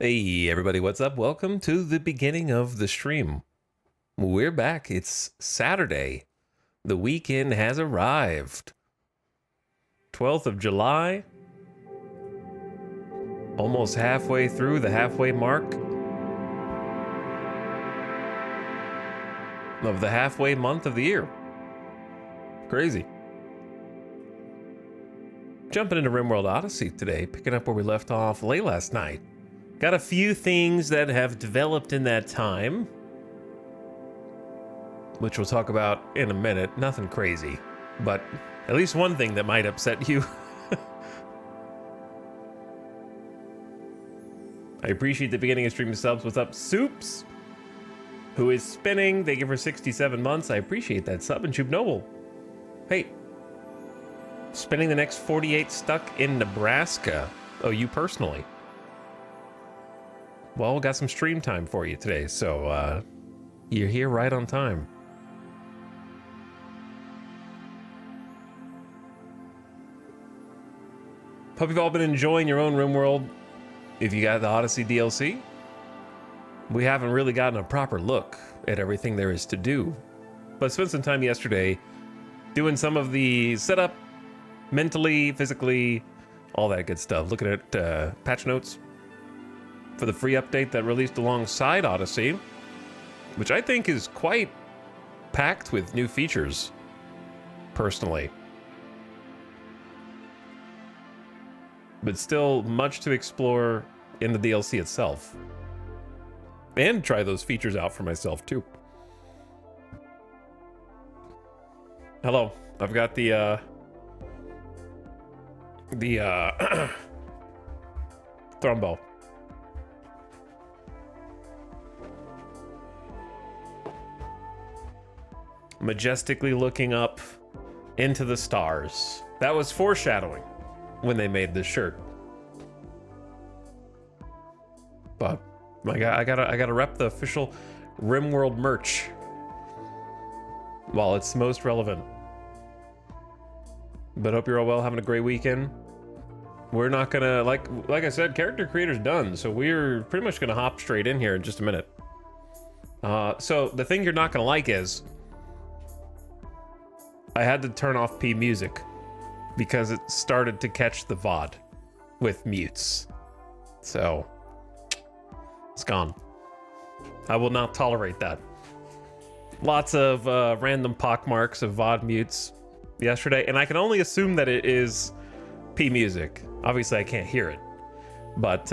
Hey, everybody, what's up? Welcome to the beginning of the stream. We're back. It's Saturday, The weekend has arrived. 12th of July. Almost halfway through the halfway mark of the halfway month of the year. Crazy. Jumping into RimWorld Odyssey today, picking up where we left off late last night. Got a few things that have developed in that time, which we'll talk about in a minute. Nothing crazy, but at least one thing that might upset you. I appreciate the beginning of streaming subs. What's up, Soups? Who is spinning? Thank you for 67 months. I appreciate that sub. And Chub Noble. Hey. Spending the next 48 stuck in Nebraska. Oh, you personally. Well, got some stream time for you today, so you're here right on time. Hope you've all been enjoying your own RimWorld. If you got the Odyssey DLC, we haven't really gotten a proper look at everything there is to do. But spent some time yesterday doing some of the setup, mentally, physically, all that good stuff. Looking at patch notes for the free update that released alongside Odyssey, which I think is quite packed with new features, personally. But still much to explore in the DLC itself. And try those features out for myself, too. Hello, I've got the Thrumbo. Majestically looking up into the stars. That was foreshadowing when they made this shirt. But I gotta rep the official RimWorld merch while it's most relevant. But hope you're all well, having a great weekend. We're not gonna, like I said, character creator's done, so we're pretty much gonna hop straight in here in just a minute. So the thing you're not gonna like is I had to turn off P music because it started to catch the VOD with mutes. So it's gone. I will not tolerate that. Lots of random pockmarks of VOD mutes yesterday, and I can only assume that it is P music. Obviously, I can't hear it. But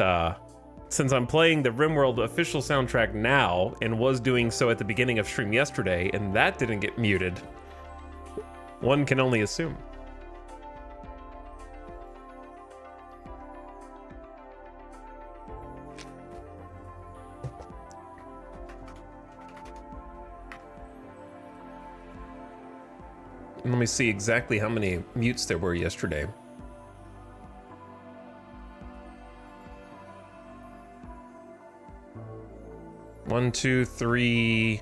since I'm playing the RimWorld official soundtrack now, and was doing so at the beginning of stream yesterday, and that didn't get muted, one can only assume. Let me see exactly how many mutes there were yesterday. One, two, three,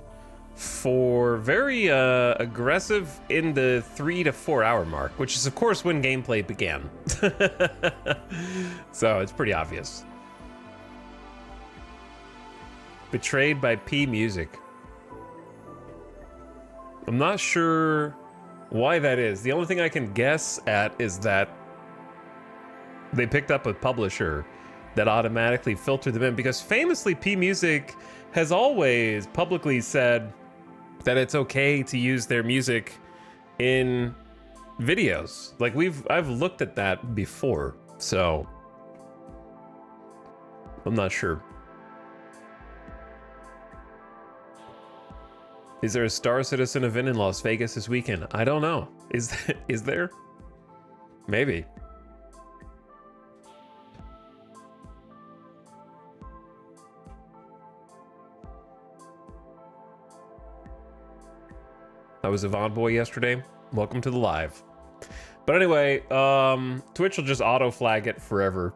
four. Very aggressive in the 3 to 4 hour mark, which is of course when gameplay began. So it's pretty obvious. Betrayed by P music. I'm not sure why that is. The only thing I can guess at is that they picked up a publisher that automatically filtered them in, because famously P Music has always publicly said that it's okay to use their music in videos. Like I've looked at that before, so I'm not sure. Is there a Star Citizen event in Las Vegas this weekend? I don't know. Is there? Maybe. I was a VOD boy yesterday. Welcome to the live. But anyway, Twitch will just auto flag it forever.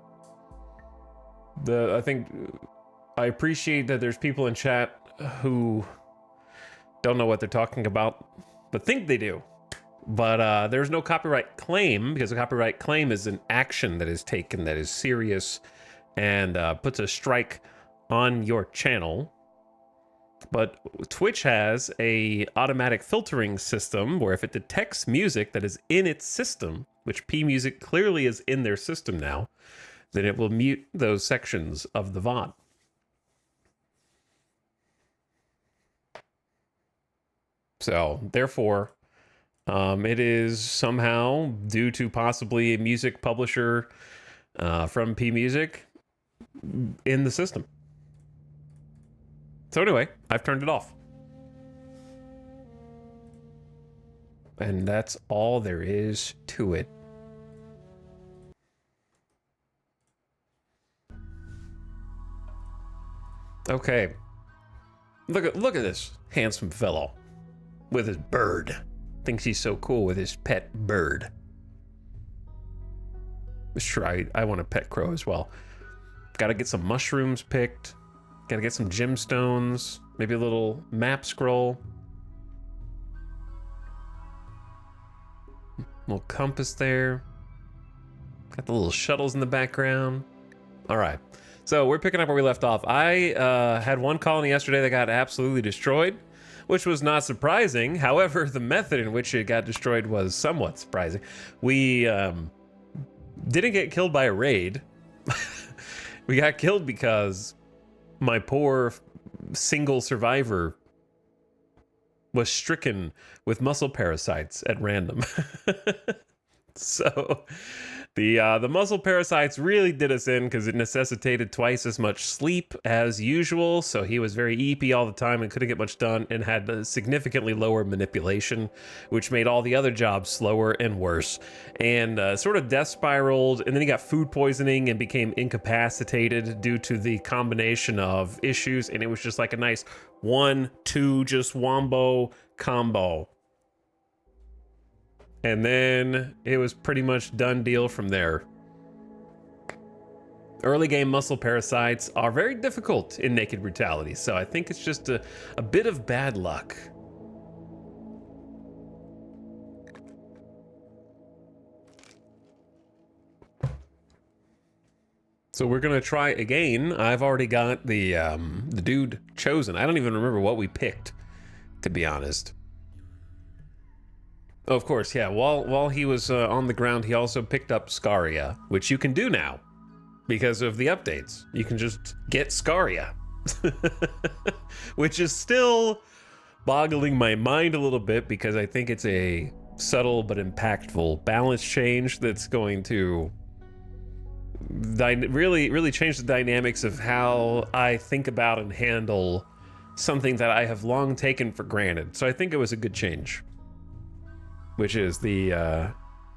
I appreciate that there's people in chat who don't know what they're talking about, but think they do. But there's no copyright claim, because a copyright claim is an action that is taken that is serious and puts a strike on your channel. But Twitch has a automatic filtering system where if it detects music that is in its system, which P Music clearly is in their system now, then it will mute those sections of the VOD. So, therefore, it is somehow due to possibly a music publisher from P Music in the system. So anyway, I've turned it off. And that's all there is to it. Okay. Look at this handsome fellow with his bird. Thinks he's so cool with his pet bird. Sure, I want a pet crow as well. Gotta get some mushrooms picked. Gotta get some gemstones. Maybe a little map scroll. Little compass there. Got the little shuttles in the background. All right. So we're picking up where we left off. I had one colony yesterday that got absolutely destroyed, which was not surprising. However, the method in which it got destroyed was somewhat surprising. We didn't get killed by a raid. We got killed because my poor single survivor was stricken with muscle parasites at random. So the muscle parasites really did us in because it necessitated twice as much sleep as usual. So he was very eepy all the time and couldn't get much done, and had a significantly lower manipulation, which made all the other jobs slower and worse, and sort of death spiraled. And then he got food poisoning and became incapacitated due to the combination of issues. And it was just like a nice 1-2 just wombo combo. And then it was pretty much done deal from there. Early game muscle parasites are very difficult in Naked Brutality, so I think it's just a bit of bad luck. So we're gonna try again. I've already got the dude chosen. I don't even remember what we picked, to be honest. Oh, of course, yeah. While he was on the ground, he also picked up Scaria, which you can do now because of the updates. You can just get Scaria, which is still boggling my mind a little bit because I think it's a subtle but impactful balance change that's going to really change the dynamics of how I think about and handle something that I have long taken for granted. So I think it was a good change, which is the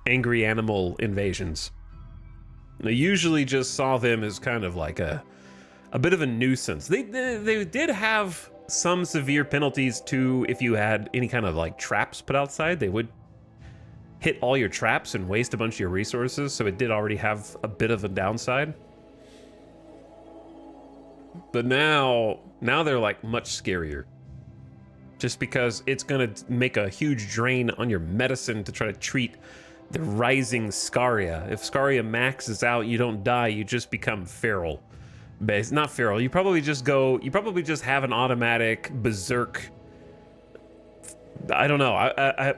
angry animal invasions. I usually just saw them as kind of like a bit of a nuisance. They did have some severe penalties too. If you had any kind of like traps put outside, they would hit all your traps and waste a bunch of your resources. So it did already have a bit of a downside. But now they're like much scarier. Just because it's gonna make a huge drain on your medicine to try to treat the rising Scaria. If Scaria maxes out, you don't die, you just become feral. Not feral, you probably just have an automatic berserk. I don't know.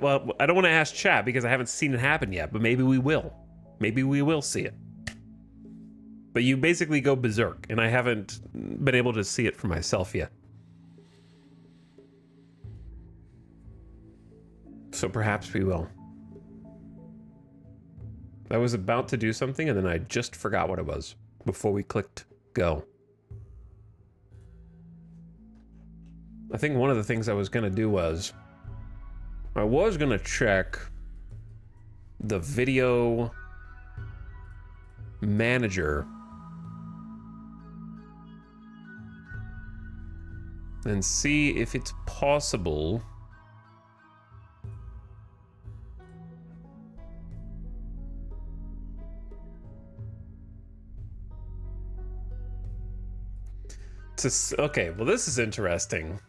Well, I don't want to ask chat because I haven't seen it happen yet, but maybe we will. Maybe we will see it. But you basically go berserk, and I haven't been able to see it for myself yet. So perhaps we will. I was about to do something and then I just forgot what it was before we clicked go. I think one of the things I was gonna do was I was gonna check the video manager and see if it's possible okay, well, this is interesting.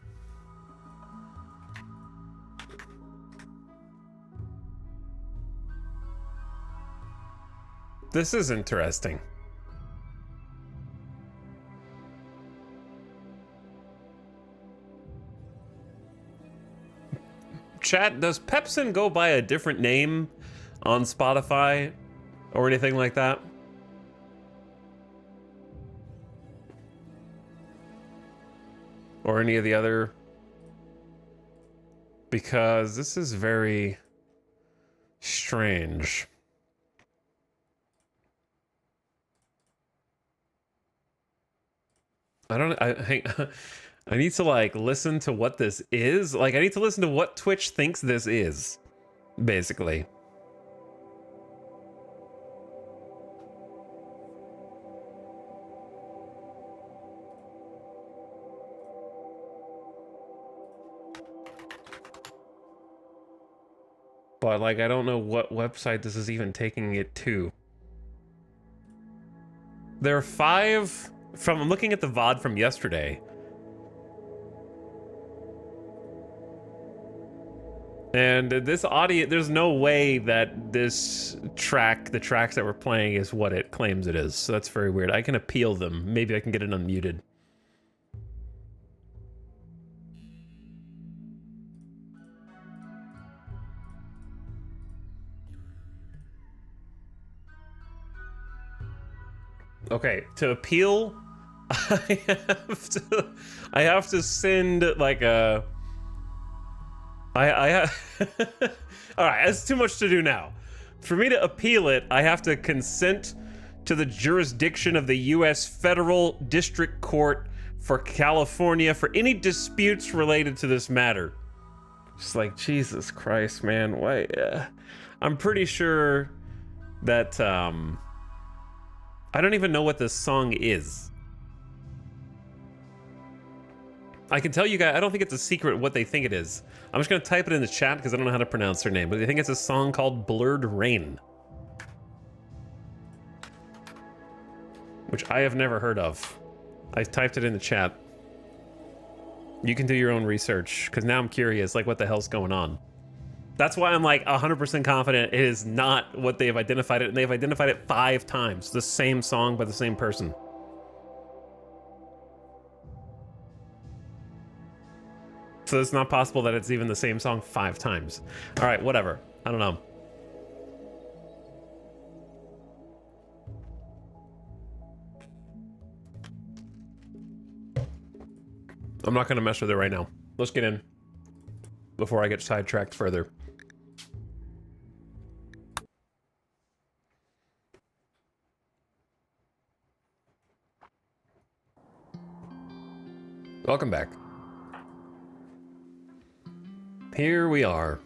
This is interesting. Chat, does Pepsin go by a different name on Spotify or anything like that? Or any of the other? Because this is very strange. I need to like listen to what this is. Like I need to listen to what Twitch thinks this is, basically. But like I don't know what website this is even taking it to. There are 5 from I'm looking at the VOD from yesterday. And this audio, there's no way that this track, the tracks that we're playing is what it claims it is. So that's very weird. I can appeal them. Maybe I can get it unmuted. Okay, to appeal, I have to send like a all right, that's too much to do now. For me to appeal it, I have to consent to the jurisdiction of the U.S. Federal District Court for California for any disputes related to this matter. Just like, Jesus Christ, man, why? I'm pretty sure that, I don't even know what this song is. I can tell you guys, I don't think it's a secret what they think it is. I'm just gonna type it in the chat because I don't know how to pronounce their name, but I think it's a song called Blurred Rain. Which I have never heard of. I typed it in the chat. You can do your own research, because now I'm curious, like what the hell's going on? That's why I'm like 100% confident it is not what they've identified it, and they've identified it 5 times. The same song by the same person. So it's not possible that it's even the same song 5 times. All right, whatever. I don't know. I'm not going to mess with it right now. Let's get in before I get sidetracked further. Welcome back. Here we are.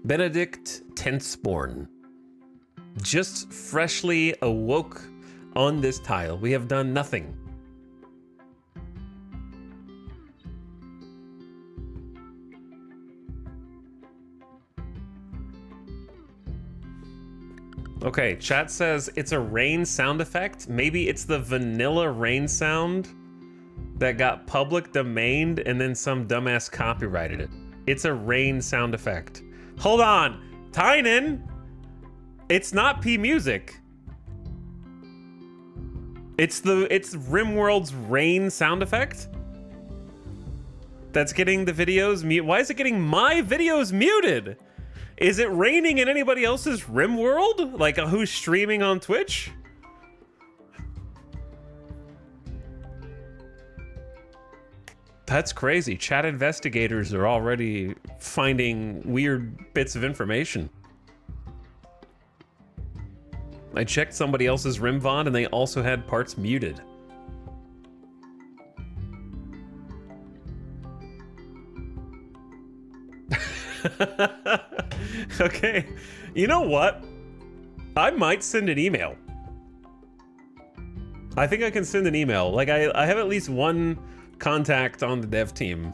Benedict Tenseborn. Just freshly awoke on this tile. We have done nothing. Okay, chat says it's a rain sound effect. Maybe it's the vanilla rain sound that got public domained and then some dumbass copyrighted it. It's a rain sound effect. Hold on, Tynan, it's not P Music. It's RimWorld's rain sound effect that's getting the videos mute. Why is it getting my videos muted? Is it raining in anybody else's RimWorld? Like who's streaming on Twitch? That's crazy. Chat investigators are already finding weird bits of information. I checked somebody else's RimVod and they also had parts muted. Okay, you know what? I might send an email. I think I can send an email. Like I have at least one contact on the dev team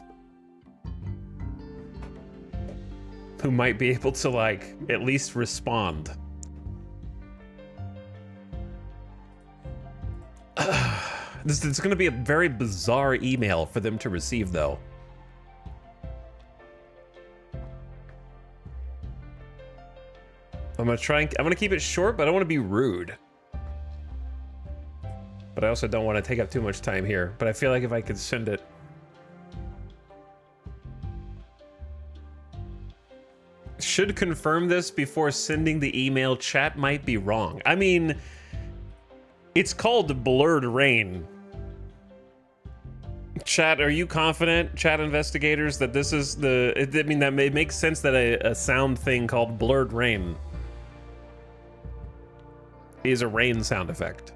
who might be able to like at least respond. This is going to be a very bizarre email for them to receive though. I'm gonna keep it short, but I don't want to be rude. But I also don't want to take up too much time here. But I feel like if I could send it. Should confirm this before sending the email. Chat might be wrong. I mean, it's called Blurred Rain. Chat, are you confident, chat investigators, that this is the... I mean, that makes sense that a sound thing called Blurred Rain is a rain sound effect.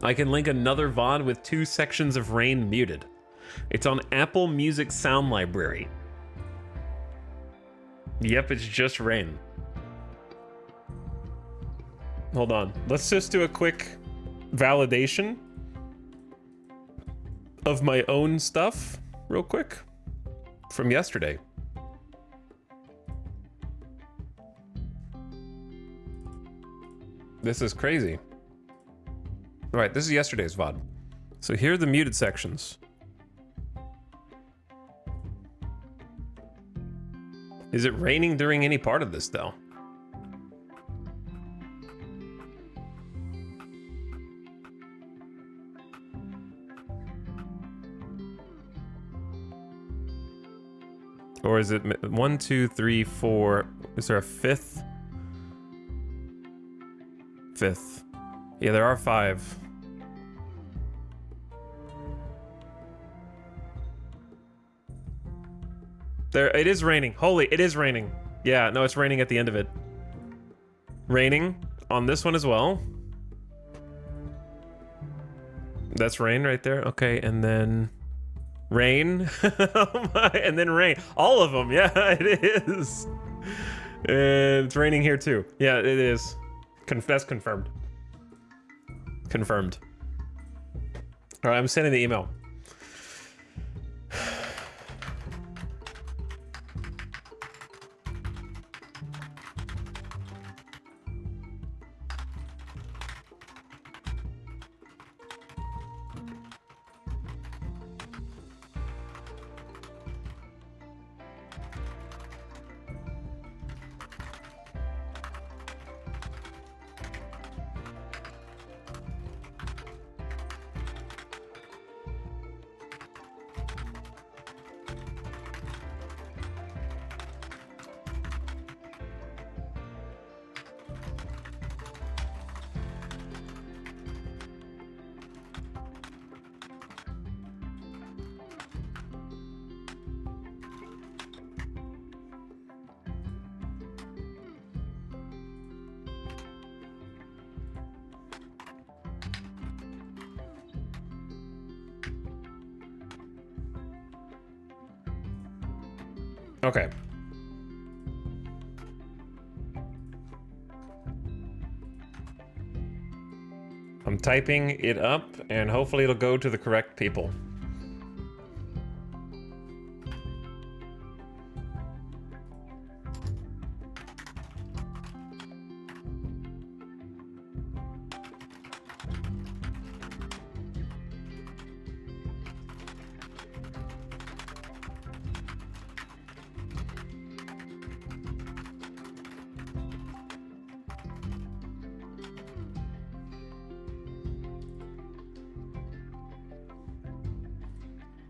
I can link another VOD with 2 sections of rain muted. It's on Apple Music Sound Library. Yep, it's just rain. Hold on. Let's just do a quick validation of my own stuff real quick from yesterday. This is crazy. All right, this is yesterday's VOD. So here are the muted sections. Is it raining during any part of this, though? Or is it 1, 2, 3, 4? Is there a 5th? 5th. Yeah, there are 5. There, it is raining. Holy, it is raining. Yeah, no, it's raining at the end of it. Raining on this one as well. That's rain right there. Okay, and then rain. Oh my, and then rain. All of them. Yeah, it is. And it's raining here too. Yeah, it is. That's confirmed. Confirmed. All right, I'm sending the email. Okay. I'm typing it up, and hopefully it'll go to the correct people.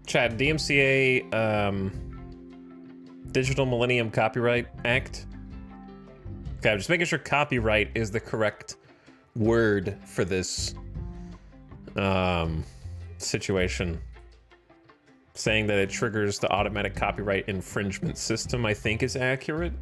Chat, DMCA, Digital Millennium Copyright Act. Okay, I'm just making sure copyright is the correct word for this situation. Saying that it triggers the automatic copyright infringement system, I think, is accurate.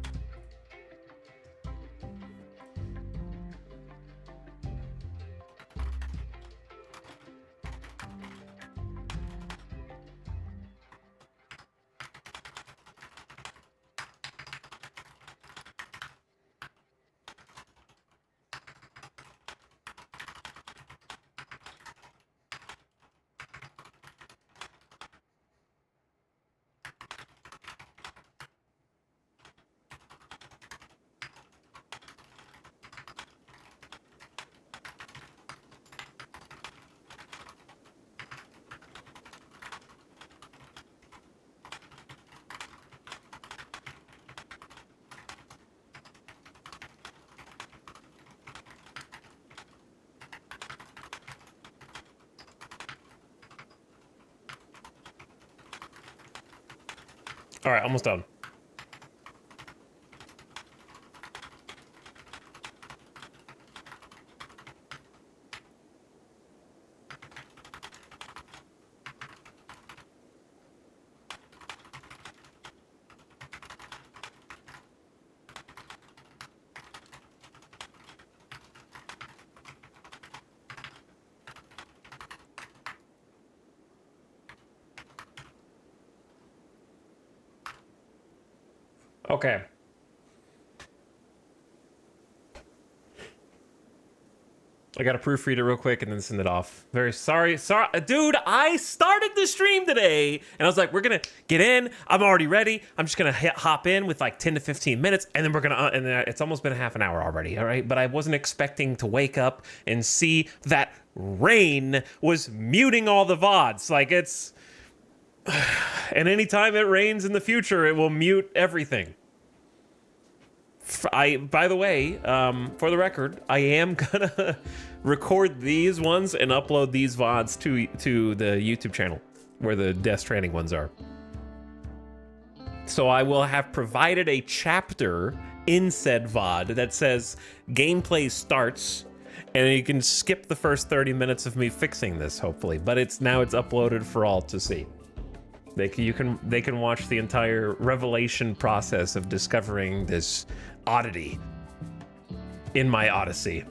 All right, almost done. Okay. I gotta proofread it real quick and then send it off. Very sorry. Dude, I started the stream today and I was like, we're gonna get in. I'm already ready. I'm just gonna hop in with like 10 to 15 minutes and then we're gonna, and then it's almost been a half an hour already, all right? But I wasn't expecting to wake up and see that rain was muting all the VODs. Like it's, and anytime it rains in the future, it will mute everything. By the way, for the record, I am gonna record these ones and upload these VODs to the YouTube channel where the Death Stranding ones are. So I will have provided a chapter in said VOD that says gameplay starts, and you can skip the first 30 minutes of me fixing this, hopefully. But it's uploaded for all to see. They can watch the entire revelation process of discovering this oddity in my Odyssey.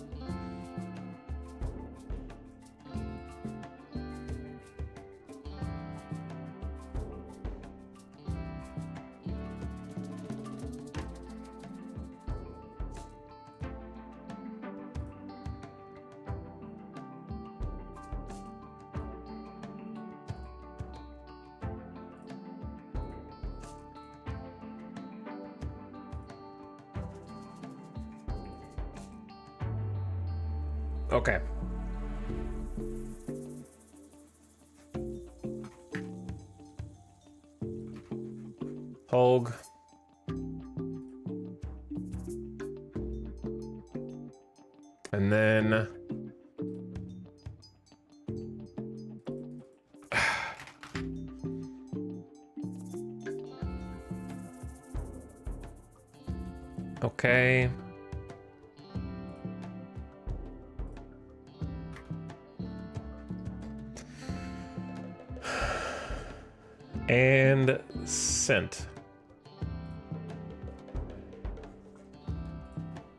Okay. Hogue. And then okay. And sent.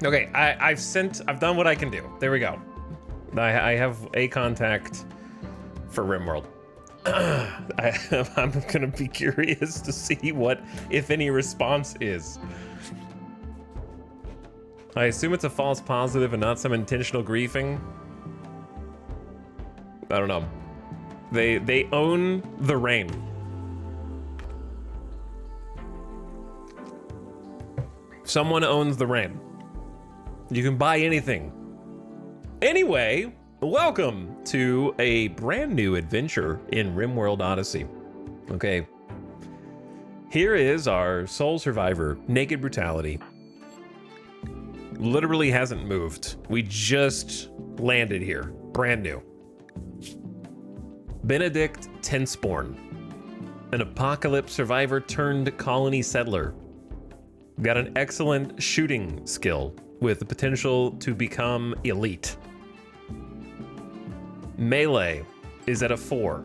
Okay, I've done what I can do. There we go. I have a contact for RimWorld. I'm gonna be curious to see what, if any, response is. I assume it's a false positive and not some intentional griefing. I don't know. They own the rain. Someone owns the rain. You can buy anything. Anyway, welcome to a brand new adventure in RimWorld Odyssey. Okay. Here is our sole survivor, Naked Brutality. Literally hasn't moved. We just landed here. Brand new. Benedict Tensporn, an apocalypse survivor turned colony settler. Got an excellent shooting skill with the potential to become elite. Melee is at a 4.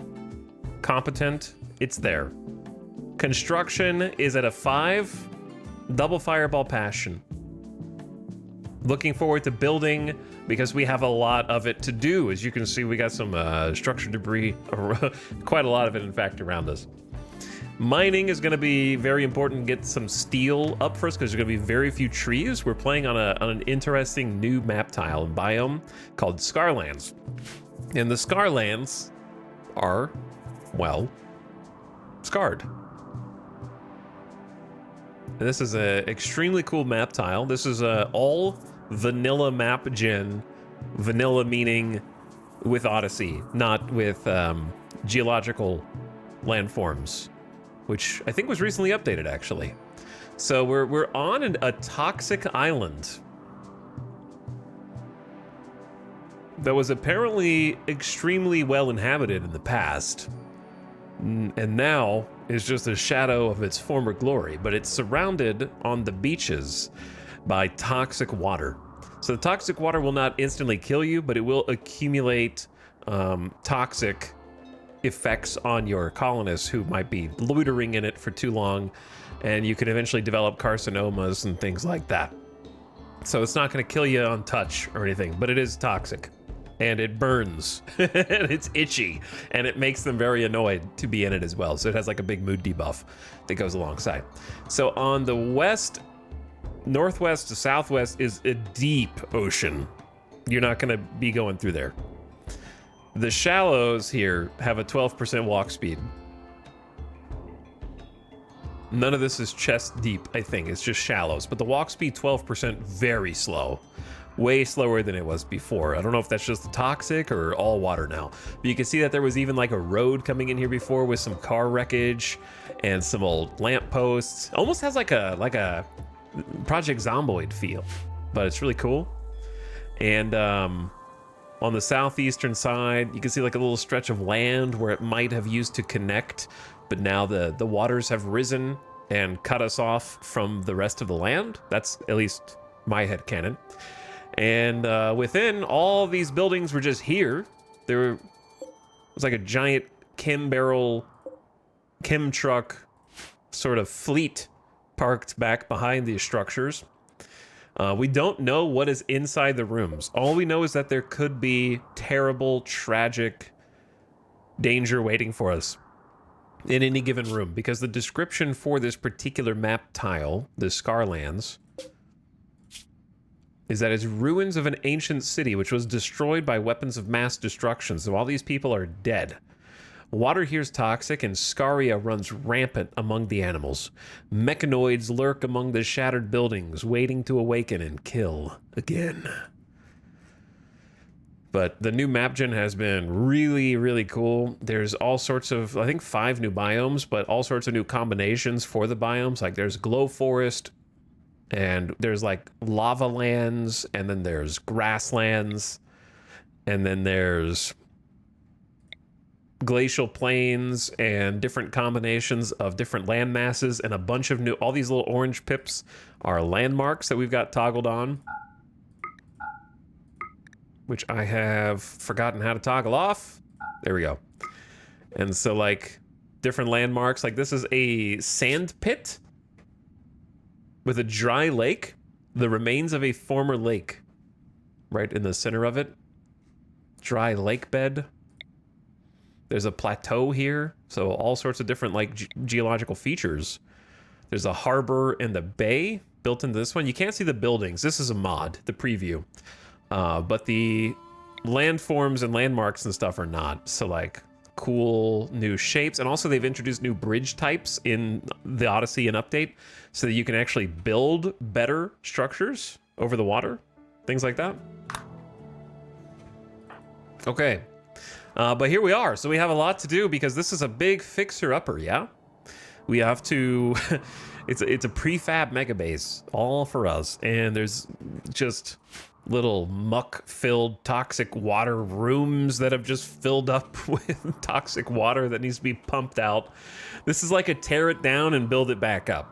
Competent, it's there. Construction is at a 5. Double fireball passion. Looking forward to building because we have a lot of it to do. As you can see, we got some structured debris, quite a lot of it, in fact, around us. Mining is going to be very important. Get some steel up first because there's going to be very few trees. We're playing on an interesting new map tile and biome called Scarlands. And the Scarlands are, well, scarred. And this is an extremely cool map tile. This is all vanilla map gen. Vanilla meaning with Odyssey, not with geological landforms, which I think was recently updated, actually. So we're on a toxic island that was apparently extremely well inhabited in the past, and now is just a shadow of its former glory, but it's surrounded on the beaches by toxic water. So the toxic water will not instantly kill you, but it will accumulate toxic effects on your colonists who might be loitering in it for too long, and you can eventually develop carcinomas and things like that. So it's not going to kill you on touch or anything, but it is toxic. And it burns, and it's itchy, and it makes them very annoyed to be in it as well. So it has like a big mood debuff that goes alongside. So on the west, northwest to southwest is a deep ocean. You're not gonna be going through there. The shallows here have a 12% walk speed. None of this is chest deep, I think. It's just shallows, but the walk speed 12%, very slow. Way slower than it was before. I don't know if that's just the toxic or all water now. But you can see that there was even like a road coming in here before with some car wreckage and some old lampposts. Almost has like a Project Zomboid feel, but it's really cool. And on the southeastern side, you can see like a little stretch of land where it might have used to connect, but now the waters have risen and cut us off from the rest of the land. That's at least my headcanon. And within, all these buildings were just here. There was like a giant chem truck sort of fleet parked back behind these structures. We don't know what is inside the rooms. All we know is that there could be terrible, tragic danger waiting for us in any given room, because the description for this particular map tile, the Scarlands, is that it's ruins of an ancient city which was destroyed by weapons of mass destruction, so all these people are dead. Water here is toxic, and scaria runs rampant among the animals. Mechanoids lurk among the shattered buildings, waiting to awaken and kill again. But the new map gen has been really, really cool. There's all sorts of, I think 5 new biomes, but all sorts of new combinations for the biomes. Like there's Glow Forest, and there's like lava lands, and then there's grasslands, and then there's glacial plains and different combinations of different land masses, and a bunch of new, all these little orange pips are landmarks that we've got toggled on, which I have forgotten how to toggle off. There we go. And so like different landmarks, like this is a sand pit with a dry lake, the remains of a former lake right in the center of it. Dry lake bed. There's a plateau here, so all sorts of different like geological features. There's a harbor and the bay built into this one. You can't see the buildings. This is a mod, the preview. But the landforms and landmarks and stuff are not. So like cool new shapes, and also they've introduced new bridge types in the Odyssey and update so that you can actually build better structures over the water, things like that. Okay, but here we are. So we have a lot to do because this is a big fixer-upper, yeah? We have to, it's a prefab mega base, all for us, and there's just little muck-filled toxic water rooms that have just filled up with toxic water that needs to be pumped out. This is like a tear it down and build it back up.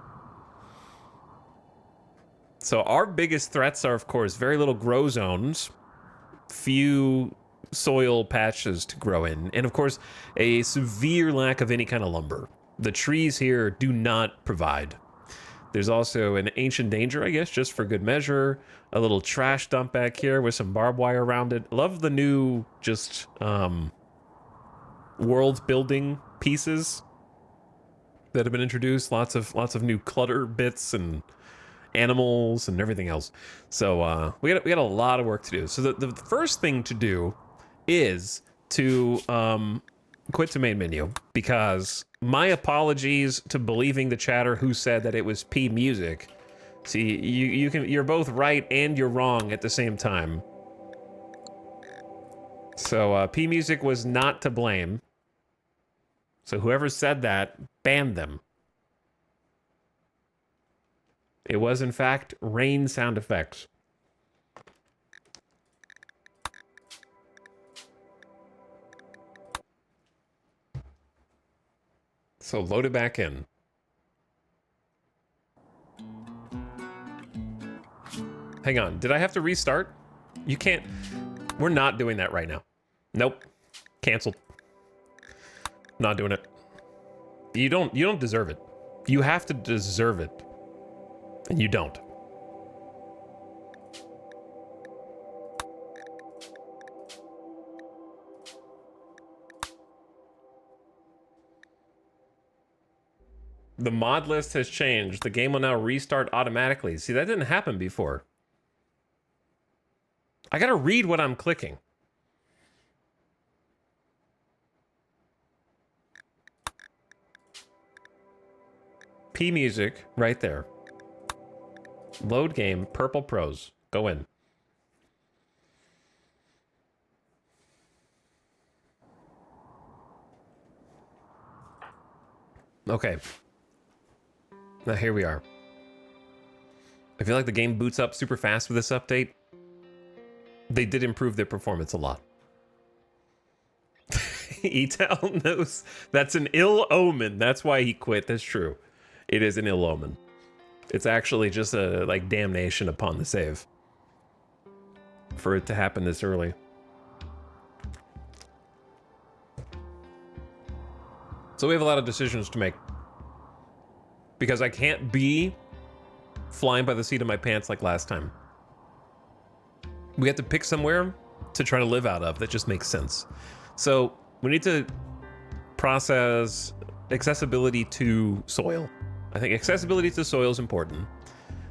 So our biggest threats are, of course, very little grow zones, few soil patches to grow in, and of course, a severe lack of any kind of lumber. The trees here do not provide. There's also an ancient danger, I guess, just for good measure. A little trash dump back here with some barbed wire around it. Love the new just world building pieces that have been introduced. Lots of new clutter bits and animals and everything else. So we got a lot of work to do. So the first thing to do is to quit to main menu, because my apologies to believing the chatter who said that it was P music. See, you're both right and you're wrong at the same time. So P music was not to blame. So whoever said that, ban them. It was in fact rain sound effects. So load it back in. Hang on, did I have to restart? You can't, we're not doing that right now. Nope, canceled. Not doing it. You don't deserve it. You have to deserve it. And you don't. The mod list has changed. The game will now restart automatically. See, that didn't happen before. I gotta read what I'm clicking. P music, right there. Load game, purple pros. Go in. Okay. Now here we are. I feel like the game boots up super fast with this update. They did improve their performance a lot. Etal knows that's an ill omen. That's why he quit. That's true. It is an ill omen. It's actually just a like damnation upon the save for it to happen this early. So we have a lot of decisions to make because I can't be flying by the seat of my pants like last time. We have to pick somewhere to try to live out of that just makes sense. So we need to process accessibility to soil. I think accessibility to soil is important,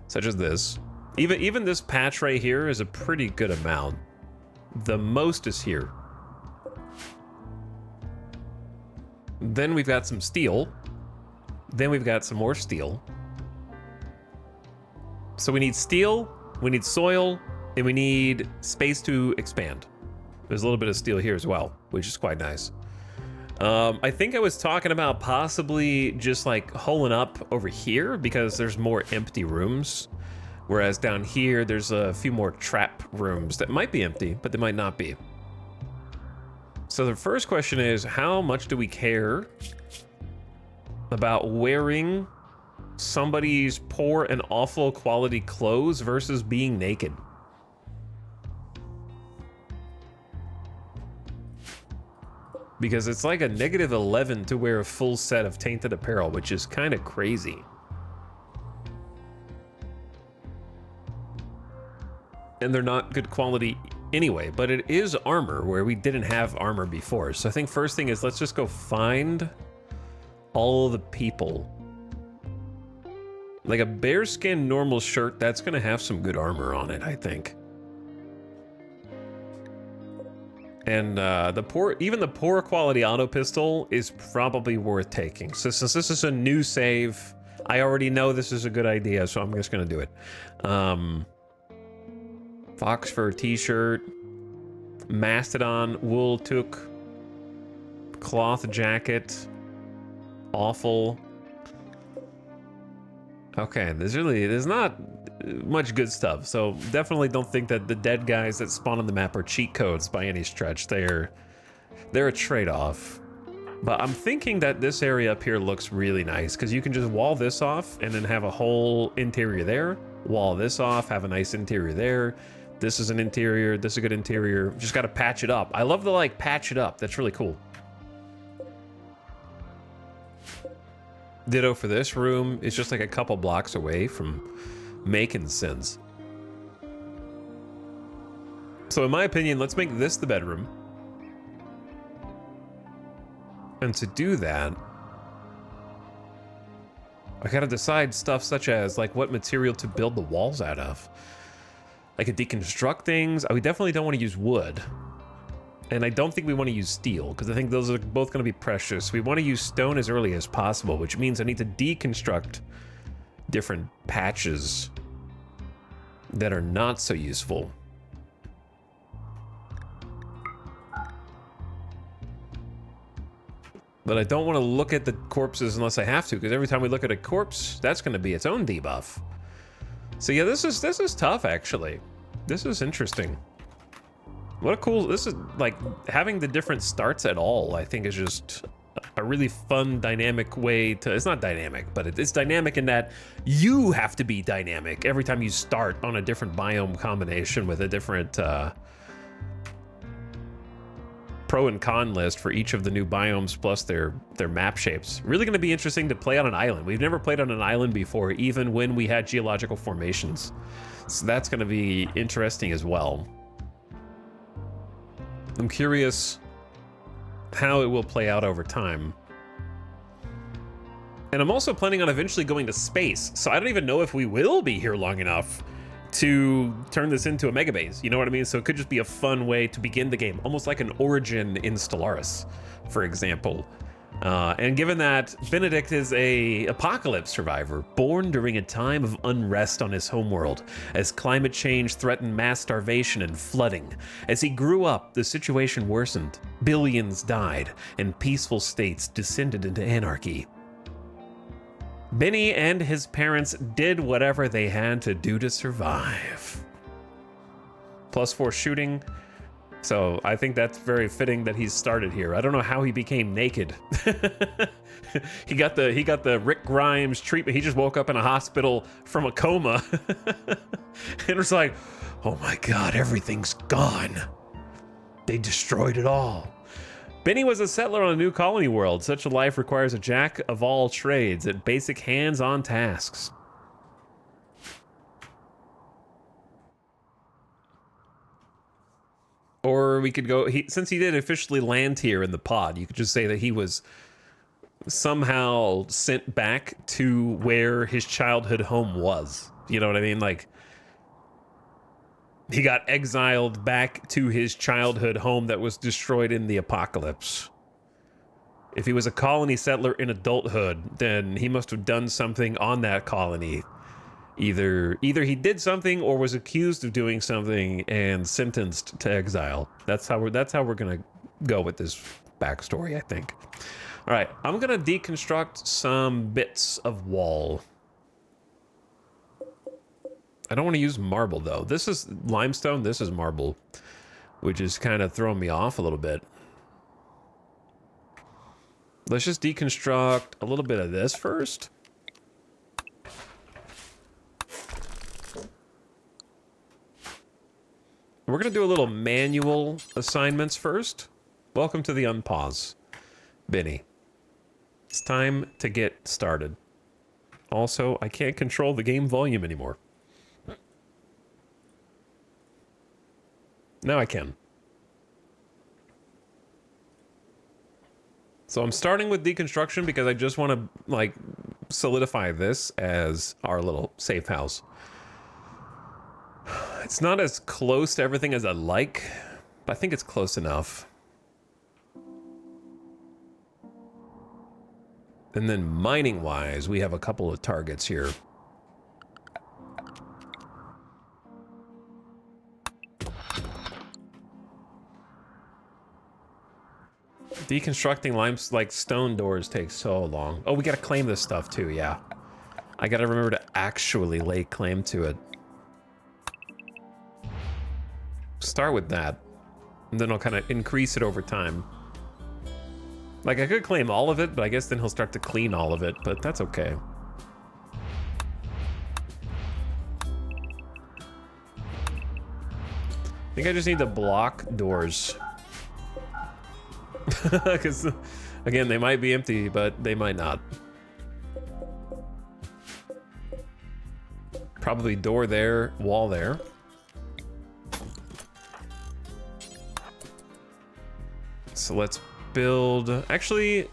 such as this. Even this patch right here is a pretty good amount. The most is here. Then we've got some steel. Then we've got some more steel. So we need steel, we need soil, and we need space to expand. There's a little bit of steel here as well, which is quite nice. I think I was talking about possibly just like holing up over here because there's more empty rooms. Whereas down here, there's a few more trap rooms that might be empty, but they might not be. So the first question is, how much do we care about wearing somebody's poor and awful quality clothes versus being naked? Because it's like a -11 to wear a full set of tainted apparel, which is kind of crazy. And they're not good quality anyway, but it is armor where we didn't have armor before. So I think first thing is let's just go find all the people. Like a bearskin normal shirt, that's gonna have some good armor on it, I think. And even the poor quality auto pistol is probably worth taking. So since this is a new save, I already know this is a good idea, so I'm just gonna do it. Fox fur t-shirt, mastodon wool toque, cloth jacket, awful. Okay, there's not much good stuff, so definitely don't think that the dead guys that spawn on the map are cheat codes by any stretch. They're a trade-off. But I'm thinking that this area up here looks really nice because you can just wall this off and then have a whole interior there, wall this off, have a nice interior there. This is an interior, this is a good interior. Just got to patch it up. I love the like patch it up. That's really cool. Ditto for this room. It's just like a couple blocks away from making sense. So in my opinion, let's make this the bedroom. And to do that, I gotta decide stuff such as like what material to build the walls out of. I could deconstruct things. We definitely don't want to use wood. And I don't think we want to use steel because I think those are both going to be precious. We want to use stone as early as possible, which means I need to deconstruct different patches that are not so useful. But I don't want to look at the corpses unless I have to, because every time we look at a corpse, that's going to be its own debuff. So yeah, this is tough actually. This is interesting. What a cool, this is like having the different starts at all, I think is just a really fun, dynamic way to... It's not dynamic, but it's dynamic in that you have to be dynamic every time you start on a different biome combination with a different pro and con list for each of the new biomes plus their map shapes. Really going to be interesting to play on an island. We've never played on an island before, even when we had geological formations. So that's going to be interesting as well. I'm curious how it will play out over time. And I'm also planning on eventually going to space, so I don't even know if we will be here long enough to turn this into a mega base. You know what I mean? So it could just be a fun way to begin the game, almost like an origin in Stellaris, for example. And given that Benedict is a apocalypse survivor, born during a time of unrest on his homeworld, as climate change threatened mass starvation and flooding. As he grew up, the situation worsened. Billions died, and peaceful states descended into anarchy. Benny and his parents did whatever they had to do to survive. +4 shooting. So I think that's very fitting that he's started here. I don't know how he became naked. he got the Rick Grimes treatment. He just woke up in a hospital from a coma. And it was like, oh my God, everything's gone. They destroyed it all. Benny was a settler on a new colony world. Such a life requires a jack of all trades at basic hands-on tasks. Or we could go, since he did officially land here in the pod, you could just say that he was somehow sent back to where his childhood home was. You know what I mean? Like, he got exiled back to his childhood home that was destroyed in the apocalypse. If he was a colony settler in adulthood, then he must have done something on that colony. Either he did something or was accused of doing something and sentenced to exile. That's how we're gonna go with this backstory, I think. All right, I'm gonna deconstruct some bits of wall. I don't want to use marble though. This is limestone, this is marble, which is kind of throwing me off a little bit. Let's just deconstruct a little bit of this first. We're gonna do a little manual assignments first. Welcome to the unpause, Benny. It's time to get started. Also, I can't control the game volume anymore. Now I can. So I'm starting with deconstruction because I just want to, like, solidify this as our little safe house. It's not as close to everything as I'd like, but I think it's close enough. And then mining-wise, we have a couple of targets here. Deconstructing limes like stone doors takes so long. Oh, we gotta claim this stuff too, yeah. I gotta remember to actually lay claim to it. Start with that, and then I'll kind of increase it over time. Like, I could claim all of it, but I guess then he'll start to clean all of it, but that's okay. I think I just need to block doors. Because, again, they might be empty, but they might not. Probably door there, wall there. So let's build... Actually,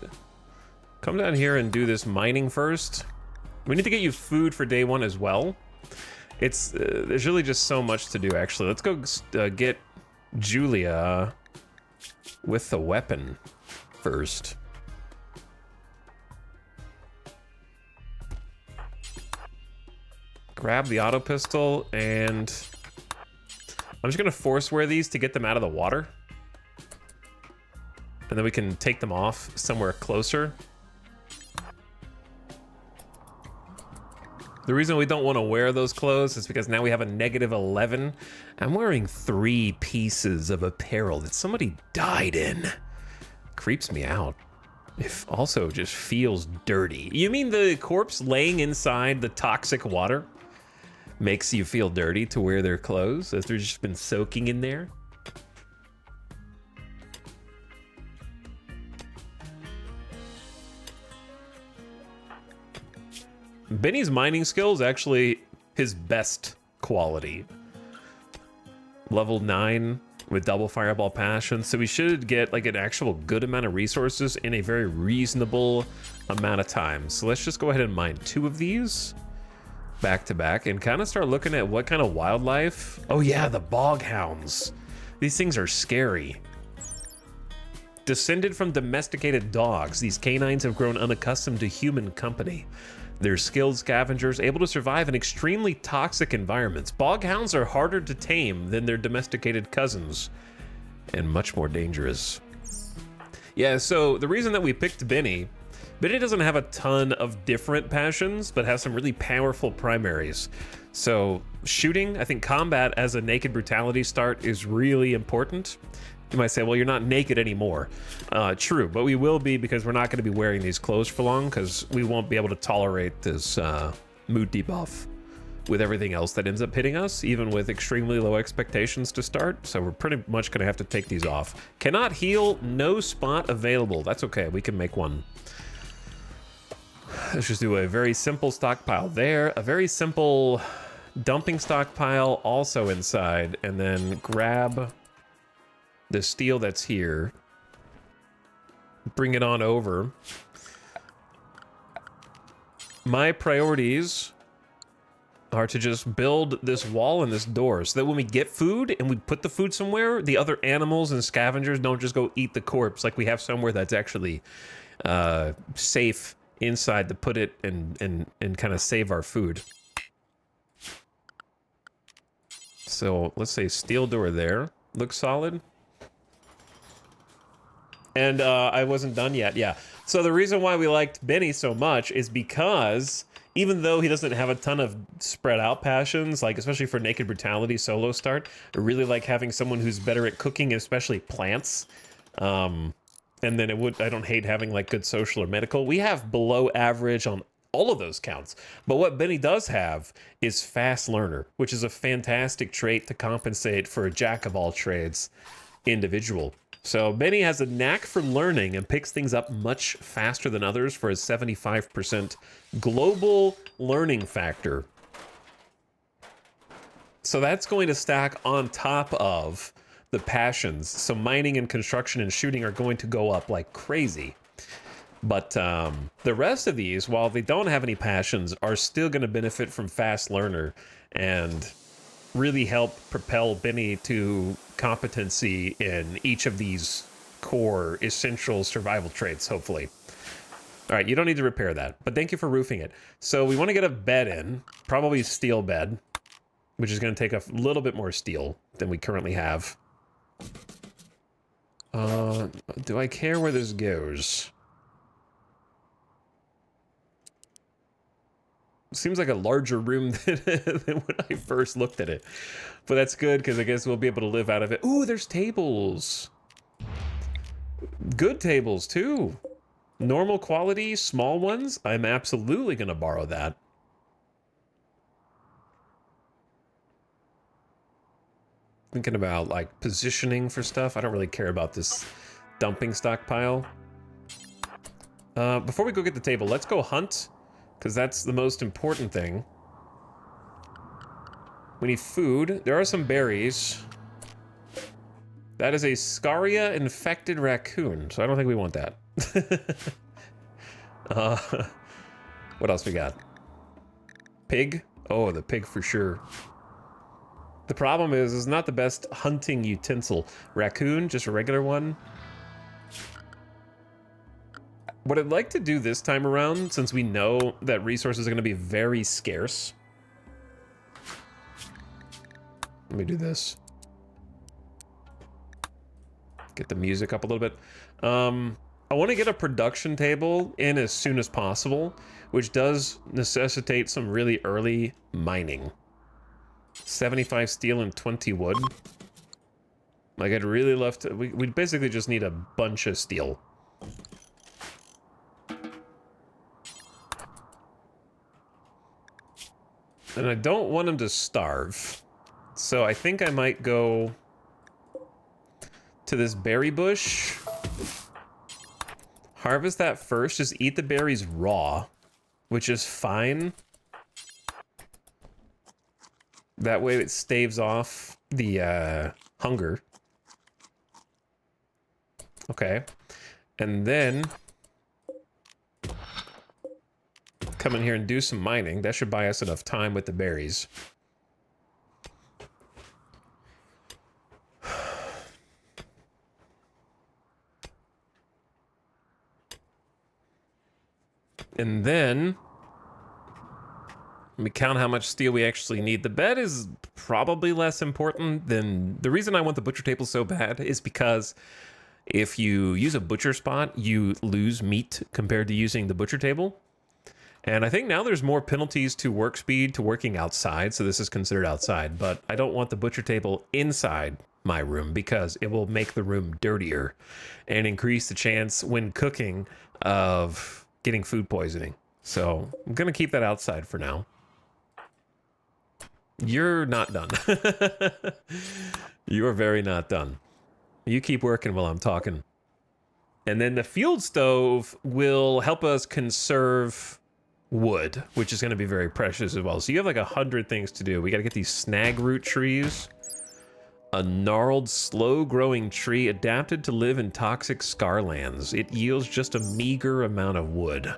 come down here and do this mining first. We need to get you food for day one as well. It's there's really just so much to do, actually. Let's go get Julia with the weapon first. Grab the auto pistol, and I'm just gonna force wear these to get them out of the water. And then we can take them off somewhere closer. The reason we don't want to wear those clothes is because now we have a -11. I'm wearing 3 pieces of apparel that somebody died in. Creeps me out. It also just feels dirty. You mean the corpse laying inside the toxic water makes you feel dirty to wear their clothes as they've just been soaking in there? Benny's mining skill is actually his best quality. Level 9 with double fireball passion, so we should get like an actual good amount of resources in a very reasonable amount of time. So let's just go ahead and mine 2 of these back to back and kind of start looking at what kind of wildlife. Oh yeah, the bog hounds. These things are scary. Descended from domesticated dogs, these canines have grown unaccustomed to human company. They're skilled scavengers, able to survive in extremely toxic environments. Bog hounds are harder to tame than their domesticated cousins, and much more dangerous. Yeah, so the reason that we picked Benny doesn't have a ton of different passions, but has some really powerful primaries. So shooting, I think combat as a naked brutality start is really important. You might say, well, you're not naked anymore. True, but we will be because we're not going to be wearing these clothes for long because we won't be able to tolerate this mood debuff with everything else that ends up hitting us, even with extremely low expectations to start. So we're pretty much going to have to take these off. Cannot heal, no spot available. That's okay, we can make one. Let's just do a very simple stockpile there, a very simple dumping stockpile also inside, and then grab the steel that's here, bring it on over. My priorities are to just build this wall and this door so that when we get food and we put the food somewhere, the other animals and scavengers don't just go eat the corpse. Like we have somewhere that's actually safe inside to put it and kind of save our food. So let's say steel door there. Looks solid. And I wasn't done yet, yeah. So the reason why we liked Benny so much is because even though he doesn't have a ton of spread out passions, like especially for Naked Brutality solo start, I really like having someone who's better at cooking, especially plants. And then I don't hate having like good social or medical. We have below average on all of those counts. But what Benny does have is fast learner, which is a fantastic trait to compensate for a jack of all trades individual. So Benny has a knack for learning and picks things up much faster than others for his 75% global learning factor. So that's going to stack on top of the passions. So mining and construction and shooting are going to go up like crazy. But the rest of these, while they don't have any passions, are still going to benefit from fast learner and really help propel Benny to competency in each of these core essential survival traits, hopefully. All right, you don't need to repair that, but thank you for roofing it. So we want to get a bed in, probably steel bed, which is going to take a little bit more steel than we currently have. Do I care where this goes? Seems like a larger room than when I first looked at it. But that's good, because I guess we'll be able to live out of it. Ooh, there's tables. Good tables, too. Normal quality, small ones. I'm absolutely going to borrow that. Thinking about, like, positioning for stuff. I don't really care about this dumping stockpile. Before we go get the table, let's go hunt, because that's the most important thing. We need food. There are some berries. That is a Scaria infected raccoon, so I don't think we want that. What else we got? Pig? Oh, the pig for sure. The problem is, it's not the best hunting utensil. Raccoon, just a regular one. What I'd like to do this time around, since we know that resources are going to be very scarce. Let me do this. Get the music up a little bit. I want to get a production table in as soon as possible, which does necessitate some really early mining. 75 steel and 20 wood. Like, I'd really love to... We basically just need a bunch of steel. And I don't want him to starve. So I think I might go to this berry bush. Harvest that first. Just eat the berries raw, which is fine. That way it staves off the hunger. Okay. And then come in here and do some mining. That should buy us enough time with the berries. And then let me count how much steel we actually need. The bed is probably less important than... The reason I want the butcher table so bad is because if you use a butcher spot, you lose meat compared to using the butcher table. And I think now there's more penalties to work speed to working outside, so this is considered outside. But I don't want the butcher table inside my room because it will make the room dirtier and increase the chance when cooking of getting food poisoning. So I'm gonna keep that outside for now. You're not done. You are very not done. You keep working while I'm talking. And then the field stove will help us conserve wood, which is going to be very precious as well. So you have like 100 things to do. We got to get these snag root trees. A gnarled, slow-growing tree adapted to live in toxic scarlands. It yields just a meager amount of wood.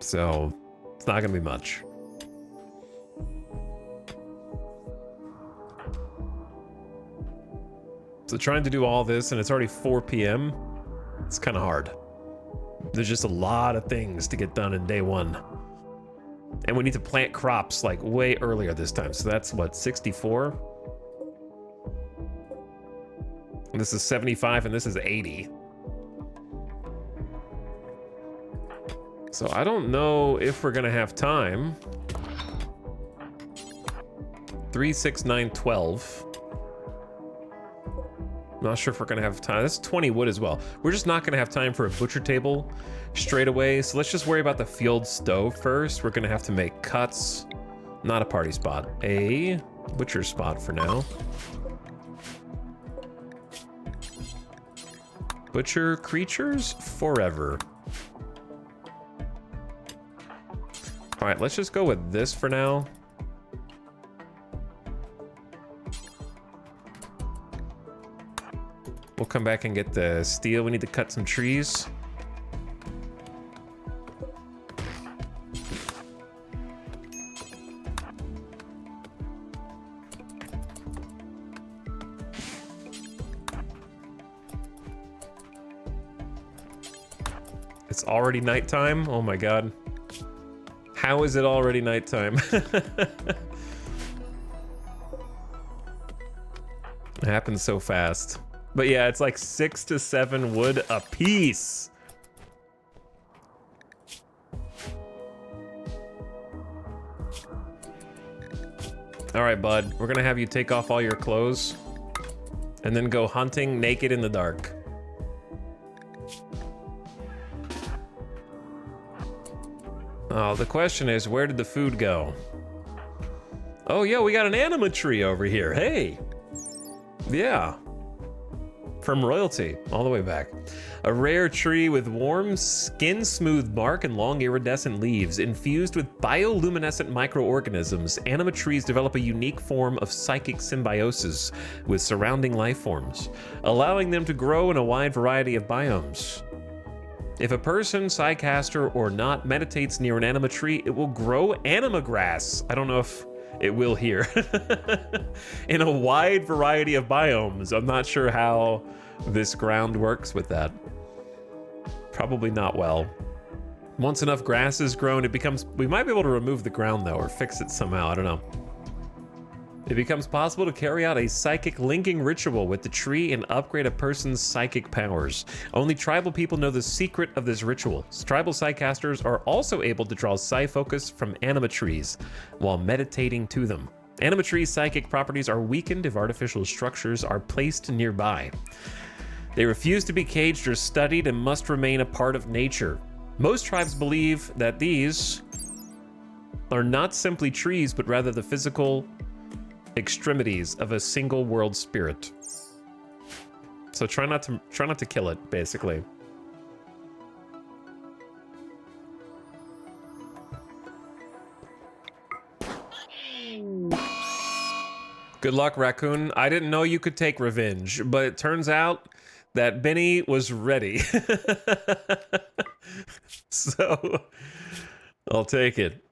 So it's not going to be much. So trying to do all this, and it's already 4 p.m. It's kind of hard. There's just a lot of things to get done in day one. And we need to plant crops like way earlier this time. So that's what, 64? And this is 75 and this is 80. So I don't know if we're gonna have time. 3, 6, 9, 12. I'm not sure if we're gonna have time. That's 20 wood as well. We're just not gonna have time for a butcher table straight away. So let's just worry about the field stove first. We're gonna have to make cuts. Not a party spot. A butcher spot for now. Butcher creatures forever. All right, let's just go with this for now. We'll come back and get the steel. We need to cut some trees. It's already nighttime? Oh my god. How is it already nighttime? It happens so fast. But yeah, it's like 6 to 7 wood a piece. All right, bud. We're gonna have you take off all your clothes and then go hunting naked in the dark. Oh, the question is, where did the food go? Oh, yeah, we got an anima tree over here. Hey. Yeah. From royalty, all the way back. A rare tree with warm, skin-smooth bark and long iridescent leaves. Infused with bioluminescent microorganisms, anima trees develop a unique form of psychic symbiosis with surrounding life forms, allowing them to grow in a wide variety of biomes. If a person, psycaster, or not meditates near an anima tree, it will grow anima grass. I don't know if it will here. In a wide variety of biomes. I'm not sure how this ground works with that. Probably not well. Once enough grass is grown, it becomes... We might be able to remove the ground, though, or fix it somehow. I don't know. It becomes possible to carry out a psychic linking ritual with the tree and upgrade a person's psychic powers. Only tribal people know the secret of this ritual. Tribal psycasters are also able to draw psi focus from anima trees while meditating to them. Anima trees' psychic properties are weakened if artificial structures are placed nearby. They refuse to be caged or studied and must remain a part of nature. Most tribes believe that these are not simply trees, but rather the physical extremities of a single world spirit. So try not to kill it, basically. Good luck, raccoon. I didn't know you could take revenge, but it turns out that Benny was ready. So I'll take it.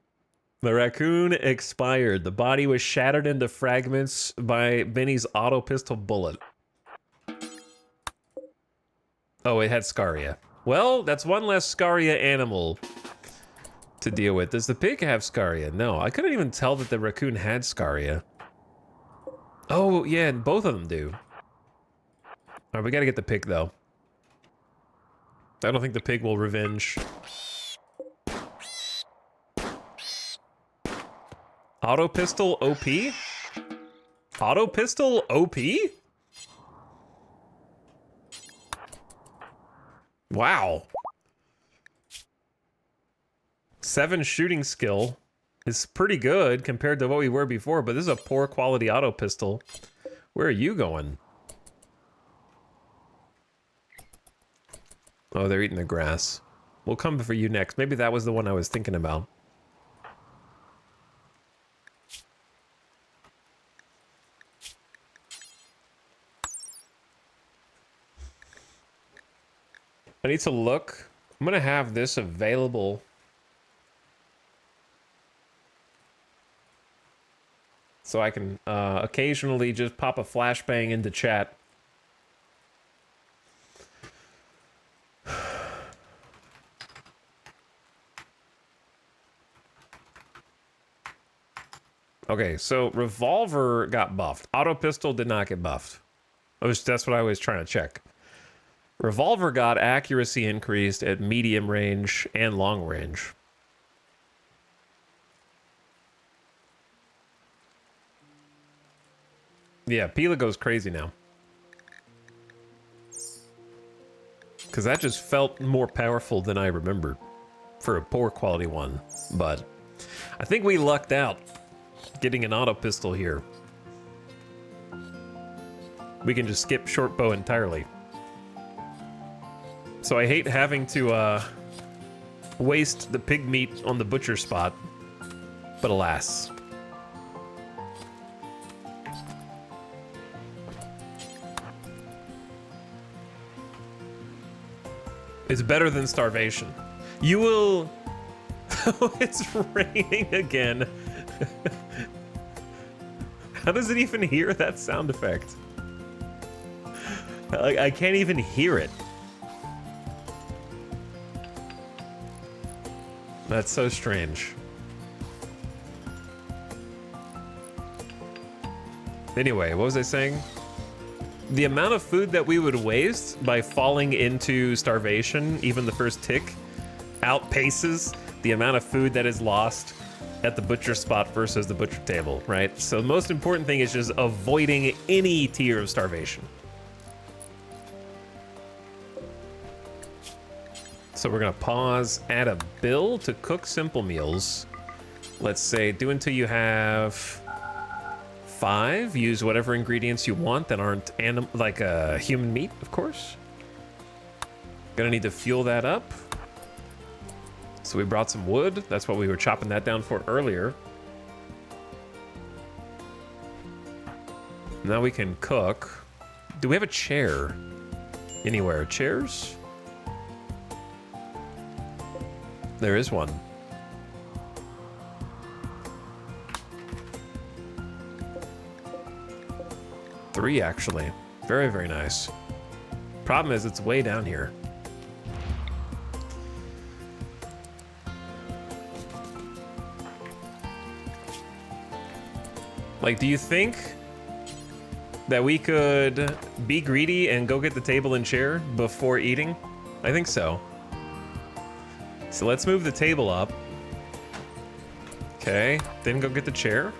The raccoon expired. The body was shattered into fragments by Benny's auto pistol bullet. Oh, it had scaria. Well, that's one less scaria animal to deal with. Does the pig have scaria? No, I couldn't even tell that the raccoon had scaria. Oh, yeah, both of them do. All right, we gotta get the pig, though. I don't think the pig will revenge. Auto pistol OP? Auto pistol OP? Wow. 7 shooting skill is pretty good compared to what we were before, but this is a poor quality auto pistol. Where are you going? Oh, they're eating the grass. We'll come for you next. Maybe that was the one I was thinking about. I need to look. I'm gonna have this available. So I can occasionally just pop a flashbang into chat. Okay, so revolver got buffed. Auto pistol did not get buffed. That's what I was trying to check. Revolver got accuracy increased at medium range and long range. Yeah, Pila goes crazy now. Because that just felt more powerful than I remembered for a poor quality one. But I think we lucked out getting an auto pistol here. We can just skip short bow entirely. So I hate having to waste the pig meat on the butcher spot, but alas. It's better than starvation. You will... It's raining again. How does it even hear that sound effect? I can't even hear it. That's so strange. Anyway, what was I saying? The amount of food that we would waste by falling into starvation, even the first tick, outpaces the amount of food that is lost at the butcher spot versus the butcher table, right? So the most important thing is just avoiding any tier of starvation. So we're gonna pause, add a bill to cook simple meals. Let's say do until you have 5. Use whatever ingredients you want that aren't like human meat, of course. Gonna need to fuel that up. So we brought some wood. That's what we were chopping that down for earlier. Now we can cook. Do we have a chair anywhere? Chairs? There is one. Three, actually. Very, very nice. Problem is, it's way down here. Like, do you think that we could be greedy and go get the table and chair before eating? I think so. So let's move the table up. Okay, then go get the chair.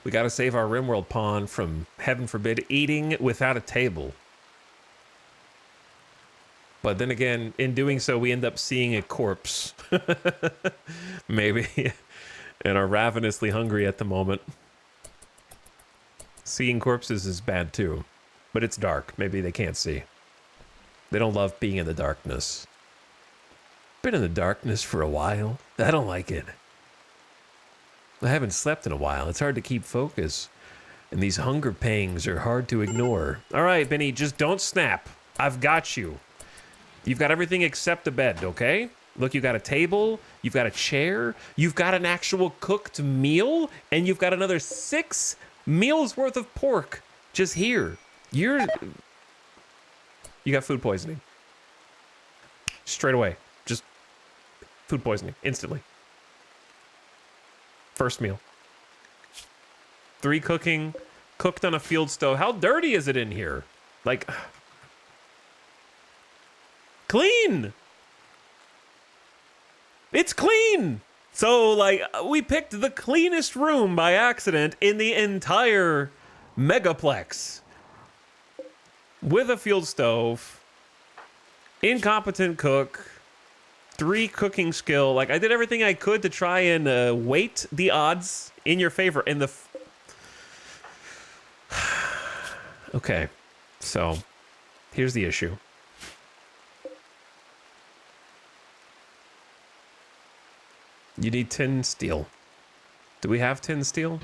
We gotta save our RimWorld pawn from, heaven forbid, eating without a table. But then again, in doing so, we end up seeing a corpse. Maybe. And are ravenously hungry at the moment. Seeing corpses is bad too. But it's dark. Maybe they can't see. They don't love being in the darkness. Been in the darkness for a while. I don't like it. I haven't slept in a while. It's hard to keep focus. And these hunger pangs are hard to ignore. All right, Benny, just don't snap. I've got you. You've got everything except a bed, okay? Look, you've got a table, you've got a chair, you've got an actual cooked meal, and you've got another 6 meals worth of pork just here. You got food poisoning. Straight away. Just food poisoning, instantly. First meal. 3 cooking, cooked on a field stove. How dirty is it in here? Like, clean. It's clean. So, like, we picked the cleanest room by accident in the entire megaplex. With a field stove, incompetent cook, 3 cooking skill. Like, I did everything I could to try and weight the odds in your favor. In the okay, so here's the issue. You need tin steel. Do we have tin steel?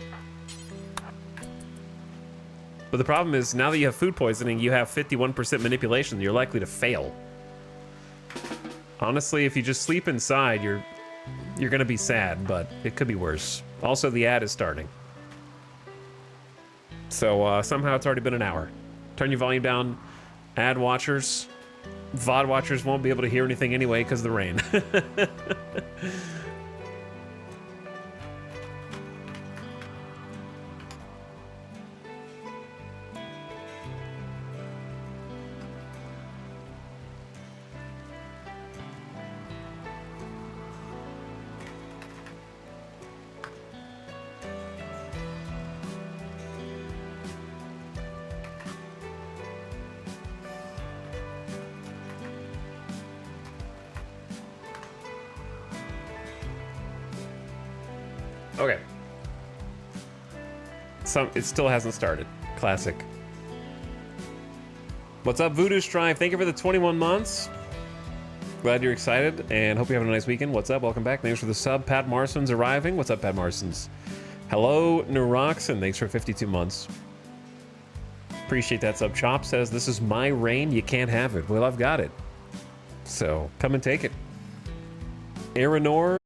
But the problem is, now that you have food poisoning, you have 51% manipulation. You're likely to fail. Honestly, if you just sleep inside, you're gonna be sad, but it could be worse. Also, the ad is starting. So somehow it's already been an hour. Turn your volume down. Ad watchers, VOD watchers won't be able to hear anything anyway because of the rain. Okay. It still hasn't started. Classic. What's up, Voodoo Strive? Thank you for the 21 months. Glad you're excited, and hope you're having a nice weekend. What's up? Welcome back. Thanks for the sub. Pat Marson's arriving. What's up, Pat Marson's? Hello, Neuroxin. Thanks for 52 months. Appreciate that sub. Chop says, this is my reign. You can't have it. Well, I've got it. So come and take it. Aranor.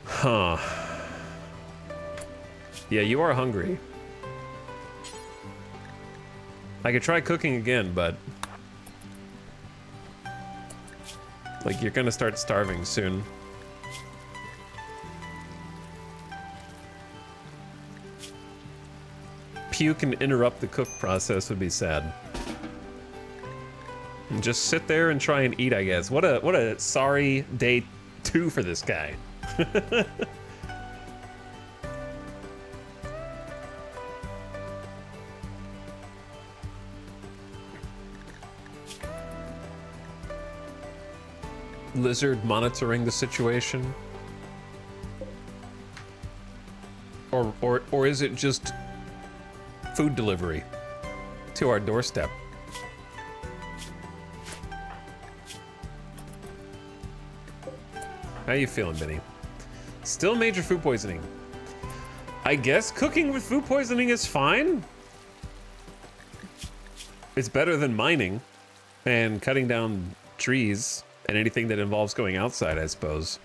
Huh. Yeah, you are hungry. I could try cooking again, but... like, you're gonna start starving soon. Puke and interrupt the cook process would be sad. And just sit there and try and eat, I guess. What a sorry day 2 for this guy. Lizard monitoring the situation? Or is it just food delivery to our doorstep? How you feeling, Benny? Still major food poisoning. I guess cooking with food poisoning is fine. It's better than mining and cutting down trees and anything that involves going outside, I suppose.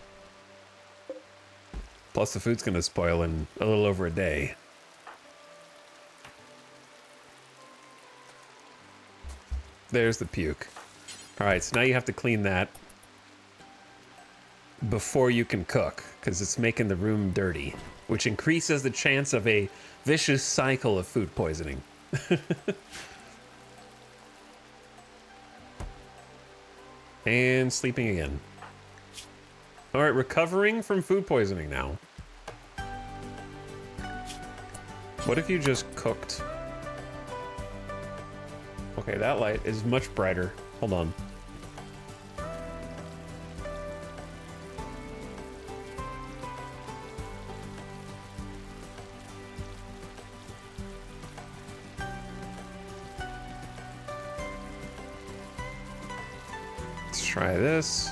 Plus the food's gonna spoil in a little over a day. There's the puke. All right, so now you have to clean that before you can cook, because it's making the room dirty, which increases the chance of a vicious cycle of food poisoning. And sleeping again. All right, recovering from food poisoning now. What if you just cooked? Okay, that light is much brighter. Hold on. Let's try this.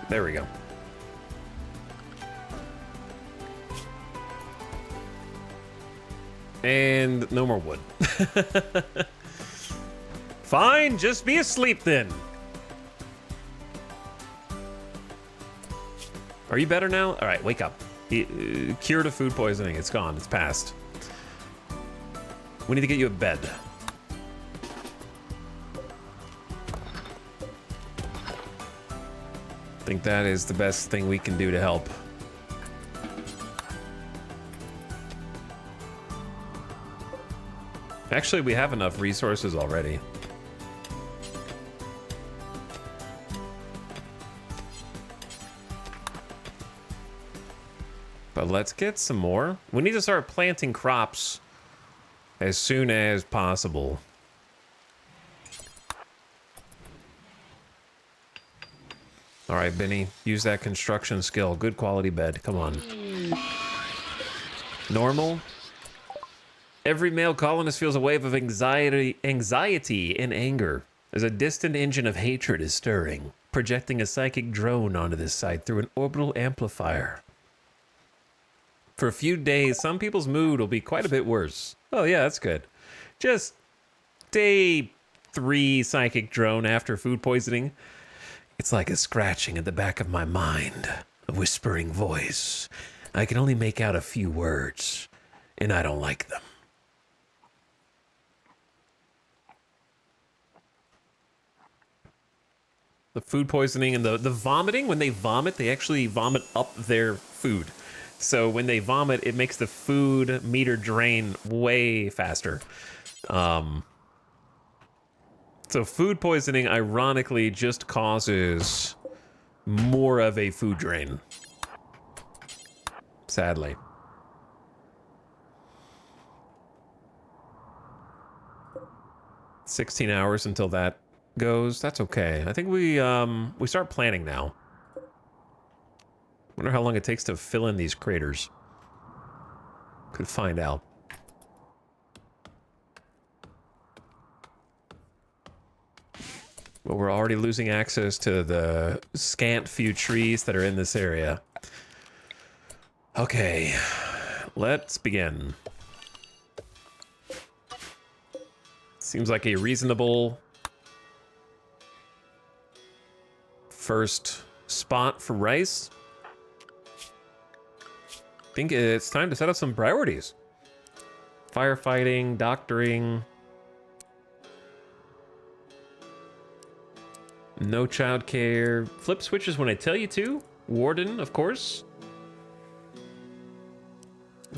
There we go. And no more wood. Fine, just be asleep then. Are you better now? All right, wake up. Cure to food poisoning. It's gone. It's passed. We need to get you a bed. I think that is the best thing we can do to help. Actually, we have enough resources already. But let's get some more. We need to start planting crops as soon as possible. All right, Benny, use that construction skill. Good quality bed. Come on. Normal. Every male colonist feels a wave of anxiety and anger as a distant engine of hatred is stirring, projecting a psychic drone onto this site through an orbital amplifier. For a few days, some people's mood will be quite a bit worse. Oh yeah, that's good. Just day 3 psychic drone after food poisoning. It's like a scratching at the back of my mind, a whispering voice. I can only make out a few words, and I don't like them. The food poisoning and the vomiting, when they vomit, they actually vomit up their food. So when they vomit, it makes the food meter drain way faster. So food poisoning, ironically, just causes more of a food drain. Sadly. "16 hours until that goes. That's okay. I think we start planning now. Wonder how long it takes to fill in these craters. Could find out. But we're already losing access to the scant few trees that are in this area. Okay, let's begin. Seems like a reasonable first spot for rice. I think it's time to set up some priorities. Firefighting, doctoring. No childcare. Flip switches when I tell you to. Warden, of course.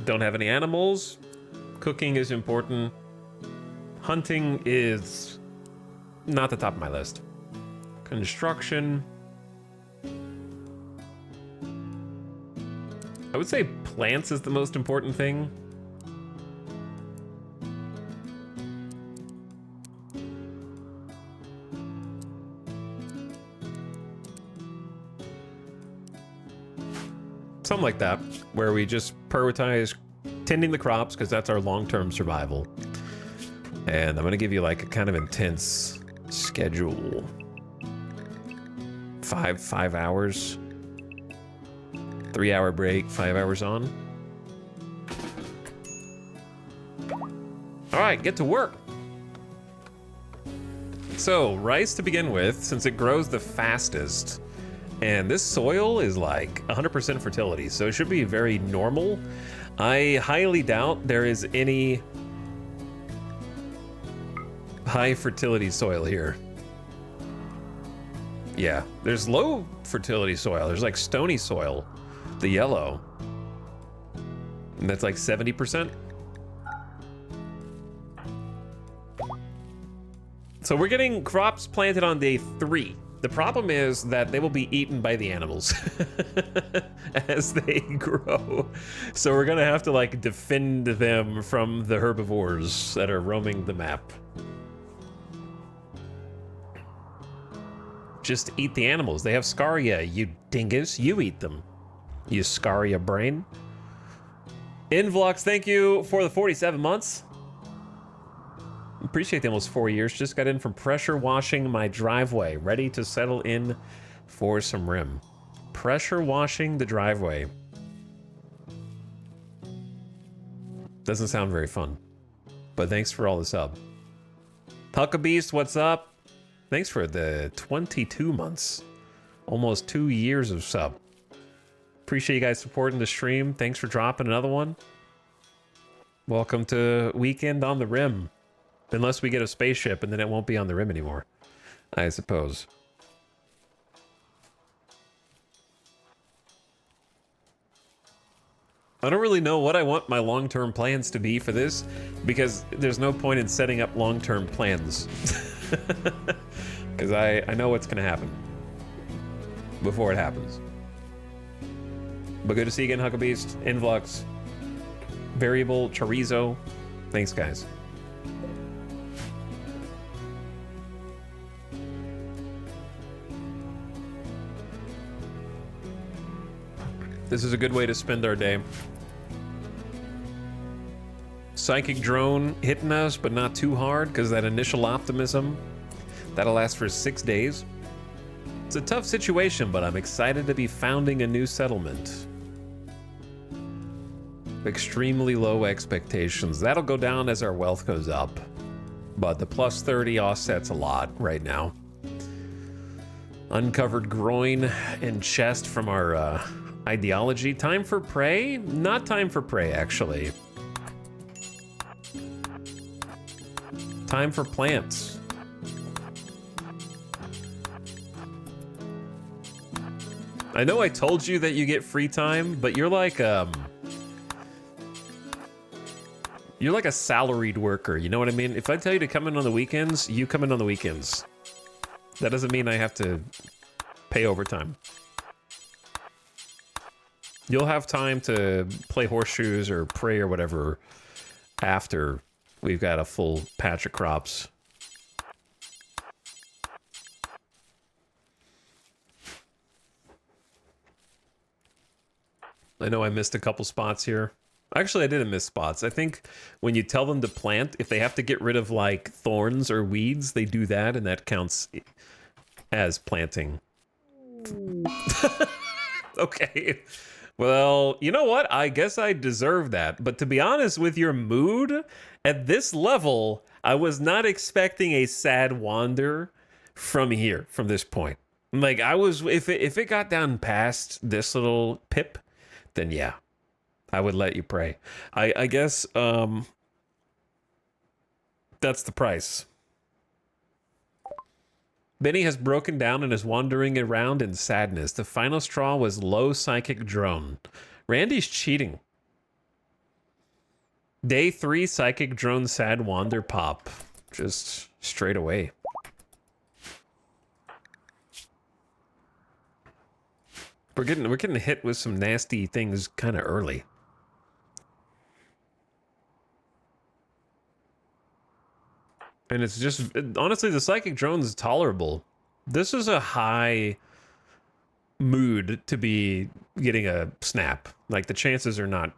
Don't have any animals. Cooking is important. Hunting is not the top of my list. Construction. I would say plants is the most important thing. Something like that, where we just prioritize tending the crops because that's our long-term survival. And I'm gonna give you like a kind of intense schedule. Five hours. 3-hour break, 5 hours on. All right, get to work. So rice to begin with, since it grows the fastest. And this soil is like 100% fertility, so it should be very normal. I highly doubt there is any high fertility soil here. Yeah, there's low fertility soil. There's like stony soil, the yellow. And that's like 70%. So we're getting crops planted on day 3. The problem is that they will be eaten by the animals as they grow. So we're gonna have to like defend them from the herbivores that are roaming the map. Just eat the animals. They have scaria, you dingus. You eat them, you scaria brain. Invlox, thank you for the 47 months. Appreciate the almost 4 years. Just got in from pressure washing my driveway. Ready to settle in for some rim. Pressure washing the driveway. Doesn't sound very fun. But thanks for all the sub. Huckabeast, what's up? Thanks for the 22 months. Almost 2 years of sub. Appreciate you guys supporting the stream. Thanks for dropping another one. Welcome to Weekend on the Rim. Unless we get a spaceship and then it won't be on the rim anymore, I suppose. I don't really know what I want my long-term plans to be for this, because there's no point in setting up long-term plans. Because I know what's going to happen before it happens. But good to see you again, Huckabeast, Invlux, Variable, Chorizo. Thanks, guys. This is a good way to spend our day. Psychic drone hitting us, but not too hard, because that initial optimism, that'll last for 6 days. It's a tough situation, but I'm excited to be founding a new settlement. Extremely low expectations. That'll go down as our wealth goes up. But the plus 30 offsets a lot right now. Uncovered groin and chest from our ideology. Time for prey? Not time for prey, actually. Time for plants. I know I told you that you get free time, but you're like a salaried worker, you know what I mean? If I tell you to come in on the weekends, you come in on the weekends. That doesn't mean I have to pay overtime. You'll have time to play horseshoes or pray or whatever after we've got a full patch of crops. I know I missed a couple spots here. Actually, I didn't miss spots. I think when you tell them to plant, if they have to get rid of like thorns or weeds, they do that, and that counts as planting. Okay. Well, you know what? I guess I deserve that. But to be honest with your mood, at this level, I was not expecting a sad wander from here, from this point. Like I was, if it got down past this little pip, then yeah, I would let you pray. I guess that's the price. Benny has broken down and is wandering around in sadness. The final straw was low psychic drone. Randy's cheating. Day 3 psychic drone sad wander pop. Just straight away. We're getting hit with some nasty things kind of early. And it's just, honestly, the psychic drone is tolerable. This is a high mood to be getting a snap. Like, the chances are not...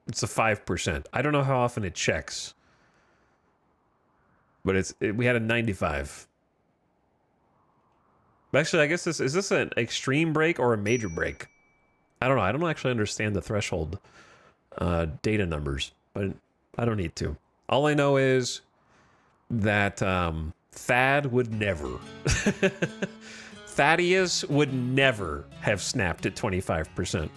It's a 5%. I don't know how often it checks. But we had a 95. Actually, I guess is this an extreme break or a major break? I don't know. I don't actually understand the threshold data numbers, but I don't need to. All I know is that Thad would never, Thaddeus would never have snapped at 25%.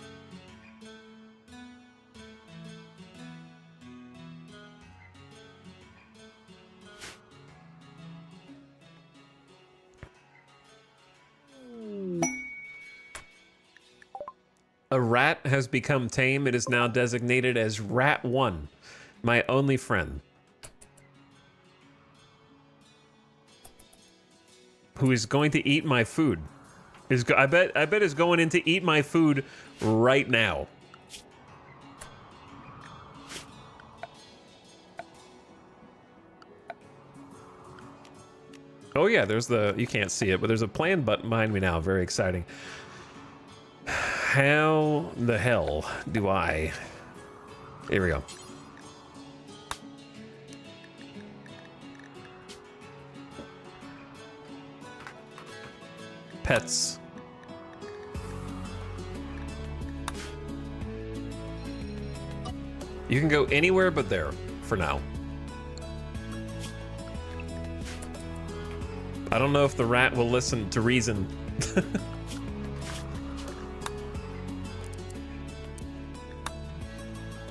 A rat has become tame. It is now designated as Rat 1, my only friend. Who is going to eat my food. I bet is going in to eat my food right now. Oh yeah, you can't see it, but there's a plan button behind me now. Very exciting. How the hell do I... Here we go. Pets. You can go anywhere but there for now. I don't know if the rat will listen to reason.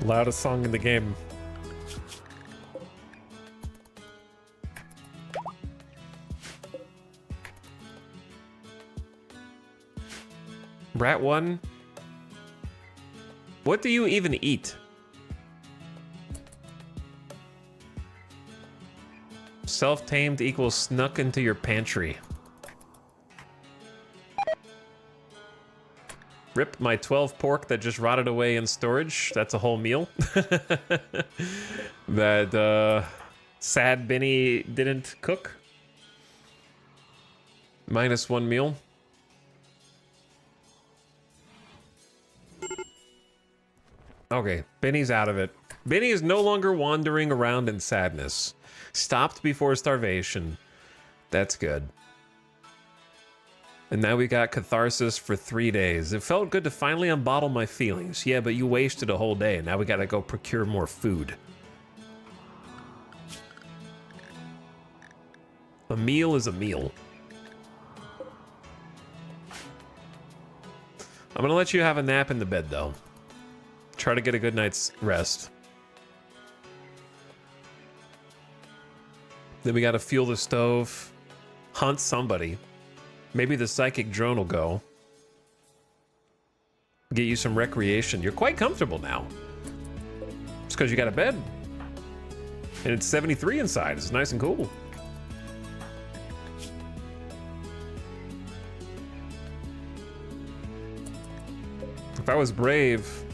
Loudest song in the game. Rat 1? What do you even eat? Self-tamed equals snuck into your pantry. Rip my 12 pork that just rotted away in storage. That's a whole meal. That sad Benny didn't cook. -1 meal. Okay, Benny's out of it. Benny is no longer wandering around in sadness. Stopped before starvation. That's good. And now we got catharsis for 3 days. It felt good to finally unbottle my feelings. Yeah, but you wasted a whole day. Now we gotta go procure more food. A meal is a meal. I'm gonna let you have a nap in the bed, though. Try to get a good night's rest. Then we gotta fuel the stove. Hunt somebody. Maybe the psychic drone will go. Get you some recreation. You're quite comfortable now. It's because you got a bed. And it's 73 inside. It's nice and cool. If I was brave...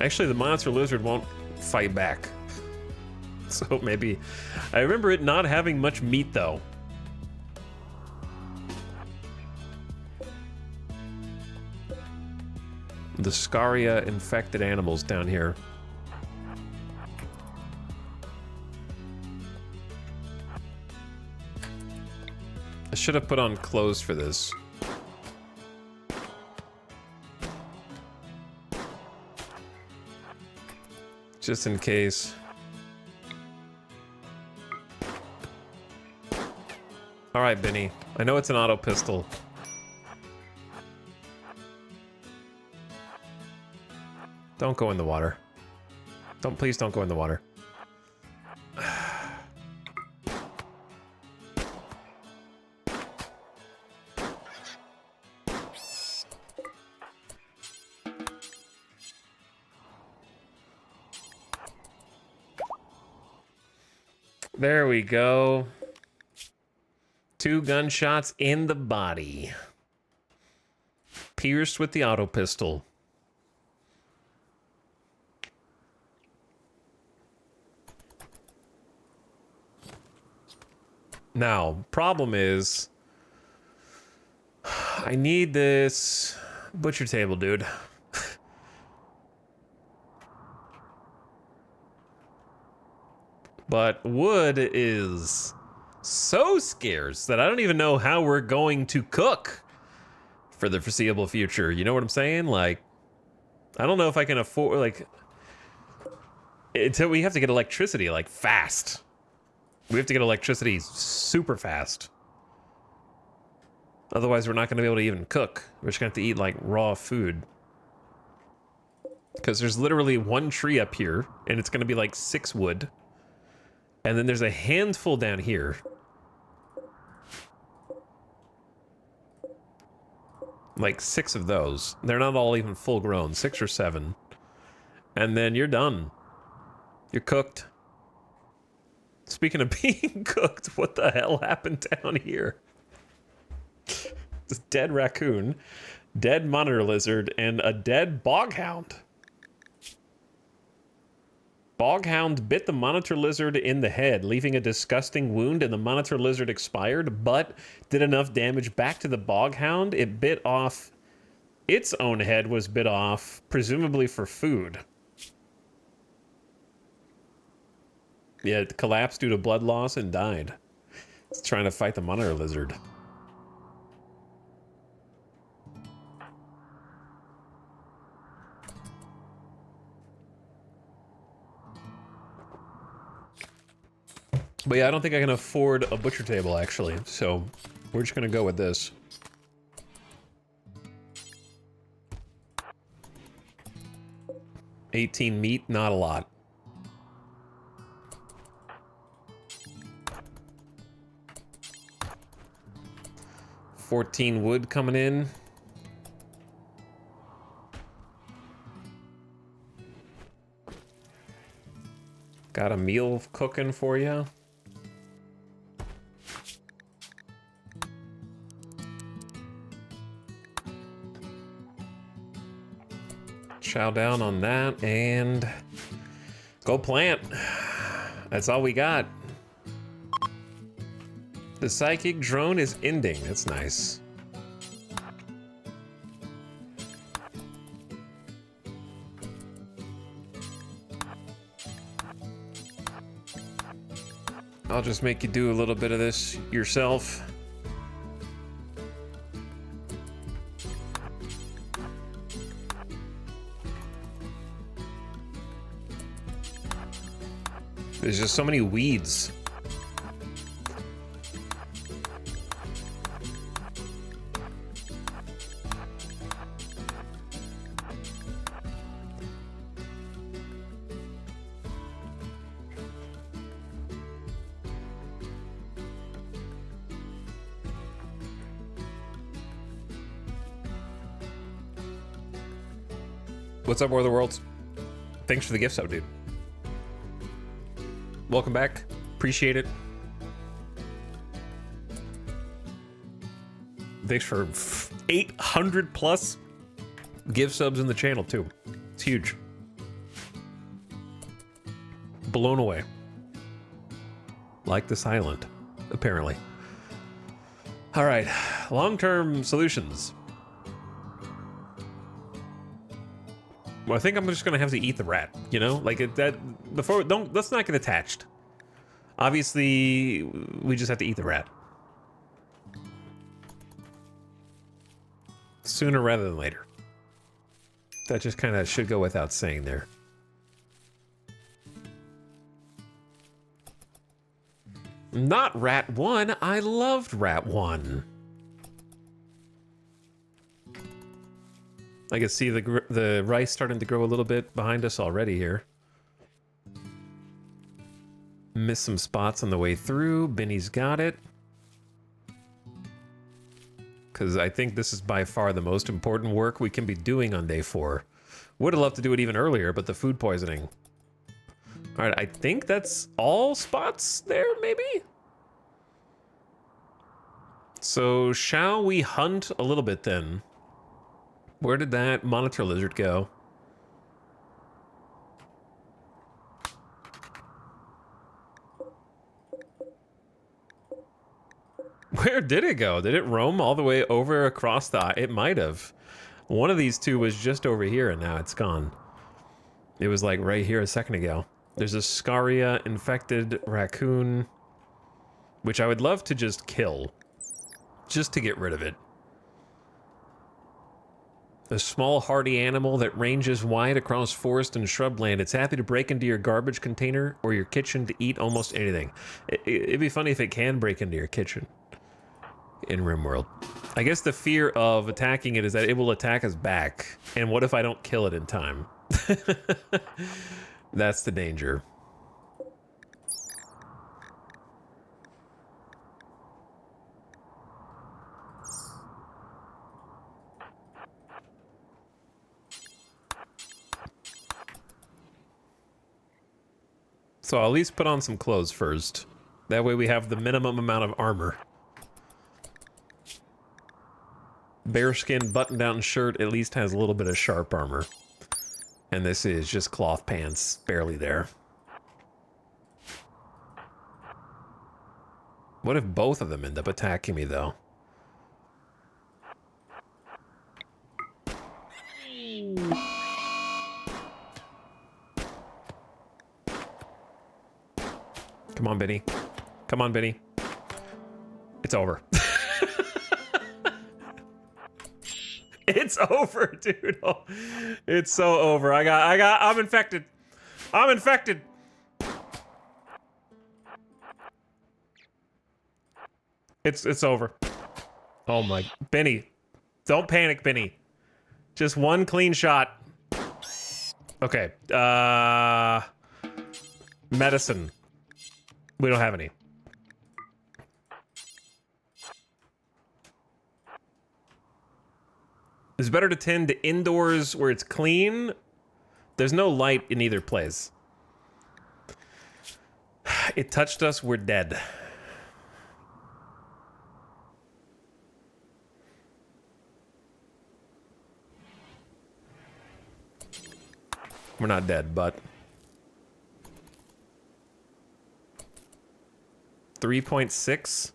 Actually, the monster lizard won't fight back. So maybe... I remember it not having much meat, though. The Scaria infected animals down here. I should have put on clothes for this. Just in case. All right, Benny. I know it's an auto pistol. Don't go in the water. Please don't go in the water. There we go. 2 gunshots in the body. Pierced with the auto pistol. Now, problem is, I need this butcher table, dude. But wood is so scarce that I don't even know how we're going to cook for the foreseeable future. You know what I'm saying? Like, I don't know if I can afford, like, until we have to get electricity, like, fast. We have to get electricity super fast. Otherwise, we're not going to be able to even cook. We're just going to have to eat, like, raw food. Because there's literally 1 tree up here, and it's going to be, like, 6 wood. And then there's a handful down here. Like 6 of those. They're not all even full grown, 6 or 7. And then you're done. You're cooked. Speaking of being cooked, what the hell happened down here? This dead raccoon, dead monitor lizard, and a dead boghound. Boghound bit the monitor lizard in the head, leaving a disgusting wound, and the monitor lizard expired, but did enough damage back to the boghound. It bit off, its own head was bit off, presumably for food. Yeah, it collapsed due to blood loss and died. It's trying to fight the monitor lizard. But yeah, I don't think I can afford a butcher table, actually, so we're just gonna go with this. $18 meat, not a lot. $14 wood coming in. Got a meal cooking for you. Chow down on that and go plant. That's all we got. The psychic drone is ending. That's nice. I'll just make you do a little bit of this yourself. There's just so many weeds. What's up, War of the Worlds? Thanks for the gift sub, dude. Welcome back. Appreciate it. Thanks for 800 plus gift subs in the channel, too. It's huge. Blown away. Like this island, apparently. All right, long-term solutions. Well, I think I'm just gonna have to eat the rat, you know? Like, let's not get attached. Obviously, we just have to eat the rat. Sooner rather than later. That just kind of should go without saying there. Not Rat 1. I loved Rat 1. I can see the rice starting to grow a little bit behind us already here. Missed some spots on the way through. Benny's got it. Because I think this is by far the most important work we can be doing on day 4. Would have loved to do it even earlier, but the food poisoning. All right, I think that's all spots there, maybe? So shall we hunt a little bit then? Where did that monitor lizard go? Where did it go? Did it roam all the way over across the... It might have. One of these two was just over here and now it's gone. It was like right here a second ago. There's a Scaria infected raccoon, which I would love to just kill, just to get rid of it. A small hardy animal that ranges wide across forest and shrubland. It's happy to break into your garbage container or your kitchen to eat almost anything. It'd be funny if it can break into your kitchen in RimWorld. I guess the fear of attacking it is that it will attack us back. And what if I don't kill it in time? That's the danger. So I'll at least put on some clothes first. That way we have the minimum amount of armor. Bearskin button-down shirt at least has a little bit of sharp armor. And this is just cloth pants, barely there. What if both of them end up attacking me, though? Come on, Benny. Come on, Benny. It's over. It's over, dude. Oh, it's so over. I'm infected. I'm infected. It's over. Oh my, Benny. Don't panic, Benny. Just one clean shot. Okay. Medicine. We don't have any. It's better to tend to indoors where it's clean. There's no light in either place. It touched us, we're dead. We're not dead, but 3.6,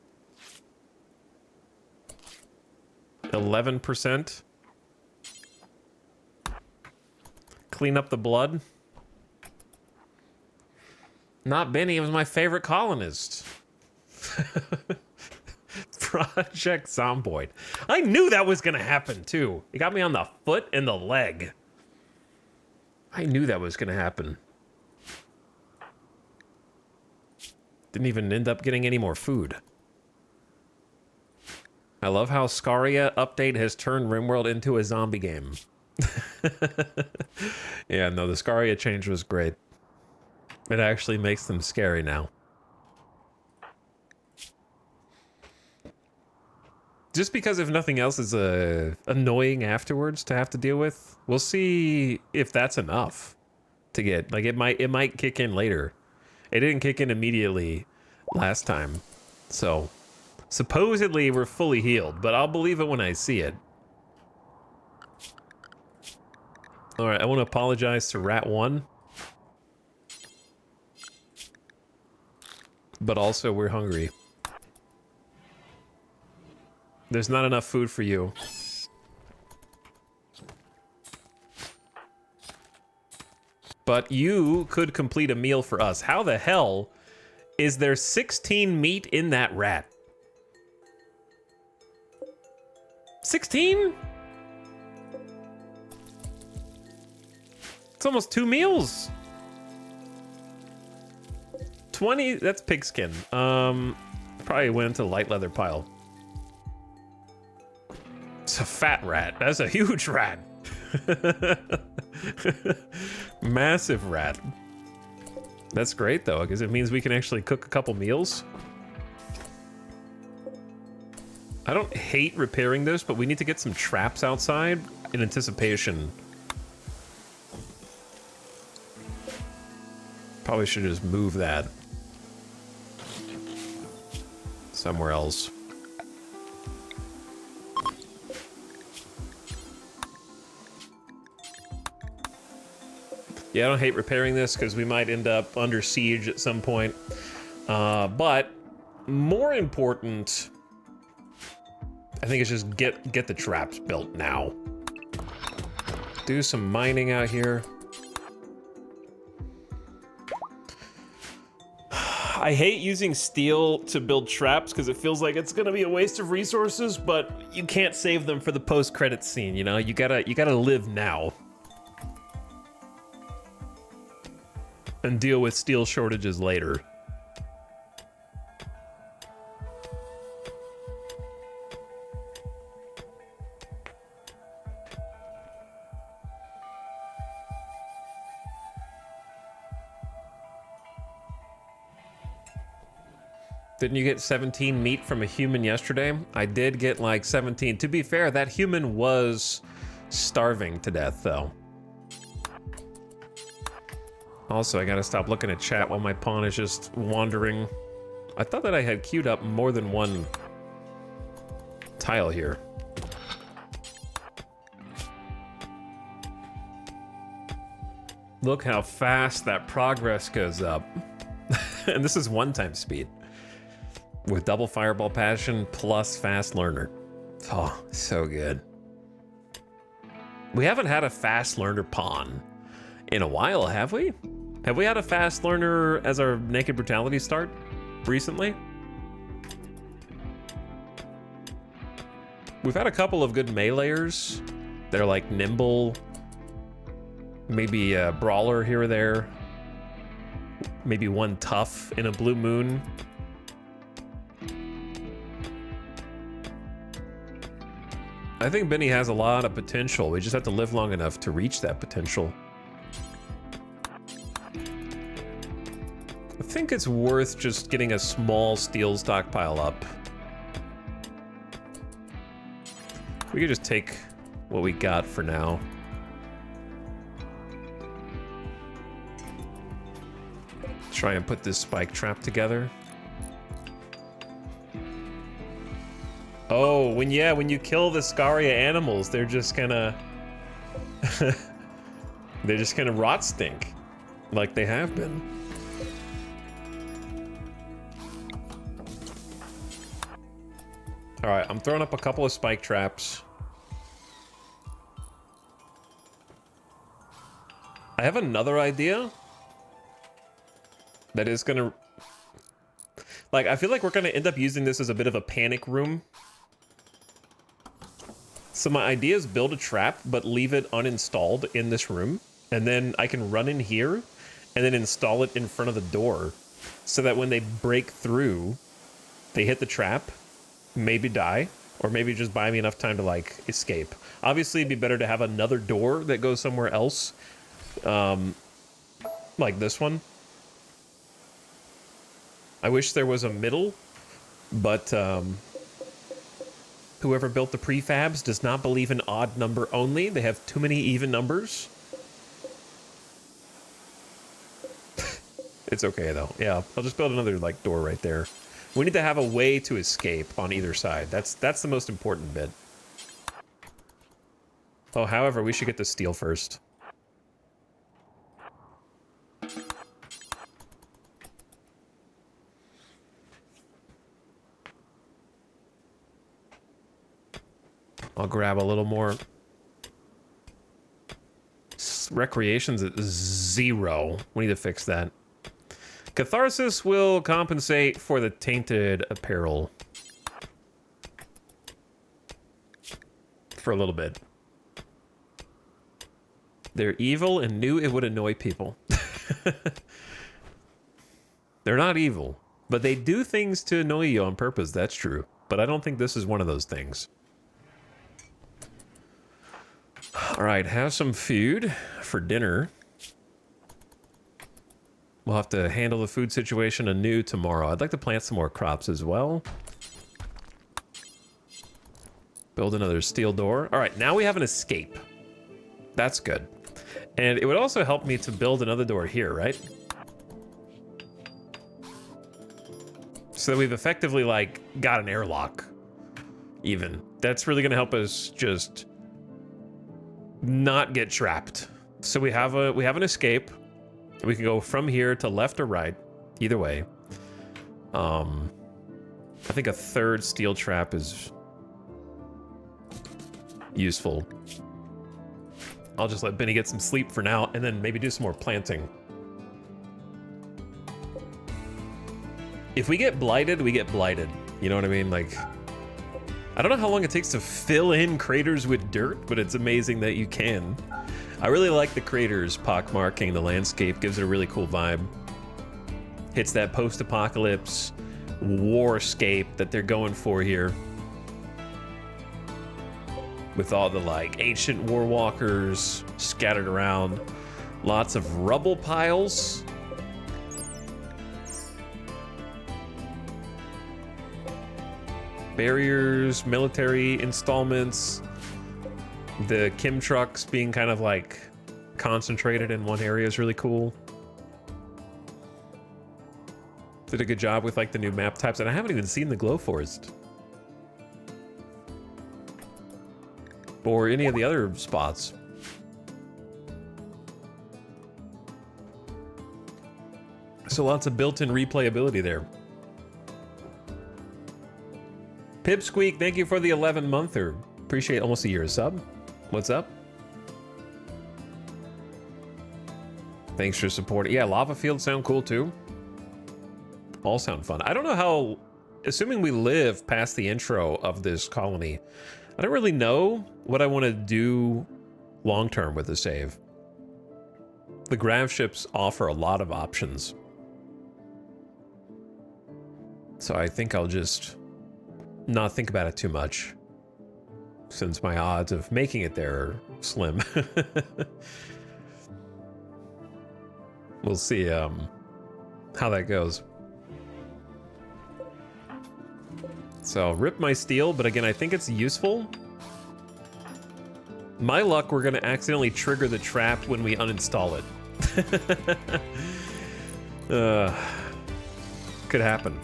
11%. Clean up the blood. Not Benny, it was my favorite colonist. Project Zomboid. I knew that was gonna happen too. It got me on the foot and the leg. I knew that was gonna happen. Didn't even end up getting any more food. I love how Scaria update has turned RimWorld into a zombie game. Yeah, no, the Scaria change was great. It actually makes them scary now. Just because if nothing else is annoying afterwards to have to deal with. We'll see if that's enough to get, like, it might kick in later. It didn't kick in immediately last time. So supposedly we're fully healed, but I'll believe it when I see it. All right, I want to apologize to Rat 1. But also, we're hungry. There's not enough food for you. But you could complete a meal for us. How the hell is there 16 meat in that rat? 16? It's almost 2 meals. 20, that's pigskin. Probably went into the light leather pile. It's a fat rat. That's a huge rat. Massive rat. That's great though, because it means we can actually cook a couple meals. I don't hate repairing this, but we need to get some traps outside in anticipation. Probably should just move that somewhere else. Yeah, I don't hate repairing this because we might end up under siege at some point. But more important, I think it's just get the traps built now. Do some mining out here. I hate using steel to build traps because it feels like it's gonna be a waste of resources, but you can't save them for the post-credits scene, you know? You gotta live now. And deal with steel shortages later. Didn't you get 17 meat from a human yesterday? I did get like 17. To be fair, that human was starving to death though. Also, I gotta stop looking at chat while my pawn is just wandering. I thought that I had queued up more than one tile here. Look how fast that progress goes up. And this is one-time speed. With double fireball passion plus fast learner. Oh, so good. We haven't had a fast learner pawn in a while, have we? Have we had a fast learner as our naked brutality start recently? We've had a couple of good meleeers that are like nimble, maybe a brawler here or there, maybe one tough in a blue moon. I think Benny has a lot of potential. We just have to live long enough to reach that potential. I think it's worth just getting a small steel stockpile up. We could just take what we got for now. Try and put this spike trap together. Oh, when you kill the Scaria animals, they're just gonna they're just gonna rot stink like they have been. All right, I'm throwing up a couple of spike traps. I have another idea that is gonna, like, I feel like we're gonna end up using this as a bit of a panic room. So my idea is build a trap, but leave it uninstalled in this room. And then I can run in here and then install it in front of the door so that when they break through, they hit the trap, maybe die, or maybe just buy me enough time to like escape. Obviously it'd be better to have another door that goes somewhere else. Like this one. I wish there was a middle, but whoever built the prefabs does not believe in odd number only. They have too many even numbers. It's okay though. Yeah, I'll just build another like door right there. We need to have a way to escape on either side. That's the most important bit. Oh, however, we should get the steel first. I'll grab a little more. Recreation's at 0. We need to fix that. Catharsis will compensate for the tainted apparel. For a little bit. They're evil and knew it would annoy people. They're not evil, but they do things to annoy you on purpose. That's true. But I don't think this is one of those things. All right, have some food for dinner. We'll have to handle the food situation anew tomorrow. I'd like to plant some more crops as well. Build another steel door. All right, now we have an escape. That's good. And it would also help me to build another door here, right? So that we've effectively, like, got an airlock. Even. That's really going to help us just not get trapped. So we have an escape. We can go from here to left or right. Either way. I think a third steel trap is useful. I'll just let Benny get some sleep for now and then maybe do some more planting. If we get blighted, we get blighted. You know what I mean? Like, I don't know how long it takes to fill in craters with dirt, but it's amazing that you can. I really like the craters pockmarking the landscape. Gives it a really cool vibe. Hits that post-apocalypse warscape that they're going for here. With all the, like, ancient war walkers scattered around. Lots of rubble piles. Barriers, military installments. The Kim trucks being kind of, like, concentrated in one area is really cool. Did a good job with, like, the new map types. And I haven't even seen the Glow Forest. Or any of the other spots. So lots of built-in replayability there. Pipsqueak, thank you for the 11-monther. Appreciate almost a year of sub. What's up? Thanks for supporting. Yeah, lava fields sound cool too. All sound fun. I don't know how, assuming we live past the intro of this colony, I don't really know what I want to do long-term with the save. The grav ships offer a lot of options. So I think I'll just not think about it too much, since my odds of making it there are slim. We'll see how that goes. So, rip my steel, but again, I think it's useful. My luck, we're gonna accidentally trigger the trap when we uninstall it. Could happen.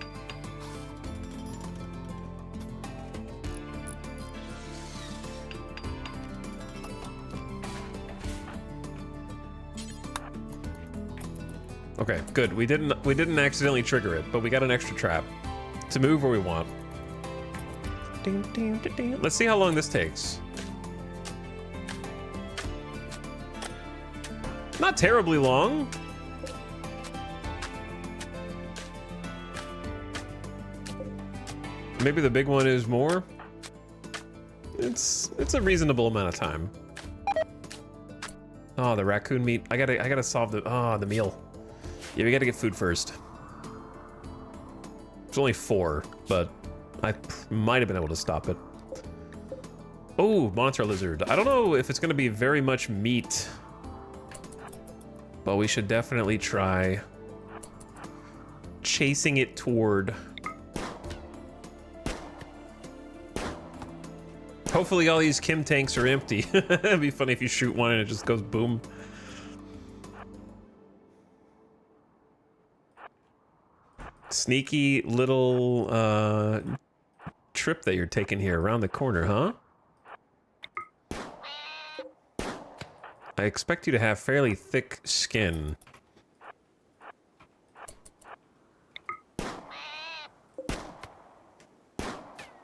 Okay, good. We didn't accidentally trigger it, but we got an extra trap to move where we want. Ding, ding, ding, ding. Let's see how long this takes. Not terribly long. Maybe the big one is more. It's a reasonable amount of time. Oh, the raccoon meat. I gotta solve the meal. Yeah, we gotta get food first. It's only 4, but I might have been able to stop it. Oh, monitor lizard. I don't know if it's gonna be very much meat, but we should definitely try chasing it toward. Hopefully all these Kim tanks are empty. It'd be funny if you shoot one and it just goes boom. Sneaky little trip that you're taking here around the corner, huh? I expect you to have fairly thick skin. I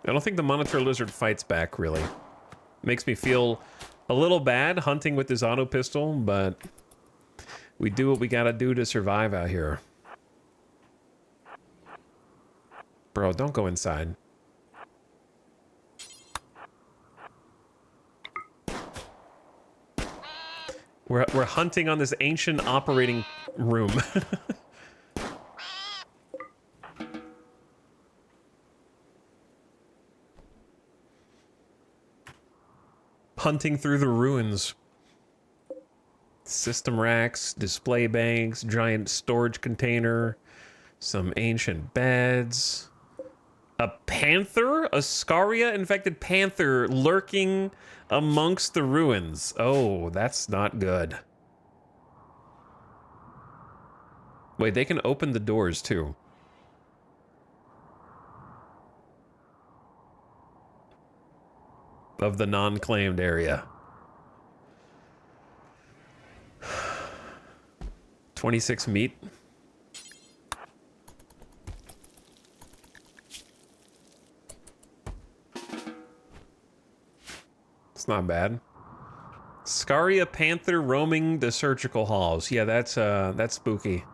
don't think the monitor lizard fights back, really. Makes me feel a little bad hunting with this auto pistol, but we do what we gotta do to survive out here. Bro, don't go inside. We're hunting on this ancient operating room. hunting through the ruins. System racks, display banks, giant storage container, some ancient beds. A panther? A Scaria-infected panther lurking amongst the ruins. Oh, that's not good. Wait, they can open the doors too. Of the non-claimed area. 26 meat. It's not bad. Scaria panther roaming the surgical halls. Yeah, that's spooky.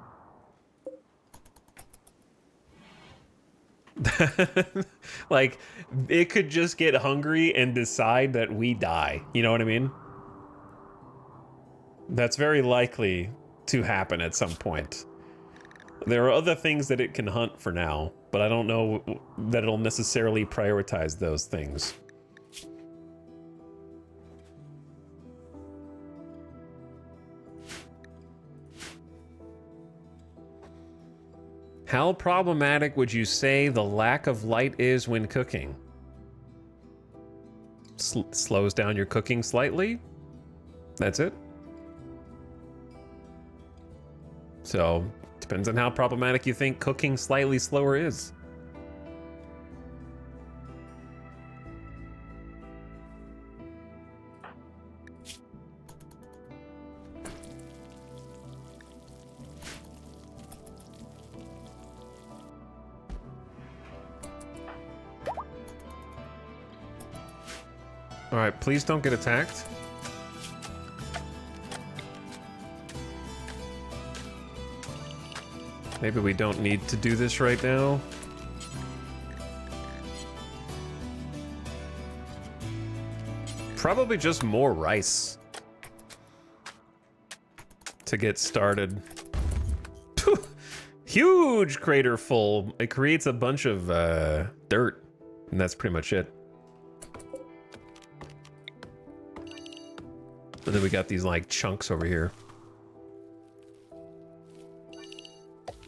Like, it could just get hungry and decide that we die. You know what I mean? That's very likely to happen at some point. There are other things that it can hunt for now, but I don't know that it'll necessarily prioritize those things. How problematic would you say the lack of light is when cooking? Slows down your cooking slightly? That's it? So, depends on how problematic you think cooking slightly slower is. All right, please don't get attacked. Maybe we don't need to do this right now. Probably just more rice to get started. Huge crater full. It creates a bunch of dirt, and that's pretty much it. And then we got these like chunks over here.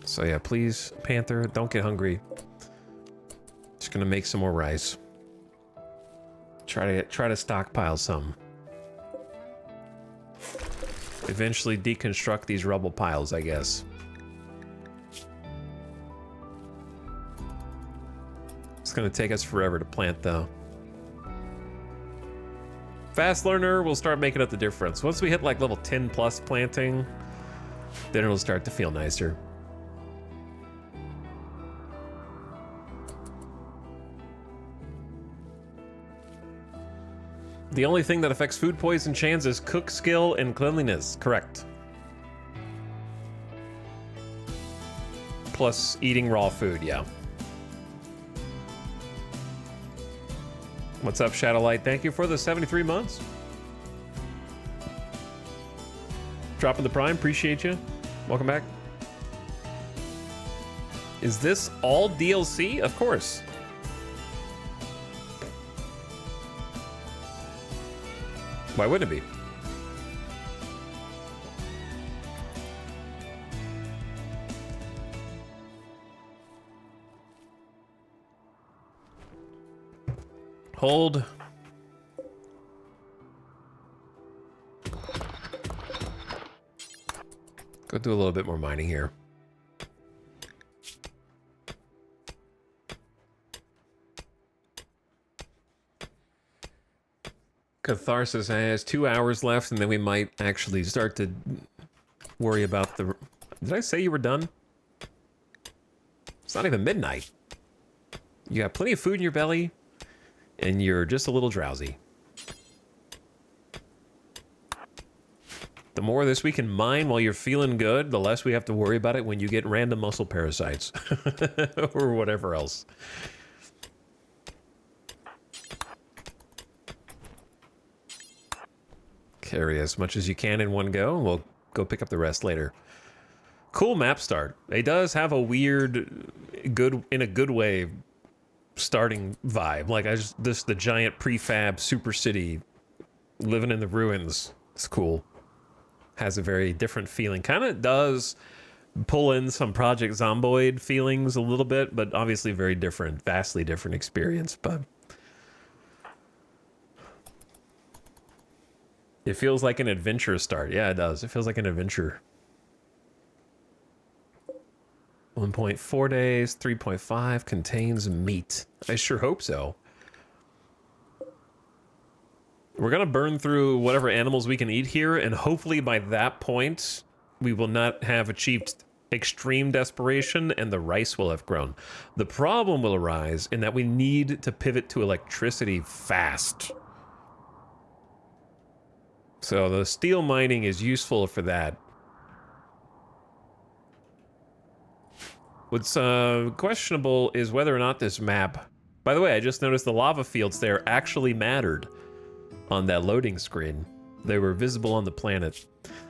So yeah, please, Panther, don't get hungry. Just gonna make some more rice. Try to stockpile some. Eventually deconstruct these rubble piles, I guess. It's gonna take us forever to plant though. Fast learner will start making up the difference. Once we hit like level 10 plus planting, then it'll start to feel nicer. The only thing that affects food poison chance is cook skill and cleanliness. Correct. Plus eating raw food, yeah. What's up, Shadowlight? Thank you for the 73 months. Dropping the prime, appreciate you. Welcome back. Is this all DLC? Of course. Why wouldn't it be? Hold. Go do a little bit more mining here. Catharsis has 2 hours left, and then we might actually start to worry about the... Did I say you were done? It's not even midnight. You got plenty of food in your belly, and you're just a little drowsy. The more of this we can mine while you're feeling good, the less we have to worry about it when you get random muscle parasites. Or whatever else. Carry as much as you can in one go, and we'll go pick up the rest later. Cool map start. It does have a weird, in a good way, starting vibe. Like the giant prefab super city living in the ruins. It's cool. Has a very different feeling. Kind of does pull in some Project Zomboid feelings a little bit, but obviously very different, vastly different experience. But it feels like an adventure start. Yeah, it does. It feels like an adventure. 1.4 days, 3.5 contains meat. I sure hope so. We're gonna burn through whatever animals we can eat here, and hopefully by that point, we will not have achieved extreme desperation and the rice will have grown. The problem will arise in that we need to pivot to electricity fast. So the steel mining is useful for that. What's questionable is whether or not this map... By the way, I just noticed the lava fields there actually mattered on that loading screen. They were visible on the planet.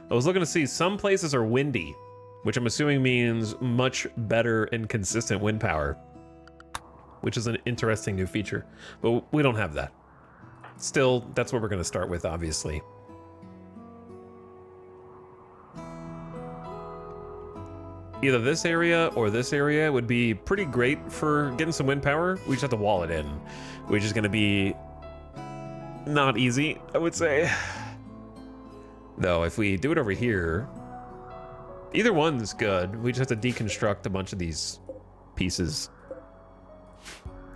I was looking to see some places are windy, which I'm assuming means much better and consistent wind power, which is an interesting new feature, but we don't have that. Still, that's what we're going to start with, obviously. Either this area or this area would be pretty great for getting some wind power. We just have to wall it in, which is going to be not easy, I would say. Though, if we do it over here, either one's good. We just have to deconstruct a bunch of these pieces.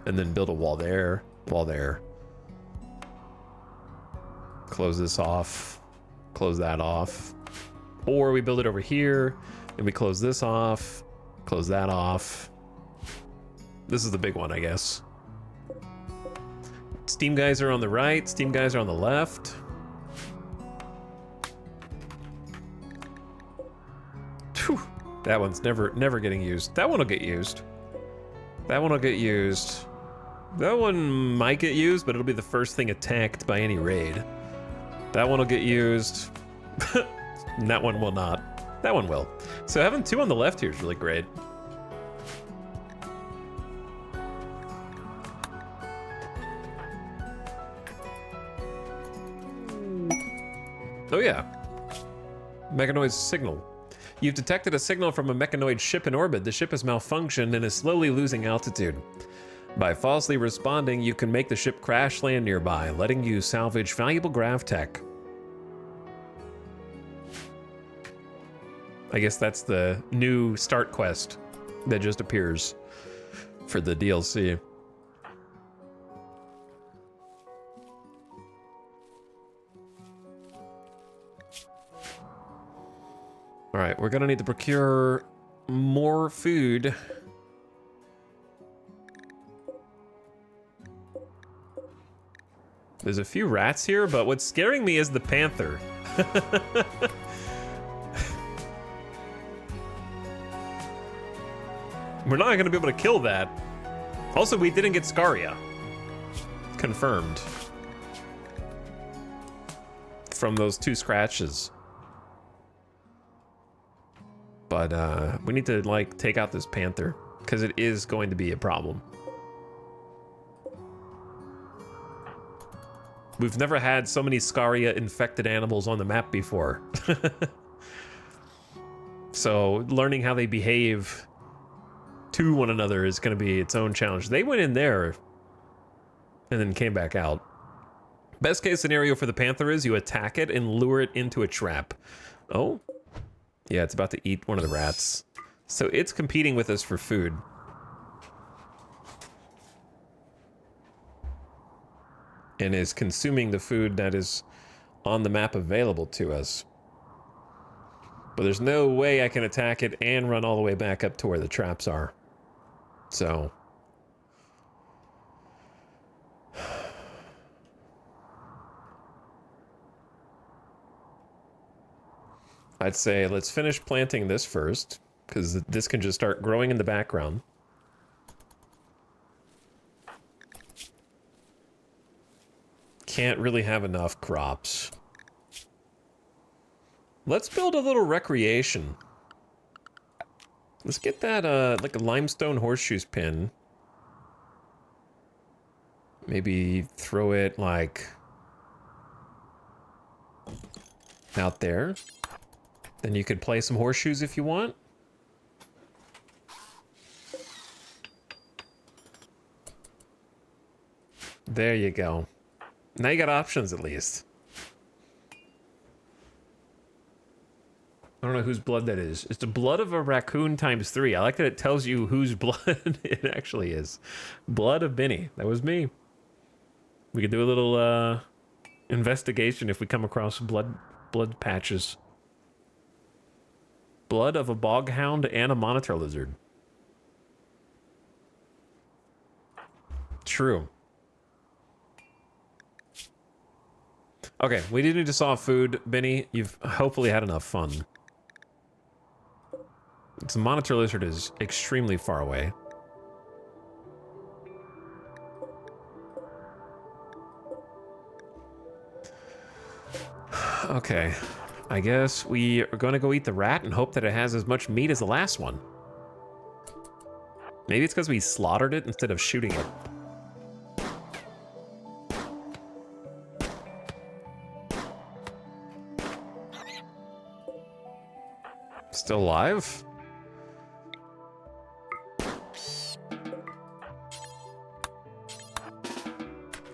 And then build a wall there, wall there. Close this off, close that off. Or we build it over here, and we close this off, close that off. This is the big one, I guess. Steam geyser on the right, steam geyser on the left. Whew. That one's never getting used. That one will get used. That one will get used. That one might get used, but it'll be the first thing attacked by any raid. That one will get used. And that one will not. That one will. So having two on the left here is really great. Oh yeah. Mechanoid's signal. You've detected a signal from a mechanoid ship in orbit. The ship has malfunctioned and is slowly losing altitude. By falsely responding, you can make the ship crash land nearby, letting you salvage valuable grav tech. I guess that's the new start quest that just appears for the DLC. All right, we're gonna need to procure more food. There's a few rats here, but what's scaring me is the panther. We're not gonna be able to kill that. Also, we didn't get Scaria. Confirmed. From those two scratches. But we need to like take out this panther because it is going to be a problem. We've never had so many Scaria infected animals on the map before. So learning how they behave to one another is going to be its own challenge. They went in there and then came back out. Best case scenario for the panther is you attack it and lure it into a trap. Oh. Yeah, it's about to eat one of the rats. So it's competing with us for food. And is consuming the food that is on the map available to us. But there's no way I can attack it and run all the way back up to where the traps are. So... I'd say let's finish planting this first, because this can just start growing in the background. Can't really have enough crops. Let's build a little recreation. Let's get that, like a limestone horseshoes pin. Maybe throw it, like, out there. Then you could play some horseshoes if you want. There you go. Now you got options at least. I don't know whose blood that is. It's the blood of a raccoon times 3. I like that it tells you whose blood it actually is. Blood of Benny. That was me. We could do a little investigation if we come across blood patches. Blood of a boghound and a monitor lizard. True. Okay, we do need to solve food, Benny. You've hopefully had enough fun. The monitor lizard is extremely far away. Okay, I guess we are gonna go eat the rat and hope that it has as much meat as the last one. Maybe it's because we slaughtered it instead of shooting it. Still alive?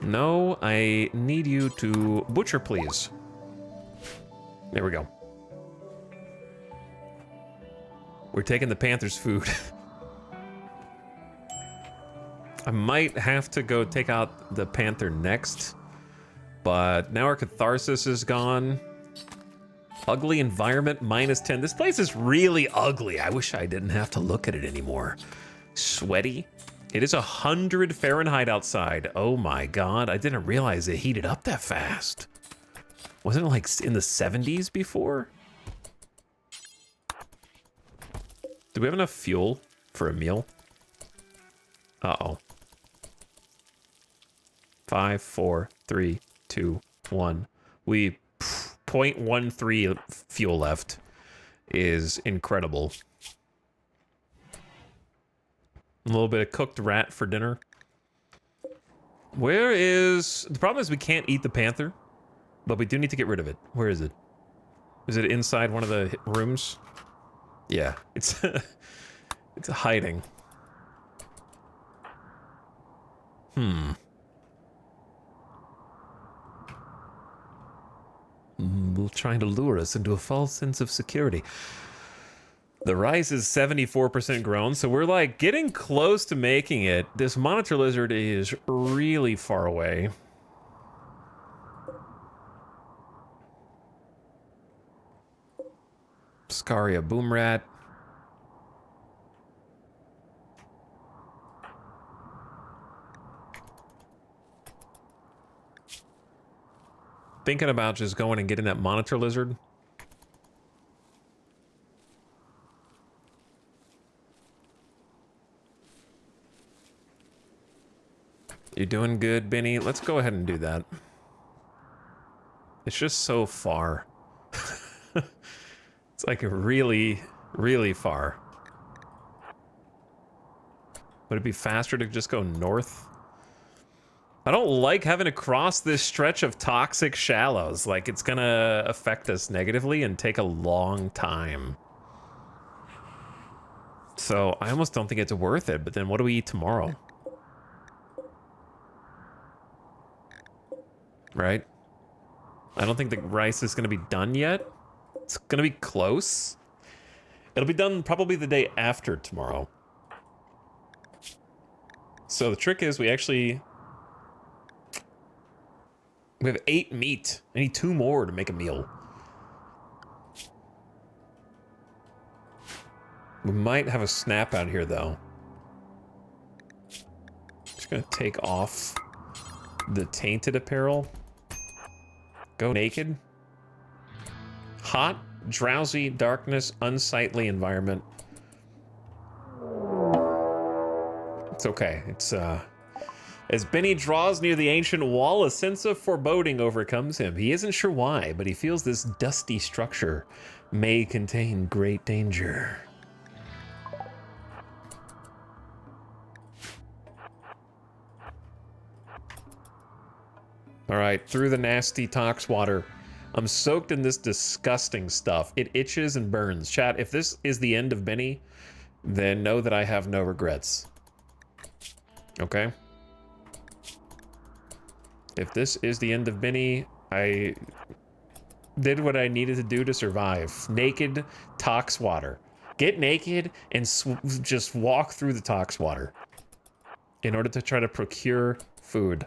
No, I need you to butcher, please. There we go. We're taking the panther's food. I might have to go take out the panther next, but now our catharsis is gone. Ugly environment, -10. This place is really ugly. I wish I didn't have to look at it anymore. Sweaty. It is 100 Fahrenheit outside. Oh my God, I didn't realize it heated up that fast. Wasn't it like in the 70s before? Do we have enough fuel for a meal? Uh-oh. 5, 4, 3, 2, 1. We 0.13 fuel left is incredible. A little bit of cooked rat for dinner. Where is... The problem is we can't eat the panther, but we do need to get rid of it. Where is it? Is it inside one of the rooms? Yeah, it's... it's hiding. Trying to lure us into a false sense of security. The rice is 74% grown, so we're like getting close to making it. This monitor lizard is really far away. Scaria boom rat. Thinking about just going and getting that monitor lizard. You're doing good, Benny. Let's go ahead and do that. It's just so far. It's like really, really far. Would it be faster to just go north? I don't like having to cross this stretch of toxic shallows. Like, it's gonna affect us negatively and take a long time. So, I almost don't think it's worth it, but then what do we eat tomorrow? Right? I don't think the rice is gonna be done yet. It's gonna be close. It'll be done probably the day after tomorrow. So the trick is we have 8 meat. I need 2 more to make a meal. We might have a snap out here, though. Just gonna take off the tainted apparel. Go naked. Hot, drowsy, darkness, unsightly environment. It's okay. It's, As Benny draws near the ancient wall, a sense of foreboding overcomes him. He isn't sure why, but he feels this dusty structure may contain great danger. All right, through the nasty tox water, I'm soaked in this disgusting stuff. It itches and burns. Chat, if this is the end of Benny, then know that I have no regrets. Okay? If this is the end of Benny, I did what I needed to do to survive. Naked tox water. Get naked and just walk through the tox water in order to try to procure food.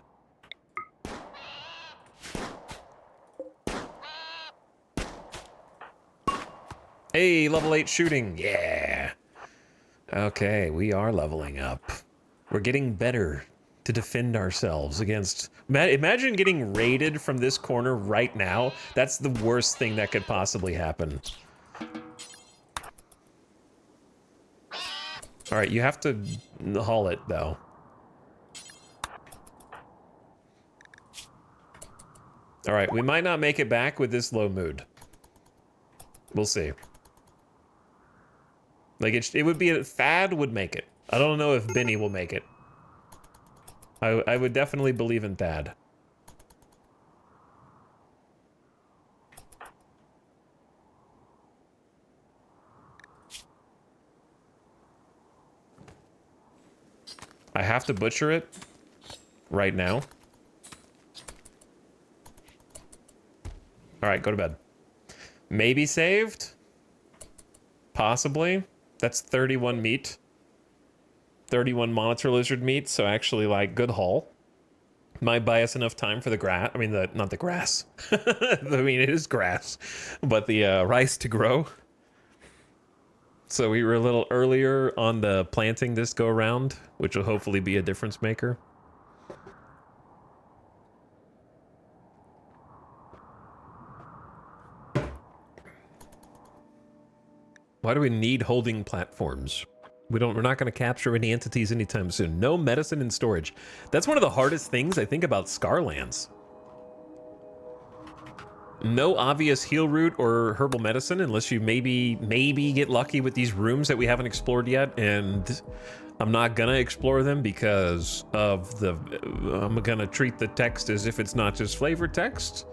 Hey, level 8 shooting. Yeah. Okay, we are leveling up. We're getting better to defend ourselves against... Imagine getting raided from this corner right now. That's the worst thing that could possibly happen. All right, you have to haul it, though. All right, we might not make it back with this low mood. We'll see. Like, it would be... Thad would make it. I don't know if Benny will make it. I would definitely believe in Thad. I have to butcher it right now. All right, go to bed. Maybe saved? Possibly. That's 31 meat. 31 monitor lizard meat, so actually, like, good haul. Might buy us enough time for the grass. I mean, not the grass. I mean, it is grass, but the rice to grow. So we were a little earlier on the planting this go around, which will hopefully be a difference maker. Why do we need holding platforms? We're not going to capture any entities anytime soon. No medicine in storage. That's one of the hardest things I think about Scarlands. No obvious heal root or herbal medicine unless you maybe get lucky with these rooms that we haven't explored yet, and I'm not gonna explore them because of the... I'm gonna treat the text as if it's not just flavor text,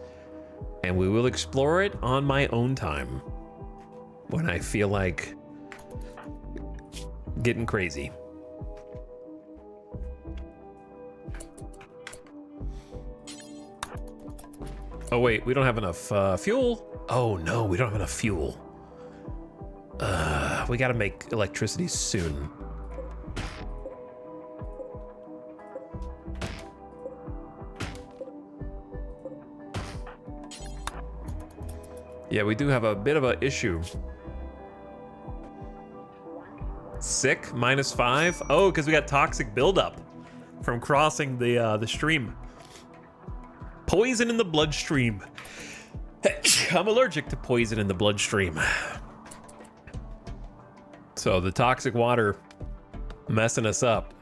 and we will explore it on my own time when I feel like getting crazy. Oh wait, we don't have enough fuel? Oh no, we don't have enough fuel. We gotta make electricity soon. Yeah, we do have a bit of an issue. Sick, -5. Oh, because we got toxic buildup from crossing the stream. Poison in the bloodstream. I'm allergic to poison in the bloodstream. So the toxic water messing us up.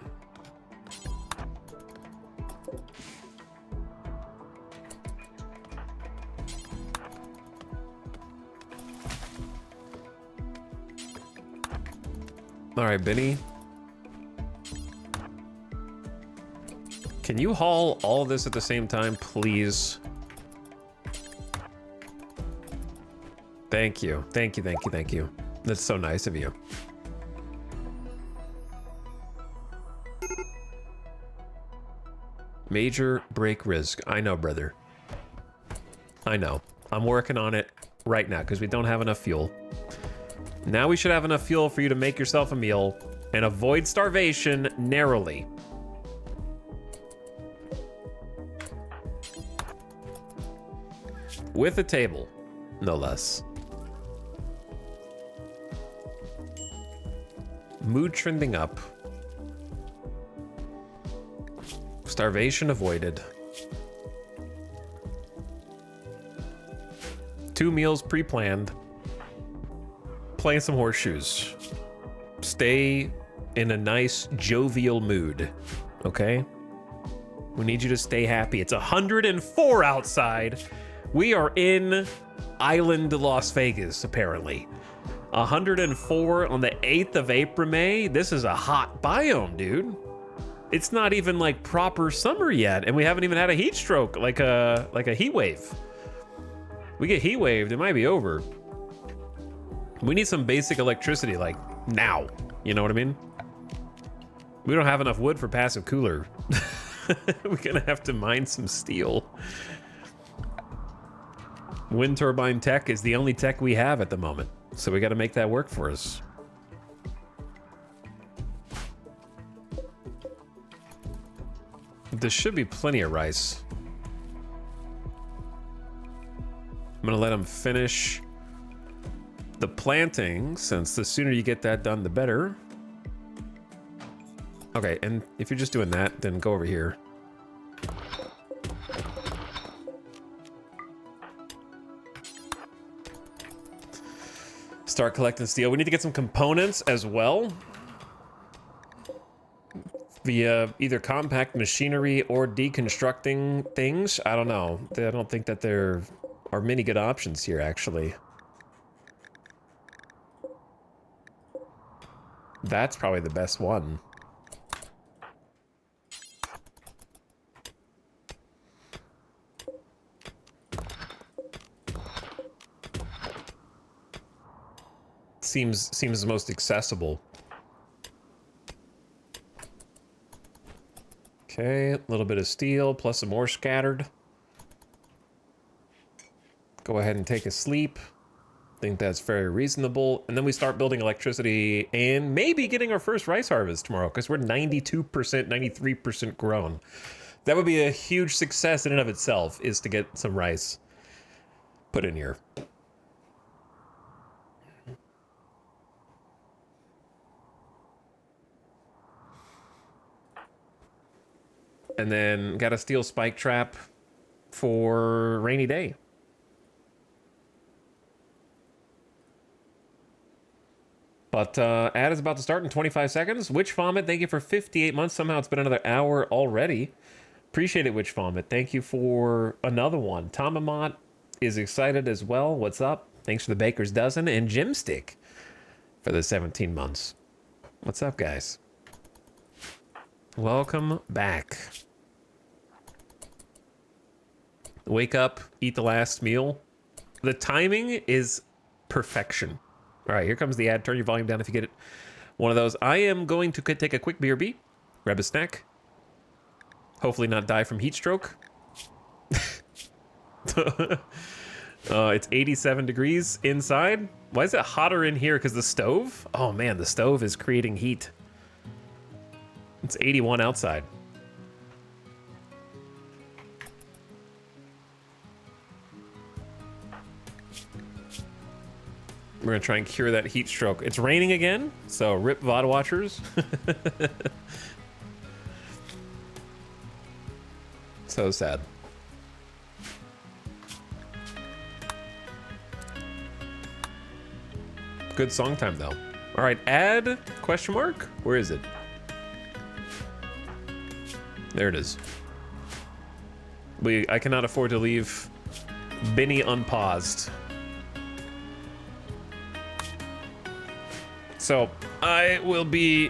All right, Benny. Can you haul all of this at the same time, please? Thank you. Thank you, thank you, thank you. That's so nice of you. Major break risk. I know, brother. I know. I'm working on it right now because we don't have enough fuel. Now we should have enough fuel for you to make yourself a meal and avoid starvation narrowly. With a table, no less. Mood trending up. Starvation avoided. 2 meals pre-planned. Playing some horseshoes. Stay in a nice jovial mood, okay? We need you to stay happy. It's 104 outside. We are in Island Las Vegas, apparently. 104 on the 8th of April, May. This is a hot biome, dude. It's not even like proper summer yet, and we haven't even had a heat stroke, like a heat wave. We get heat waved, it might be over. We need some basic electricity, like, now. You know what I mean? We don't have enough wood for passive cooler. We're gonna have to mine some steel. Wind turbine tech is the only tech we have at the moment, so we gotta make that work for us. There should be plenty of rice. I'm gonna let them finish the planting, since the sooner you get that done, the better. Okay, and if you're just doing that, then go over here. Start collecting steel. We need to get some components as well. Via either compact machinery or deconstructing things. I don't know. I don't think that there are many good options here, actually. That's probably the best one. Seems most accessible. Okay, a little bit of steel plus some more scattered. Go ahead and take a sleep. Think that's very reasonable. And then we start building electricity and maybe getting our first rice harvest tomorrow, because we're 92%, 93% grown. That would be a huge success in and of itself, is to get some rice put in here. And then got a steel spike trap for rainy day. But ad is about to start in 25 seconds. Witch Vomit, thank you for 58 months. Somehow it's been another hour already. Appreciate it, Witch Vomit. Thank you for another one. Tomamot is excited as well. What's up? Thanks for the Baker's Dozen. And Jimstick for the 17 months. What's up, guys? Welcome back. Wake up, eat the last meal. The timing is perfection. All right, here comes the ad. Turn your volume down if you get it. One of those. I am going to take a quick BRB, grab a snack, hopefully not die from heat stroke. It's 87 degrees inside. Why is it hotter in here? Because the stove? Oh man, the stove is creating heat. It's 81 outside. We're gonna try and cure that heat stroke. It's raining again, so rip VOD watchers. So sad. Good song time though. All right, add question mark. Where is it? There it is. I cannot afford to leave Benny unpaused. So I will be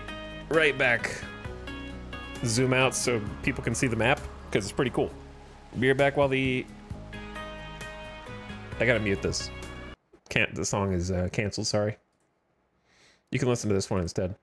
right back. Zoom out so people can see the map, because it's pretty cool. Be right back while I gotta mute this. The song is canceled, sorry. You can listen to this one instead.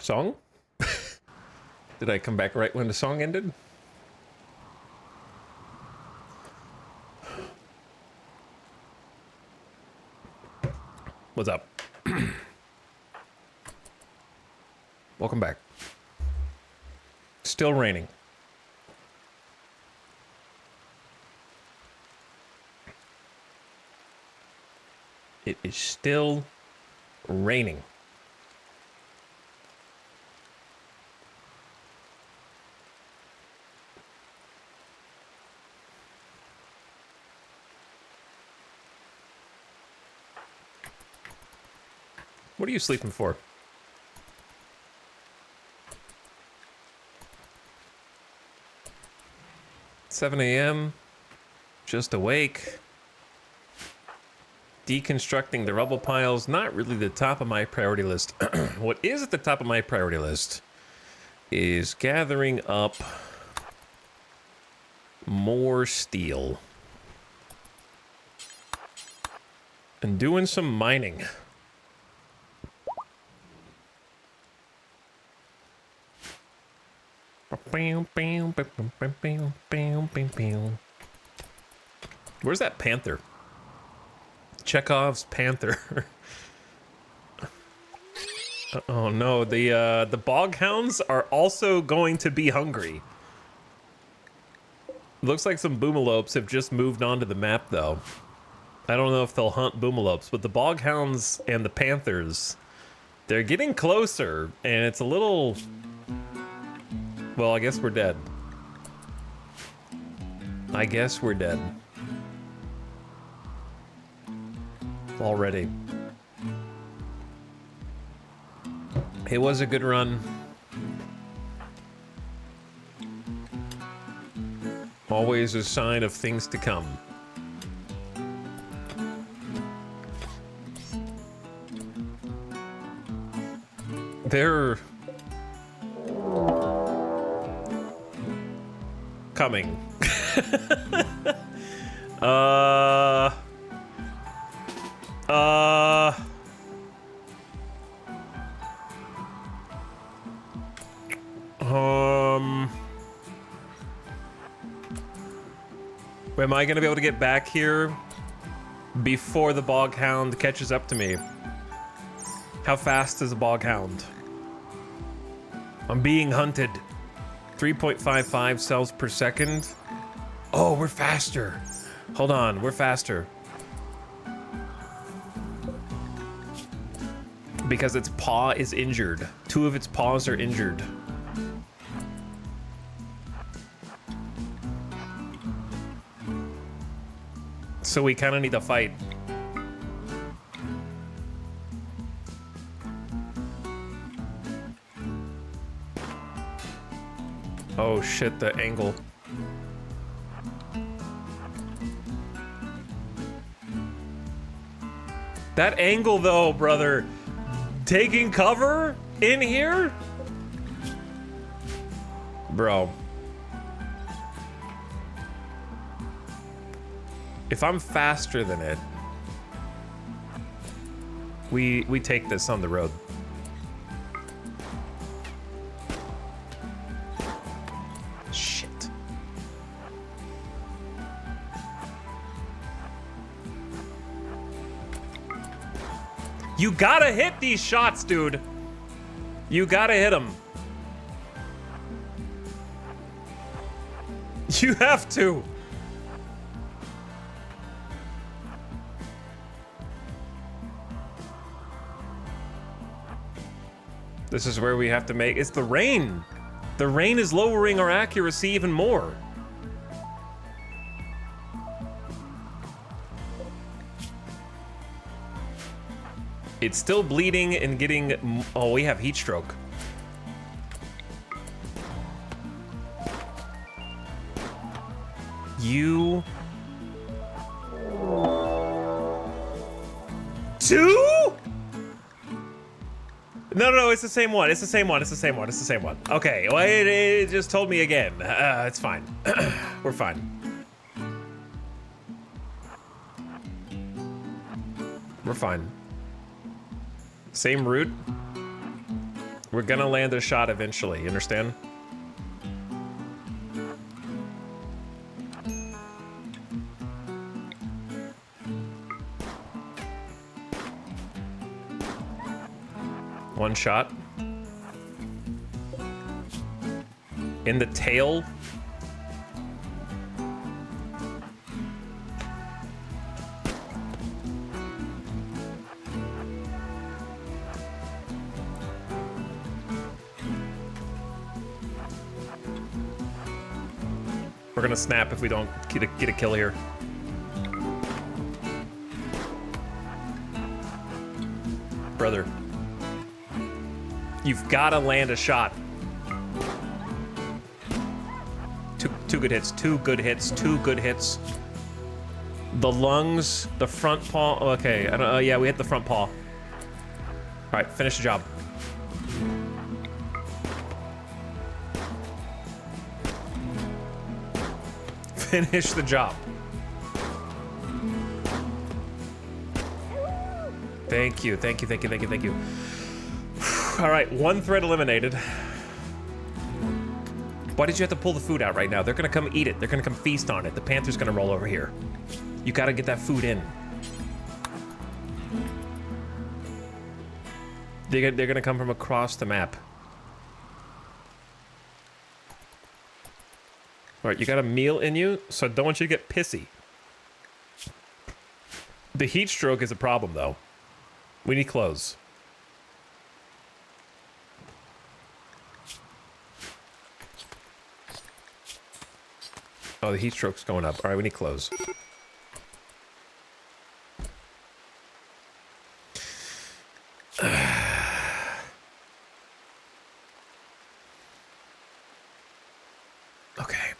Song? Did I come back right when the song ended? What's up? Welcome back. Still raining. It is still raining. What are you sleeping for? $7 a.m. Just awake. Deconstructing the rubble piles, not really the top of my priority list. What is at the top of my priority list is gathering up more steel and doing some mining. Where's that panther? Chekhov's panther. Oh no, the bog hounds are also going to be hungry. Looks like some boomalopes have just moved onto the map though. I don't know if they'll hunt boomalopes, but the bog hounds and the panthers, they're getting closer, and it's a little... Well, I guess we're dead. I guess we're dead. Already. It was a good run. Always a sign of things to come. They're coming. Am I gonna be able to get back here before the bog hound catches up to me? How fast is a bog hound? I'm being hunted. 3.55 cells per second. Oh, we're faster. Hold on, we're faster. Because its paw is injured. 2 of its paws are injured. So we kind of need to fight. Oh shit, the angle. That angle though, brother. Taking cover in here? Bro. If I'm faster than it, we take this on the road. Shit. You gotta hit these shots, dude. You gotta hit them. You have to. This is where we have to make... It's the rain. The rain is lowering our accuracy even more. It's still bleeding and getting... Oh, we have heat stroke. You... 2? No, it's the same one. It's the same one. It's the same one. It's the same one. Okay, well, it just told me again. It's fine. We're fine. We're fine. Same route. We're gonna land a shot eventually, you understand? One shot. In the tail. We're gonna snap if we don't get a kill here. Brother. You've gotta land a shot. Two good hits, two good hits, two good hits. The lungs, the front paw. Okay, I don't, yeah, we hit the front paw. All right, finish the job. Finish the job. Thank you, thank you, thank you, thank you, thank you. All right, one threat eliminated. Why did you have to pull the food out right now? They're gonna come eat it. They're gonna come feast on it. The panther's gonna roll over here. You gotta get that food in. They're gonna come from across the map. All right, you got a meal in you, so I don't want you to get pissy. The heat stroke is a problem, though. We need clothes. Oh, the heat stroke's going up. All right, we need clothes. Okay.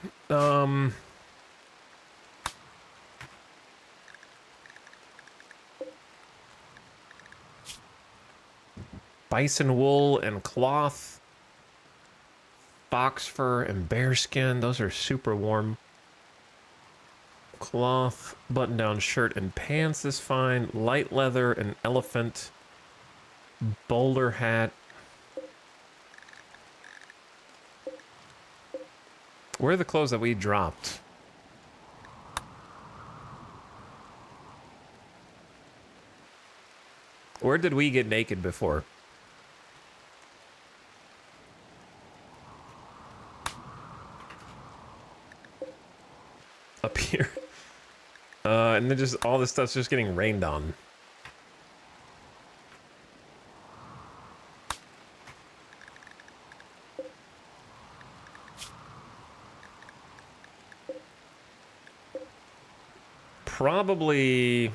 Bison wool and cloth. Fox fur and bear skin. Those are super warm. Cloth, button-down shirt and pants is fine. Light leather and elephant. Bowler hat. Where are the clothes that we dropped? Where did we get naked before? Up here. And then just all this stuff's just getting rained on. Probably...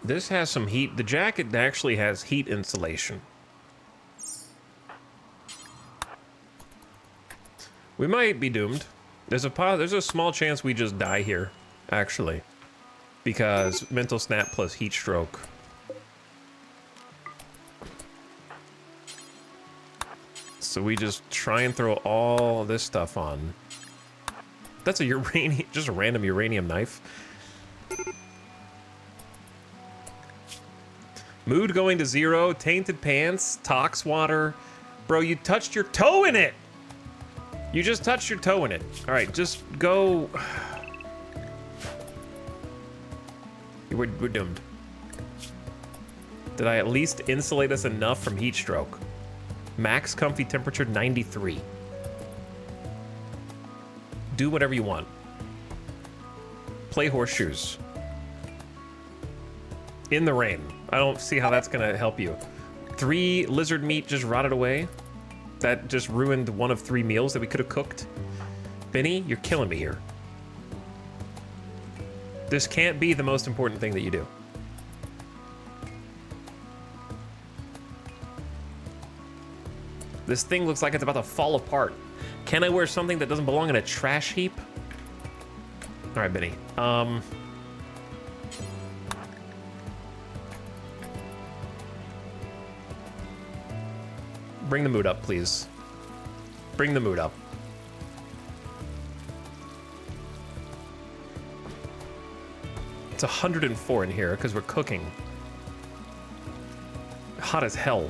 This has some heat. The jacket actually has heat insulation. We might be doomed. There's a small chance we just die here, actually. Because mental snap plus heat stroke. So we just try and throw all this stuff on. That's a uranium, just a random uranium knife. Mood going to 0, tainted pants, tox water. Bro, you touched your toe in it! You just touched your toe in it. All right, just go. We're doomed. Did I at least insulate us enough from heat stroke? Max comfy temperature 93. Do whatever you want. Play horseshoes. In the rain. I don't see how that's gonna help you. 3 lizard meat just rotted away. That just ruined one of 3 meals that we could have cooked. Benny, you're killing me here. This can't be the most important thing that you do. This thing looks like it's about to fall apart. Can I wear something that doesn't belong in a trash heap? All right, Benny. Bring the mood up, please. Bring the mood up. It's 104 in here because we're cooking. hot as hell.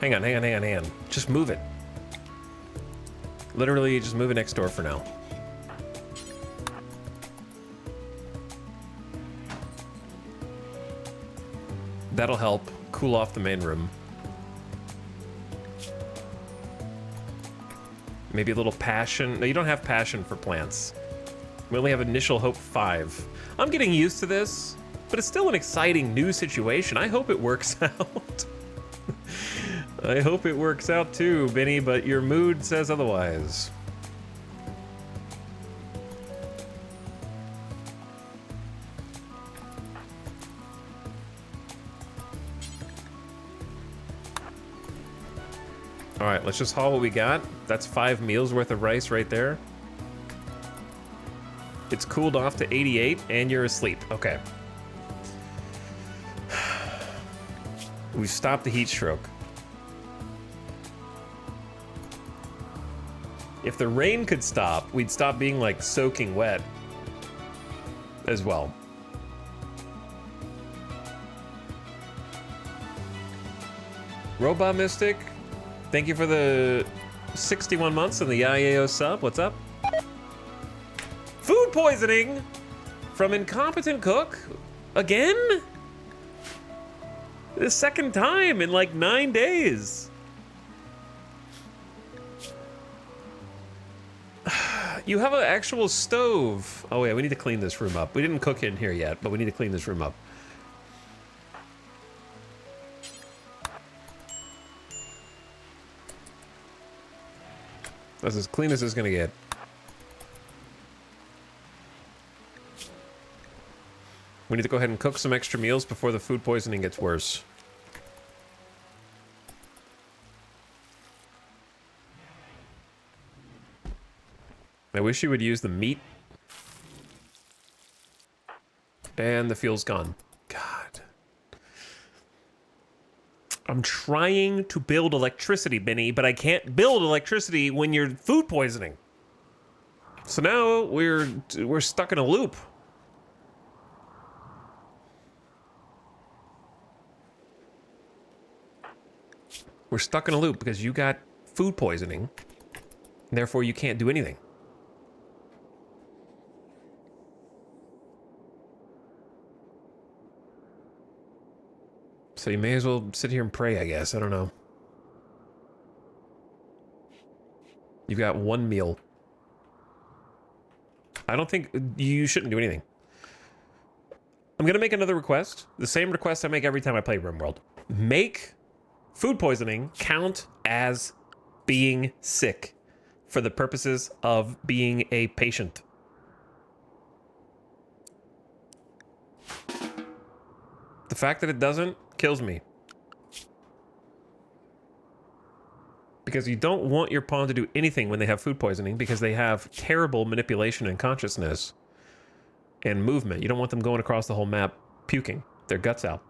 Hang on. Just move it. Literally, just move it next door for now. That'll help cool off the main room. Maybe a little passion. No, you don't have passion for plants. We only have initial hope 5. I'm getting used to this, but it's still an exciting new situation. I hope it works out. I hope it works out too, Benny, but your mood says otherwise. All right, let's just haul what we got. That's 5 meals worth of rice right there. It's cooled off to 88 and you're asleep. Okay. We've stopped the heat stroke. If the rain could stop, we'd stop being like soaking wet as well. Robot Mystic, thank you for the 61 months and the IAO sub. What's up? Food poisoning from incompetent cook again? The second time in like 9 days. You have an actual stove. Oh yeah, we need to clean this room up. We didn't cook in here yet, but we need to clean this room up. That's as clean as it's gonna get. We need to go ahead and cook some extra meals before the food poisoning gets worse. I wish you would use the meat. And the fuel's gone. God. I'm trying to build electricity, Benny, but I can't build electricity when you're food poisoning. So now we're stuck in a loop. We're stuck in a loop because you got food poisoning. And therefore, you can't do anything. So you may as well sit here and pray, I guess. I don't know. You've got 1 meal. I don't think you shouldn't do anything. I'm gonna make another request. The same request I make every time I play RimWorld. Make food poisoning count as being sick for the purposes of being a patient. The fact that it doesn't kills me. Because you don't want your pawn to do anything when they have food poisoning because they have terrible manipulation and consciousness and movement. You don't want them going across the whole map puking their guts out.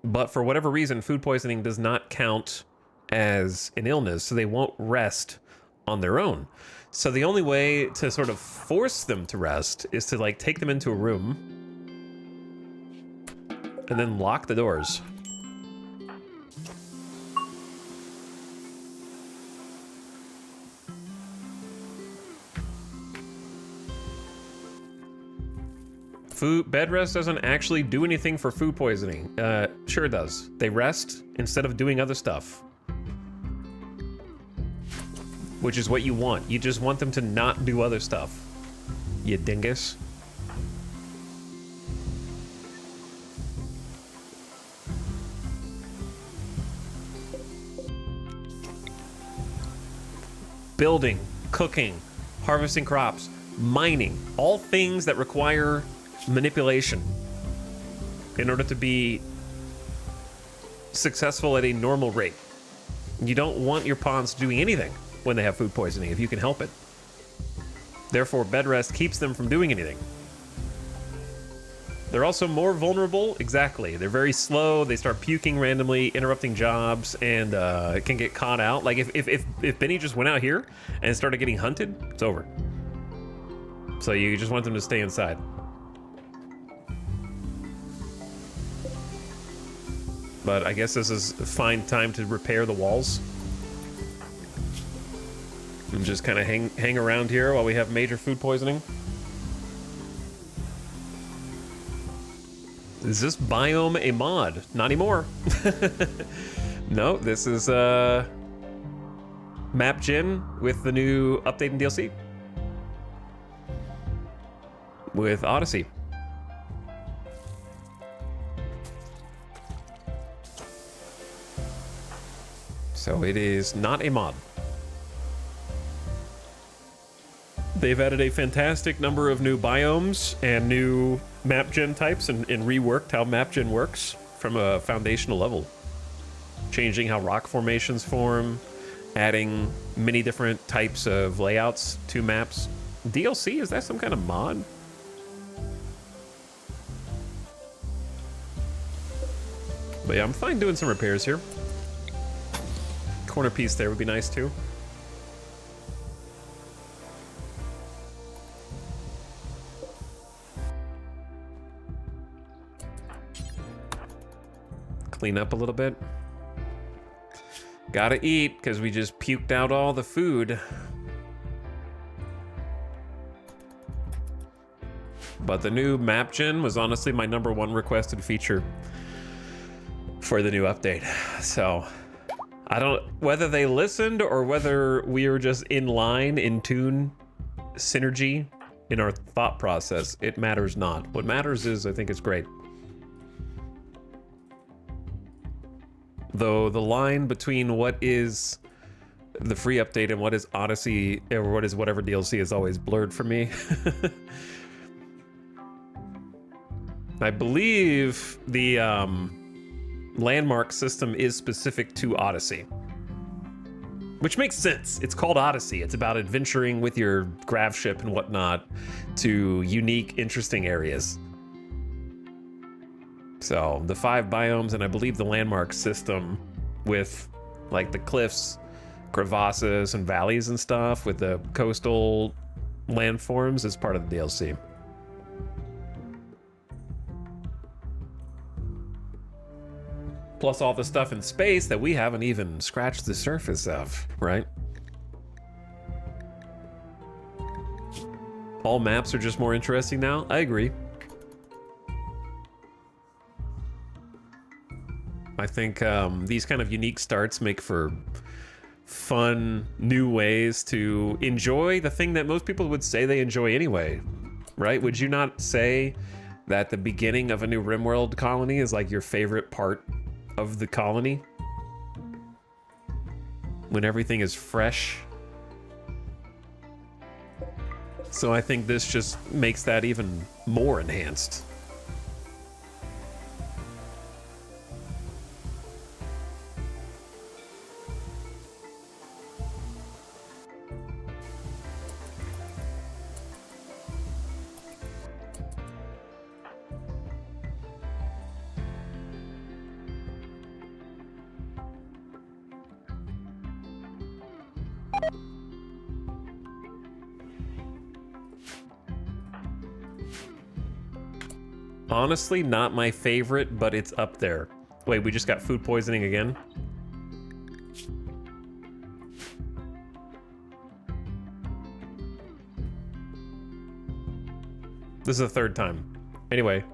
But for whatever reason, food poisoning does not count as an illness, so they won't rest on their own. So the only way to sort of force them to rest is to like take them into a room and then lock the doors. Bed rest doesn't actually do anything for food poisoning. Sure it does. They rest instead of doing other stuff. Which is what you want. You just want them to not do other stuff. You dingus. Building, cooking, harvesting crops, mining, all things that require manipulation in order to be successful at a normal rate. You don't want your pawns doing anything when they have food poisoning if you can help it. Therefore, bed rest keeps them from doing anything. They're also more vulnerable. Exactly. They're very slow. They start puking randomly, interrupting jobs, and can get caught out. Like if Benny just went out here and started getting hunted, it's over. So you just want them to stay inside. But I guess this is a fine time to repair the walls. And just kind of hang around here while we have major food poisoning. Is this biome a mod? Not anymore. No, this is Map Gen with the new update in DLC. With Odyssey. So it is not a mod. They've added a fantastic number of new biomes and new map gen types and reworked how map gen works from a foundational level. Changing how rock formations form, adding many different types of layouts to maps. DLC, is that some kind of mod? But yeah, I'm fine doing some repairs here. Corner piece there would be nice too. Clean up a little bit. Gotta eat, because we just puked out all the food. But the new map gen was honestly my #1 requested feature for the new update. So I don't, whether they listened or whether we were just in line, in tune, synergy in our thought process, it matters not. What matters is I think it's great. Though the line between what is the free update and what is Odyssey or what is whatever DLC is always blurred for me. I believe the landmark system is specific to Odyssey, which makes sense. It's called Odyssey. It's about adventuring with your grav ship and whatnot to unique, interesting areas. So the 5 biomes and I believe the landmark system with like the cliffs, crevasses, and valleys and stuff with the coastal landforms is part of the DLC. Plus all the stuff in space that we haven't even scratched the surface of, right? All maps are just more interesting now. I agree. I think these kind of unique starts make for fun, new ways to enjoy the thing that most people would say they enjoy anyway, right? Would you not say that the beginning of a new RimWorld colony is like your favorite part of the colony? When everything is fresh. So I think this just makes that even more enhanced. Honestly, not my favorite, but it's up there. Wait, we just got food poisoning again? This is the 3rd time. Anyway.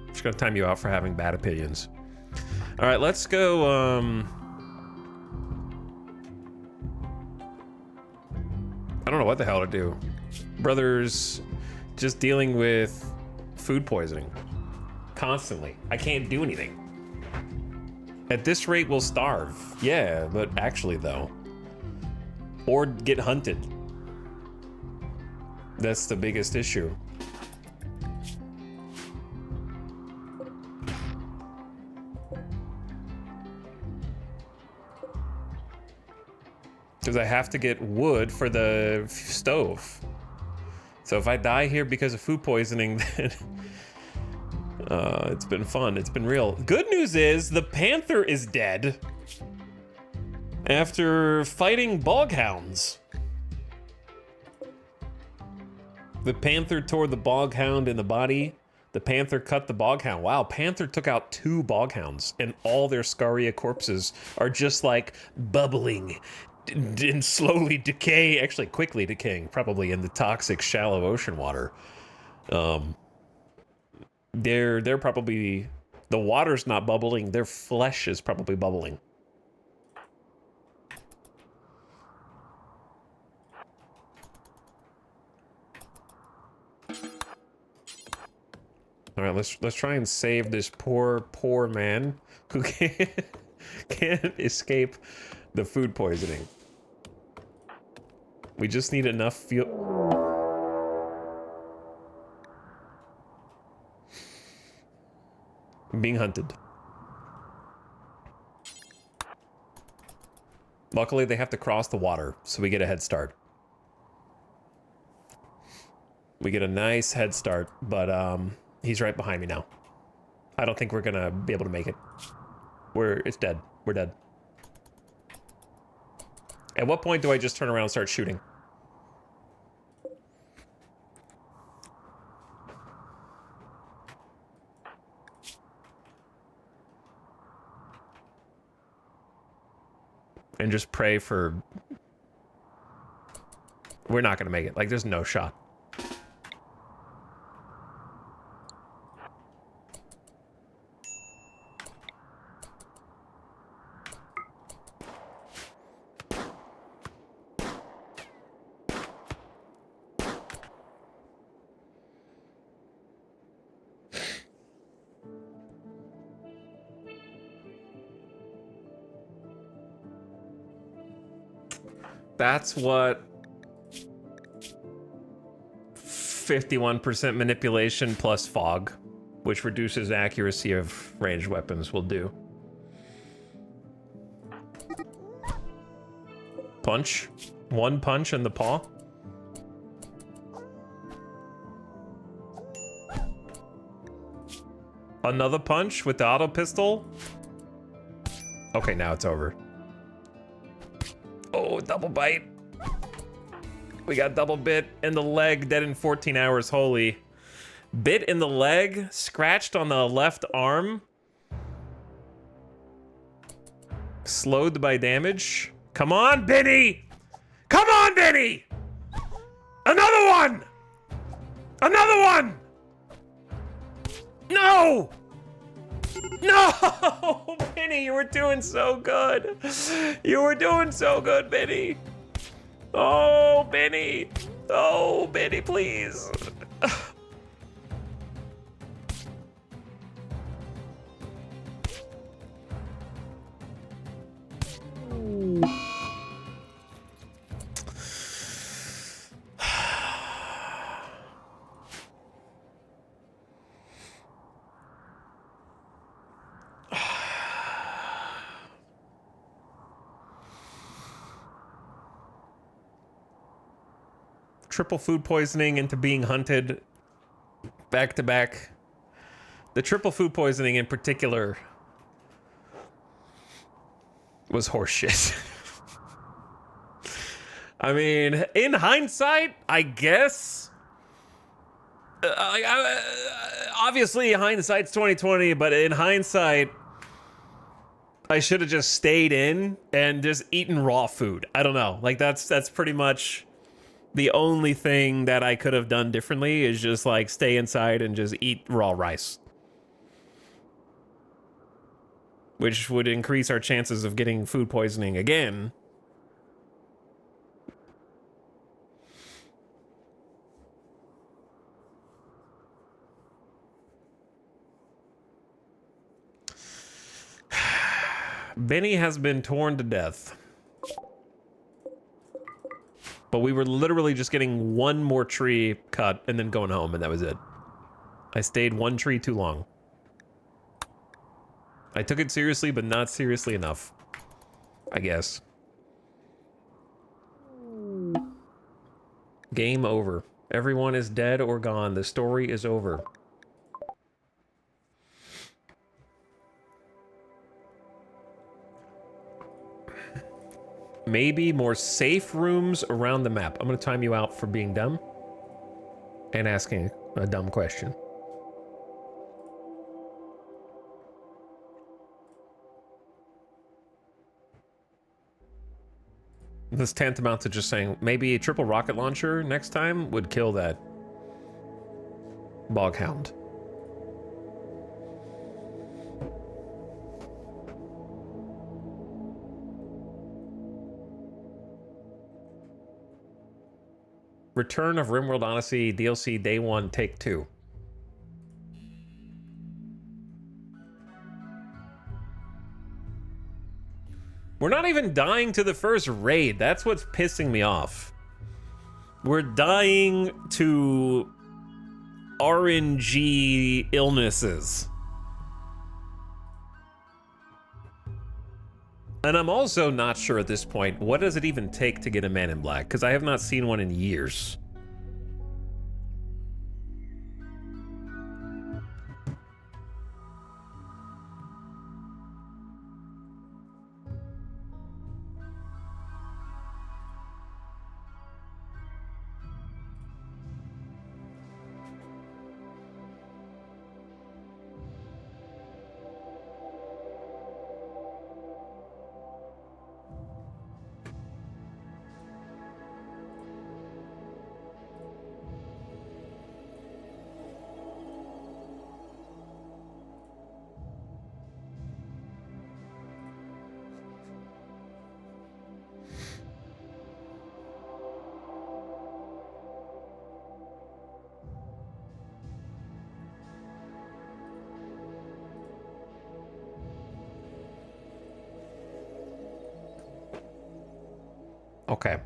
Just gonna time you out for having bad opinions. All right, let's go, I don't know what the hell to do. Brother's just dealing with food poisoning constantly. I can't do anything. At this rate, we'll starve. Yeah, but actually though. Or get hunted. That's the biggest issue. Because I have to get wood for the stove. So if I die here because of food poisoning, then it's been fun. It's been real. Good news is the panther is dead after fighting boghounds. The panther tore the boghound in the body. The panther cut the boghound. Wow, panther took out 2 boghounds, and all their scaria corpses are just like bubbling and slowly decay, actually quickly decaying, probably in the toxic shallow ocean water. They're probably, the water's not bubbling, their flesh is probably bubbling. All right, let's try and save this poor man who can't escape the food poisoning. We just need enough fuel. I'm being hunted. Luckily, they have to cross the water, so we get a head start. We get a nice head start, but he's right behind me now. I don't think we're gonna be able to make it. It's dead. We're dead. At what point do I just turn around and start shooting? And just pray for... We're not gonna make it. Like, there's no shot. That's what 51% manipulation plus fog, which reduces accuracy of ranged weapons, will do. Punch. 1 punch in the paw. Another punch with the auto pistol. Okay, now it's over. Oh, double bite. We got double bit in the leg, dead in 14 hours, holy. Bit in the leg, scratched on the left arm. Slowed by damage. Come on, Benny! Come on, Benny! Another one! Another one! No! No! Benny, you were doing so good. You were doing so good, Benny. Oh, Benny. Oh, Benny, please. Triple food poisoning into being hunted back to back. The triple food poisoning in particular was horseshit. I mean, in hindsight, I guess. Obviously, hindsight's 2020, but in hindsight, I should have just stayed in and just eaten raw food. I don't know. Like that's pretty much the only thing that I could have done differently is just like stay inside and just eat raw rice. Which would increase our chances of getting food poisoning again. Benny has been torn to death. But we were literally just getting one more tree cut and then going home, and that was it. I stayed one tree too long. I took it seriously, but not seriously enough, I guess. Game over. Everyone is dead or gone. The story is over. Maybe more safe rooms around the map. I'm going to time you out for being dumb and asking a dumb question. This tantamount to just saying maybe a triple rocket launcher next time would kill that boghound. Return of RimWorld Odyssey DLC Day 1 Take 2. We're not even dying to the first raid. That's what's pissing me off. We're dying to RNG illnesses. And I'm also not sure at this point, what does it even take to get a Man in Black? Because I have not seen one in years. Okay,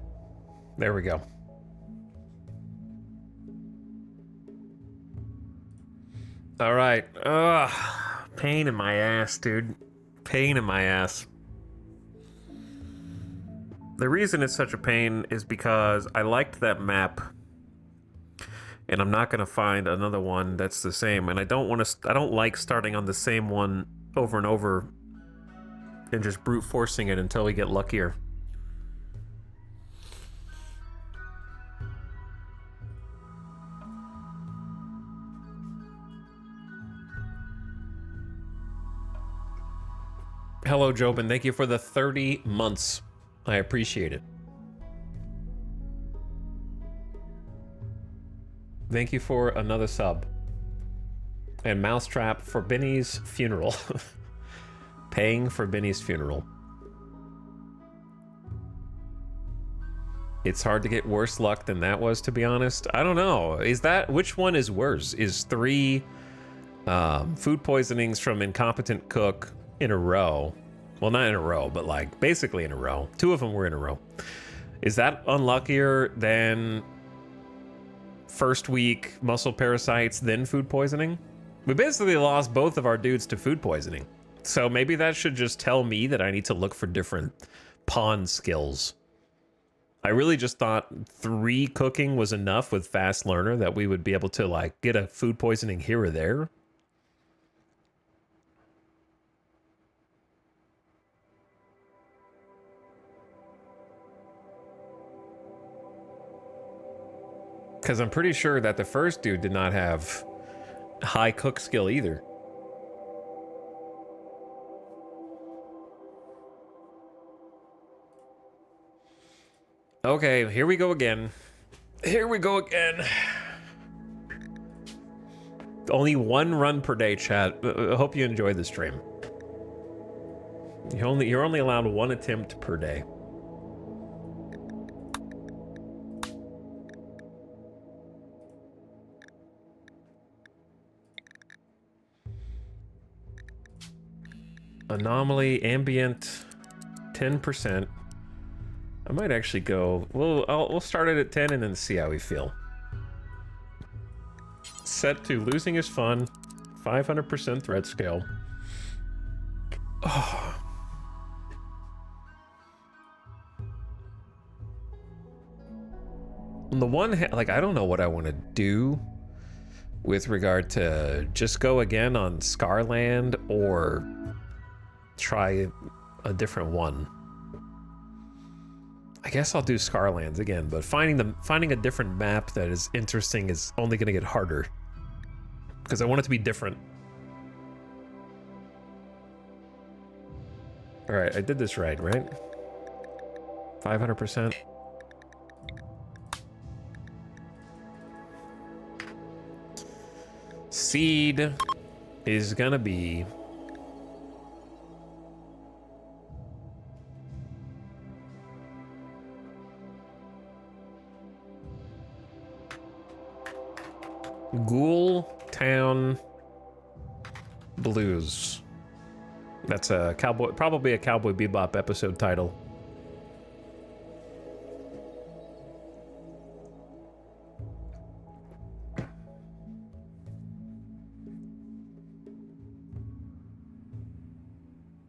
there we go. All right. Ugh, pain in my ass, dude. Pain in my ass. The reason it's such a pain is because I liked that map, and I'm not gonna find another one that's the same. And I don't want to. I don't like starting on the same one over and over, and just brute forcing it until we get luckier. Hello, Jobin. Thank you for the 30 months. I appreciate it. Thank you for another sub. And Mousetrap for Benny's funeral. Paying for Benny's funeral. It's hard to get worse luck than that was, to be honest. I don't know. Is that... Which one is worse? Is 3 food poisonings from incompetent cook in a row? Well, not in a row, but like basically in a row. 2 of them were in a row. Is that unluckier than first week muscle parasites, then food poisoning? We basically lost both of our dudes to food poisoning. So maybe that should just tell me that I need to look for different pawn skills. I really just thought 3 cooking was enough with fast learner that we would be able to like get a food poisoning here or there. Because I'm pretty sure that the first dude did not have high cook skill either. Okay, here we go again. Here we go again. Only 1 run per day, chat. I hope you enjoyed the stream. You're only allowed 1 attempt per day. Anomaly, ambient, 10%. I might actually go. We'll start it at 10 and then see how we feel. Set to losing is fun. 500% threat scale. Oh. On the one hand, like, I don't know what I want to do with regard to just go again on Scarland or try a different one. I guess I'll do Scarlands again, but finding a different map that is interesting is only going to get harder because I want it to be different. All right, I did this right? 500%. Seed is gonna be Ghoul Town Blues. That's a probably a Cowboy Bebop episode title.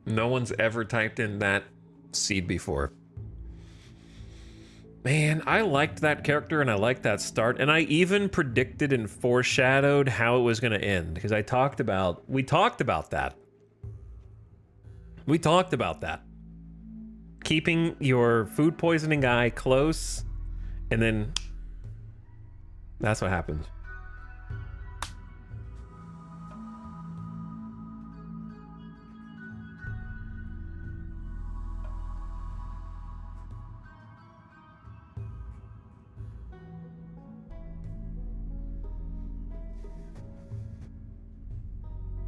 No one's ever typed in that seed before. Man, I liked that character and I liked that start, and I even predicted and foreshadowed how it was going to end because we talked about that. We talked about that. Keeping your food poisoning guy close, and then that's what happens.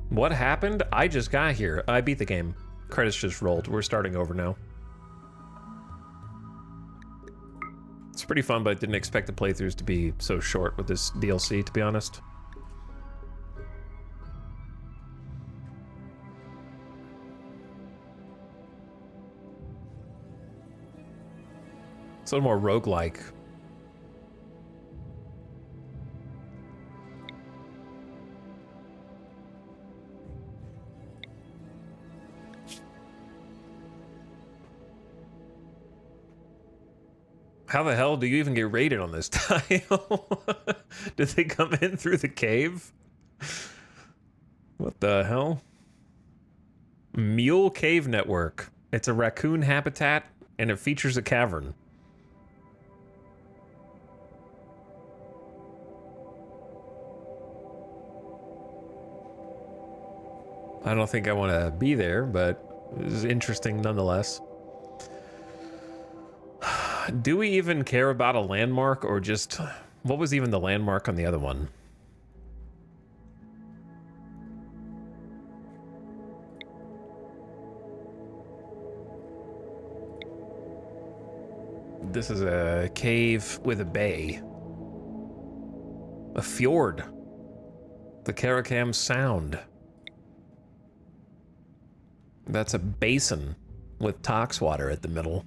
What happened? I just got here. I beat the game. Credits just rolled. We're starting over now. It's pretty fun, but I didn't expect the playthroughs to be so short with this DLC, to be honest. It's a little more roguelike. How the hell do you even get raided on this tile? Did they come in through the cave? What the hell? Mule Cave Network. It's a raccoon habitat, and it features a cavern. I don't think I want to be there, but it is interesting nonetheless. Do we even care about a landmark, or just... What was even the landmark on the other one? This is a cave with a bay. A fjord. The Karakam Sound. That's a basin with tox water at the middle.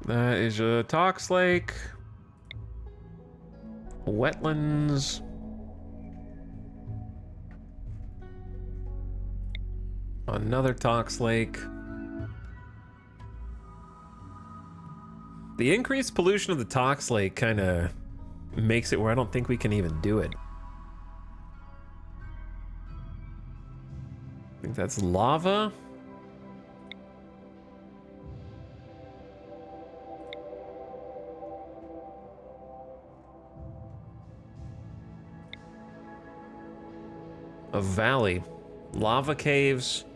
That is a Tox Lake. Wetlands. Another Tox Lake. The increased pollution of the Tox Lake kind of makes it where I don't think we can even do it. I think that's lava. A valley. Lava caves.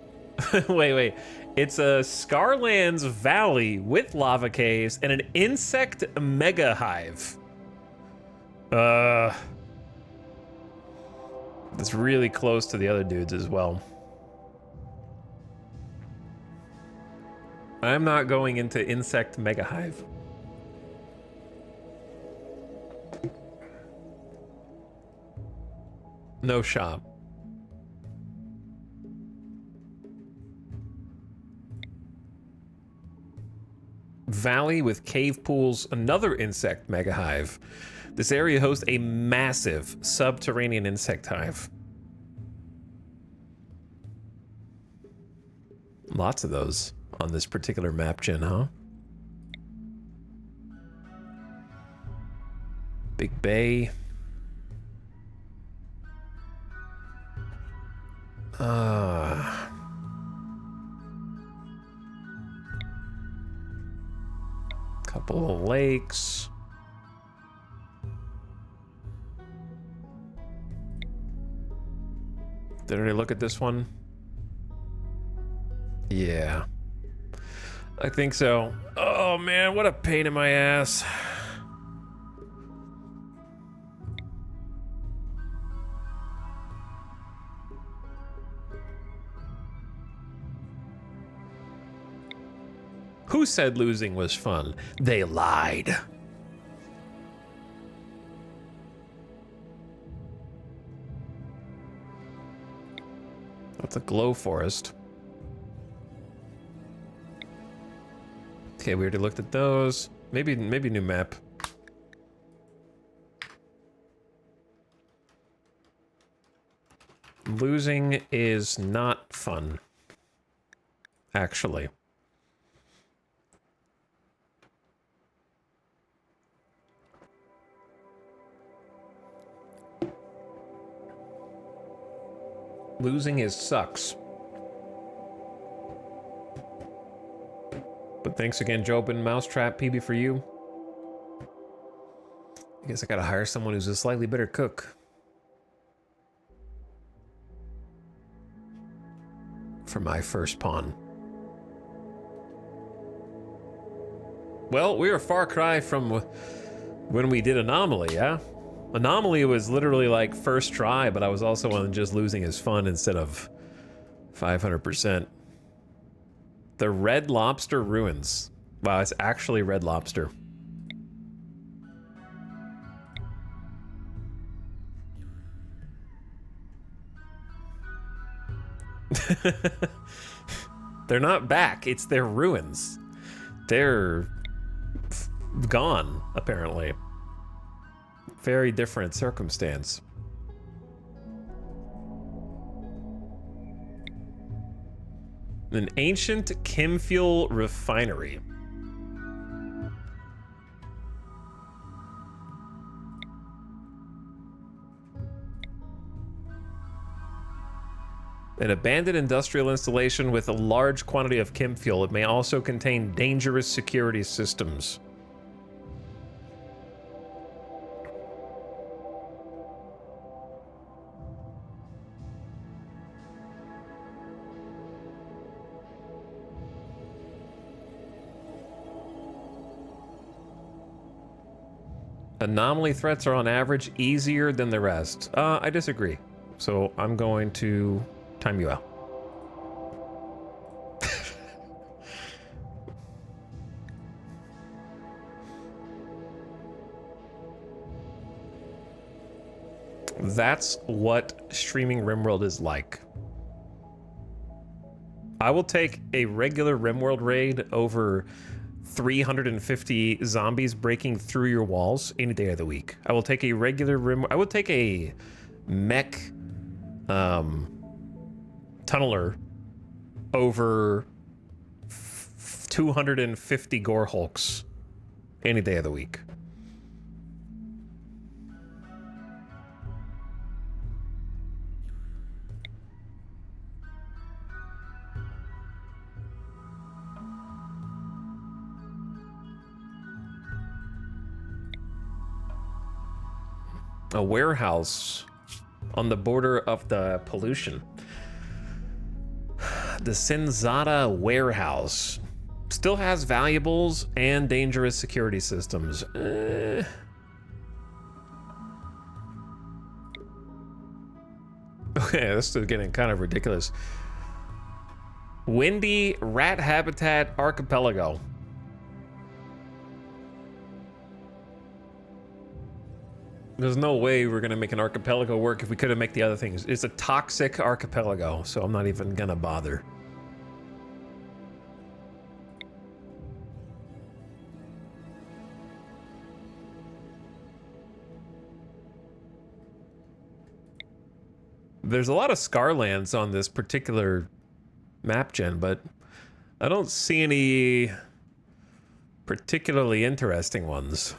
Wait. It's a Scarlands Valley with lava caves and an insect mega hive. It's really close to the other dudes as well. I'm not going into insect mega hive. No shop. valley with cave pools, another insect mega hive. This area hosts a massive subterranean insect hive. Lots of those on this particular map, Jen, huh? Big Bay. Couple of lakes. Did I look at this one? Yeah. I think so. Oh man, what a pain in my ass. Who said losing was fun? They lied. That's a glow forest. Okay, we already looked at those. Maybe new map. Losing is not fun, actually. Losing is sucks. But thanks again, Jobin Mousetrap, PB for you. I guess I gotta hire someone who's a slightly better cook. For my first pawn. Well, we are a far cry from when we did Anomaly, yeah? Anomaly was literally like first try, but I was also on just losing is fun instead of 500%. The Red Lobster Ruins. Wow, it's actually Red Lobster. They're not back, it's their ruins. They're gone, apparently. Very different circumstance. An ancient chemfuel refinery. An abandoned industrial installation with a large quantity of chemfuel. It may also contain dangerous security systems. Anomaly threats are on average easier than the rest. I disagree. So I'm going to time you out. That's what streaming RimWorld is like. I will take a regular RimWorld raid over 350 zombies breaking through your walls any day of the week. I will take a regular I would take a mech tunneler over 250 gore hulks any day of the week. A warehouse on the border of the pollution. The Senzata warehouse still has valuables and dangerous security systems. Okay, this is getting kind of ridiculous. Windy Rat Habitat Archipelago. There's no way we're gonna make an archipelago work if we couldn't make the other things. It's a toxic archipelago, so I'm not even gonna bother. There's a lot of Scarlands on this particular map gen, but I don't see any particularly interesting ones.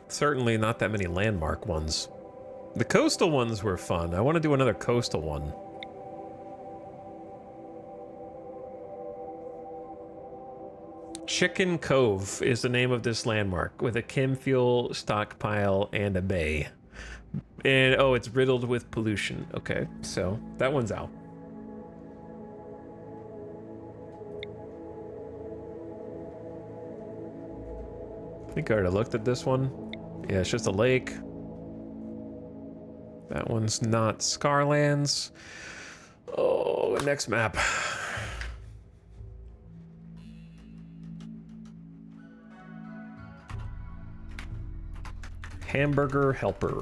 Certainly not that many landmark ones. The coastal ones were fun. I want to do another coastal one. Chicken Cove is the name of this landmark, with a chem fuel stockpile and a bay. And, oh, it's riddled with pollution. Okay, so that one's out. I think I already looked at this one. Yeah, it's just a lake. That one's not Scarlands. Oh, next map. Hamburger Helper.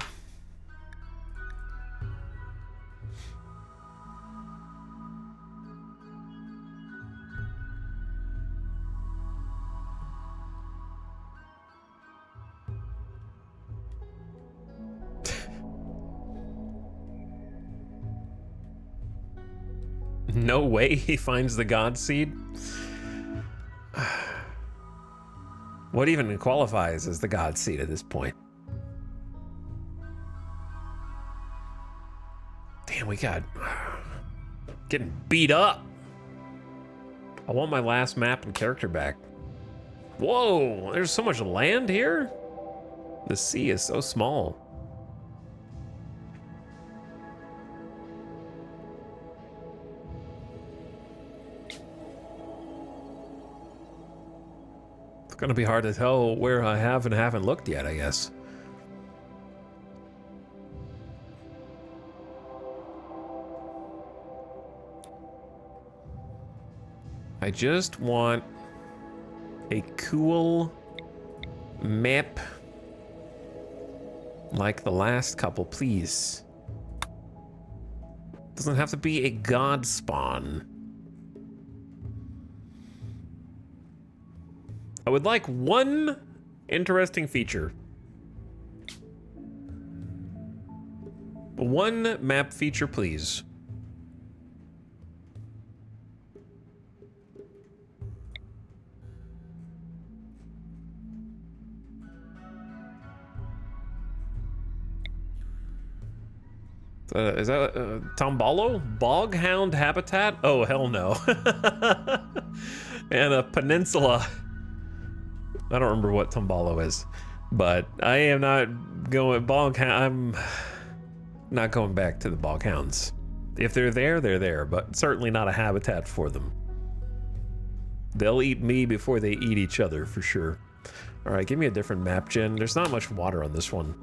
No way he finds the God Seed? What even qualifies as the God Seed at this point? Damn, we got... getting beat up. I want my last map and character back. Whoa, there's so much land here? The sea is so small. It's gonna be hard to tell where I have and haven't looked yet, I guess. I just want a cool map like the last couple, please. Doesn't have to be a god spawn. I would like one interesting feature. One map feature, please. Is that Tombolo? Boghound habitat? Oh, hell no. And a peninsula. I don't remember what Tombolo is, but I am not going I'm not going back to the boghounds. If they're there, but certainly not a habitat for them. They'll eat me before they eat each other, for sure. All right, give me a different map, Jen. There's not much water on this one.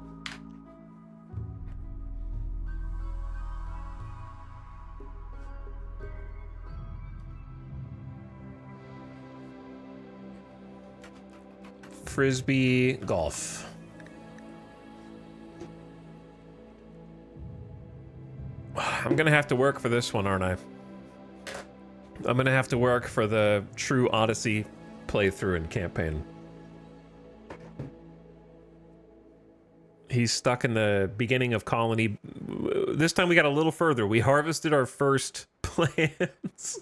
Frisbee golf. I'm gonna have to work for this one, aren't I? I'm gonna have to work for the true Odyssey playthrough and campaign. He's stuck in the beginning of Colony. This time we got a little further. We harvested our first plants.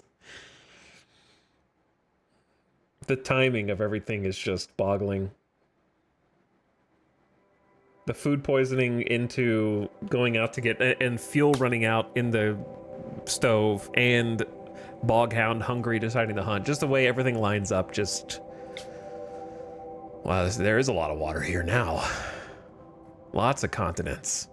The timing of everything is just boggling. The food poisoning into going out to get... and fuel running out in the stove, and Boghound hungry deciding to hunt. Just the way everything lines up, just... Wow, there is a lot of water here now. Lots of continents.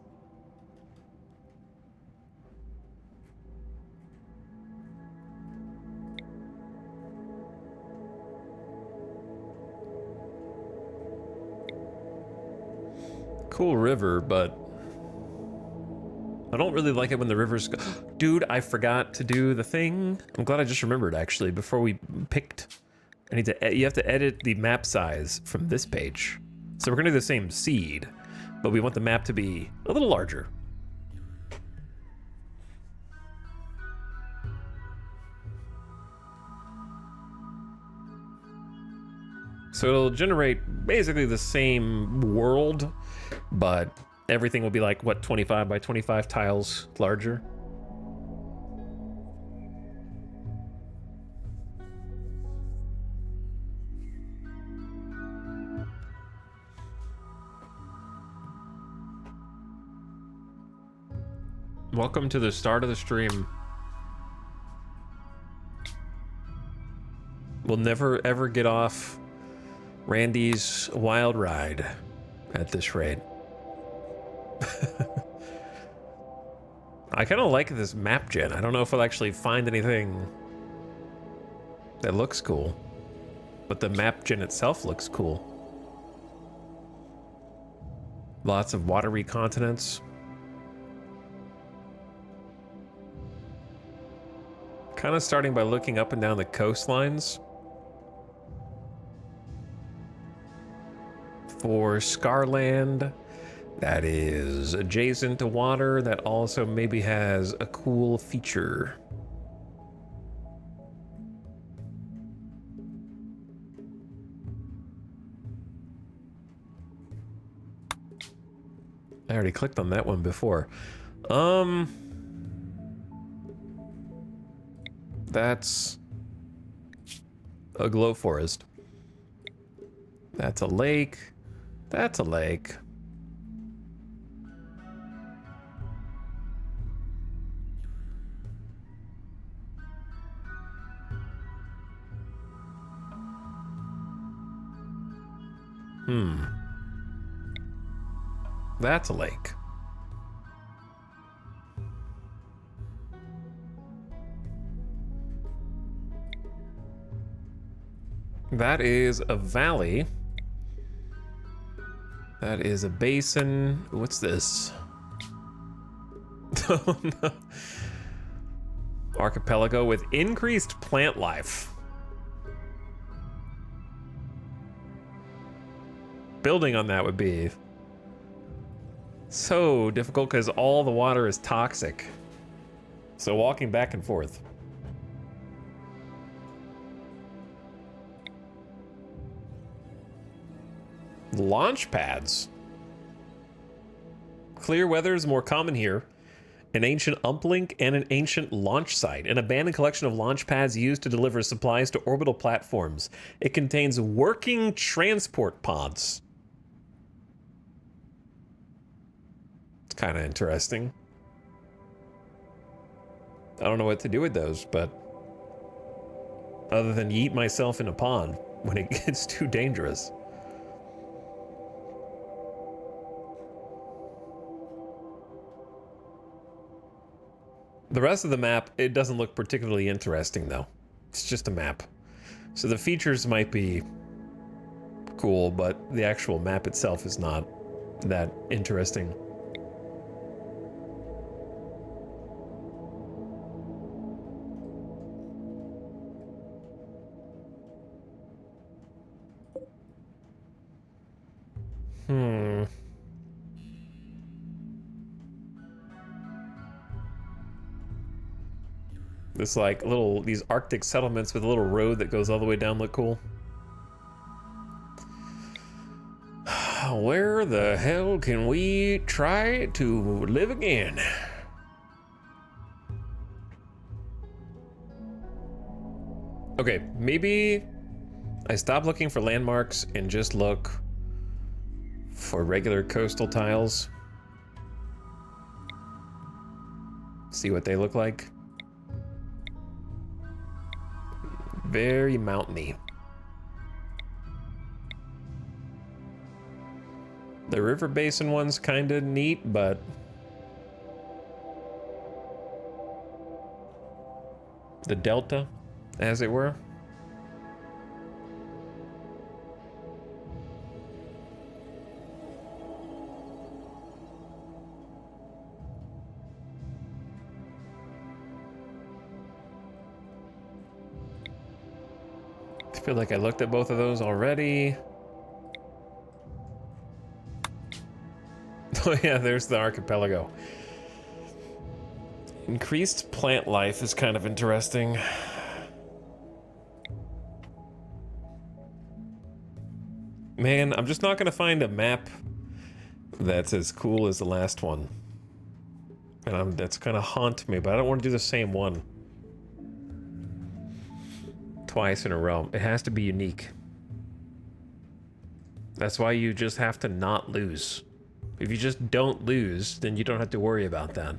Cool river, but I don't really like it when the rivers go... Dude, I forgot to do the thing. I'm glad I just remembered, actually, before we picked. I need to... You have to edit the map size from this page. So we're gonna do the same seed, but we want the map to be a little larger. So it'll generate basically the same world, but everything will be like, what, 25 by 25 tiles larger? Welcome to the start of the stream. We'll never ever get off Randy's wild ride at this rate. I kind of like this map gen. I don't know if I'll actually find anything that looks cool, but the map gen itself looks cool. Lots of watery continents. Kind of starting by looking up and down the coastlines. For Scarland, that is adjacent to water, that also maybe has a cool feature. I already clicked on that one before. That's a glow forest. That's a lake. That's a lake. That's a lake. That is a valley. That is a basin. What's this? Oh no. Archipelago with increased plant life. Building on that would be so difficult because all the water is toxic. So walking back and forth. Launch pads. Clear weather is more common here. An ancient uplink and an ancient launch site. An abandoned collection of launch pads used to deliver supplies to orbital platforms. It contains working transport pods. It's kind of interesting. I don't know what to do with those, but other than yeet myself in a pond when it gets too dangerous. The rest of the map, it doesn't look particularly interesting though. It's just a map. So the features might be cool, but the actual map itself is not that interesting. This like these Arctic settlements with a little road that goes all the way down look cool. Where the hell can we try to live again? Okay, maybe I stop looking for landmarks and just look for regular coastal tiles. See what they look like. Very mountainy. The river basin one's kind of neat, but the delta, as it were. I feel like I looked at both of those already. Oh yeah, there's the archipelago. Increased plant life is kind of interesting. Man, I'm just not gonna find a map that's as cool as the last one. And that's gonna haunt me, but I don't want to do the same one twice in a row. It has to be unique. That's why you just have to not lose. If you just don't lose, then you don't have to worry about that.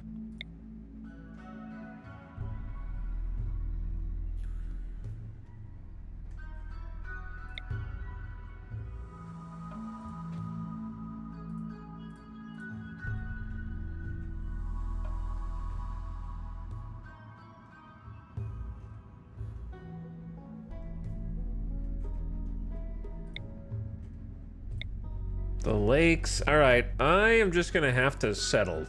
The lakes. All right, I am just gonna have to settle.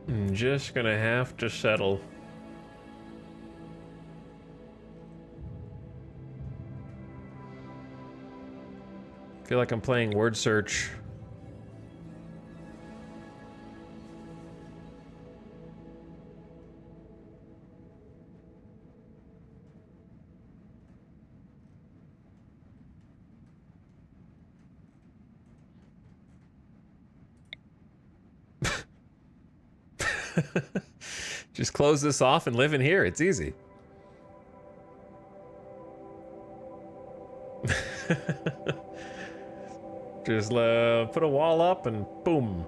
I'm just gonna have to settle. I feel like I'm playing word search. Just close this off and live in here. It's easy. Just put a wall up and boom.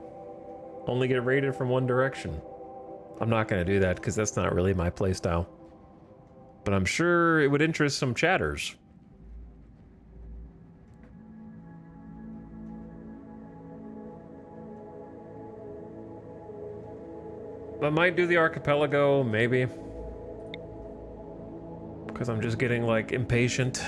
Only get raided from one direction. I'm not going to do that because that's not really my playstyle. But I'm sure it would interest some chatters. I might do the archipelago, maybe. Because I'm just getting, like, impatient.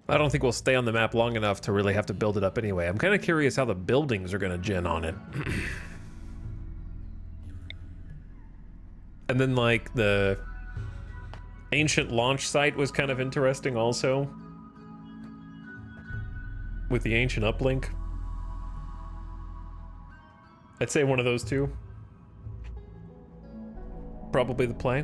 I don't think we'll stay on the map long enough to really have to build it up anyway. I'm kind of curious how the buildings are going to gen on it. And then, like, the ancient launch site was kind of interesting also. With the ancient uplink. I'd say one of those two. Probably the play.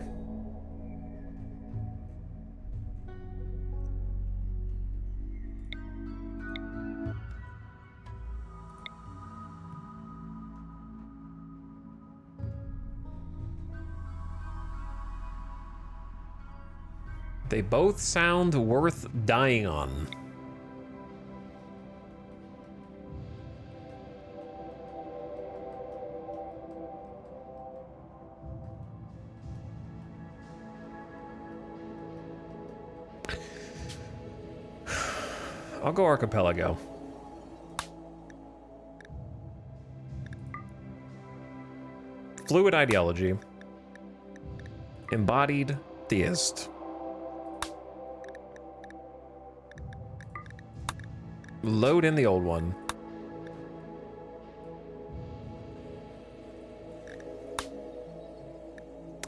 They both sound worth dying on. I'll go archipelago. Fluid ideology. Embodied theist. Load in the old one.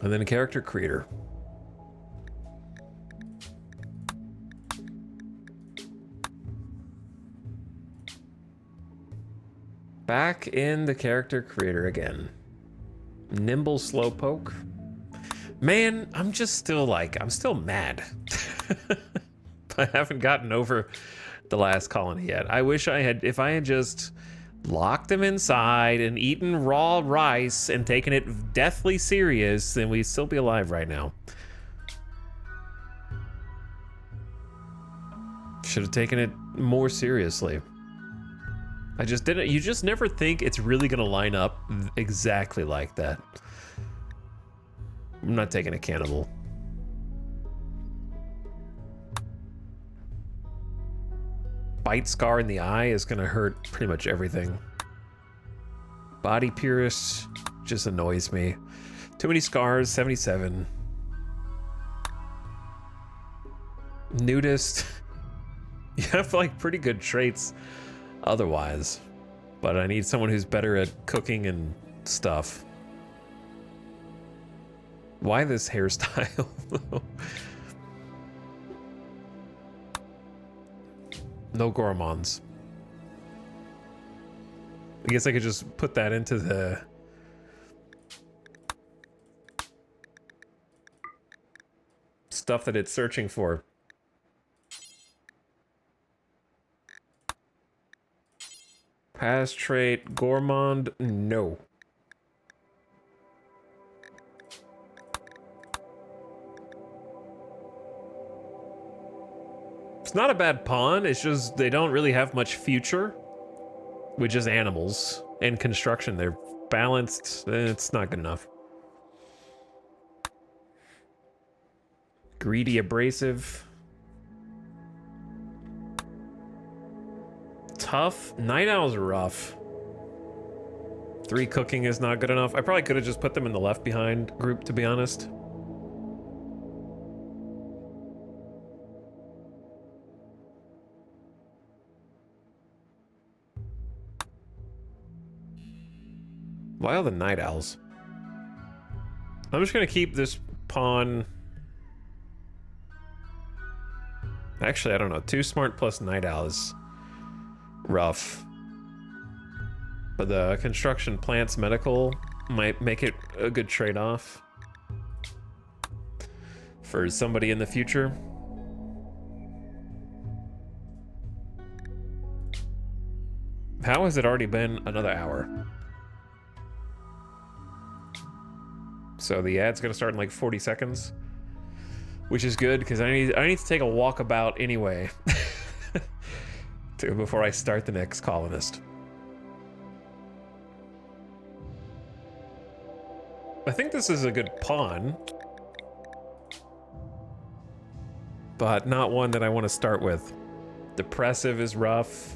And then a character creator. Back in the character creator again. Nimble Slowpoke. Man, I'm just still like, I'm still mad. I haven't gotten over the last colony yet. I wish I had, if I had just locked them inside and eaten raw rice and taken it deathly serious, then we'd still be alive right now. Should have taken it more seriously. I just didn't. You just never think it's really gonna line up exactly like that. I'm not taking a cannibal. Bite scar in the eye is gonna hurt pretty much everything. Body pierce just annoys me. Too many scars, 77. Nudist. You have like pretty good traits otherwise, but I need someone who's better at cooking and stuff. Why this hairstyle? No gourmands. I guess I could just put that into the... stuff that it's searching for. Past trait, gourmand, no. It's not a bad pawn, it's just they don't really have much future, which is animals and construction. They're balanced, it's not good enough. Greedy, abrasive. Tough. Night owls are rough. 3 cooking is not good enough. I probably could have just put them in the left behind group, to be honest. Why all the night owls? I'm just gonna keep this pawn. Actually, I don't know. 2 smart plus night owl is rough. But the construction plants medical might make it a good trade-off for somebody in the future. How has it already been another hour? So the ad's gonna start in like 40 seconds, which is good because I need to take a walkabout anyway before I start the next colonist. I think this is a good pawn, but not one that I want to start with. Depressive is rough.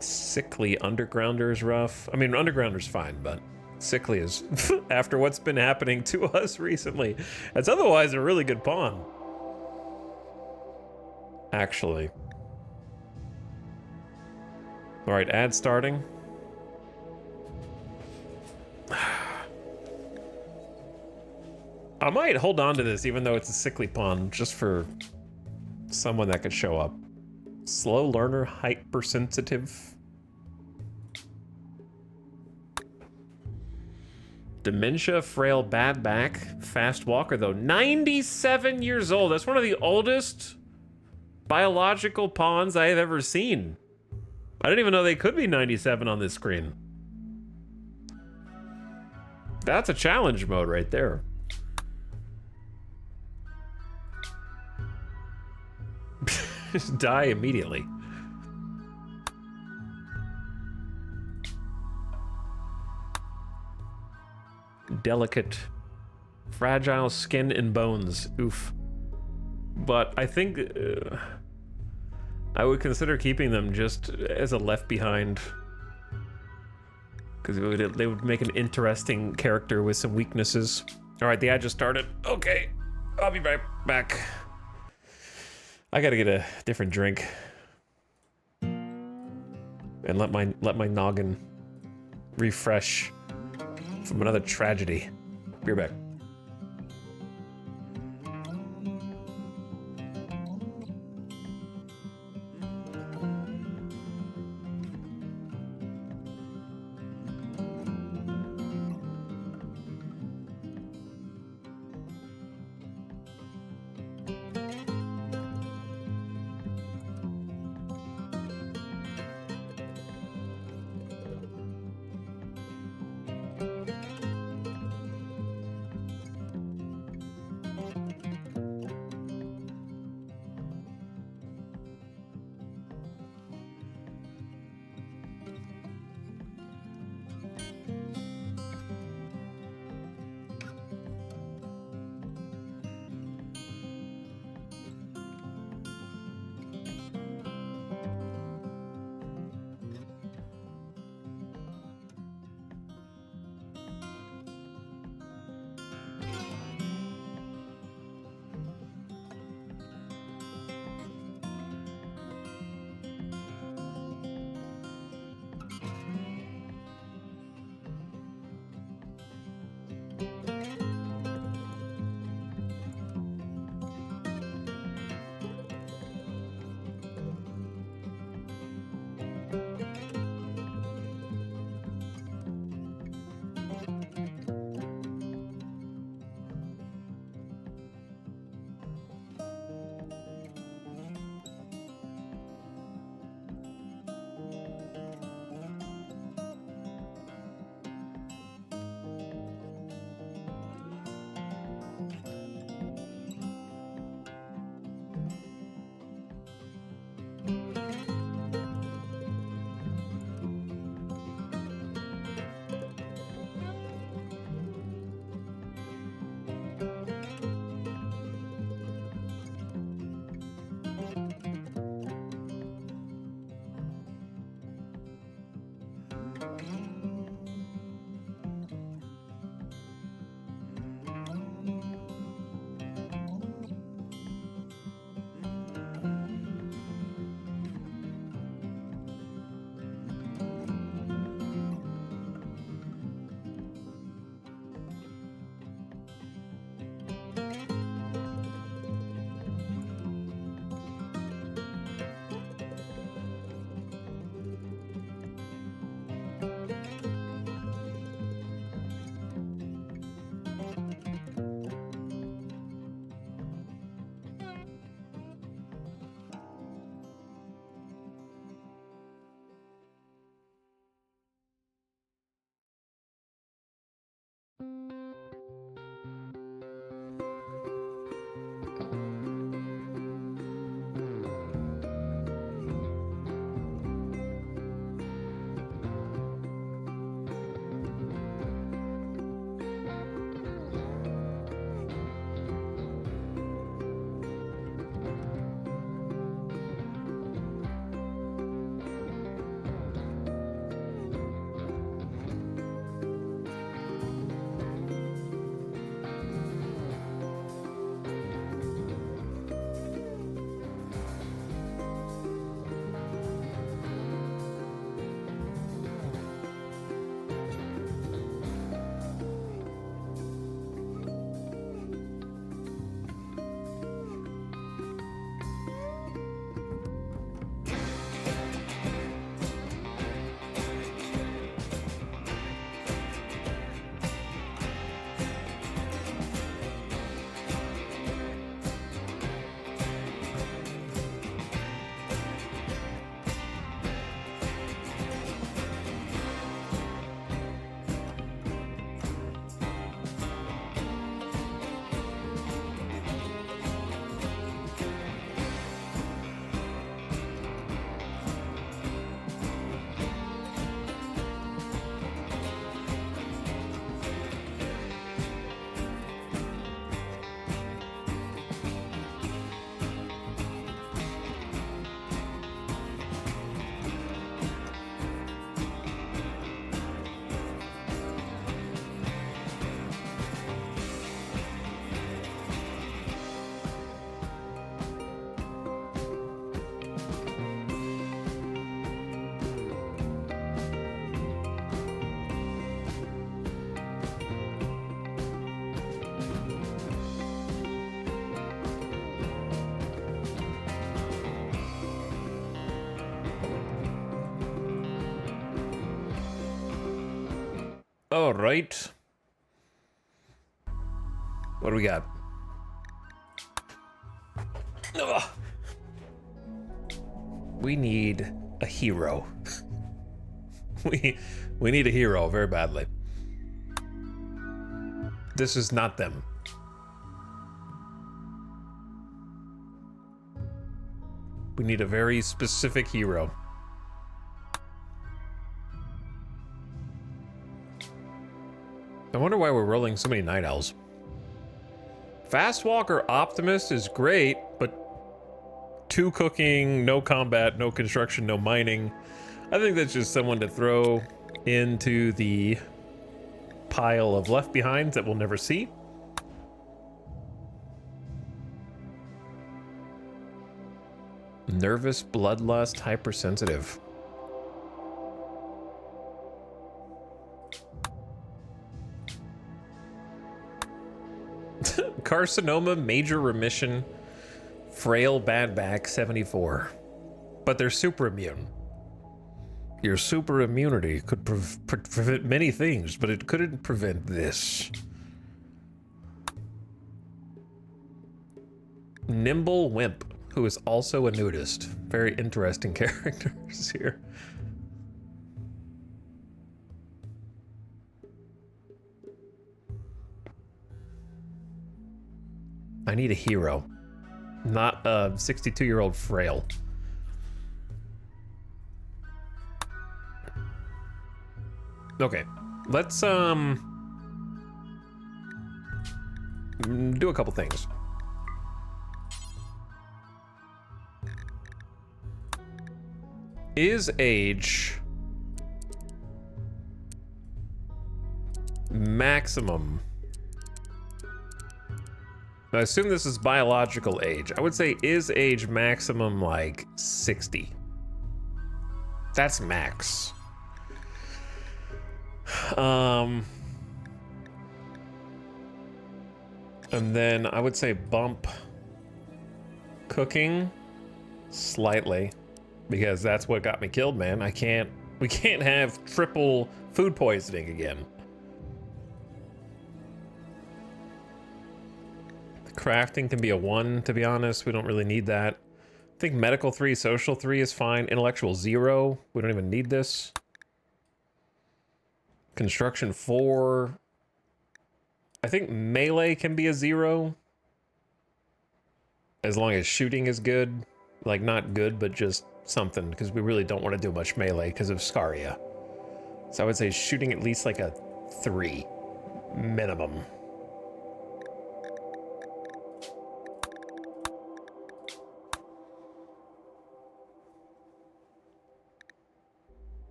Sickly undergrounder is rough. I mean, undergrounder's fine, but sickly is after what's been happening to us recently. That's otherwise a really good pawn. Actually. All right, ad starting. I might hold on to this even though it's a sickly pawn, just for someone that could show up. Slow learner, hypersensitive. Dementia, frail, bad back, fast walker though. 97 years old. That's one of the oldest biological pawns I have ever seen. I didn't even know they could be 97 on this screen. That's a challenge mode right there. Just die immediately. Delicate, fragile skin and bones. Oof. But I think I would consider keeping them just as a left behind, because they would make an interesting character with some weaknesses. All right, the ad just started. Okay, I'll be right back. I gotta get a different drink and let my noggin refresh from another tragedy. Be right back. All right. What do we got? Ugh. We need a hero. we need a hero very badly. This is not them. We need a very specific hero. I wonder why we're rolling so many night owls. Fast Walker Optimist is great, but 2 cooking, no combat, no construction, no mining. I think that's just someone to throw into the pile of left behinds that we'll never see. Nervous, bloodlust, hypersensitive. Carcinoma, major remission, frail, bad back, 74. But they're super immune. Your super immunity could prevent many things, but it couldn't prevent this. Nimble Wimp, who is also a nudist. Very interesting characters here. I need a hero, not a 62-year-old frail. Okay, let's do a couple things. Is age maximum? I assume this is biological age. I would say is age maximum like 60. That's max. And then I would say bump cooking slightly, because that's what got me killed, man. We can't have triple food poisoning again. Crafting can be a 1, to be honest. We don't really need that. I think medical 3, social 3 is fine. Intellectual 0, we don't even need this. Construction 4. I think melee can be a 0. As long as shooting is good. Like, not good, but just something, because we really don't want to do much melee because of Scaria. So I would say shooting at least like a 3 minimum.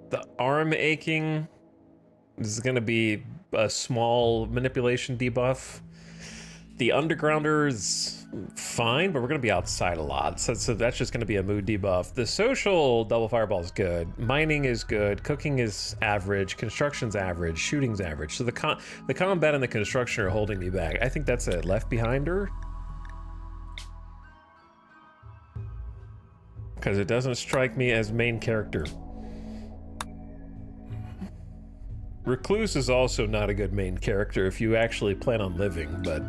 The arm aching is going to be a small manipulation debuff. The undergrounder is fine, but we're going to be outside a lot, so that's just going to be a mood debuff. The social double fireball is good. Mining is good. Cooking is average. Construction's average. Shooting's average. So the combat and the construction are holding me back. I think that's a left behinder. Because it doesn't strike me as main character. Recluse is also not a good main character if you actually plan on living, but...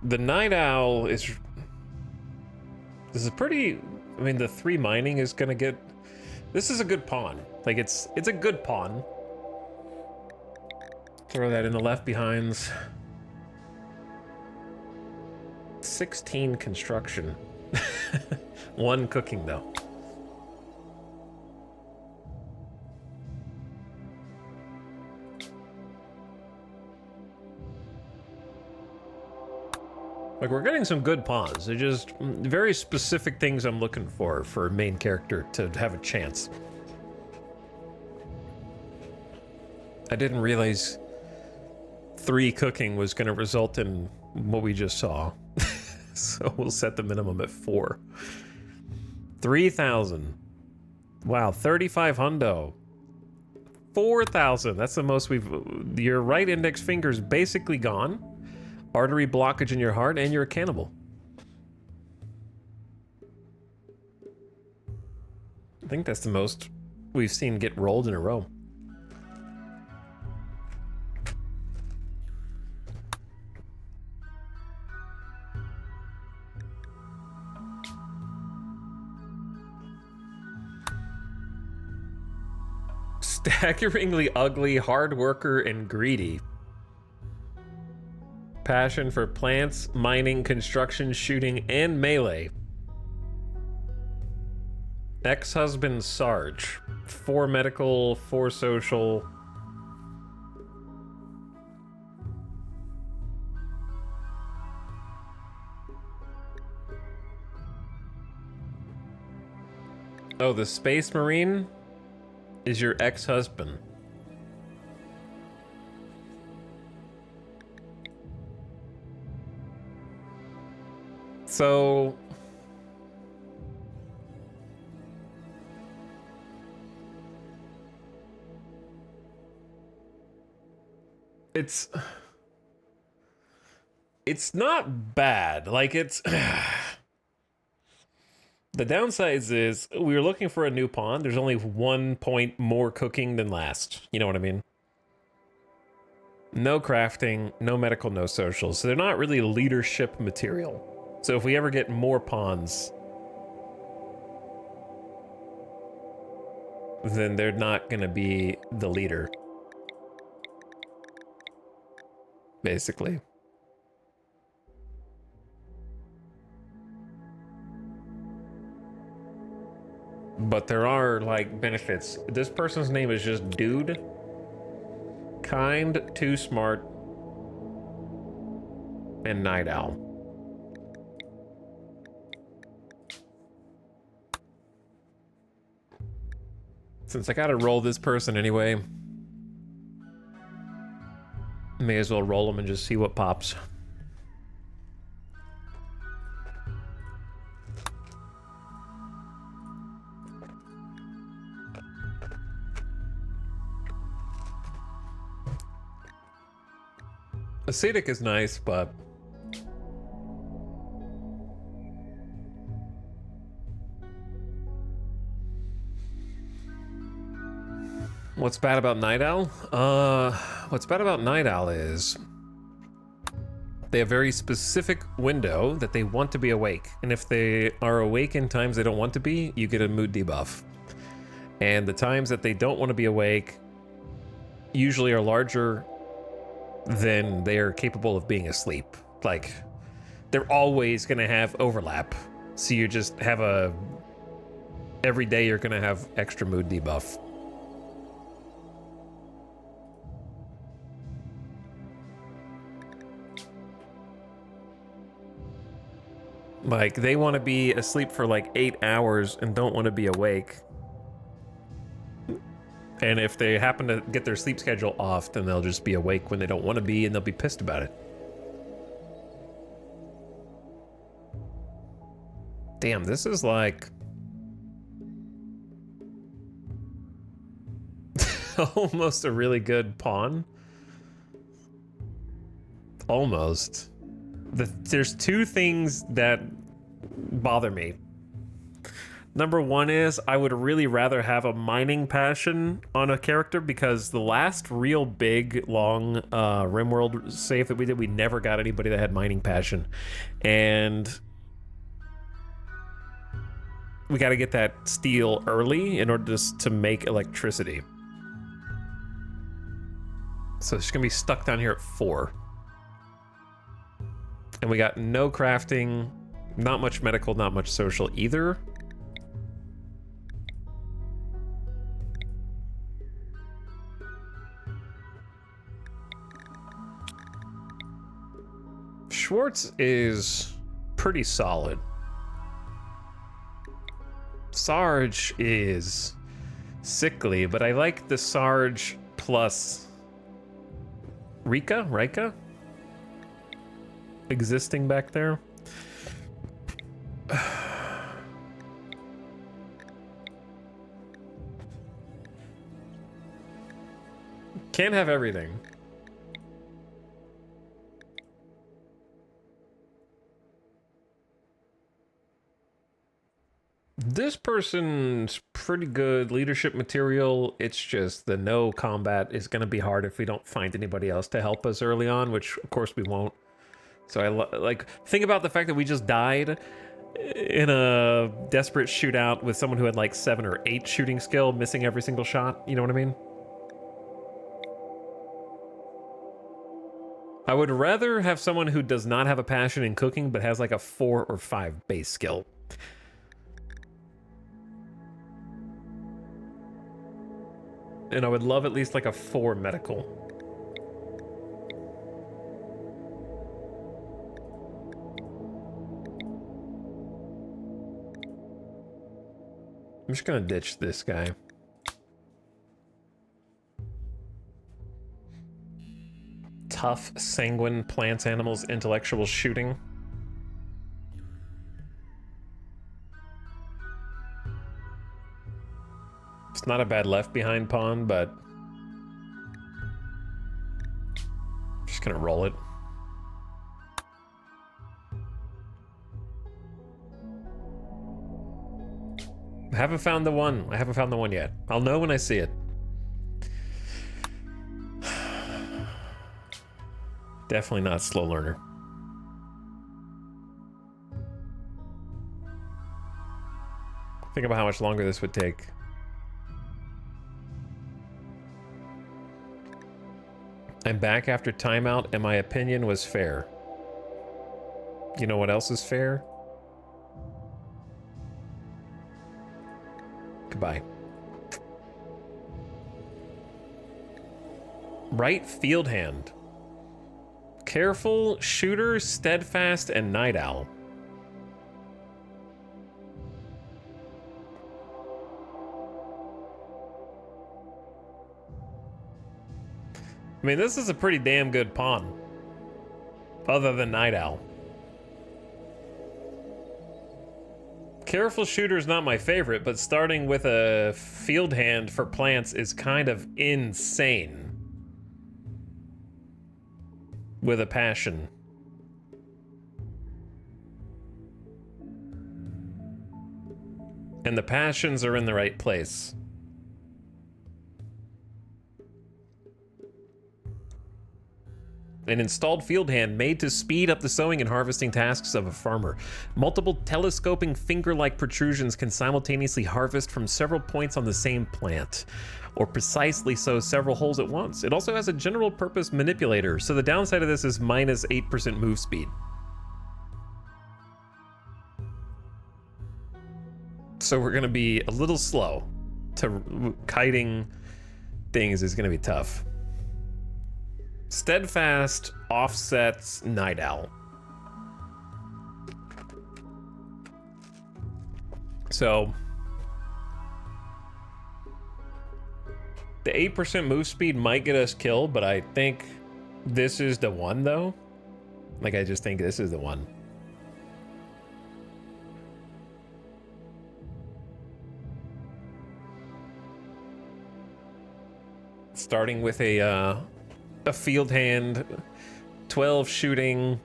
The Night Owl is... This is pretty... I mean, the 3 mining is gonna get... This is a good pawn. Like, it's a good pawn. Throw that in the left behinds. 16 construction. 1 cooking, though. Like, we're getting some good pawns. They're just very specific things I'm looking for a main character to have a chance. I didn't realize 3 cooking was going to result in what we just saw. So we'll set the minimum at 4. 3,000. Wow, 35 hundo. 4,000. That's the most we've... Your right index finger's basically gone. Artery blockage in your heart, and you're a cannibal. I think that's the most we've seen get rolled in a row. Staggeringly ugly, hard worker, and greedy. Passion for plants, mining, construction, shooting, and melee. Ex-husband Sarge. 4 medical, 4 social. Oh, the Space Marine is your ex-husband. So... It's not bad. Like, it's... The downsides is we were looking for a new pawn. There's only 1 point more cooking than last. You know what I mean? No crafting, no medical, no social. So they're not really leadership material. So if we ever get more pawns, then they're not going to be the leader. Basically. But there are, like, benefits. This person's name is just Dude. Kind, too smart, and Night Owl. Since I gotta roll this person anyway, may as well roll them and just see what pops. Acidic is nice, but what's bad about Night Owl? What's bad about Night Owl is they have a very specific window that they want to be awake. And if they are awake in times they don't want to be, you get a mood debuff. And the times that they don't want to be awake usually are larger than they are capable of being asleep. Like, they're always going to have overlap. So you just have a... Every day you're going to have extra mood debuff. Like, they want to be asleep for like 8 hours and don't want to be awake. And if they happen to get their sleep schedule off, then they'll just be awake when they don't want to be, and they'll be pissed about it. Damn, this is like... almost a really good pawn. Almost. There's 2 things that bother me. Number 1 is I would really rather have a mining passion on a character, because the last real big, long RimWorld save that we did, we never got anybody that had mining passion. And we got to get that steel early in order to make electricity. So it's going to be stuck down here at 4. And we got no crafting, not much medical, not much social either. Schwartz is pretty solid. Sarge is sickly, but I like the Sarge plus Rika existing back there. Can't have everything. This person's pretty good leadership material. It's just the no combat is going to be hard if we don't find anybody else to help us early on, which of course we won't. So I like think about the fact that we just died in a desperate shootout with someone who had like 7 or 8 shooting skill, missing every single shot. You know what I mean? I would rather have someone who does not have a passion in cooking, but has like a 4 or 5 base skill. And I would love at least like a 4 medical. I'm just gonna ditch this guy. Tough, sanguine, plants, animals, intellectual, shooting. It's not a bad left behind pawn, but I'm just gonna roll it. I haven't found the one. I haven't found the one yet. I'll know when I see it. Definitely not slow learner. Think about how much longer this would take. I'm back after timeout, and my opinion was fair. You know what else is fair? Goodbye. Right field hand. Careful, shooter, steadfast, and night owl. I mean, this is a pretty damn good pawn. Other than night owl. Careful shooter is not my favorite, but starting with a field hand for plants is kind of insane. With a passion. And the passions are in the right place. An installed field hand made to speed up the sowing and harvesting tasks of a farmer. Multiple telescoping finger-like protrusions can simultaneously harvest from several points on the same plant, or precisely sow several holes at once. It also has a general purpose manipulator, so the downside of this is minus 8% move speed. So we're gonna be a little slow. Kiting things is gonna be tough. Steadfast offsets night owl. So the 8% move speed might get us killed, but I think this is the one though. Like, I just think this is the one. Starting with a field hand, 12 shooting.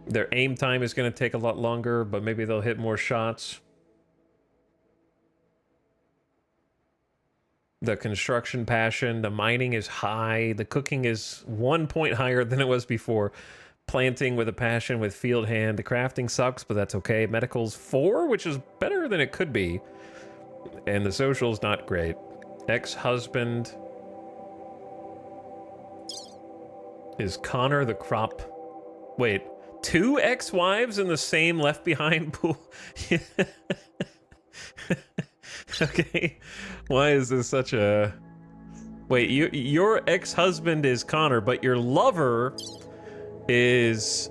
Their aim time is going to take a lot longer, but maybe they'll hit more shots. The construction passion, the mining is high. The cooking is 1 point higher than it was before. Planting with a passion with field hand. The crafting sucks, but that's okay. Medical's 4, which is better than it could be. And the social's not great. Ex-husband is Connor the crop. Wait, 2 ex-wives in the same left behind pool? Okay, why is this such a... Wait, your ex-husband is Connor, but your lover is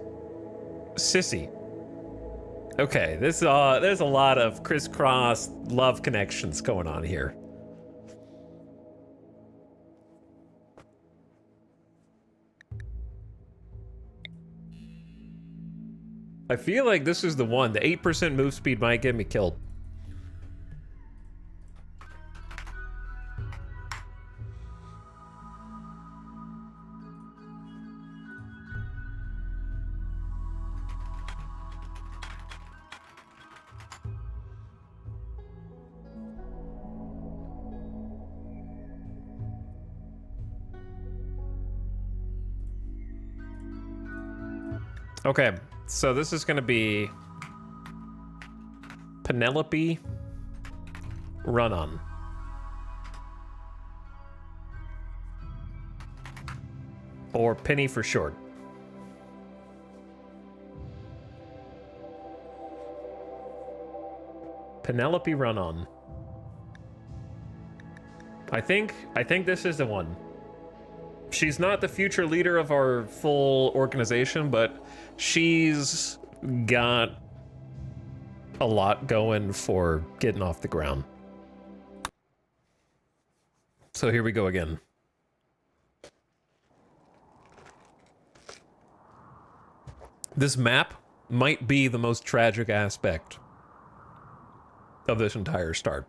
Sissy. Okay, this there's a lot of crisscross love connections going on here. I feel like this is the one. The 8% move speed might get me killed. Okay, so this is gonna be Penelope Run-On. Or Penny for short. Penelope Run-On. I think this is the one. She's not the future leader of our full organization, but she's got a lot going for getting off the ground. So here we go again. This map might be the most tragic aspect of this entire start.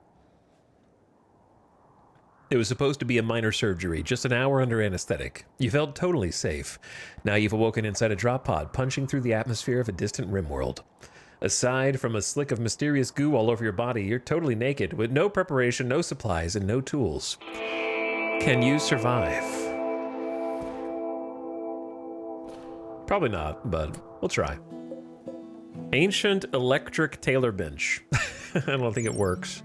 It was supposed to be a minor surgery, just an hour under anesthetic. You felt totally safe. Now you've awoken inside a drop pod, punching through the atmosphere of a distant RimWorld. Aside from a slick of mysterious goo all over your body, you're totally naked, with no preparation, no supplies, and no tools. Can you survive? Probably not, but we'll try. Ancient electric Taylor bench. I don't think it works.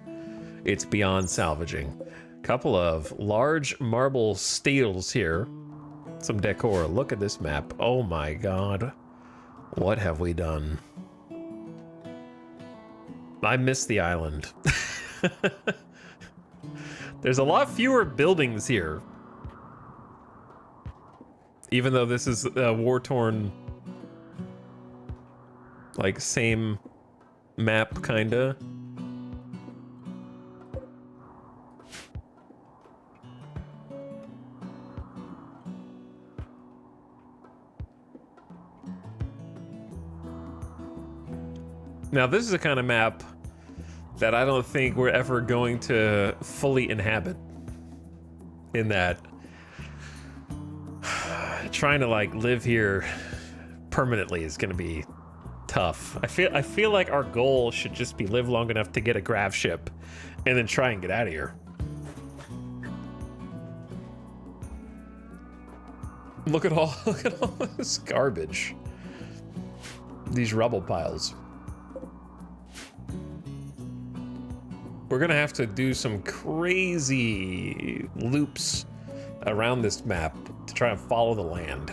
It's beyond salvaging. Couple of large marble steels here. Some decor. Look at this map. Oh my god. What have we done? I miss the island. There's a lot fewer buildings here. Even though this is a war-torn, like, same map, kinda. Now, this is the kind of map that I don't think we're ever going to fully inhabit. In that, trying to like live here permanently is going to be tough. I feel like our goal should just be live long enough to get a grav ship, and then try and get out of here. Look at all this garbage. These rubble piles. We're gonna have to do some crazy loops around this map to try and follow the land.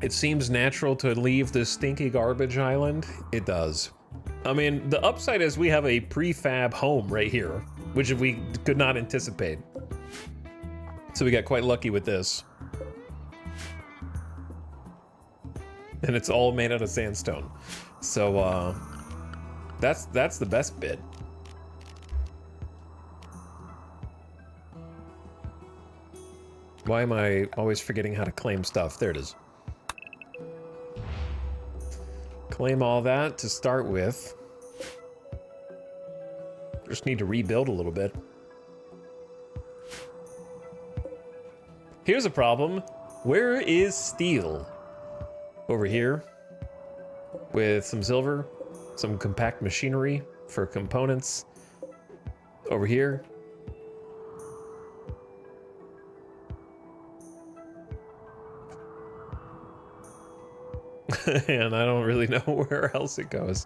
It seems natural to leave this stinky garbage island. It does. I mean, the upside is we have a prefab home right here, which we could not anticipate. So we got quite lucky with this. And it's all made out of sandstone. So that's the best bit. Why am I always forgetting how to claim stuff? There it is. Claim all that to start with. Just need to rebuild a little bit. Here's a problem. Where is steel? Over here, with some silver, some compact machinery for components. Over here. And I don't really know where else it goes.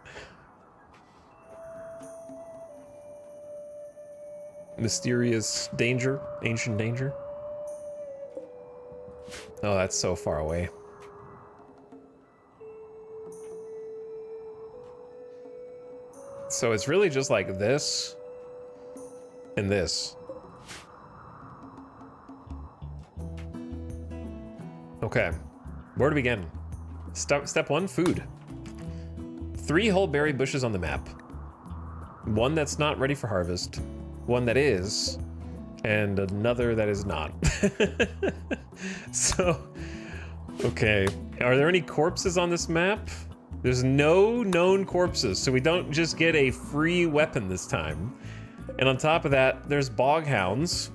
Mysterious danger, ancient danger. Oh, that's so far away. So it's really just like this and this. Okay, where to begin? Step one, food. 3 whole berry bushes on the map. 1 that's not ready for harvest, 1 that is, and another that is not. So, okay. Are there any corpses on this map? There's no known corpses, so we don't just get a free weapon this time. And on top of that, there's bog hounds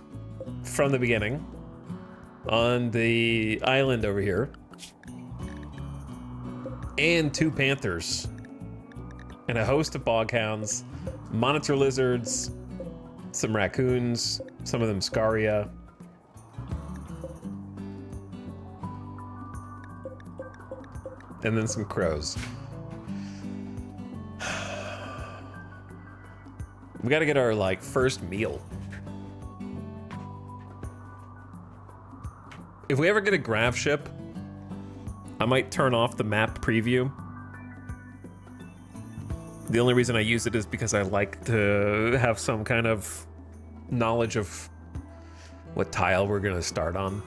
from the beginning on the island over here. And 2 panthers. And a host of bog hounds, monitor lizards, some raccoons, some of them scaria. And then some crows. We gotta get our, like, first meal. If we ever get a grav ship, I might turn off the map preview. The only reason I use it is because I like to have some kind of knowledge of what tile we're gonna start on.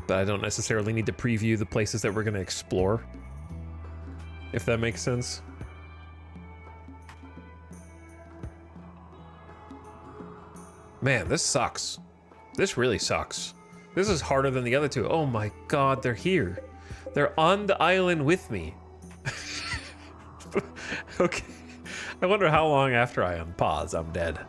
But I don't necessarily need to preview the places that we're gonna explore. If that makes sense. Man, this sucks. This really sucks. This is harder than the other two. Oh my god, they're here. They're on the island with me. Okay. I wonder how long after I unpause I'm dead.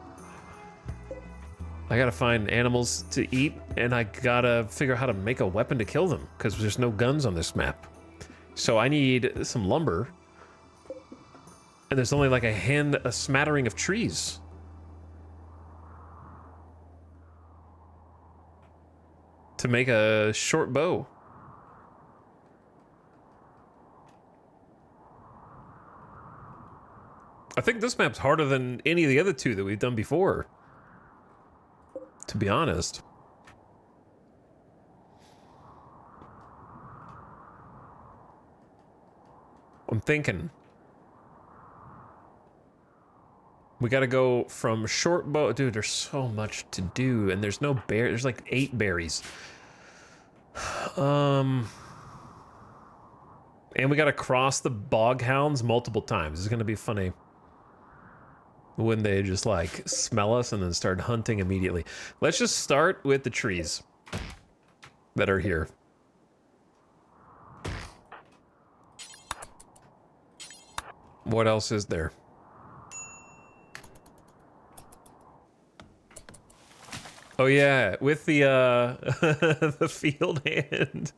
I gotta find animals to eat, and I gotta figure out how to make a weapon to kill them, because there's no guns on this map. So I need some lumber. And there's only like a smattering of trees. To make a short bow. I think this map's harder than any of the other two that we've done before. To be honest. I'm thinking. We gotta go from short bow. Dude, there's so much to do, and there's no bear. There's like 8 berries. And we gotta cross the bog hounds multiple times. It's gonna be funny when they just like smell us and then start hunting immediately. Let's just start with the trees that are here. What else is there? Oh yeah, with the the field hand.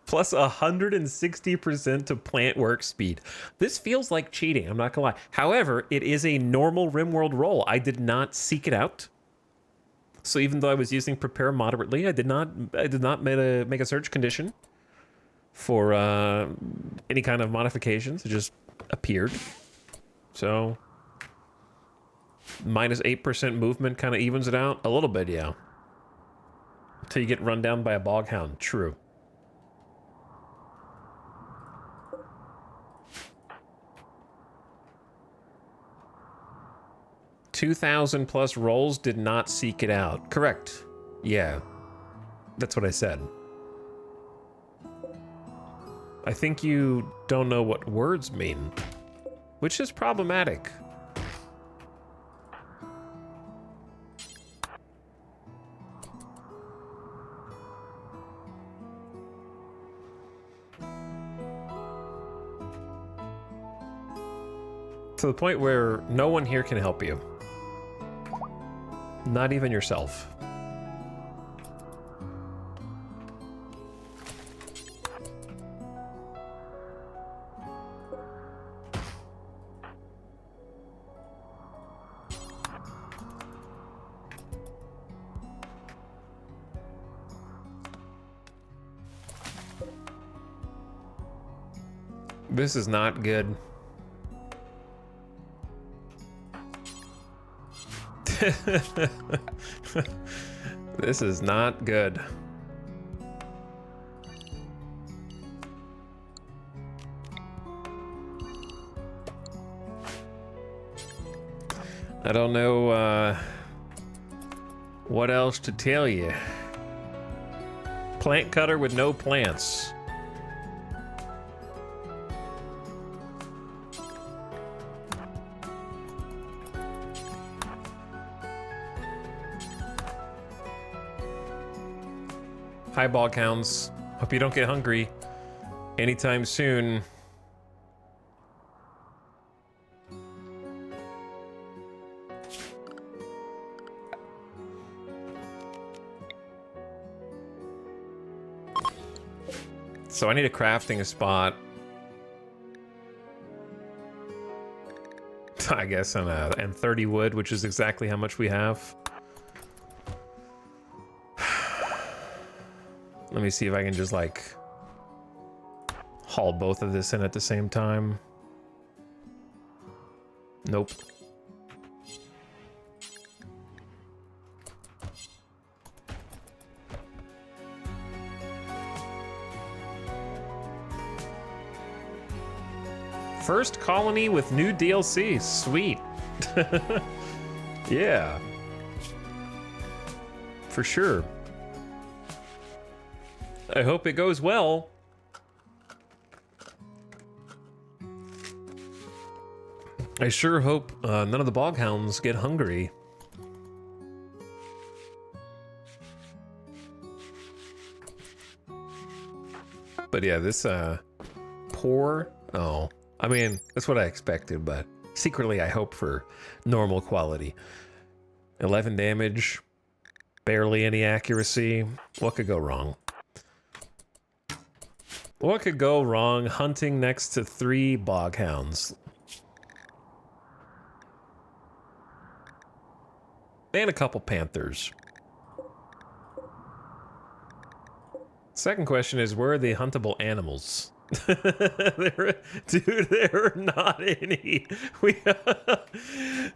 Plus 160% to plant work speed. This feels like cheating, I'm not gonna lie. However, it is a normal RimWorld roll. I did not seek it out. So even though I was using prepare moderately, I did not make a search condition for any kind of modifications. It just appeared. So minus 8% movement kind of evens it out a little bit, yeah. Until you get run down by a bog hound. True. $2,000+ rolls did not seek it out. Correct. Yeah. That's what I said. I think you don't know what words mean, which is problematic. To the point where no one here can help you. Not even yourself. This is not good. This is not good. I don't know what else to tell you. Plant cutter with no plants. Hi, bog hounds. Hope you don't get hungry anytime soon. So I need a crafting spot. I guess and 30 wood, which is exactly how much we have. Let me see if I can just like haul both of this in at the same time. Nope. First colony with new DLC. Sweet. Yeah. For sure. I hope it goes well. I sure hope none of the boghounds get hungry. But yeah, this poor. Oh, I mean, that's what I expected, but secretly I hope for normal quality. 11 damage, barely any accuracy. What could go wrong? What could go wrong hunting next to 3 boghounds? And a couple panthers. Second question is, where are the huntable animals? Dude, there are not any.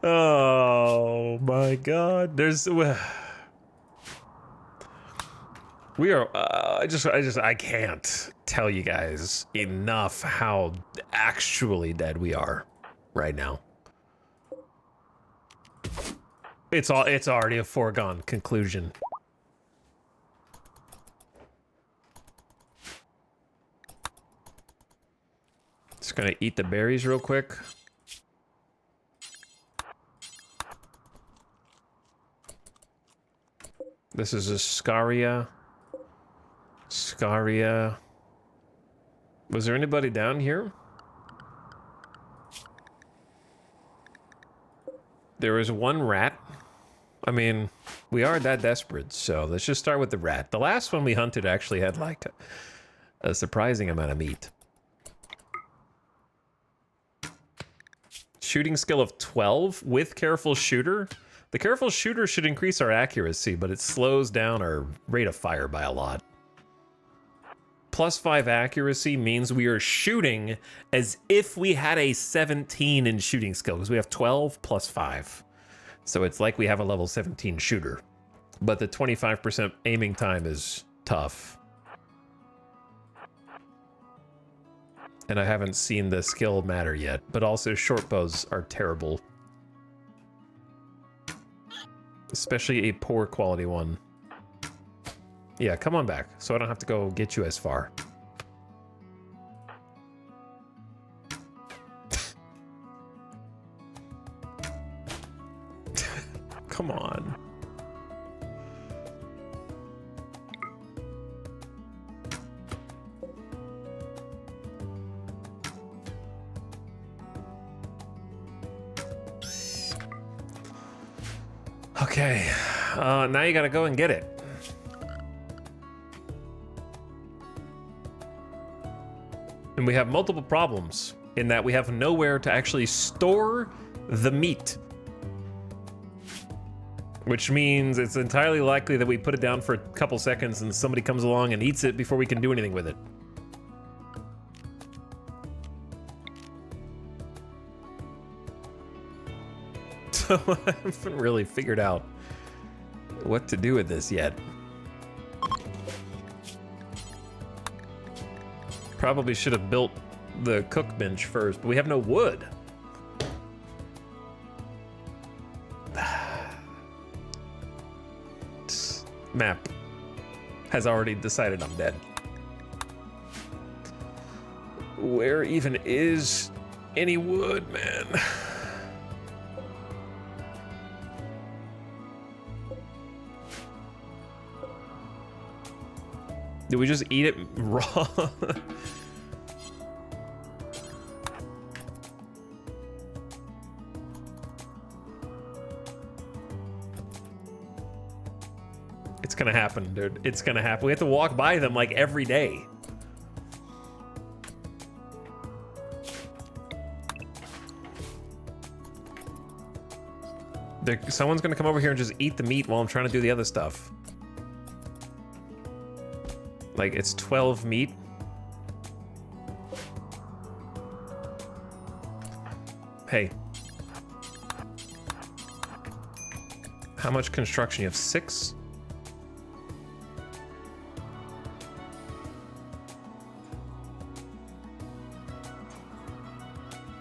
Oh my god. I can't tell you guys enough how actually dead we are right now. It's already a foregone conclusion. Just gonna eat the berries real quick. This is a Scaria. Scaria. Was there anybody down here? There was one rat. I mean, we are that desperate, so let's just start with the rat. The last one we hunted actually had like a surprising amount of meat. Shooting skill of 12 with careful shooter. The careful shooter should increase our accuracy, but it slows down our rate of fire by a lot. +5 accuracy means we are shooting as if we had a 17 in shooting skill, because we have 12 + 5. So it's like we have a level 17 shooter. But the 25% aiming time is tough. And I haven't seen the skill matter yet, but also short bows are terrible. Especially a poor quality one. Yeah, come on back, so I don't have to go get you as far. Come on. Okay, now you gotta go and get it. And we have multiple problems in that we have nowhere to actually store the meat. Which means it's entirely likely that we put it down for a couple seconds and somebody comes along and eats it before we can do anything with it. So I haven't really figured out what to do with this yet. Probably should have built the cook bench first, but we have no wood. Map has already decided I'm dead. Where even is any wood, man? Did we just eat it raw? It's gonna happen, dude. It's gonna happen. We have to walk by them like every day. Someone's gonna come over here and just eat the meat while I'm trying to do the other stuff. Like, it's 12 meat. Hey. How much construction? You have 6?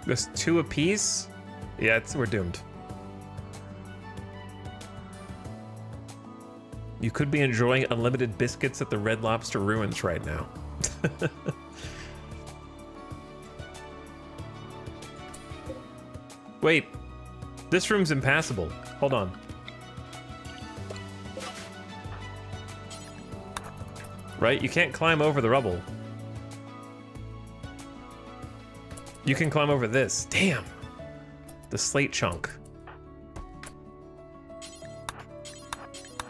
Just 2 apiece? Yeah, we're doomed. You could be enjoying unlimited biscuits at the Red Lobster Ruins right now. Wait, this room's impassable. Hold on. Right? You can't climb over the rubble. You can climb over this. Damn. The slate chunk.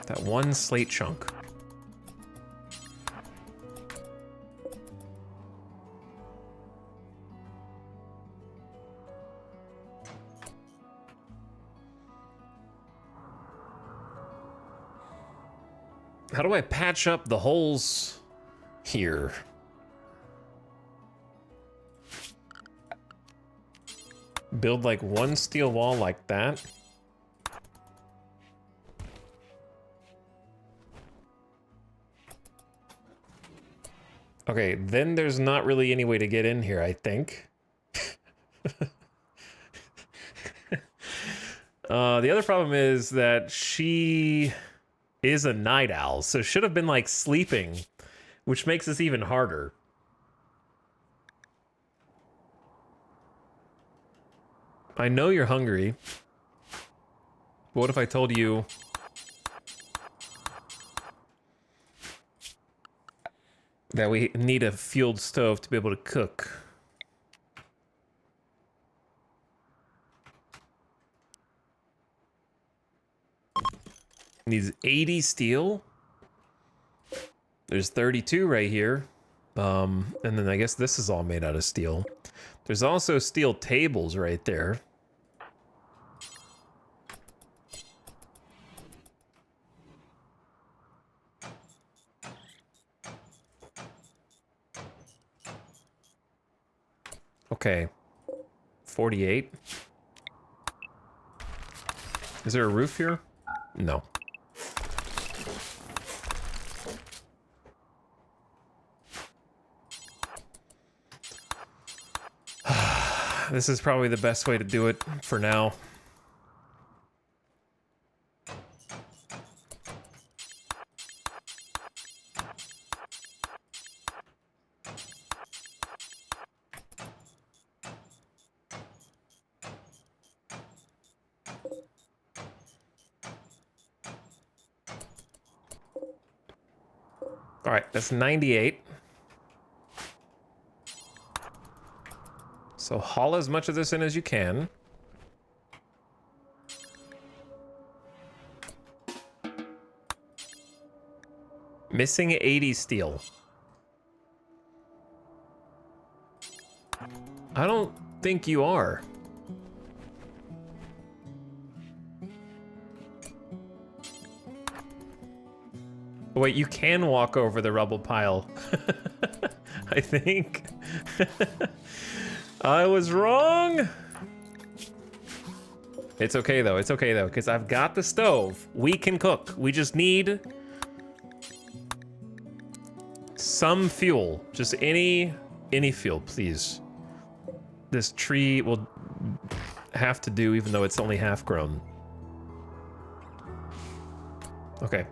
That one slate chunk. How do I patch up the holes here? Build like one steel wall like that. Okay, then there's not really any way to get in here, I think. The other problem is that she is a night owl, so should have been like sleeping, which makes this even harder. I know you're hungry. But what if I told you that we need a fueled stove to be able to cook? Needs 80 steel. There's 32 right here. And then I guess this is all made out of steel. There's also steel tables right there. Okay. 48. Is there a roof here? No. This is probably the best way to do it for now. All right, that's 98. So haul as much of this in as you can. Missing 80 steel. I don't think you are. Wait, you can walk over the rubble pile. I think. I was wrong. It's okay though, because I've got the stove. We can cook. We just need some fuel. Just any fuel, please. This tree will have to do even though it's only half grown. Okay.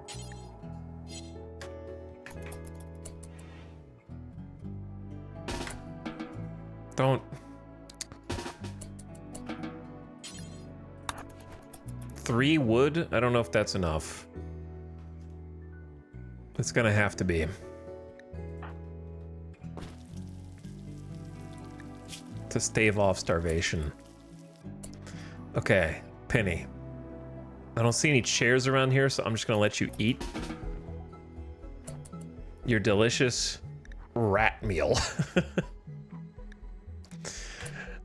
Don't. 3 wood? I don't know if that's enough. It's gonna have to be. To stave off starvation. Okay, Penny. I don't see any chairs around here, so I'm just gonna let you eat your delicious rat meal.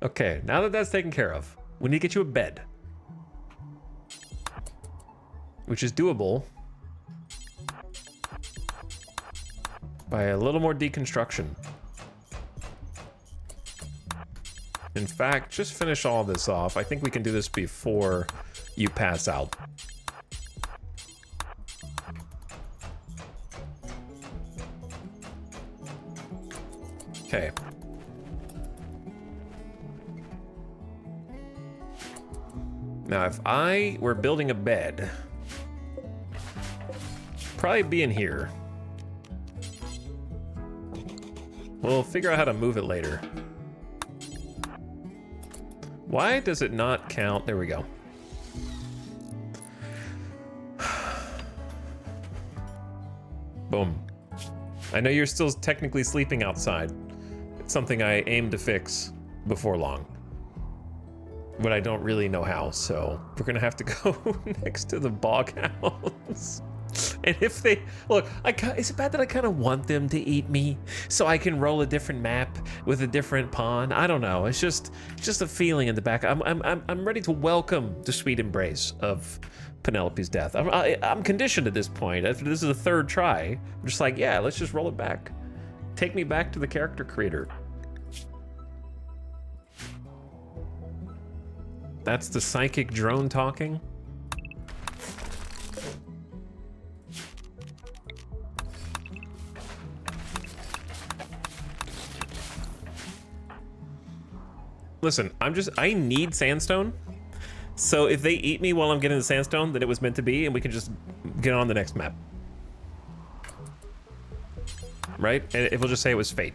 Okay, now that that's taken care of, we need to get you a bed. Which is doable by a little more deconstruction. In fact, just finish all this off. I think we can do this before you pass out. Okay. Now, if I were building a bed, probably be in here. We'll figure out how to move it later. Why does it not count? There we go. Boom. I know you're still technically sleeping outside. It's something I aim to fix before long. But I don't really know how, so we're gonna have to go next to the bog house. And if they look, is it bad that I kind of want them to eat me so I can roll a different map with a different pawn? I don't know. It's just a feeling in the back. I'm ready to welcome the sweet embrace of Penelope's death. I'm conditioned at this point. After this is the third try, I'm just like, yeah, let's just roll it back. Take me back to the character creator. That's the psychic drone talking. Listen, I need sandstone. So if they eat me while I'm getting the sandstone, then it was meant to be, and we can just get on the next map. Right? And it will just say it was fate.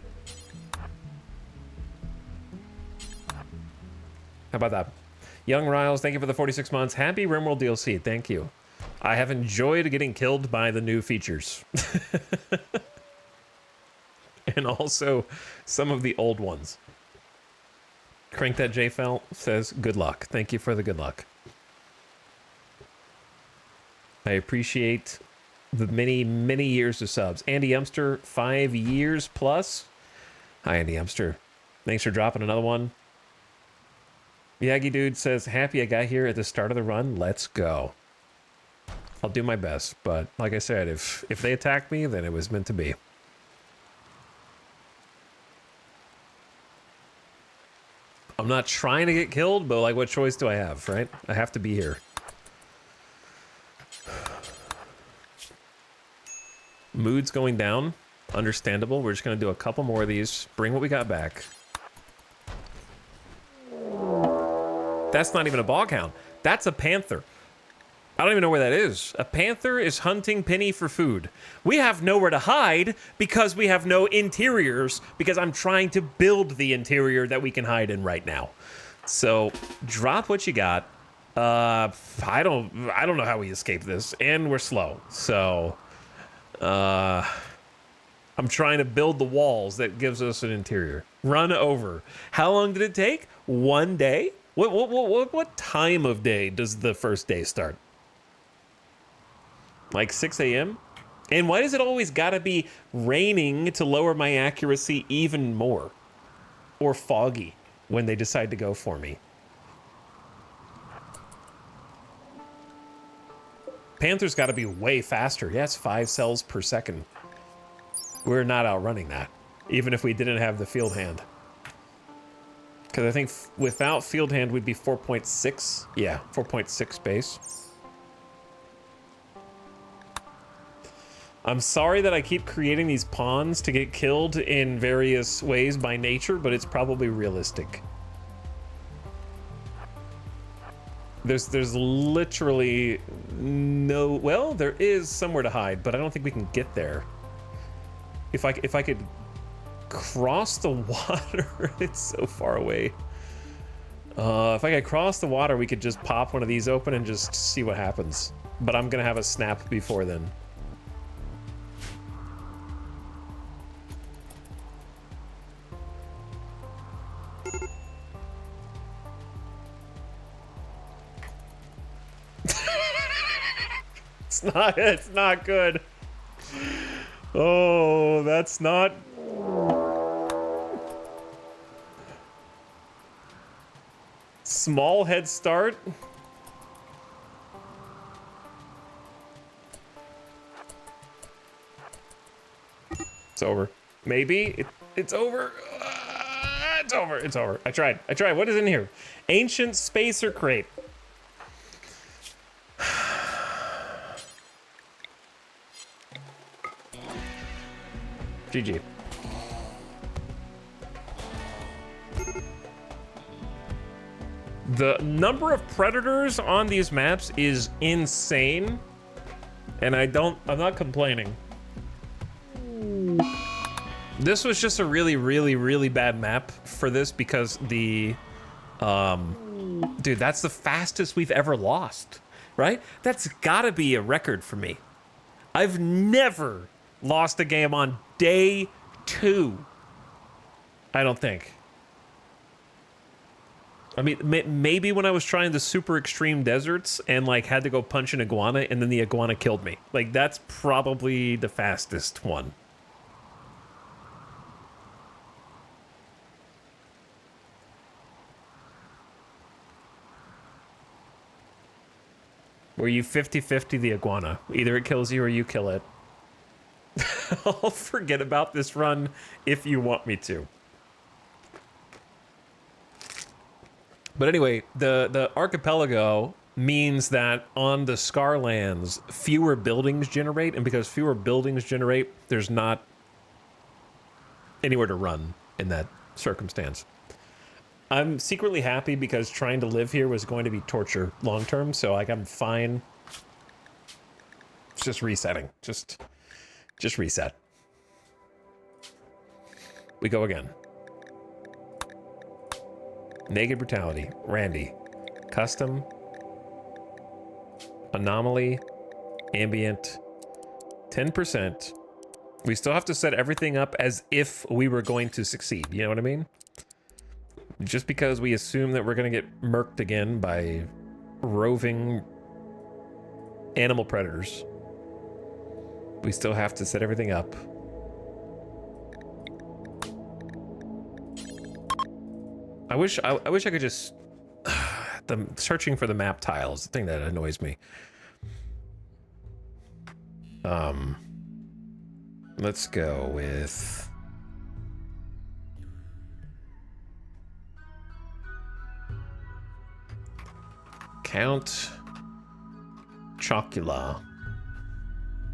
How about that? Young Riles, thank you for the 46 months. Happy RimWorld DLC, thank you. I have enjoyed getting killed by the new features. And also some of the old ones. Crank That JFL says, good luck. Thank you for the good luck. I appreciate the many, many years of subs. Andy Yumster, 5 years plus. Hi, Andy Yumster. Thanks for dropping another one. Yagi Dude says, happy I got here at the start of the run. Let's go. I'll do my best, but like I said, if they attack me, then it was meant to be. I'm not trying to get killed, but like, what choice do I have, right? I have to be here. Mood's going down. Understandable. We're just going to do a couple more of these. Bring what we got back. That's not even a bog hound. That's a panther. I don't even know where that is. A panther is hunting Penny for food. We have nowhere to hide because we have no interiors, because I'm trying to build the interior that we can hide in right now. So drop what you got. I don't know how we escape this, and we're slow. So I'm trying to build the walls that gives us an interior. Run over. How long did it take? 1 day? What time of day does the first day start? Like 6 a.m.? And why does it always gotta be raining to lower my accuracy even more? Or foggy when they decide to go for me? Panther's gotta be way faster. Yeah, it's 5 cells per second. We're not outrunning that, even if we didn't have the field hand. Because I think without field hand, we'd be 4.6. Yeah, 4.6 base. I'm sorry that I keep creating these pawns to get killed in various ways by nature, but it's probably realistic. There's literally no... Well, there is somewhere to hide, but I don't think we can get there. If I could cross the water, it's so far away. If I could cross the water, we could just pop one of these open and just see what happens. But I'm gonna have a snap before then. It's not good. Oh, that's not... Small head start. It's over. Maybe it's over. It's over. It's over. I tried. What is in here? Ancient spacer crate. GG. The number of predators on these maps is insane, and I'm not complaining. This was just a really bad map for this because the, dude, that's the fastest we've ever lost, right? That's gotta be a record for me. I've never lost a game on day 2. I don't think. I mean, maybe when I was trying the super extreme deserts and like had to go punch an iguana and then the iguana killed me. Like that's probably the fastest one. Were you 50-50 the iguana? Either it kills you or you kill it. I'll forget about this run if you want me to. But anyway, the archipelago means that on the Scarlands, fewer buildings generate, and because fewer buildings generate, there's not anywhere to run in that circumstance. I'm secretly happy because trying to live here was going to be torture long term, so like I'm fine. It's just resetting. Just reset. We go again. Naked brutality. Randy. Custom. Anomaly. Ambient. 10%. We still have to set everything up as if we were going to succeed. You know what I mean? Just because we assume that we're going to get murked again by roving animal predators, we still have to set everything up. I wish I could just the searching for the map tiles, the thing that annoys me. Let's go with Count Chocula.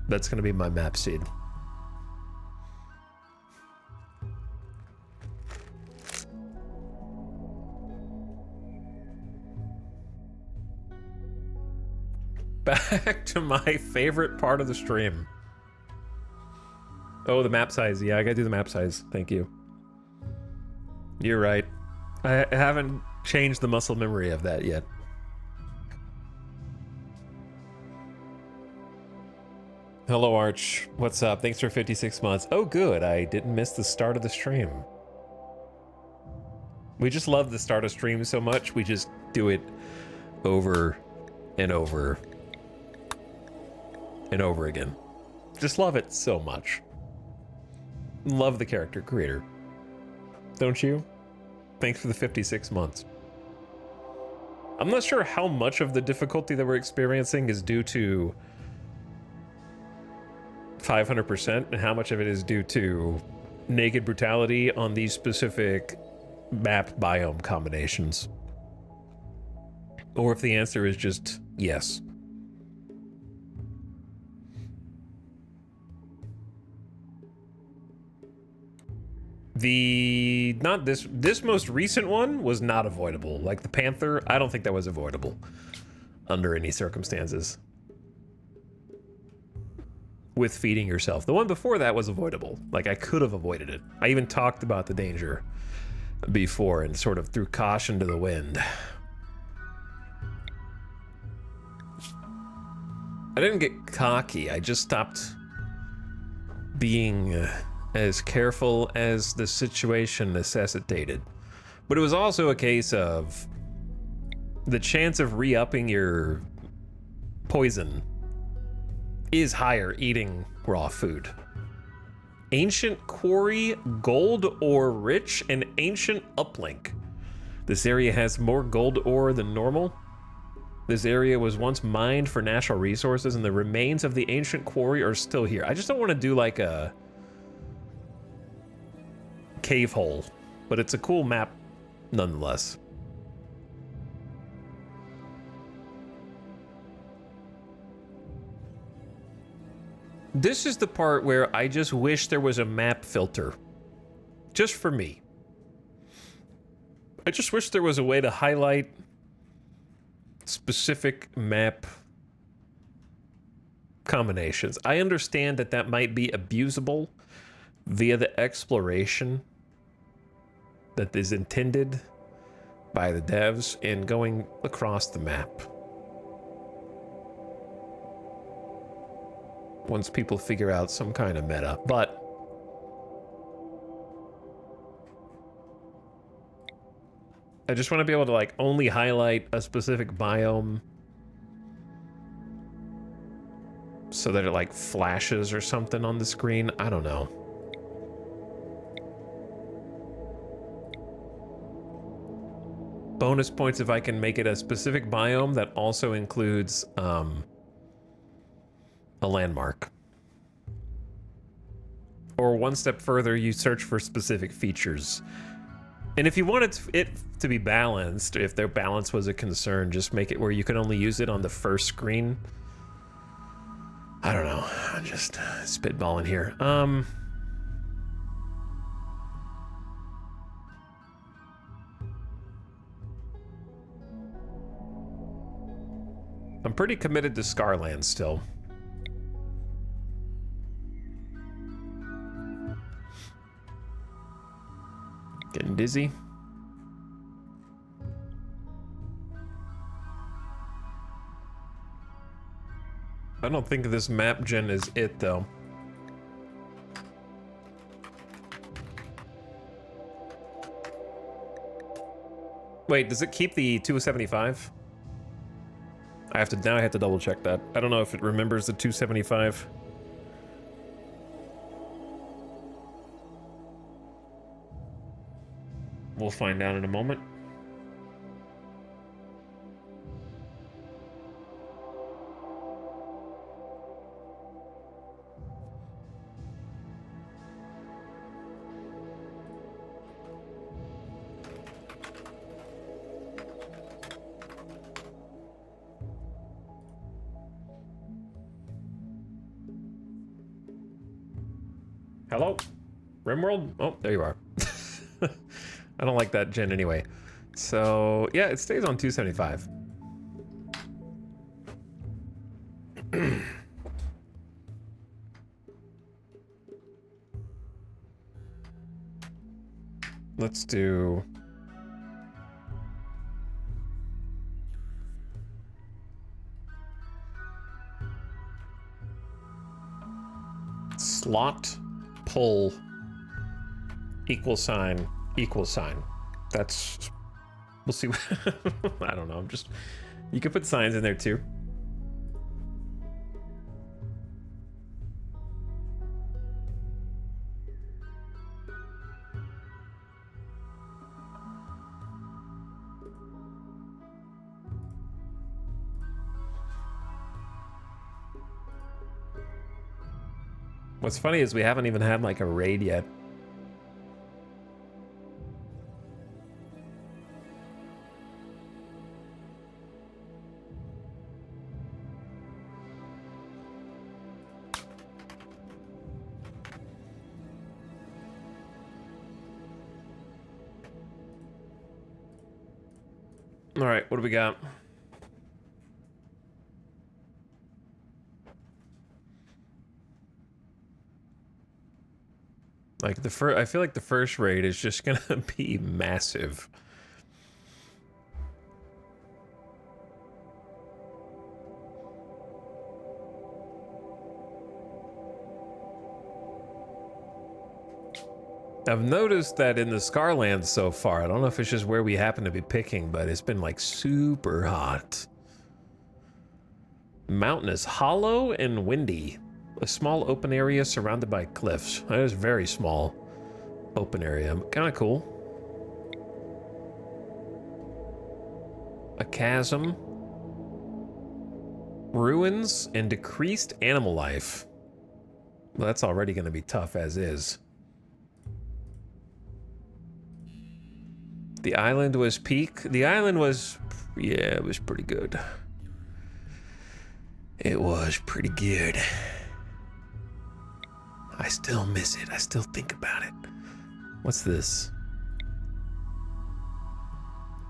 That's gonna be my map seed. Back to my favorite part of the stream. Oh, the map size. Yeah, I gotta do the map size. Thank you. You're right. I haven't changed the muscle memory of that yet. Hello, Arch. What's up? Thanks for 56 months. Oh, good. I didn't miss the start of the stream. We just love the start of stream so much, we just do it over and over and over again. Just love it so much. Love the character creator. Don't you? Thanks for the 56 months. I'm not sure how much of the difficulty that we're experiencing is due to 500% and how much of it is due to naked brutality on these specific map biome combinations. Or if the answer is just yes. This most recent one was not avoidable. Like the Panther, I don't think that was avoidable under any circumstances. With feeding yourself. The one before that was avoidable. Like I could have avoided it. I even talked about the danger before and sort of threw caution to the wind. I didn't get cocky. I just stopped being as careful as the situation necessitated. But it was also a case of the chance of re-upping your poison is higher eating raw food. Ancient quarry, gold ore rich, and ancient uplink. This area has more gold ore than normal. This area was once mined for natural resources and the remains of the ancient quarry are still here. I just don't want to do like a cave hole but it's a cool map nonetheless. This is the part where I just wish there was a map filter. Just for me. I just wish there was a way to highlight specific map combinations. I understand that that might be abusable via the exploration that is intended by the devs in going across the map. Once people figure out some kind of meta, but I just want to be able to like only highlight a specific biome so that it like flashes or something on the screen. I don't know. Bonus points if I can make it a specific biome that also includes a landmark. Or one step further, you search for specific features. And if you wanted it to be balanced, if their balance was a concern, just make it where you can only use it on the first screen. I don't know. I'm just spitballing here. I'm pretty committed to Scarland still. Getting dizzy. I don't think this map gen is it though. Wait, does it keep the 275? I have to double check that. I don't know if it remembers the 275. We'll find out in a moment. Hello? RimWorld? Oh, there you are. I don't like that gen anyway. So, yeah, it stays on 275. Let's do... slot, pull, equal sign, equal sign. That's... we'll see. I don't know. I'm just... you can put signs in there too. What's funny is we haven't even had like a raid yet. All right, what do we got? Like I feel like the first raid is just gonna be massive. I've noticed that in the Scarlands so far, I don't know if it's just where we happen to be picking, but it's been like super hot. Mountainous, hollow, and windy. A small open area surrounded by cliffs. That is very small open area. Kind of cool. A chasm. Ruins and decreased animal life. Well, that's already going to be tough as is. The island was peak. The island was, yeah, it was pretty good. It was pretty good. I still miss it. I still think about it. What's this?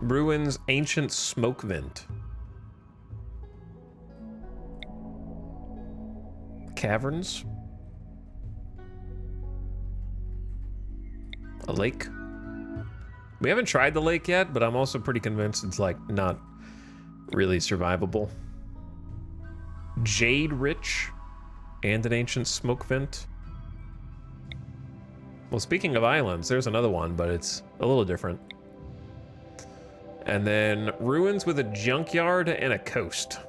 Ruins ancient smoke vent. Caverns. A lake. We haven't tried the lake yet, but I'm also pretty convinced it's like not really survivable. Jade rich and an ancient smoke vent. Well, speaking of islands, there's another one, but it's a little different. And then ruins with a junkyard and a coast.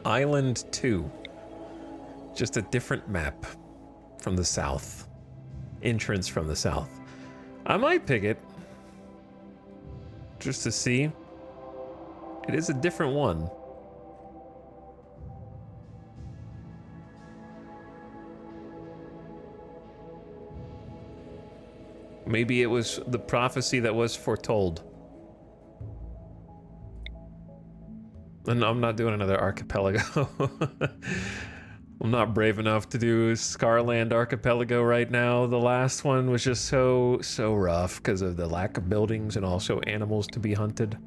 Island 2. Just a different map from the south. Entrance from the south. I might pick it. Just to see. It is a different one. Maybe it was the prophecy that was foretold. And I'm not doing another archipelago. I'm not brave enough to do Scarland Archipelago right now. The last one was just so rough because of the lack of buildings and also animals to be hunted.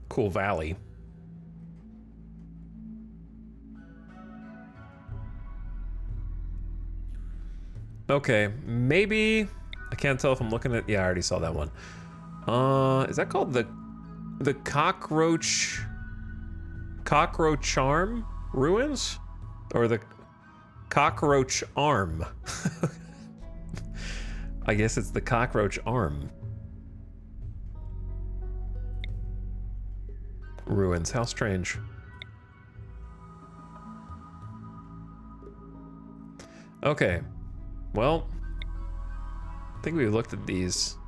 Cool valley. Okay, maybe I can't tell if I'm looking at. Yeah, I already saw that one. Is that called the cockroach arm ruins, or the cockroach arm? I guess it's the cockroach arm ruins. How strange. Okay. Well, I think we looked at these.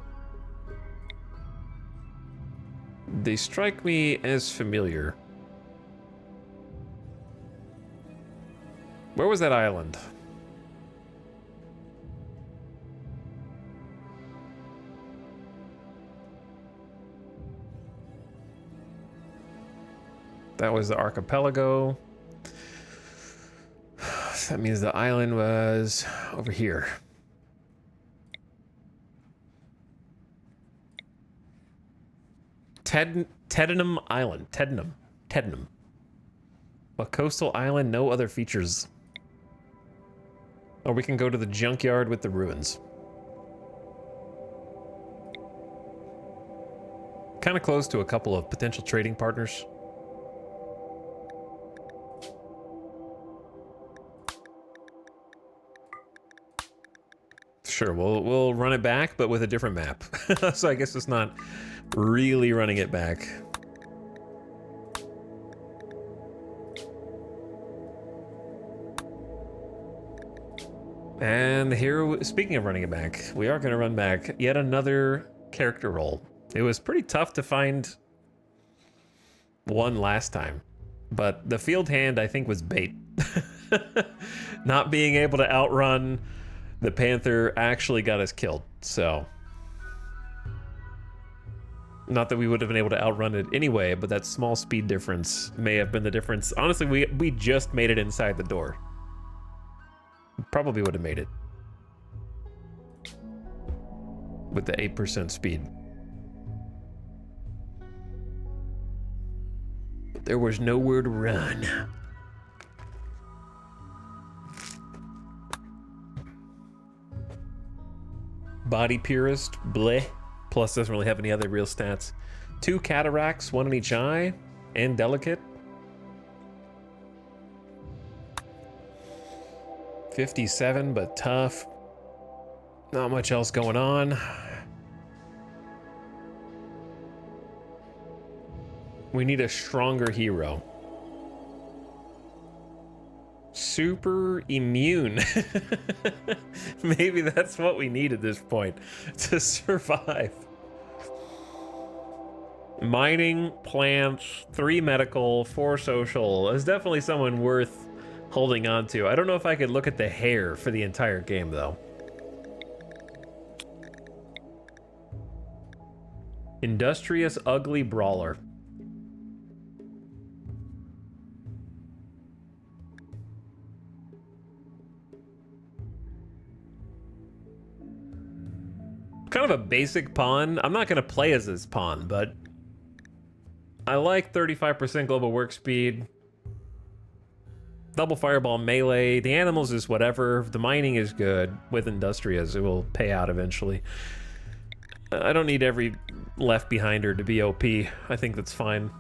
They strike me as familiar. Where was that island? That was the archipelago. That means the island was over here. Tedenham Island. Tedenham. A coastal island, no other features. Or we can go to the junkyard with the ruins. Kind of close to a couple of potential trading partners. Sure, we'll run it back, but with a different map. So I guess it's not really running it back. And here, speaking of running it back, we are going to run back yet another character role. It was pretty tough to find one last time, but the field hand I think was bait. Not being able to outrun the Panther actually got us killed, so. Not that we would have been able to outrun it anyway, but that small speed difference may have been the difference. Honestly, we just made it inside the door. Probably would have made it. With the 8% speed. But there was nowhere to run. Body purist, bleh. Plus doesn't really have any other real stats. 2 cataracts, 1 in each eye, and delicate. 57, but tough. Not much else going on. We need a stronger hero. Super immune. Maybe that's what we need at this point to survive. Mining, plants, 3 medical, 4 social is definitely someone worth holding on to. I don't know if I could look at the hair for the entire game, though. Industrious, ugly brawler. Kind of a basic pawn. I'm not going to play as this pawn, but I like 35% global work speed. Double fireball melee. The animals is whatever. The mining is good with Industrious. It will pay out eventually. I don't need every left behinder to be OP. I think that's fine.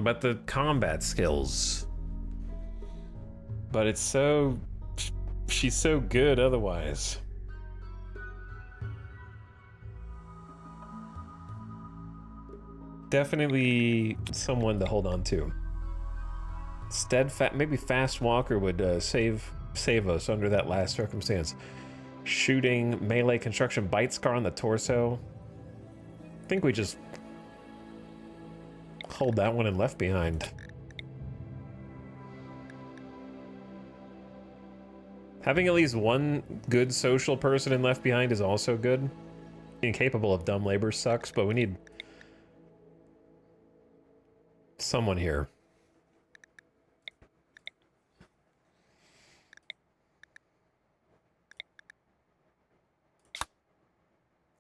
But the combat skills. But it's so... she's so good otherwise. Definitely someone to hold on to. Steadfast, maybe Fast Walker would save us under that last circumstance. Shooting, melee, construction, bite scar on the torso. I think we just hold that one and left behind. Having at least one good social person in left behind is also good. Incapable of dumb labor sucks, but we need someone here.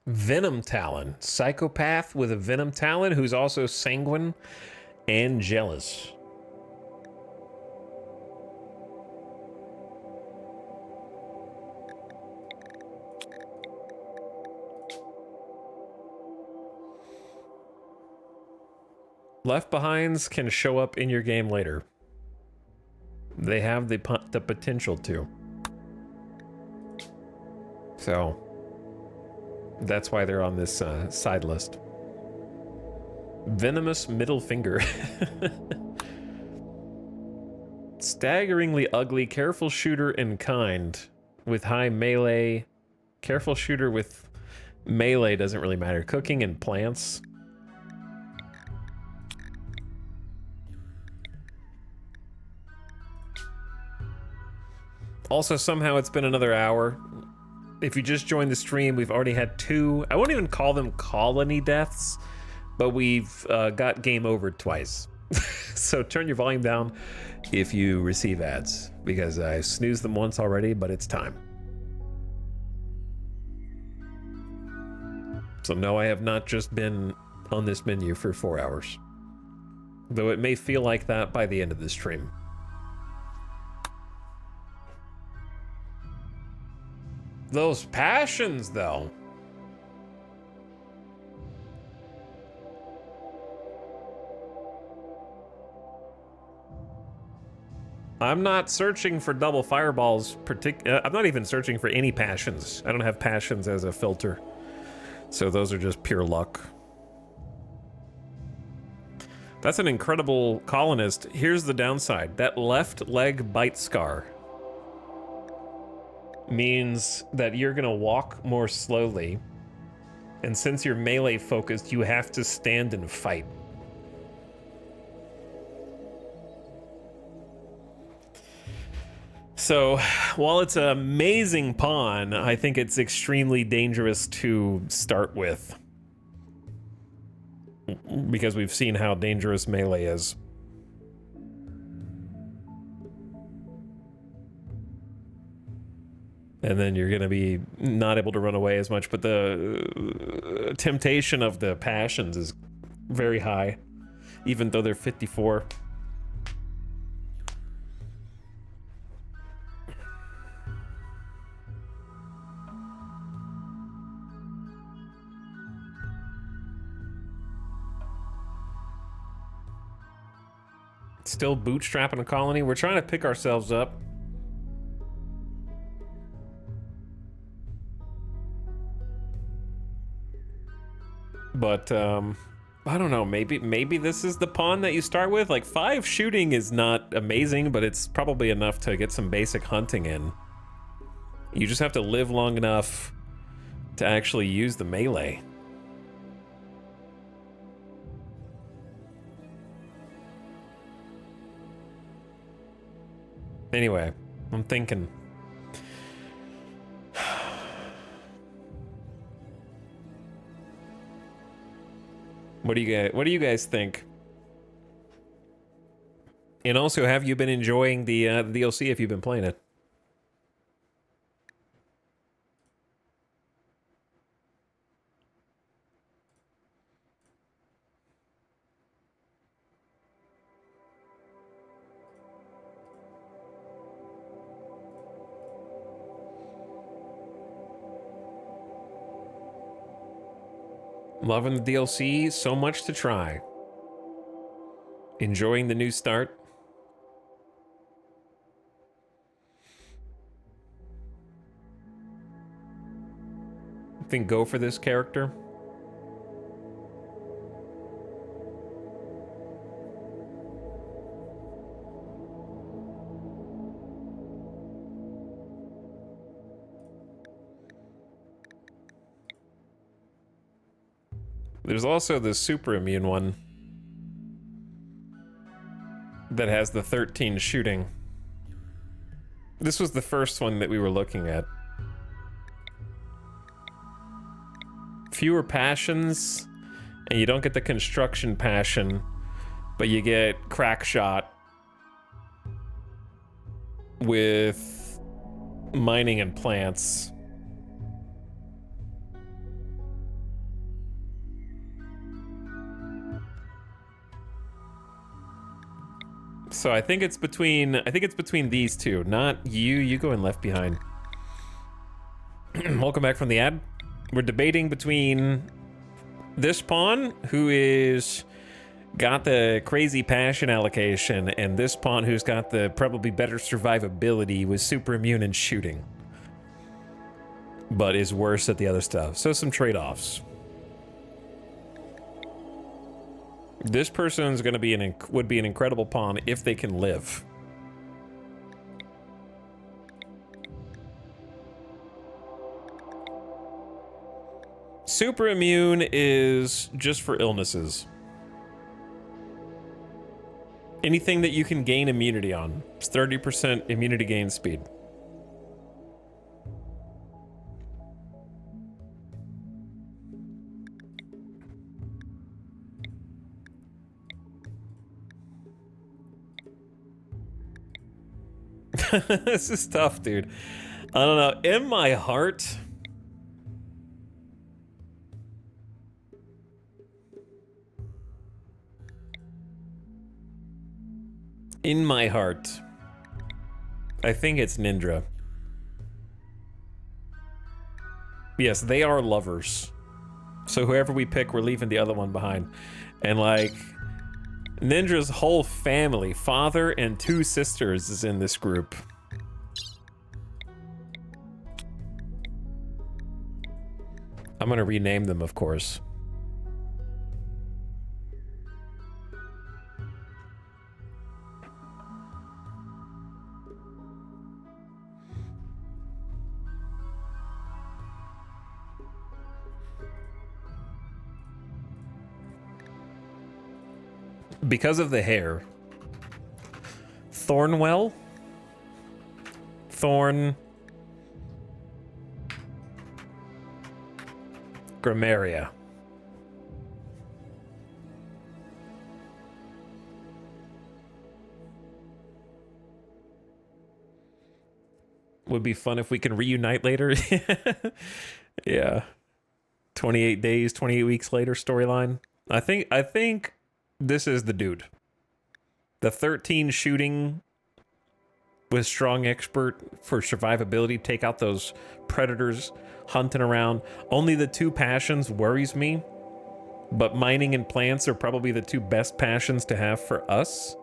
Venom Talon. Psychopath with a Venom Talon who's also sanguine and jealous. Left behinds can show up in your game later. They have the potential to. So that's why they're on this side list. Venomous middle finger. Staggeringly ugly, careful shooter and kind with high melee. Careful shooter with melee doesn't really matter. Cooking and plants. Also, somehow it's been another hour. If you just joined the stream, we've already had 2, I won't even call them colony deaths, but we've got game over twice. So turn your volume down if you receive ads, because I snoozed them once already, but it's time. So no, I have not just been on this menu for 4 hours. Though it may feel like that by the end of the stream. Those passions, though. I'm not searching for double fireballs. I'm not even searching for any passions. I don't have passions as a filter. So those are just pure luck. That's an incredible colonist. Here's the downside. That left leg bite scar means that you're gonna walk more slowly, and since you're melee focused, you have to stand and fight. So while it's an amazing pawn, I think it's extremely dangerous to start with, because we've seen how dangerous melee is. And then you're going to be not able to run away as much, but the temptation of the passions is very high, even though they're 54. Still bootstrapping a colony. We're trying to pick ourselves up. But I don't know, maybe this is the pawn that you start with. Like 5 shooting is not amazing, but it's probably enough to get some basic hunting in. You just have to live long enough to actually use the melee. Anyway, I'm thinking. What do you guys think? And also, have you been enjoying the DLC if you've been playing it? Loving the DLC, so much to try. Enjoying the new start. I think go for this character. There's also the super immune one that has the 13 shooting. This was the first one that we were looking at. Fewer passions, and you don't get the construction passion, but you get crack shot with mining and plants. So I think it's between these two, not you. You going left behind. Welcome back from the ad. We're debating between this pawn, who is got the crazy passion allocation, and this pawn who's got the probably better survivability with super immune and shooting, but is worse at the other stuff. So some trade-offs. This person's going to be would be an incredible pawn if they can live. Super immune is just for illnesses. Anything that you can gain immunity on. It's 30% immunity gain speed. This is tough, dude. I don't know. In my heart, I think it's Nindra. Yes, they are lovers. So whoever we pick, we're leaving the other one behind. And like, Nindra's whole family, father and 2 sisters, is in this group. I'm gonna rename them, of course. Because of the hair. Thornwell? Thorn... Gramaria. Would be fun if we can reunite later. Yeah. 28 days, 28 weeks later storyline. I think this is the dude. The 13 shooting with strong expert for survivability. Take out those predators hunting around. Only the 2 passions worries me, but mining and plants are probably the 2 best passions to have for us.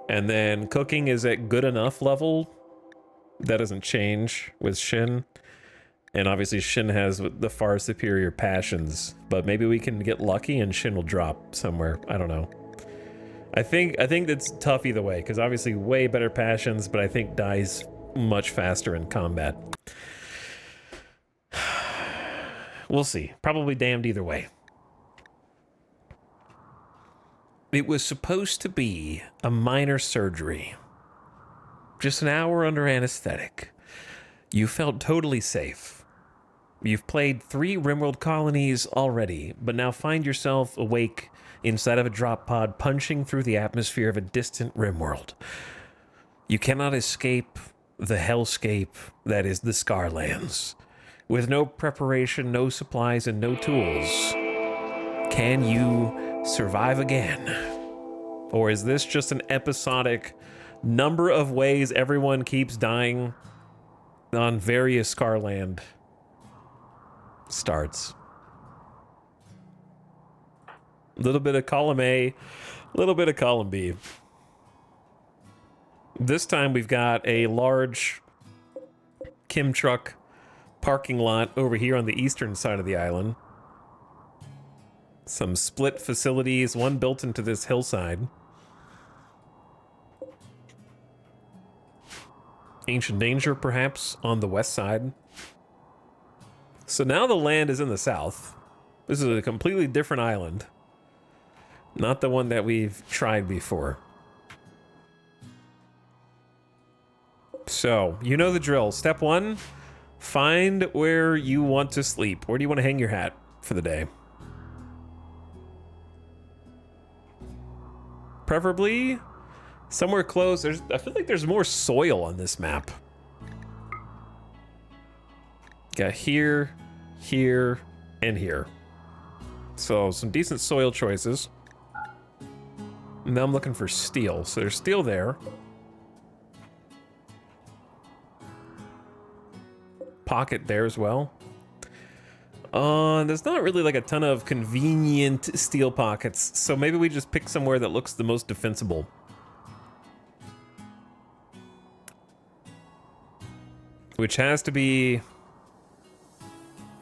And then cooking is at good enough level. That doesn't change with Shin. And obviously Shin has the far superior passions, but maybe we can get lucky and Shin will drop somewhere. I don't know. I think it's tough either way, because obviously way better passions, but I think dies much faster in combat. We'll see. Probably damned either way. It was supposed to be a minor surgery. Just an hour under anesthetic. You felt totally safe. You've played 3 RimWorld colonies already, but now find yourself awake inside of a drop pod punching through the atmosphere of a distant RimWorld. You cannot escape the hellscape that is the Scarlands. With no preparation, no supplies, and no tools, can you survive again? Or is this just an episodic number of ways everyone keeps dying on various Scarland starts? A little bit of column A, a little bit of column B. This time we've got a large Kim truck parking lot over here on the eastern side of the island. Some split facilities, one built into this hillside. Ancient Danger, perhaps, on the west side. So now the land is in the south. This is a completely different island. Not the one that we've tried before. So, you know the drill. Step 1, find where you want to sleep. Where do you want to hang your hat for the day? Preferably somewhere close. I feel like there's more soil on this map. Got here, here, and here. So some decent soil choices. Now I'm looking for steel. So there's steel there. Pocket there as well. There's not really like a ton of convenient steel pockets, so maybe we just pick somewhere that looks the most defensible. Which has to be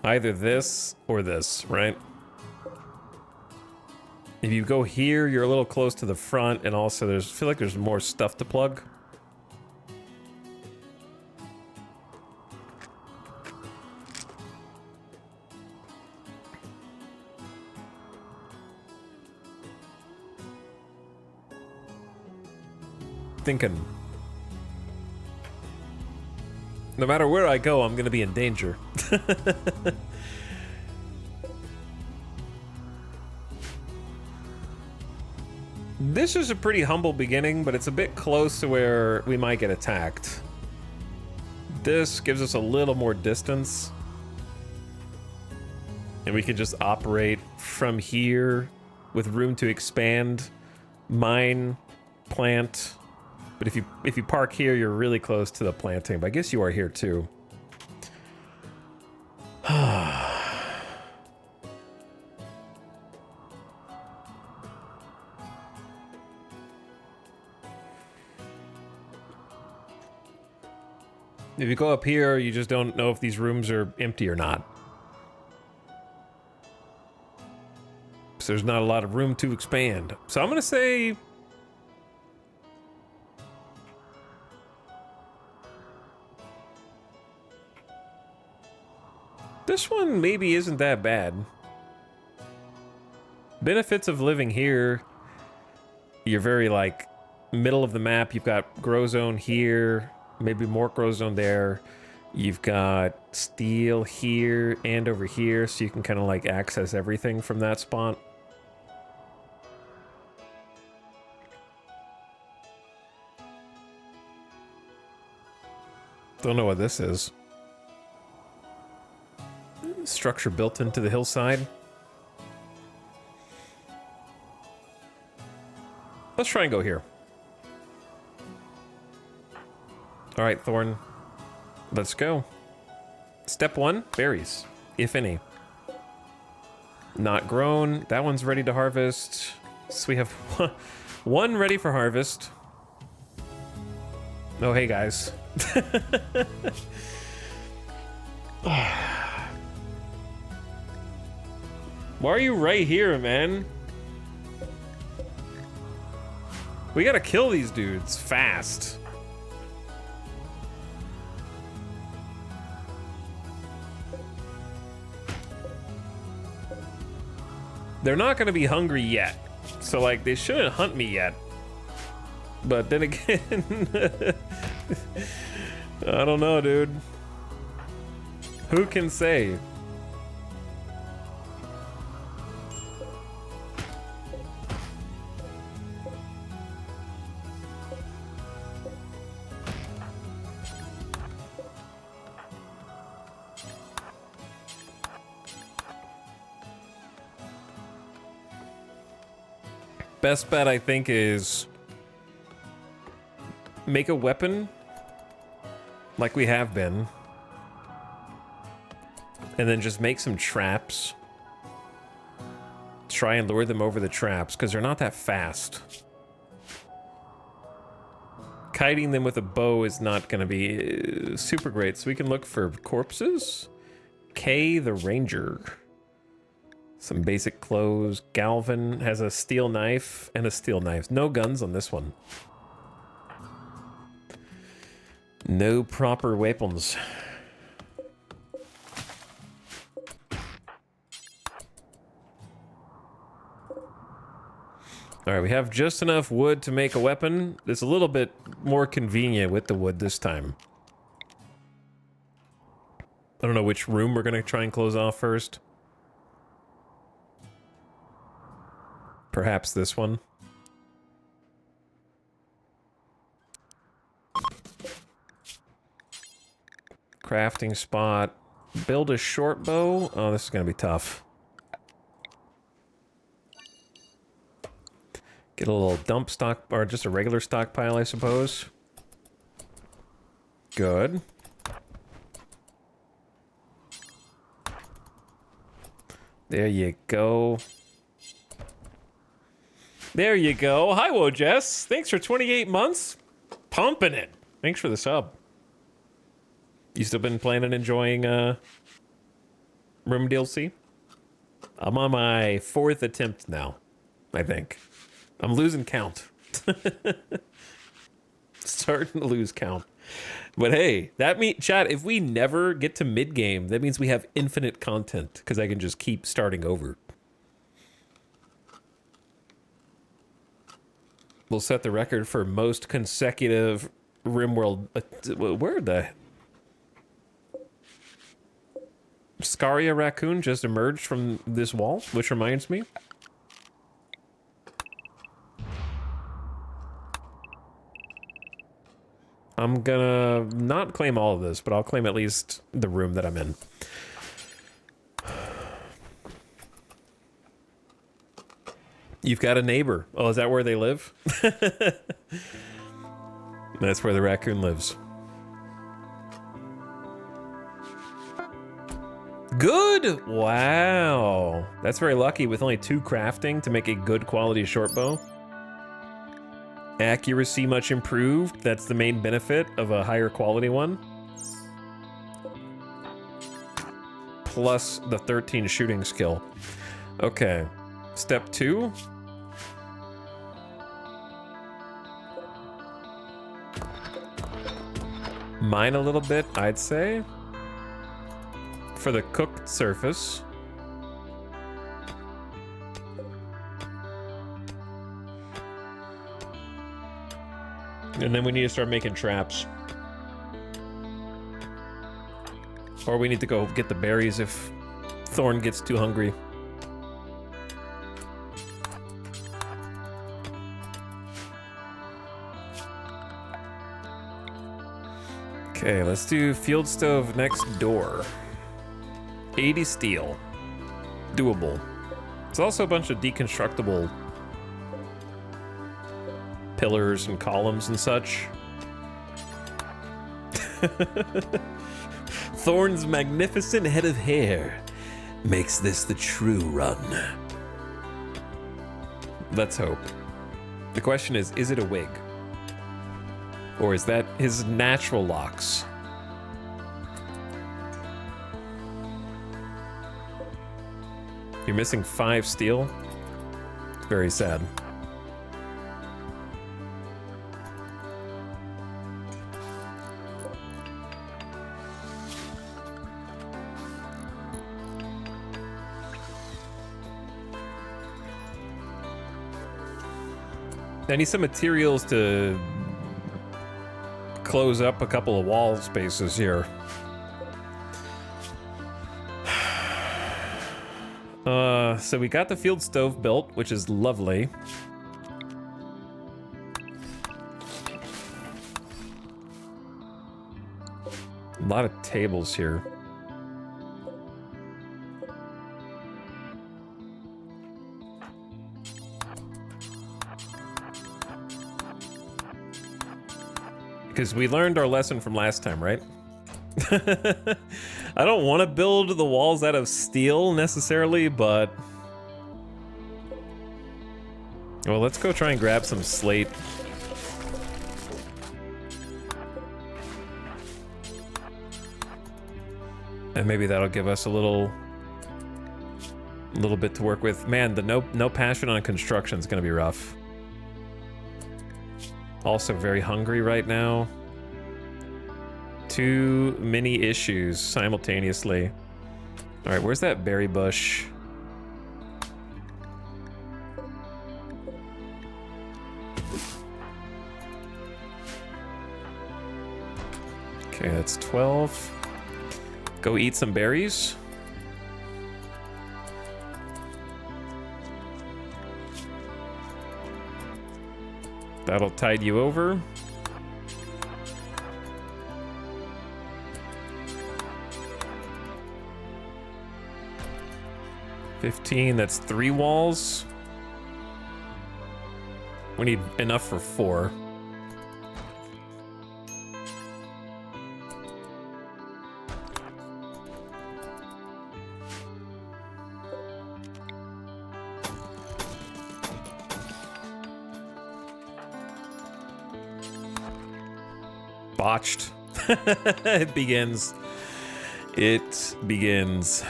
either this or this, right? If you go here, you're a little close to the front, and also I feel like there's more stuff to plug. Thinking. No matter where I go, I'm gonna be in danger. This is a pretty humble beginning, but it's a bit close to where we might get attacked. This gives us a little more distance. And we can just operate from here with room to expand, mine, plant. But if you park here, you're really close to the planting. But I guess you are here too. If you go up here, you just don't know if these rooms are empty or not. So there's not a lot of room to expand. So I'm gonna say this one maybe isn't that bad. Benefits of living here. You're very like middle of the map. You've got grow zone here. Maybe more grow zone there. You've got steel here and over here, so you can kind of like access everything from that spot. Don't know what this is. Structure built into the hillside. Let's try and go here. All right, Thorn, let's go. Step 1, berries, if any. Not grown. That one's ready to harvest. So we have one ready for harvest. Oh, hey, guys. Why are you right here, man? We gotta kill these dudes fast. They're not gonna be hungry yet. So, like, they shouldn't hunt me yet. But then again, I don't know, dude. Who can say? Best bet, I think, is make a weapon like we have been, and then just make some traps. Try and lure them over the traps, because they're not that fast. Kiting them with a bow is not going to be super great, so we can look for corpses. Kay the Ranger. Some basic clothes. Galvin has a steel knife and a steel knife. No guns on this one. No proper weapons. All right, we have just enough wood to make a weapon. It's a little bit more convenient with the wood this time. I don't know which room we're gonna try and close off first. Perhaps this one. Crafting spot. Build a short bow. Oh, this is gonna be tough. Get a little dump stock, or just a regular stockpile, I suppose. Good. There you go. There you go. Hi, Wojess. Thanks for 28 months. Pumping it. Thanks for the sub. You still been planning and enjoying Room DLC? I'm on my 4th attempt now, I think. I'm losing count. Starting to lose count. But hey, that means, chat, if we never get to mid-game, that means we have infinite content, because I can just keep starting over. We'll set the record for most consecutive RimWorld. Where the Scaria raccoon just emerged from this wall, which reminds me. I'm gonna not claim all of this, but I'll claim at least the room that I'm in. You've got a neighbor. Oh, is that where they live? That's where the raccoon lives. Good! Wow. That's very lucky with only 2 crafting to make a good quality short bow. Accuracy much improved. That's the main benefit of a higher quality one. Plus the 13 shooting skill. Okay. Step 2. Mine a little bit, I'd say. For the cooked surface. And then we need to start making traps. Or we need to go get the berries if Thorn gets too hungry. Okay, let's do field stove next door. 80 steel. Doable. It's also a bunch of deconstructible pillars and columns and such. Thorn's magnificent head of hair makes this the true run. Let's hope. The question is it a wig? Or is that his natural locks? You're missing 5 steel. Very sad. I need some materials to close up a couple of wall spaces here. So we got the field stove built, which is lovely. A lot of tables here. Because we learned our lesson from last time, right? I don't want to build the walls out of steel necessarily, but... Well, let's go try and grab some slate. And maybe that'll give us a little bit to work with. Man, the no passion on construction is gonna be rough. Also very hungry right now. Too many issues simultaneously. All right, where's that berry bush? Okay, that's 12. Go eat some berries. That'll tide you over. $15, that's 3 walls. We need enough for 4. Botched. It begins. It begins.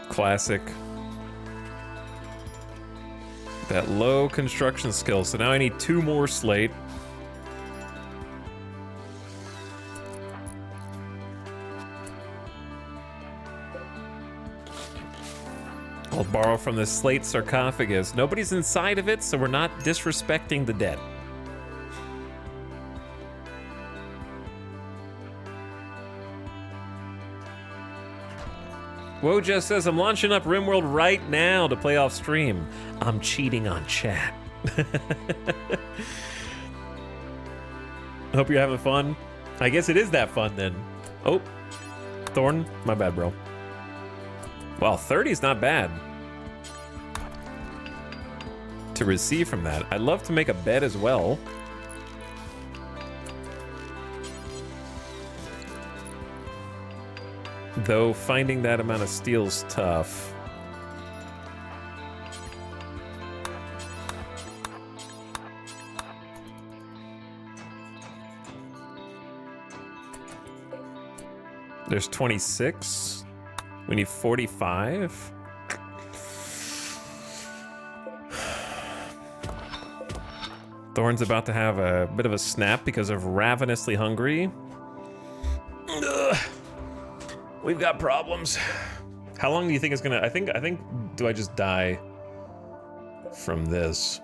Classic. That low construction skill. So now I need 2 more slate. I'll borrow from the slate sarcophagus. Nobody's inside of it, so we're not disrespecting the dead. Woja says, I'm launching up RimWorld right now to play off stream. I'm cheating on chat. Hope you're having fun. I guess it is that fun then. Oh, Thorn, my bad, bro. Well, 30 is not bad to receive from that. I'd love to make a bed as well. Though finding that amount of steel's tough. There's 26. We need 45. Thorn's about to have a bit of a snap because of ravenously hungry. Ugh. We've got problems. How long do you think it's gonna... I think, do I just die from this?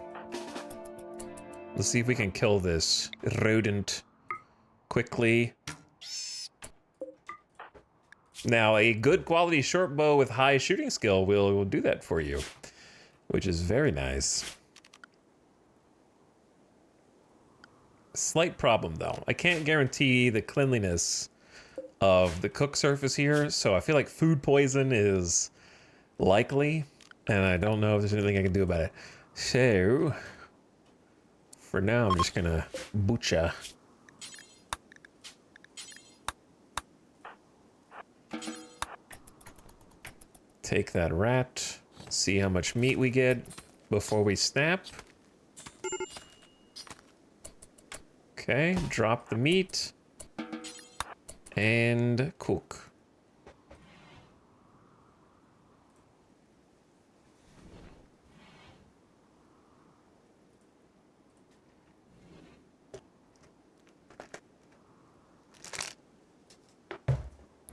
Let's see if we can kill this rodent quickly. Now, a good quality short bow with high shooting skill will do that for you, which is very nice. Slight problem, though. I can't guarantee the cleanliness of the cook surface here, so I feel like food poison is likely, and I don't know if there's anything I can do about it. So, for now, I'm just gonna butcher. Take that rat, see how much meat we get before we snap. Okay, drop the meat and cook.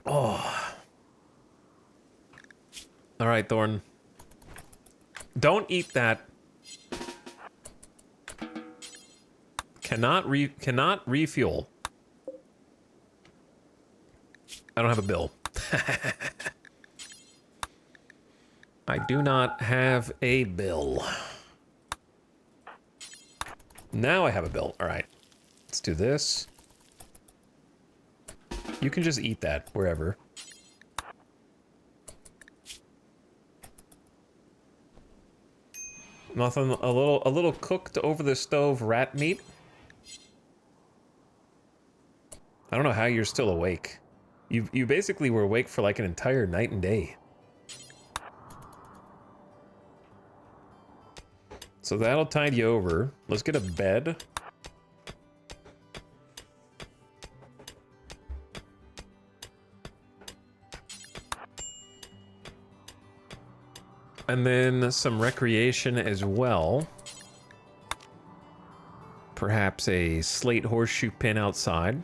Oh. All right, Thorn. Don't eat that. Cannot refuel. I don't have a bill. I do not have a bill. Now I have a bill. All right. Let's do this. You can just eat that wherever. Nothing, a little cooked over the stove rat meat. I don't know how you're still awake. You basically were awake for like an entire night and day. So that'll tide you over. Let's get a bed. And then some recreation as well. Perhaps a slate horseshoe pin outside.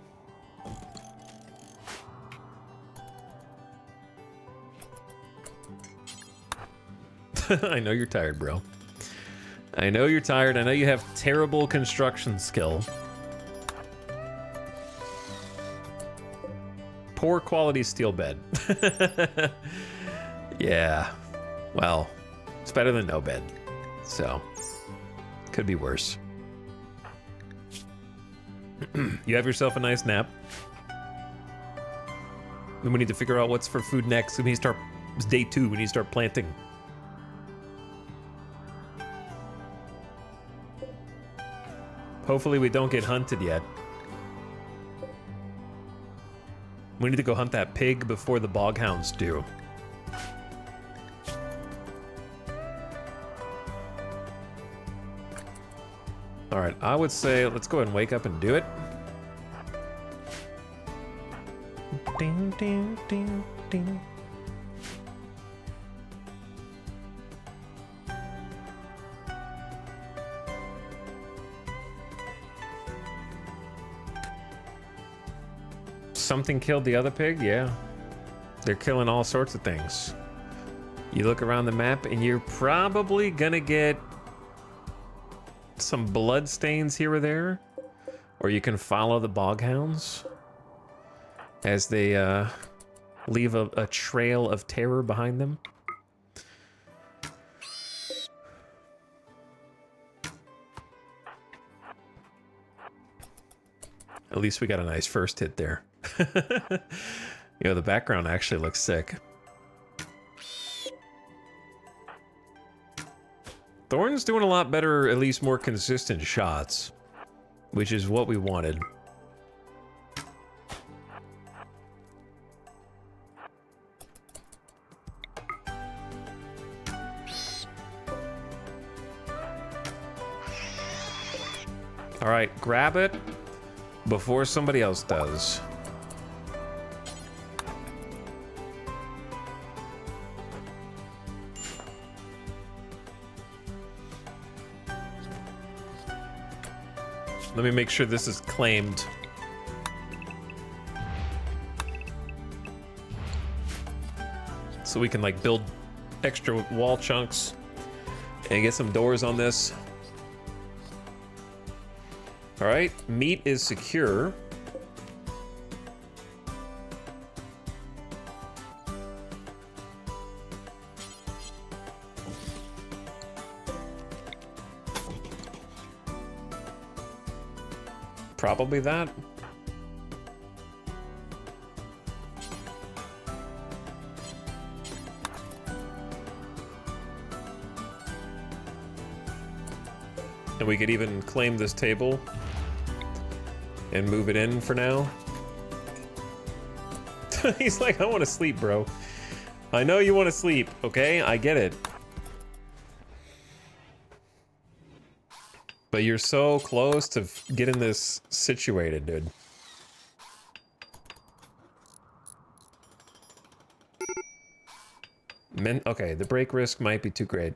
I know you're tired, bro. I know you're tired. I know you have terrible construction skill. Poor quality steel bed. Yeah. Well, it's better than no bed. So, could be worse. You have yourself a nice nap. Then we need to figure out what's for food next. We need to start, it's day 2, we need to start planting. Hopefully we don't get hunted yet. We need to go hunt that pig before the boghounds do. Alright, I would say let's go ahead and wake up and do it. Ding, ding, ding, ding. Something killed the other pig? Yeah. They're killing all sorts of things. You look around the map and you're probably gonna get some blood stains here or there. Or you can follow the boghounds as they leave a trail of terror behind them. At least we got a nice first hit there. You know, the background actually looks sick. Thorn's doing a lot better, at least more consistent shots, which is what we wanted. All right, grab it before somebody else does. Let me make sure this is claimed. So we can like build extra wall chunks and get some doors on this. All right, meat is secure. Probably that. And we could even claim this table and move it in for now. He's like, I want to sleep, bro. I know you want to sleep, okay? I get it. But you're so close to getting this situated, dude. Okay, the break risk might be too great.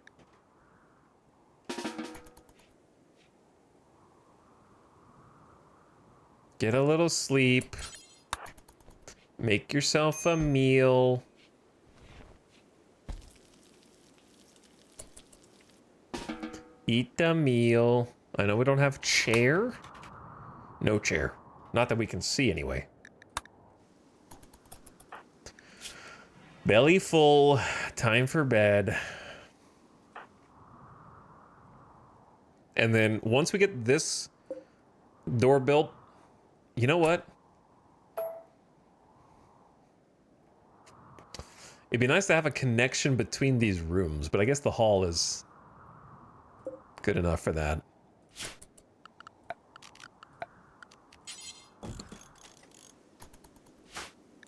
Get a little sleep. Make yourself a meal. Eat the meal. I know we don't have chair. No chair. Not that we can see anyway. Belly full. Time for bed. And then once we get this door built, you know what? It'd be nice to have a connection between these rooms, but I guess the hall is good enough for that.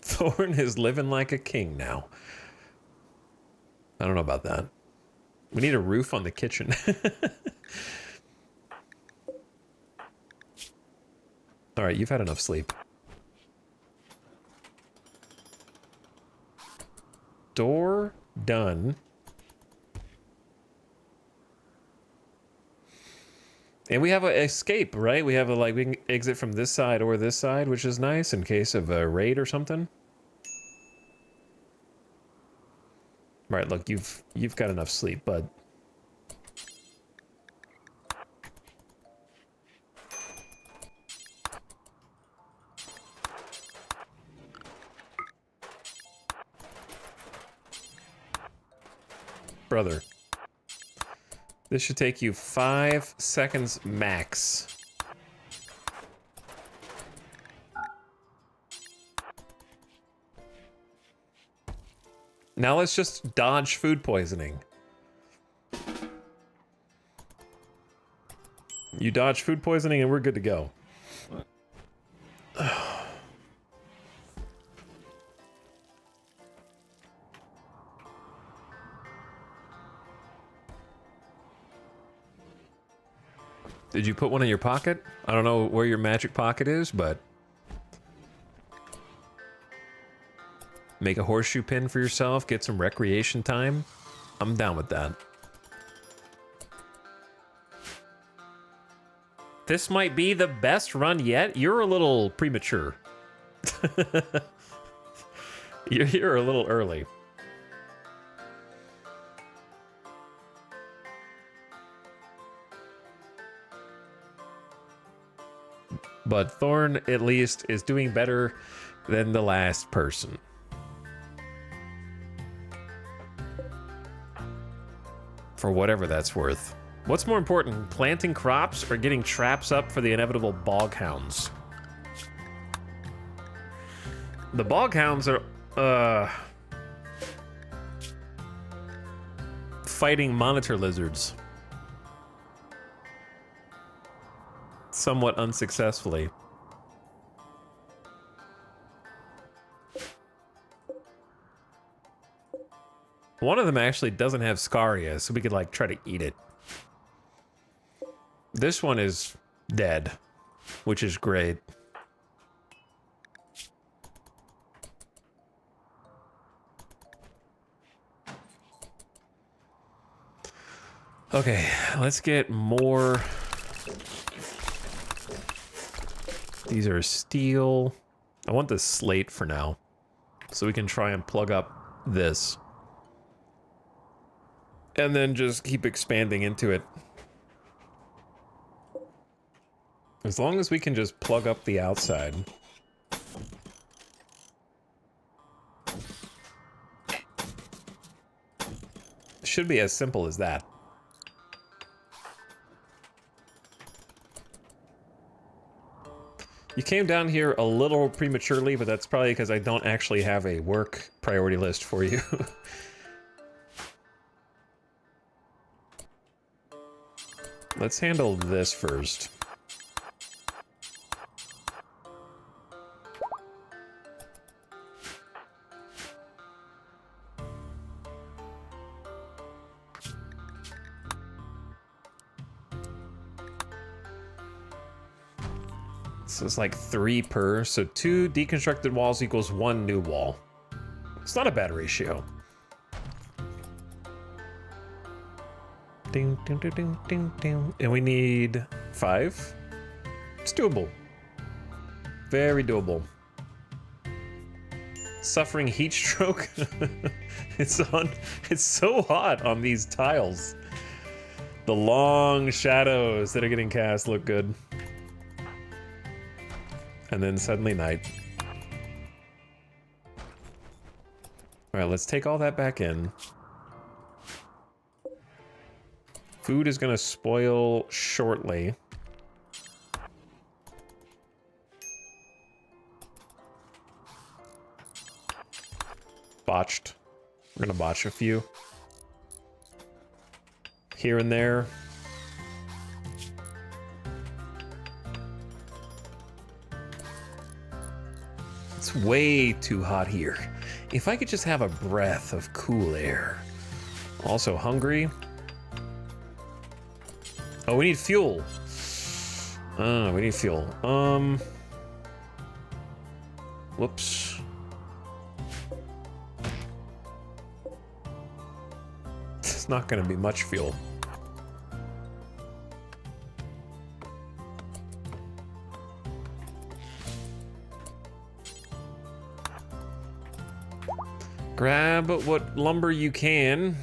Thorn is living like a king now. I don't know about that. We need a roof on the kitchen. All right, you've had enough sleep. Door done. And we have an escape, right? We have a, like, we can exit from this side or this side, which is nice in case of a raid or something. Right, look, you've got enough sleep, bud. Brother. This should take you 5 seconds max. Now let's just dodge food poisoning. You dodge food poisoning and we're good to go. Did you put one in your pocket? I don't know where your magic pocket is, but... Make a horseshoe pin for yourself, get some recreation time. I'm down with that. This might be the best run yet. You're a little premature. You're a little early. But Thorn, at least, is doing better than the last person. For whatever that's worth. What's more important, planting crops or getting traps up for the inevitable bog hounds? The bog hounds are, fighting monitor lizards. Somewhat unsuccessfully. One of them actually doesn't have scaria, so we could, like, try to eat it. This one is dead, which is great. Okay, let's get more. These are steel. I want the slate for now, so we can try and plug up this. And then just keep expanding into it. As long as we can just plug up the outside. Should be as simple as that. You came down here a little prematurely, but that's probably because I don't actually have a work priority list for you. Let's handle this first. So it's like 3 per. So 2 deconstructed walls equals 1 new wall. It's not a bad ratio. Ding, ding, ding, ding, ding, ding. And we need 5. It's doable. Very doable. Suffering heat stroke. It's so hot on these tiles. The long shadows that are getting cast look good. And then suddenly night. All right, let's take all that back in. Food is gonna spoil shortly. Botched. We're gonna botch a few. Here and there. It's way too hot here. If I could just have a breath of cool air. Also hungry. Oh, we need fuel. We need fuel. Whoops. It's not gonna be much fuel. Grab what lumber you can.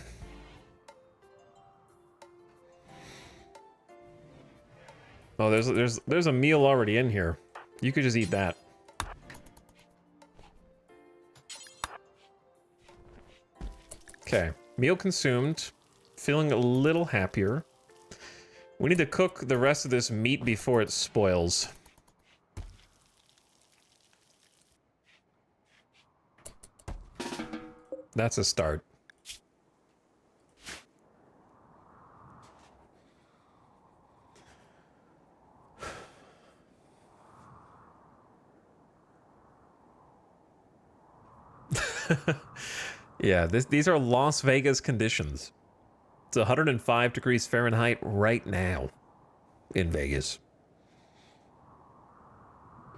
Oh, there's a meal already in here. You could just eat that. Okay, meal consumed. Feeling a little happier. We need to cook the rest of this meat before it spoils. That's a start. Yeah, these are Las Vegas conditions. It's 105 degrees Fahrenheit right now in Vegas.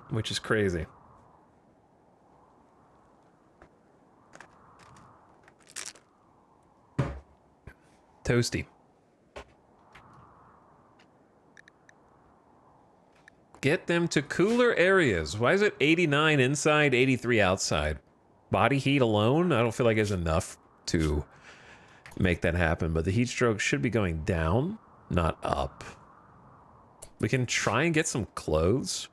Which is crazy. Toasty. Get them to cooler areas. Why is it 89 inside, 83 outside? Body heat alone? I don't feel like it's enough to make that happen, but the heat stroke should be going down, not up. We can try and get some clothes,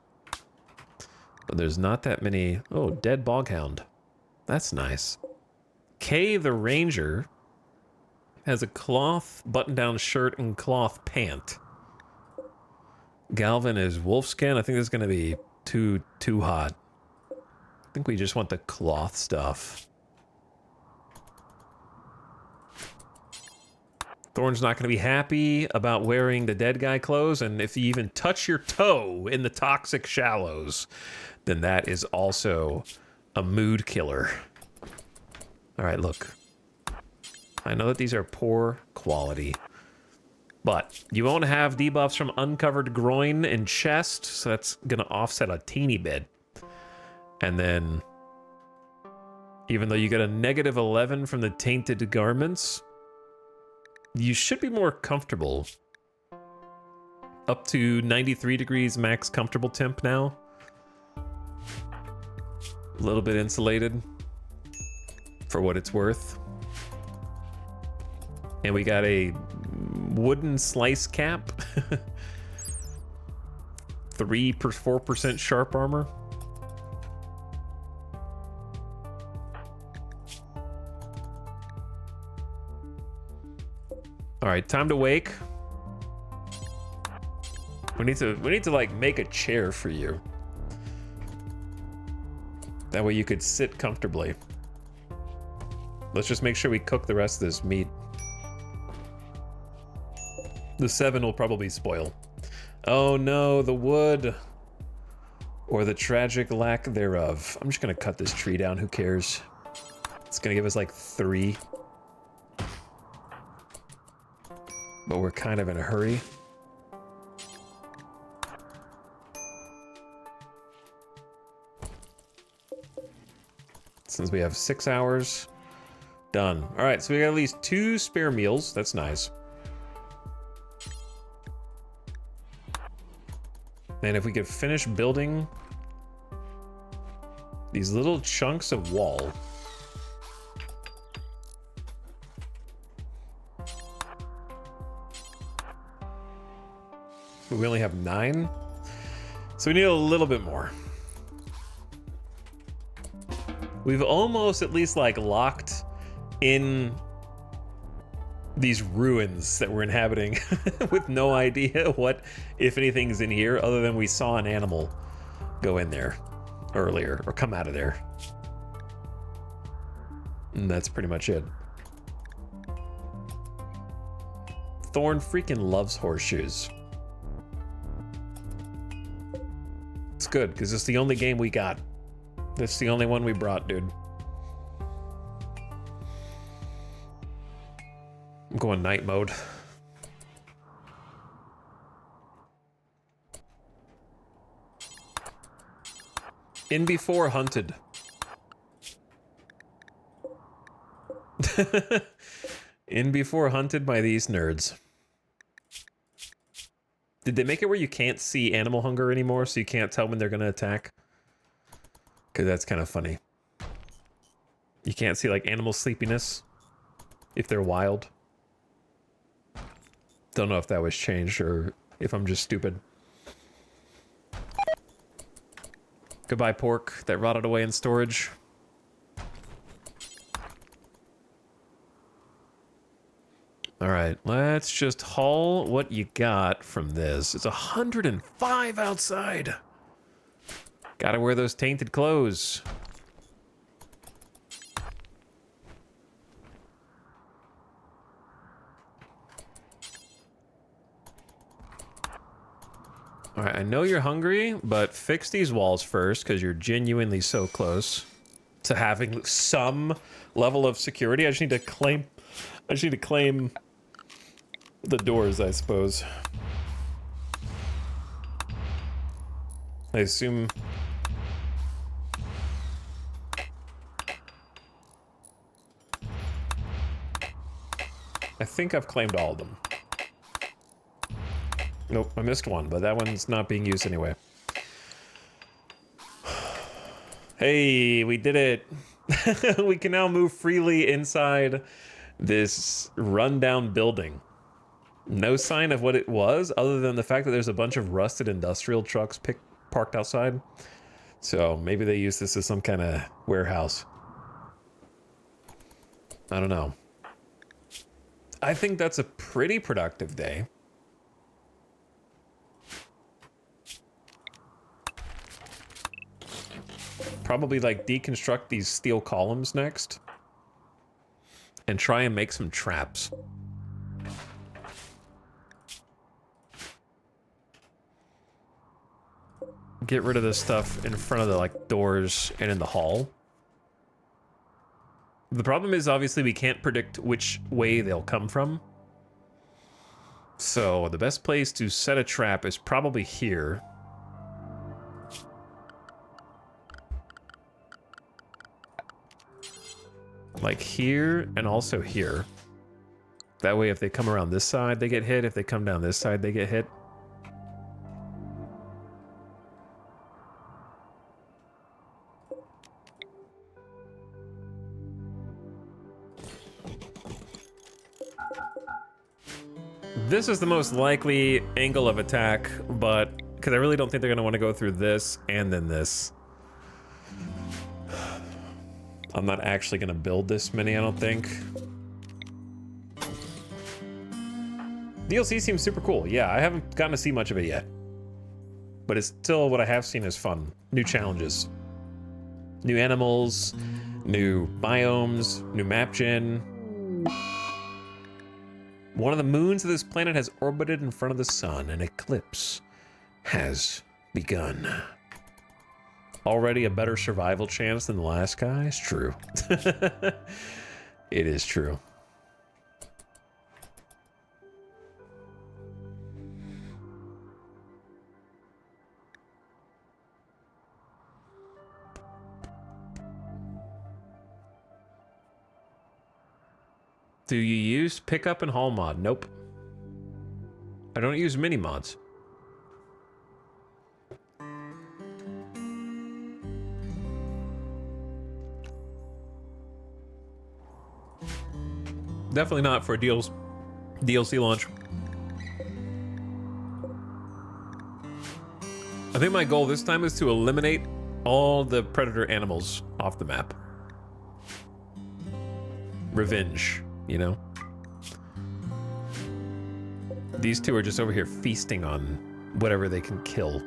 but there's not that many. Oh, dead boghound. That's nice. Kay the Ranger has a cloth button-down shirt and cloth pant. Galvin is wolfskin. I think this is going to be too hot. I think we just want the cloth stuff. Thorn's not going to be happy about wearing the dead guy clothes, and if you even touch your toe in the toxic shallows, then that is also a mood killer. All right, look. I know that these are poor quality, but you won't have debuffs from uncovered groin and chest, so that's going to offset a teeny bit. And then, even though you get a negative 11 from the tainted garments, you should be more comfortable. Up to 93 degrees max comfortable temp now. A little bit insulated, for what it's worth. And we got a wooden slice cap. 4% sharp armor. All right, time to wake. We need to like make a chair for you. That way you could sit comfortably. Let's just make sure we cook the rest of this meat. The 7 will probably spoil. Oh no, the wood. Or the tragic lack thereof. I'm just gonna cut this tree down, who cares? It's gonna give us like 3. But we're kind of in a hurry. Since we have 6 hours. Done. All right, so we got at least 2 spare meals. That's nice. And if we could finish building these little chunks of wall. We only have 9. So we need a little bit more. We've almost at least like locked in these ruins that we're inhabiting with no idea what, if anything's in here, other than we saw an animal go in there earlier or come out of there. And that's pretty much it. Thorn freaking loves horseshoes. It's good, because it's the only game we got. That's the only one we brought, dude. I'm going night mode. In before hunted. In before hunted by these nerds. Did they make it where you can't see animal hunger anymore, so you can't tell when they're gonna attack? Because that's kind of funny. You can't see like animal sleepiness if they're wild. Don't know if that was changed or if I'm just stupid. Goodbye, pork that rotted away in storage. All right, let's just haul what you got from this. It's 105 outside. Gotta wear those tainted clothes. All right, I know you're hungry, but fix these walls first because you're genuinely so close to having some level of security. I just need to claim the doors, I suppose. I assume. I think I've claimed all of them. Nope, I missed one, but that one's not being used anyway. Hey, we did it. We can now move freely inside this rundown building. No sign of what it was, other than the fact that there's a bunch of rusted industrial trucks parked outside. So maybe they use this as some kind of warehouse. I don't know. I think that's a pretty productive day. Probably like deconstruct these steel columns next. And try and make some traps. Get rid of this stuff in front of the like doors and in the hall. The problem is obviously we can't predict which way they'll come from. So the best place to set a trap is probably here. Like here and also here. That way if they come around this side, they get hit. If they come down this side, they get hit. This is the most likely angle of attack, but because I really don't think they're going to want to go through this and then this. I'm not actually going to build this many, I don't think. DLC seems super cool. Yeah, I haven't gotten to see much of it yet. But it's still, what I have seen is fun. New challenges. New animals, new biomes, new map gen. One of the moons of this planet has orbited in front of the sun. An eclipse has begun. Already a better survival chance than the last guy? It's true. It is true. Do you use pickup and haul mod? Nope. I don't use mini mods. Definitely not for a DLC launch. I think my goal this time is to eliminate all the predator animals off the map. Revenge, you know? These two are just over here feasting on whatever they can kill.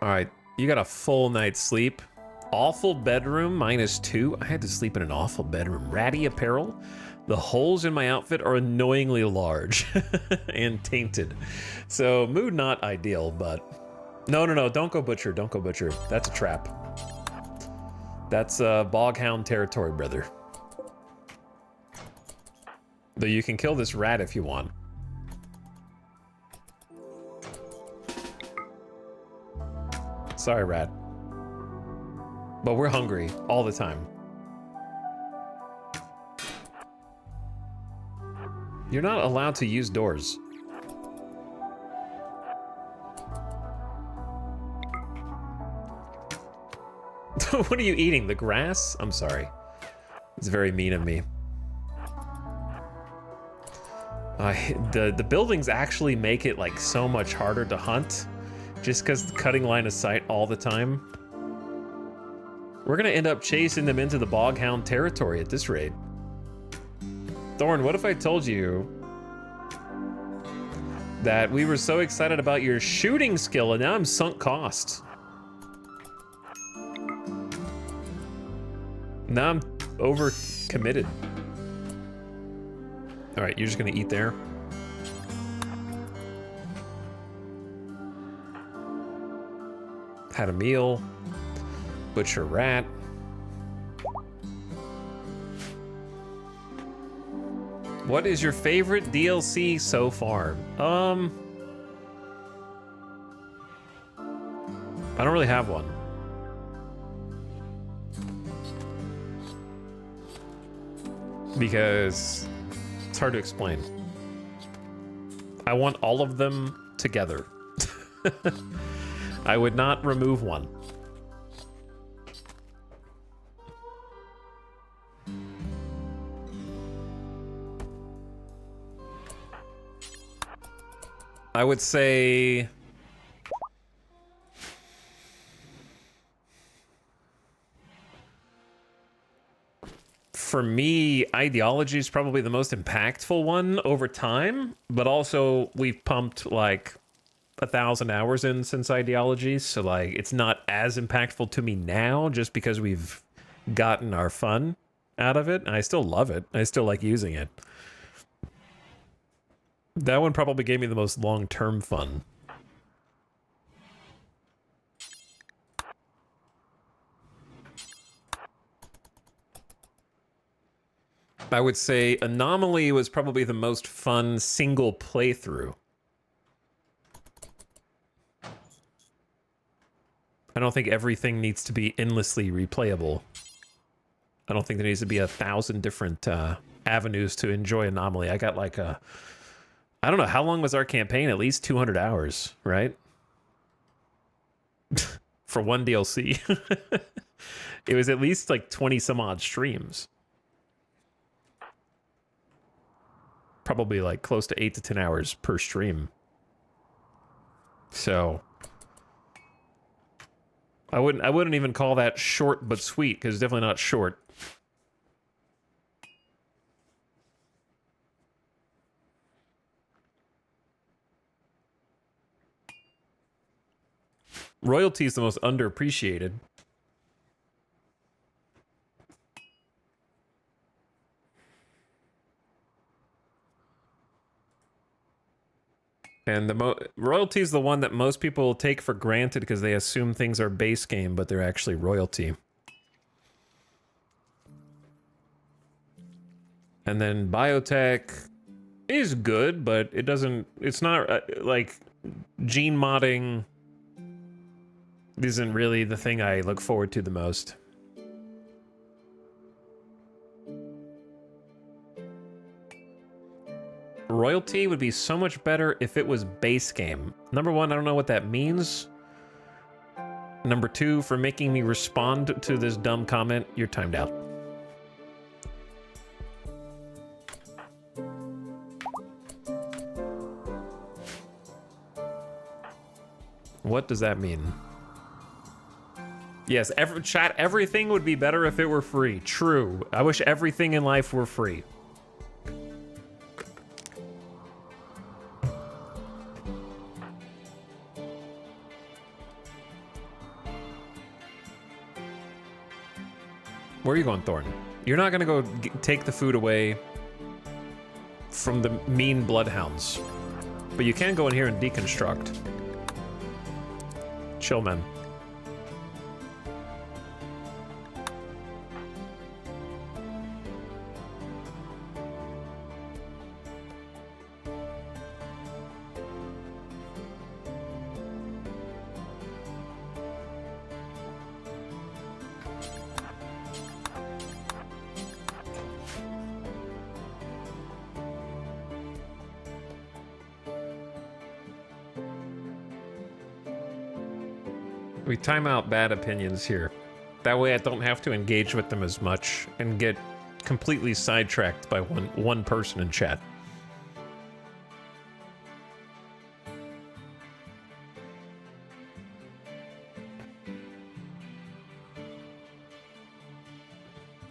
Alright, you got a full night's sleep. Awful bedroom, -2. I had to sleep in an awful bedroom. Ratty apparel. The holes in my outfit are annoyingly large and tainted. So, mood not ideal, but... No, don't go butcher, don't go butcher. That's a trap. That's boghound territory, brother. Though you can kill this rat if you want. Sorry, rat. But we're hungry all the time. You're not allowed to use doors. What are you eating? The grass? I'm sorry. It's very mean of me. The buildings actually make it like so much harder to hunt, just because cutting line of sight all the time. We're gonna end up chasing them into the boghound territory at this rate. Thorn, what if I told you that we were so excited about your shooting skill and now I'm sunk cost? Now I'm over committed. All right, you're just gonna eat there. Had a meal. Butcher rat. What is your favorite DLC so far? I don't really have one. Because it's hard to explain. I want all of them together. I would not remove one. I would say... For me, Ideology is probably the most impactful one over time, but also we've pumped like 1,000 hours in since Ideology, so like it's not as impactful to me now just because we've gotten our fun out of it. And I still love it. I still like using it. That one probably gave me the most long-term fun. I would say Anomaly was probably the most fun single playthrough. I don't think everything needs to be endlessly replayable. I don't think there needs to be 1,000 different avenues to enjoy Anomaly. I got like a... I don't know, how long was our campaign? At least 200 hours, right? For one DLC. It was at least like 20 some odd streams. Probably like close to 8 to 10 hours per stream. So I wouldn't even call that short but sweet, because it's definitely not short. Royalty is the most underappreciated. And royalty is the one that most people take for granted because they assume things are base game, but they're actually royalty. And then biotech is good, but it doesn't... It's not like gene modding isn't really the thing I look forward to the most. Royalty would be so much better if it was base game. Number one, I don't know what that means. Number two, for making me respond to this dumb comment, you're timed out. What does that mean? Yes, chat, everything would be better if it were free. True. I wish everything in life were free. Where are you going, Thorn? You're not gonna go take the food away from the mean bloodhounds. But you can go in here and deconstruct. Chill, man. We time out bad opinions here. That way I don't have to engage with them as much and get completely sidetracked by one person in chat.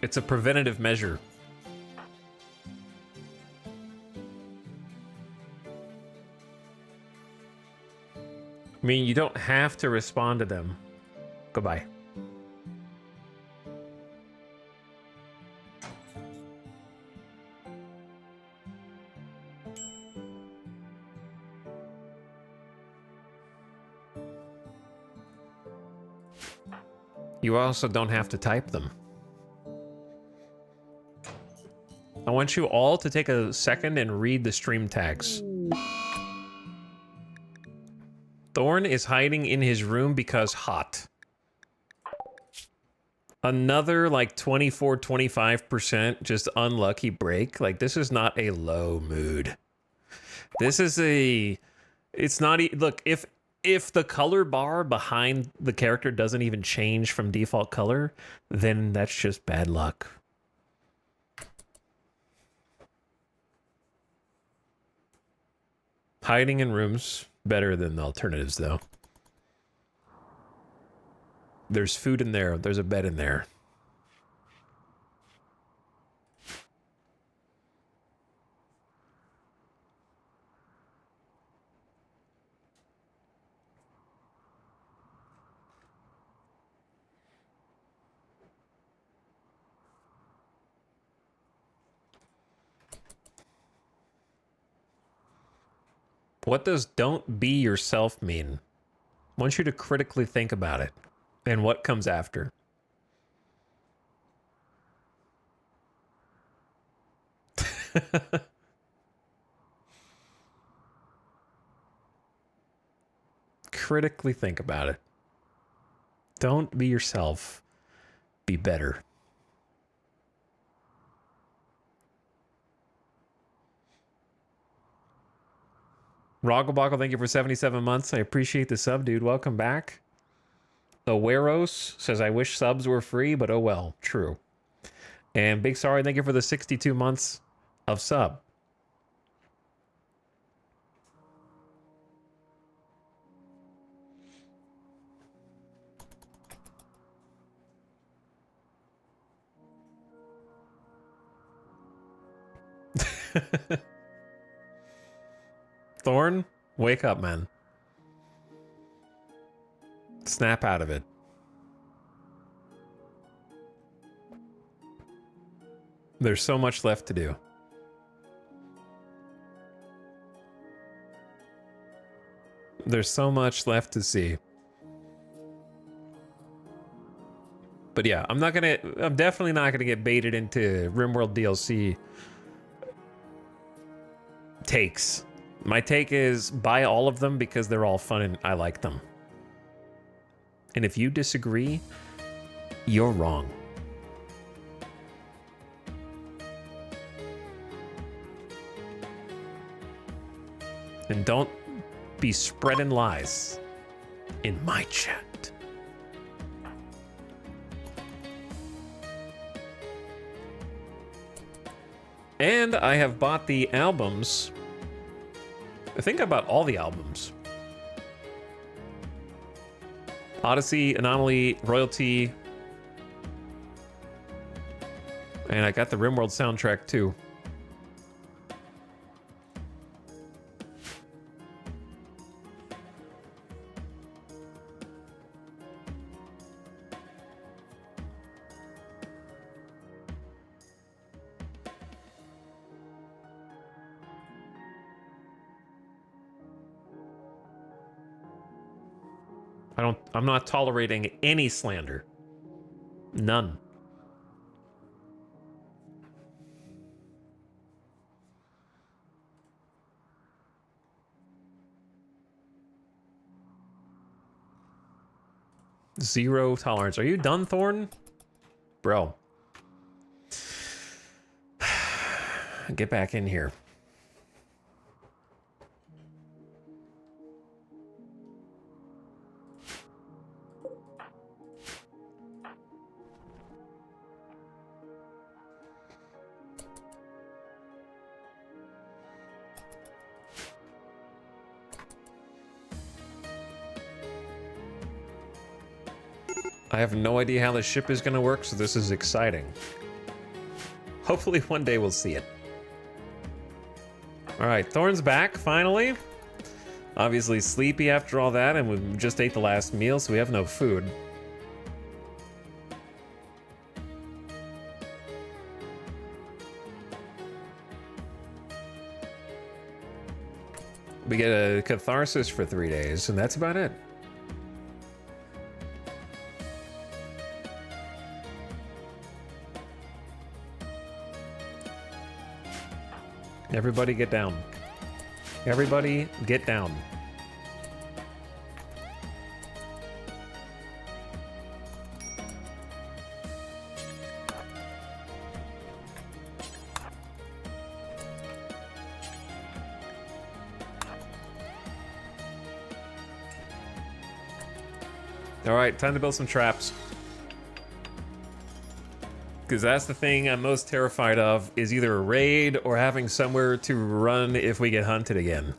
It's a preventative measure. I mean, you don't have to respond to them. Goodbye. You also don't have to type them. I want you all to take a second and read the stream tags. Thorn is hiding in his room because hot. Another like 24, 25% just unlucky break. Like, this is not a low mood. This is it's not, look, if the color bar behind the character doesn't even change from default color, then that's just bad luck. Hiding in rooms, better than the alternatives, though. There's food in there. There's a bed in there. What does "don't be yourself" mean? I want you to critically think about it and what comes after. Critically think about it. Don't be yourself. Be better. Roggleboggle, thank you for 77 months. I appreciate the sub, dude. Welcome back. Aweros says, I wish subs were free, but oh well. True. And Big Sorry, thank you for the 62 months of sub. Thorn, wake up, man. Snap out of it. There's so much left to do. There's so much left to see. But yeah, I'm definitely not gonna get baited into RimWorld DLC takes. My take is buy all of them because they're all fun and I like them. And if you disagree, you're wrong. And don't be spreading lies in my chat. And I have bought the albums. I think I bought all the albums. Odyssey, Anomaly, Royalty. And I got the RimWorld soundtrack too. I'm not tolerating any slander. None. Zero tolerance. Are you done, Thorn? Bro. Get back in here. I have no idea how the ship is going to work, so this is exciting. Hopefully one day we'll see it. All right, Thorn's back, finally. Obviously sleepy after all that, and we just ate the last meal, so we have no food. We get a catharsis for 3 days, and that's about it. Everybody get down. Everybody get down. All right, time to build some traps. Because that's the thing I'm most terrified of, is either a raid or having somewhere to run if we get hunted again.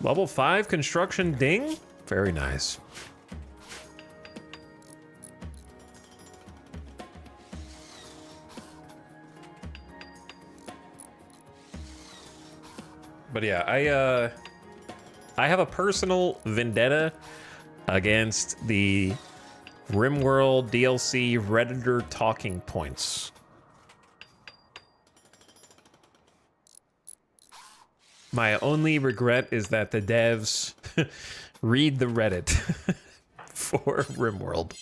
Level 5 construction ding? Very nice. But yeah, I have a personal vendetta against the RimWorld DLC Redditor talking points. My only regret is that the devs read the Reddit for RimWorld.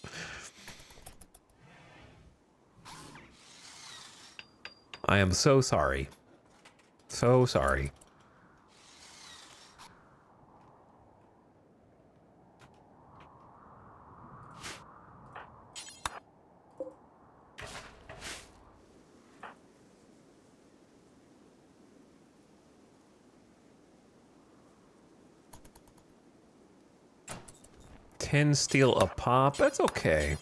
I am so sorry. So sorry. Ten steel a pop. That's okay.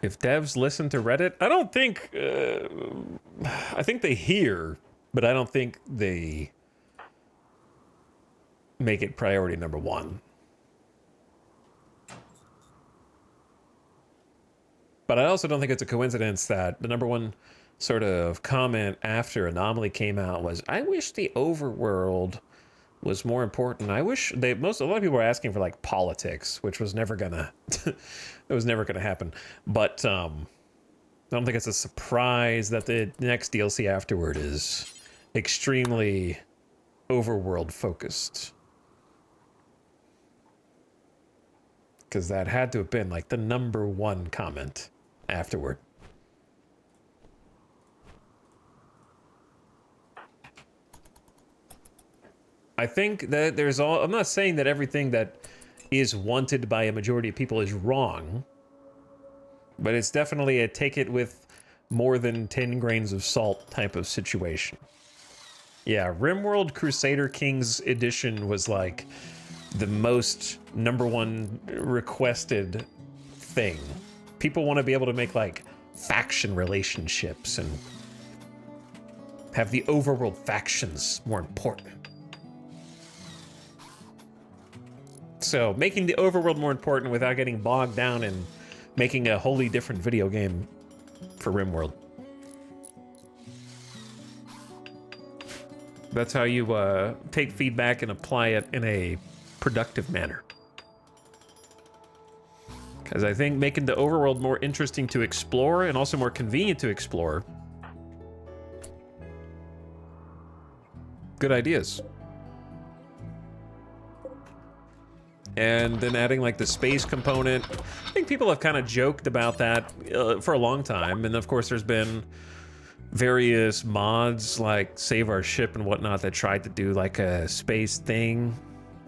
If devs listen to Reddit, I don't think. I think they hear, but I don't think they make it priority number one. But I also don't think it's a coincidence that the number one sort of comment after Anomaly came out was, I wish the overworld was more important. I wish a lot of people were asking for like politics, which was never gonna, it was never gonna happen. But I don't think it's a surprise that the next DLC afterward is extremely overworld focused. because that had to have been like the #1 comment afterward. I think that there's all, I'm not saying that everything that is wanted by a majority of people is wrong, but it's definitely a take it with more than 10 grains of salt type of situation. Yeah, RimWorld Crusader Kings Edition was like the most #1 requested thing. People want to be able to make like faction relationships and have the overworld factions more important. So making the overworld more important without getting bogged down in making a wholly different video game for RimWorld. That's how you take feedback and apply it in a productive manner. Because I think making the overworld more interesting to explore and also more convenient to explore. Good ideas. And then adding like the space component. I think people have kind of joked about that for a long time. And of course there's been various mods like Save Our Ship and whatnot that tried to do like a space thing.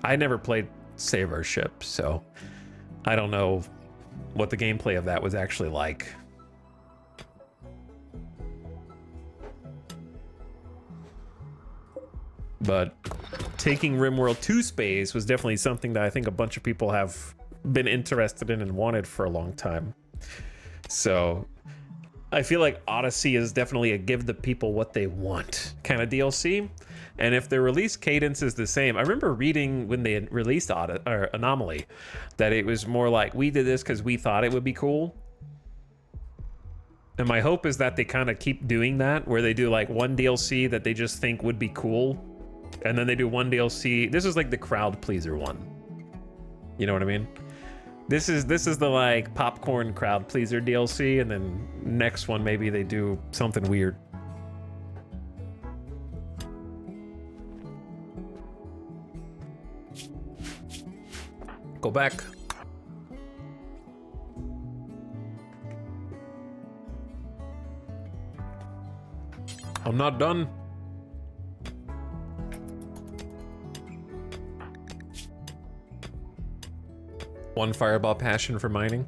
I never played Save Our Ship, so I don't know what the gameplay of that was actually like. But taking RimWorld to space was definitely something that I think a bunch of people have been interested in and wanted for a long time. So I feel like Odyssey is definitely a give the people what they want kind of DLC. And if the release cadence is the same, I remember reading when they released Anomaly that it was more like, we did this because we thought it would be cool. And my hope is that they kind of keep doing that, where they do like one DLC that they just think would be cool. And then they do one DLC. This is like the crowd pleaser one. You know what I mean? This is the like popcorn crowd pleaser DLC, and then next one maybe they do something weird. Go back. I'm not done. One fireball passion for mining.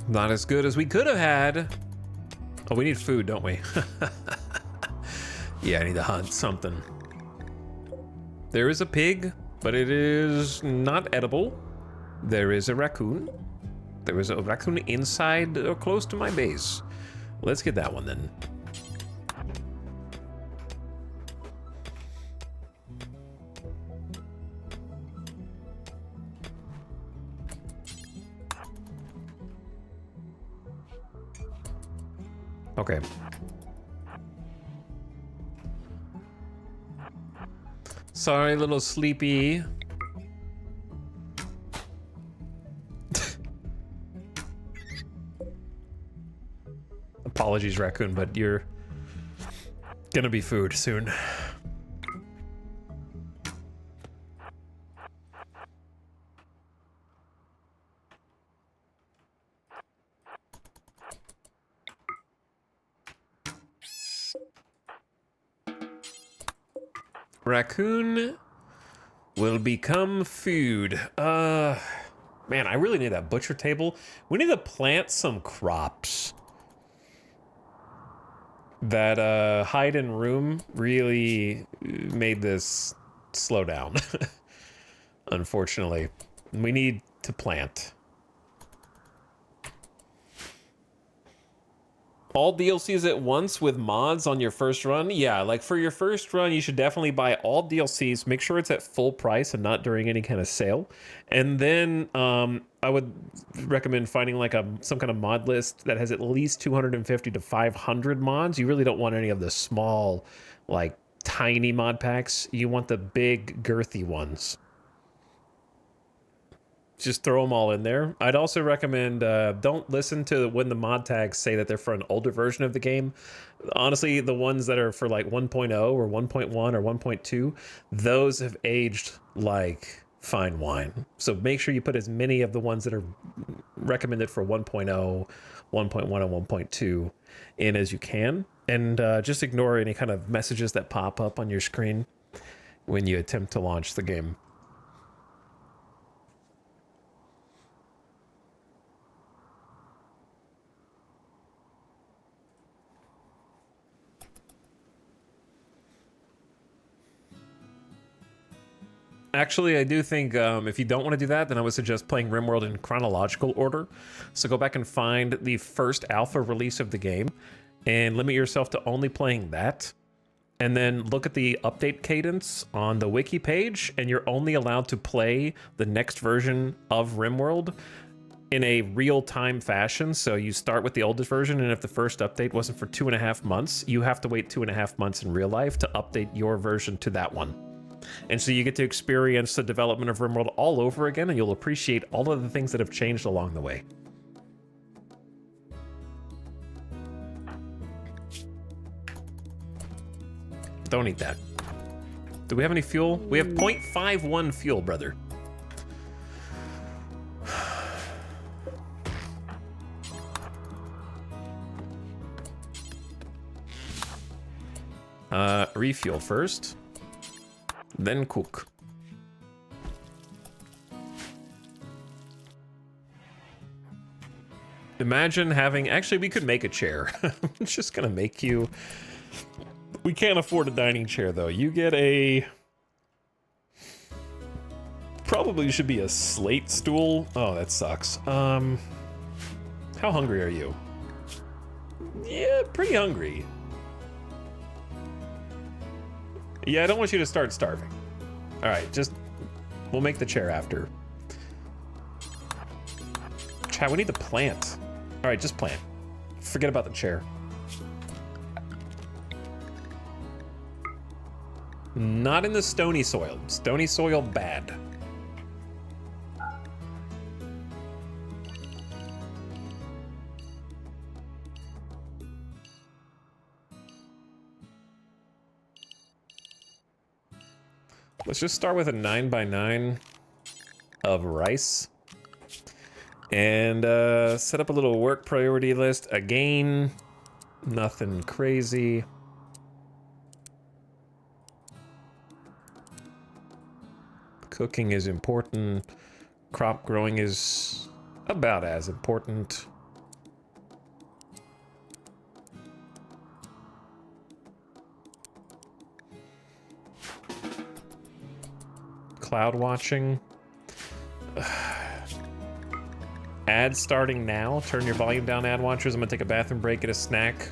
Not as good as we could have had. Oh, we need food, don't we? Yeah, I need to hunt something. There is a pig, but it is not edible. There is a raccoon. There is a raccoon inside or close to my base. Let's get that one then. Okay. Sorry, little sleepy. Apologies, raccoon, but you're gonna be food soon. Raccoon will become food. Man, I really need that butcher table. We need to plant some crops. That hide-in room really made this slow down. Unfortunately. We need to plant. All DLCs at once with mods on your first run? Yeah, like for your first run, you should definitely buy all DLCs. Make sure it's at full price and not during any kind of sale. And then I would recommend finding like some kind of mod list that has at least 250 to 500 mods. You really don't want any of the small, like tiny mod packs. You want the big, girthy ones. Just throw them all in there. I'd also recommend don't listen to when the mod tags say that they're for an older version of the game. Honestly, the ones that are for like 1.0 or 1.1 or 1.2, those have aged like fine wine. So make sure you put as many of the ones that are recommended for 1.0, 1.1, and 1.2 in as you can. And just ignore any kind of messages that pop up on your screen when you attempt to launch the game. Actually, I do think if you don't want to do that, then I would suggest playing RimWorld in chronological order. So go back and find the first alpha release of the game and limit yourself to only playing that. And then look at the update cadence on the wiki page, and you're only allowed to play the next version of RimWorld in a real-time fashion. So you start with the oldest version, and if the first update wasn't for 2.5 months, you have to wait 2.5 months in real life to update your version to that one. And so you get to experience the development of RimWorld all over again, and you'll appreciate all of the things that have changed along the way. Don't eat that. Do we have any fuel? We have 0.51 fuel, brother. Refuel first. Then cook. Imagine having... Actually, we could make a chair. I'm just gonna make you... We can't afford a dining chair, though. You get a... Probably should be a slate stool. Oh, that sucks. How hungry are you? Yeah, pretty hungry. Yeah, I don't want you to start starving. All right, just... We'll make the chair after. Chat, we need the plant. All right, just plant. Forget about the chair. Not in the stony soil. Stony soil, bad. Let's just start with a 9x9 of rice. And set up a little work priority list. Again, nothing crazy. Cooking is important. Crop growing is about as important. Cloud watching. Ads starting now. Turn your volume down, ad watchers. I'm gonna take a bathroom break, get a snack.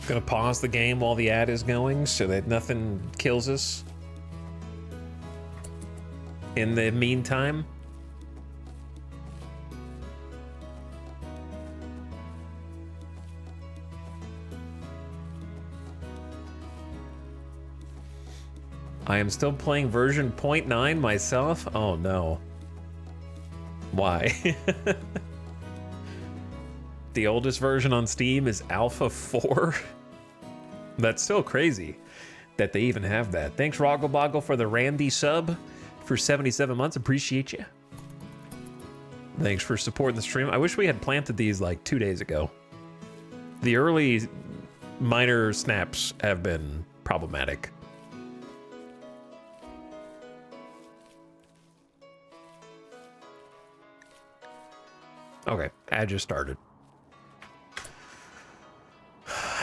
Gonna pause the game while the ad is going so that nothing kills us. In the meantime, I am still playing version 0.9 myself. Oh no. Why? The oldest version on Steam is Alpha 4. That's still crazy that they even have that. Thanks, Roggleboggle, for the Randy sub for 77 months. Appreciate you. Thanks for supporting the stream. I wish we had planted these like 2 days ago. The early minor snaps have been problematic. Okay, ad just started.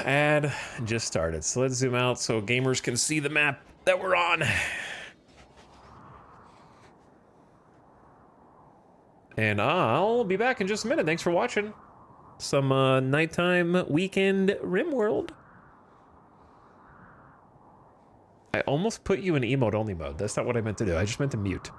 Ad just started. So let's zoom out so gamers can see the map that we're on. And I'll be back in just a minute. Thanks for watching some nighttime weekend RimWorld. I almost put you in emote only mode. That's not what I meant to do. I just meant to mute.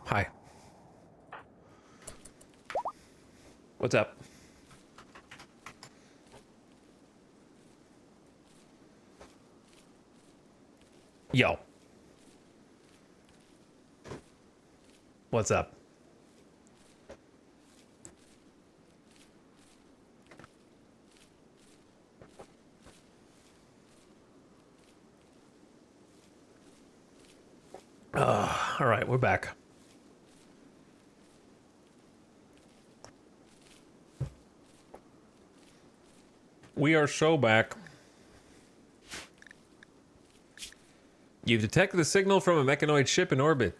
Hi. What's up? Yo. What's up? All right, we're back. We are so back. You've detected a signal from a mechanoid ship in orbit.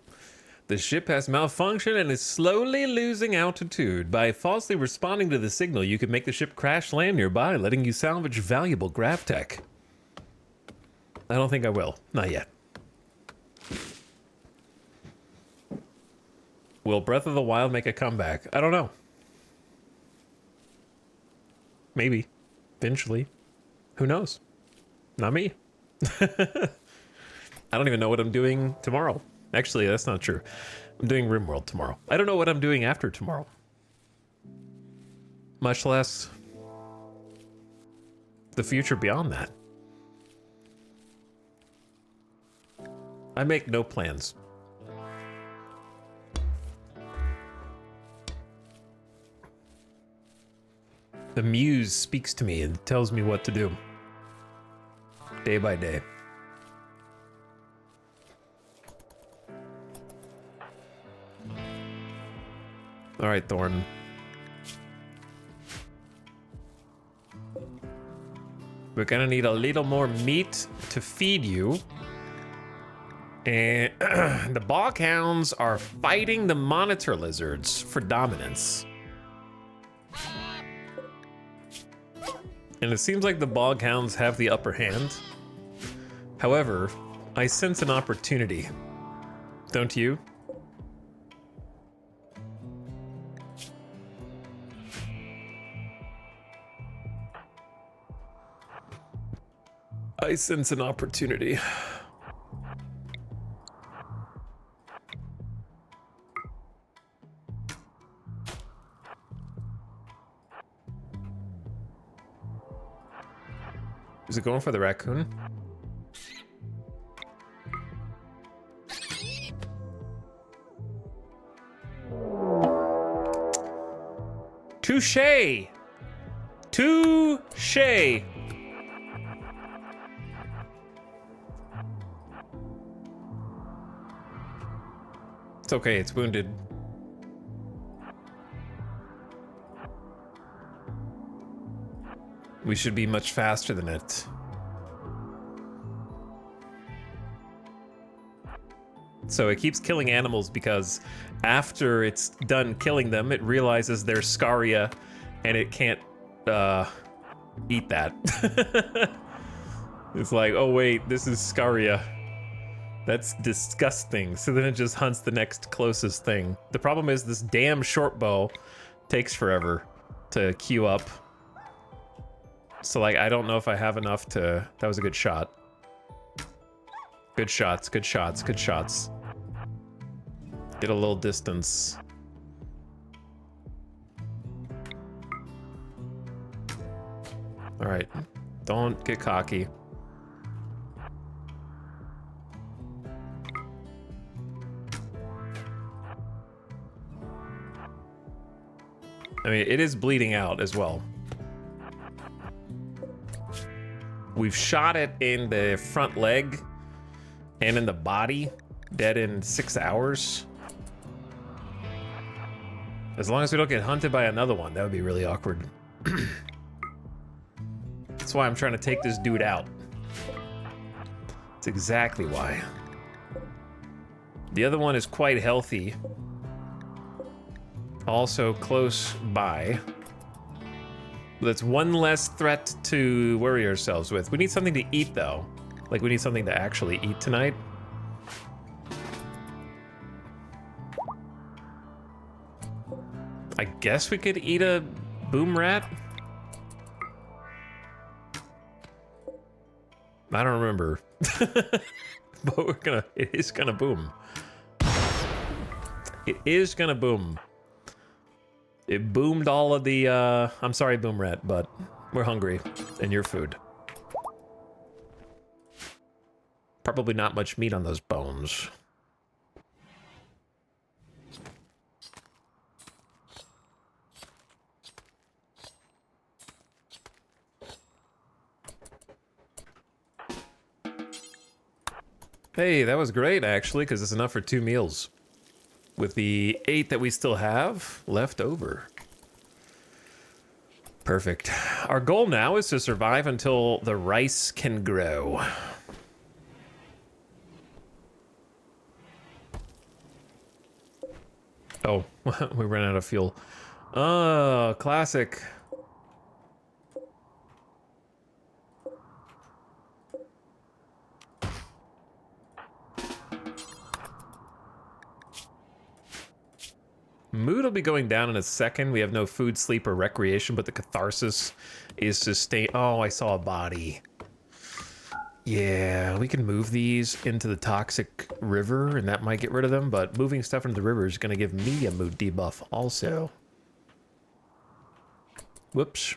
The ship has malfunctioned and is slowly losing altitude. By falsely responding to the signal, you could make the ship crash land nearby, letting you salvage valuable grav tech. I don't think I will. Not yet. Will Breath of the Wild make a comeback? I don't know. Maybe. Eventually. Who knows? Not me. I don't even know what I'm doing tomorrow. Actually, that's not true. I'm doing RimWorld tomorrow. I don't know what I'm doing after tomorrow. Much less the future beyond that. I make no plans. The muse speaks to me and tells me what to do. Day by day. All right, Thorn. We're gonna need a little more meat to feed you. And the bog hounds are fighting the monitor lizards for dominance. And it seems like the bog hounds have the upper hand. However, I sense an opportunity. Don't you? I sense an opportunity. Is it going for the raccoon? Touché! Touché! It's okay, it's wounded. We should be much faster than it. So it keeps killing animals because after it's done killing them, it realizes they're scaria and it can't eat that. It's like, oh wait, this is scaria. That's disgusting. So then it just hunts the next closest thing. The problem is this damn short bow takes forever to queue up. So like, I don't know if I have enough to... That was a good shot. Good shots, good shots, good shots. Get a little distance. All right, don't get cocky. I mean, it is bleeding out as well. We've shot it in the front leg and in the body, dead in 6 hours. As long as we don't get hunted by another one, that would be really awkward. That's why I'm trying to take this dude out. That's exactly why. The other one is quite healthy. Also close by. That's one less threat to worry ourselves with. We need something to eat, though. Like, we need something to actually eat tonight. I guess we could eat a boom rat? I don't remember. But we're gonna... It is gonna boom. It is gonna boom. It boomed all of the, I'm sorry, Boom Rat, but we're hungry, and your food. Probably not much meat on those bones. Hey, that was great, actually, because it's enough for 2 meals. With the 8 that we still have left over. Perfect. Our goal now is to survive until the rice can grow. Oh, we ran out of fuel. Oh, classic. Mood will be going down in a second. We have no food, sleep, or recreation, but the catharsis is to stay... Oh, I saw a body. Yeah, we can move these into the toxic river, and that might get rid of them, but moving stuff into the river is going to give me a mood debuff also. Whoops.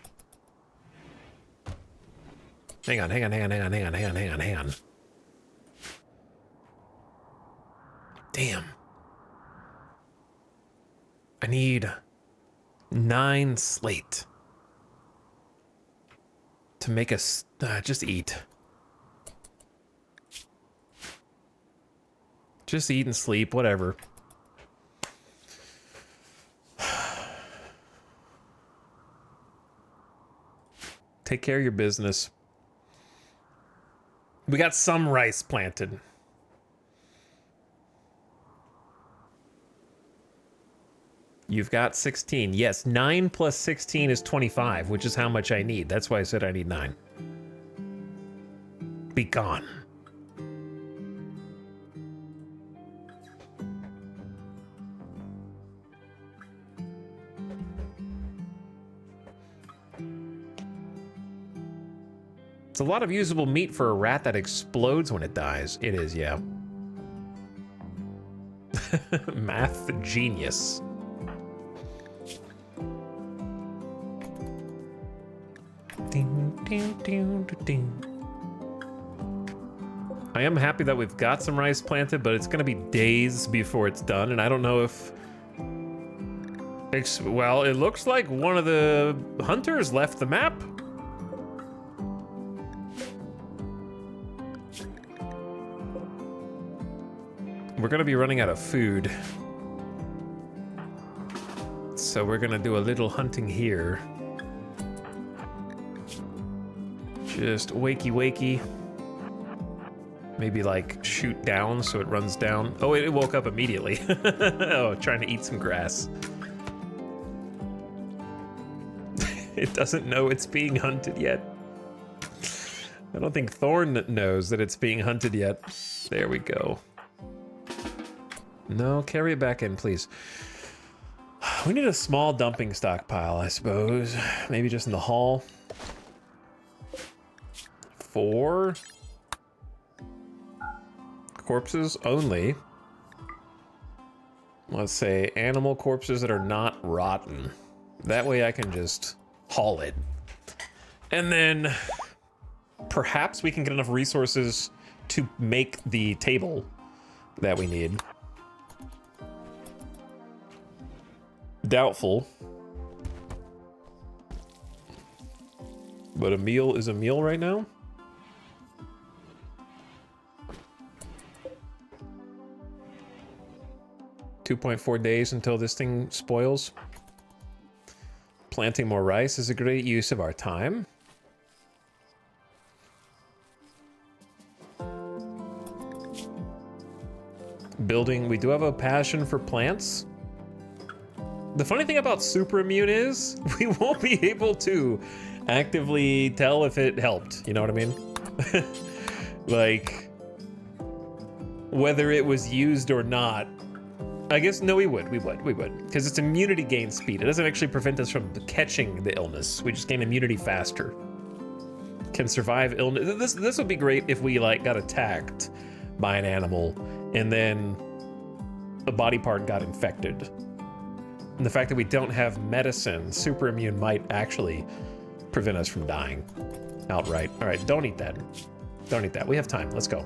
Hang on. Damn. I need 9 slate to make us just eat. Just eat and sleep, whatever. Take care of your business. We got some rice planted. You've got 16. Yes, 9 plus 16 is 25, which is how much I need. That's why I said I need 9. Be gone. It's a lot of usable meat for a rat that explodes when it dies. It is, yeah. Math genius. Ding, ding, ding, ding. I am happy that we've got some rice planted, but it's going to be days before it's done, and I don't know if... well, it looks like one of the hunters left the map. We're going to be running out of food. So we're going to do a little hunting here. Just wakey wakey. Maybe like shoot down so it runs down. Oh, it woke up immediately. Oh, trying to eat some grass. It doesn't know it's being hunted yet. I don't think Thorn knows that it's being hunted yet. There we go. No, carry it back in, please. We need a small dumping stockpile, I suppose. Maybe just in the hall. 4 corpses only. Let's say animal corpses that are not rotten. That way I can just haul it. And then perhaps we can get enough resources to make the table that we need. Doubtful. But a meal is a meal right now. $2.4 days until this thing spoils. Planting more rice is a great use of our time. Building, we do have a passion for plants. The funny thing about super immune is we won't be able to actively tell if it helped. You know what I mean? Like, whether it was used or not. I guess, no, we would. Because it's immunity gain speed. It doesn't actually prevent us from catching the illness. We just gain immunity faster. Can survive illness. This would be great if we, like, got attacked by an animal and then a body part got infected. And the fact that we don't have medicine, super immune might actually prevent us from dying outright. All right, don't eat that. Don't eat that. We have time. Let's go.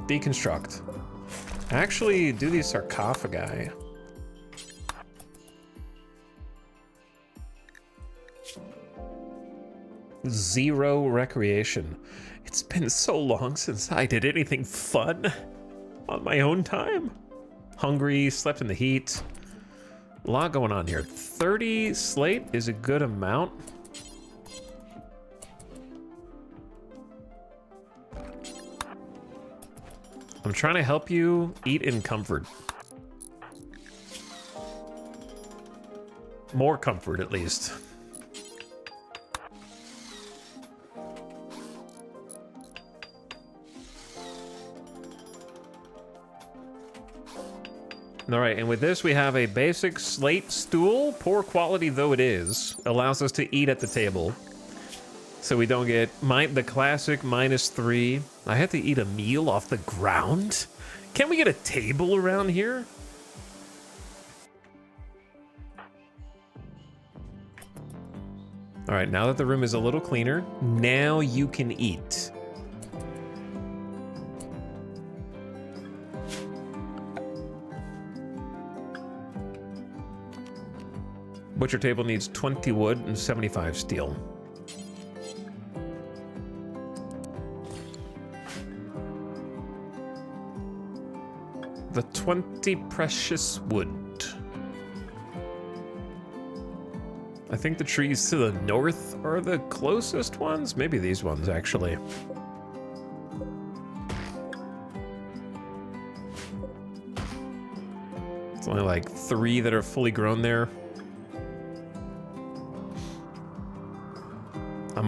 Deconstruct. Actually, do these sarcophagi. Zero recreation. It's been so long since I did anything fun on my own time. Hungry, slept in the heat. A lot going on here. 30 slate is a good amount. I'm trying to help you eat in comfort. More comfort, at least. All right, and with this, we have a basic slate stool. Poor quality though it is, allows us to eat at the table. So we don't get the classic -3. I had to eat a meal off the ground? Can we get a table around here? All right, now that the room is a little cleaner, now you can eat. Butcher table needs 20 wood and 75 steel. The 20 precious wood. I think the trees to the north are the closest ones. Maybe these ones, actually. It's only like 3 that are fully grown there. I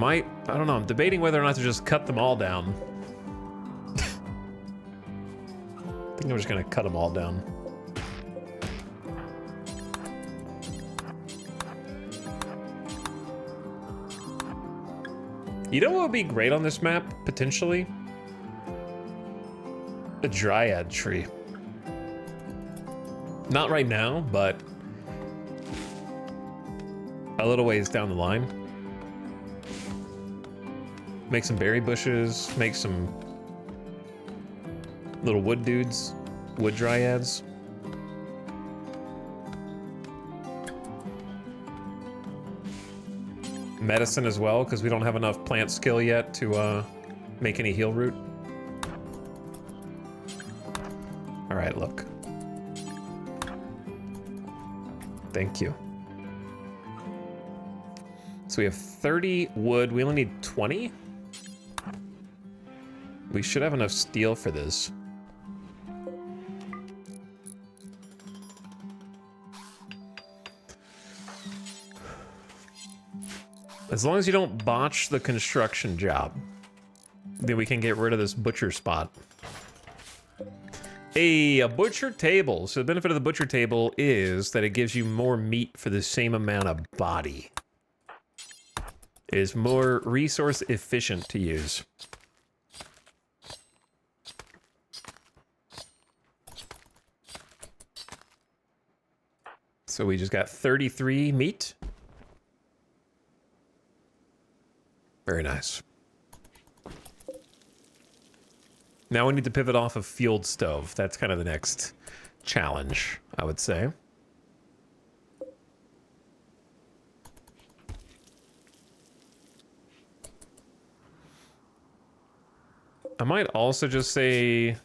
don't know, I'm debating whether or not to just cut them all down. I think I'm just gonna cut them all down. You know what would be great on this map, potentially? A dryad tree. Not right now, but a little ways down the line. Make some berry bushes, make some little wood dudes, wood dryads. Medicine as well, because we don't have enough plant skill yet to make any heal root. All right, look. Thank you. So we have 30 wood. We only need 20. We should have enough steel for this. As long as you don't botch the construction job, then we can get rid of this butcher spot. A butcher table. So the benefit of the butcher table is that it gives you more meat for the same amount of body. It is more resource efficient to use. So we just got 33 meat. Very nice. Now we need to pivot off of fueled stove. That's kind of the next challenge, I would say. I might also just say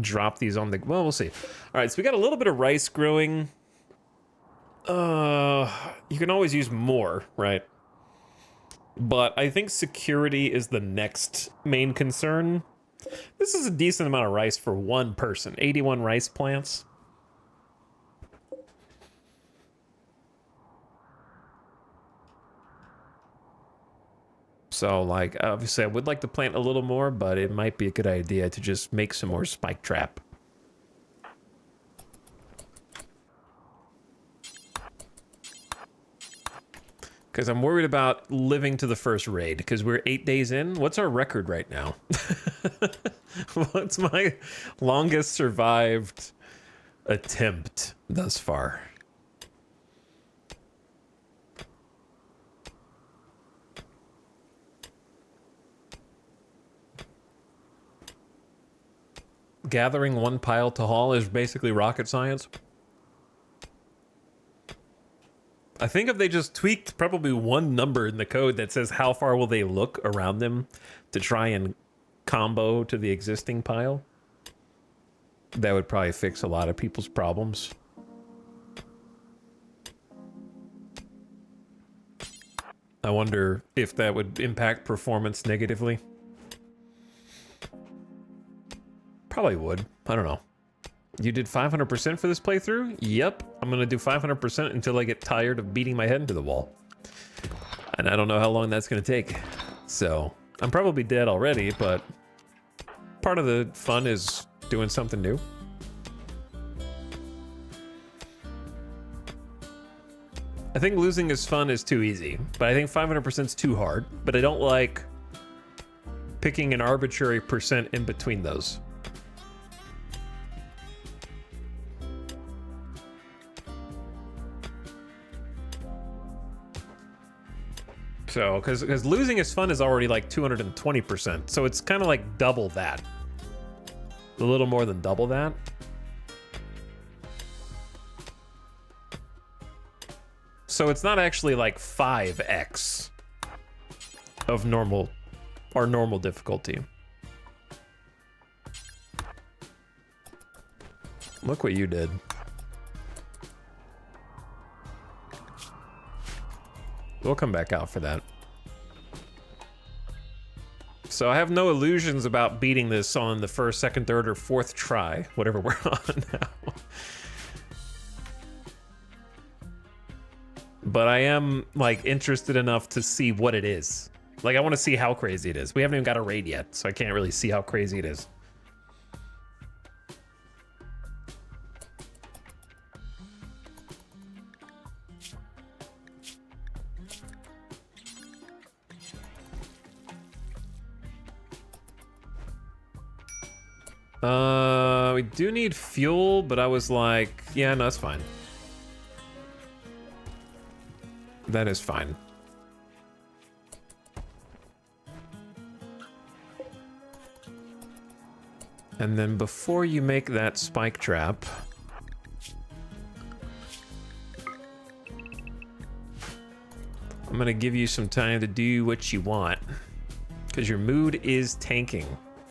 drop these on the... Well, we'll see. All right, so we got a little bit of rice growing. You can always use more, right? But I think security is the next main concern. This is a decent amount of rice for one person. 81 rice plants. So, like, obviously I would like to plant a little more, but it might be a good idea to just make some more spike trap. Because I'm worried about living to the first raid, because we're 8 days in. What's our record right now? What's my longest survived attempt thus far? Gathering one pile to haul is basically rocket science. I think if they just tweaked probably one number in the code that says how far will they look around them to try and combo to the existing pile, that would probably fix a lot of people's problems. I wonder if that would impact performance negatively. Probably would. I don't know. You did 500% for this playthrough? Yep. I'm going to do 500% until I get tired of beating my head into the wall. And I don't know how long that's going to take. So, I'm probably dead already, but part of the fun is doing something new. I think losing is fun is too easy, but I think 500% is too hard. But I don't like picking an arbitrary percent in between those. So, because losing is fun is already like 220%. So it's kind of like double that. A little more than double that. So it's not actually like 5x of normal, our normal difficulty. Look what you did. We'll come back out for that. So I have no illusions about beating this on the first, second, third, or fourth try, whatever we're on now. but I am like interested enough to see what it is. Like I want to see how crazy it is. We haven't even got a raid yet, so I can't really see how crazy it is. We do need fuel, but I was like, yeah, no, that's fine. That is fine. And then before you make that spike trap, I'm gonna give you some time to do what you want, because your mood is tanking.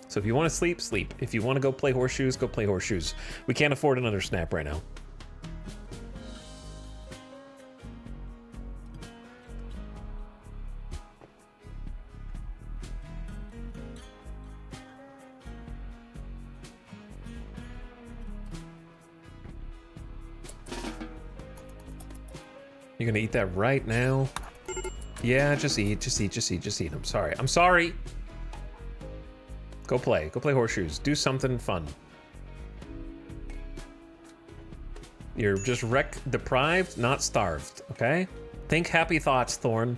So if you want to sleep, sleep. If you want to go play horseshoes, go play horseshoes. We can't afford another snap right now. You're gonna eat that right now? Yeah, just eat, just eat, just eat, just eat. I'm sorry. I'm sorry. Go play horseshoes. Do something fun. You're just wreck deprived, not starved, okay? Think happy thoughts, Thorn.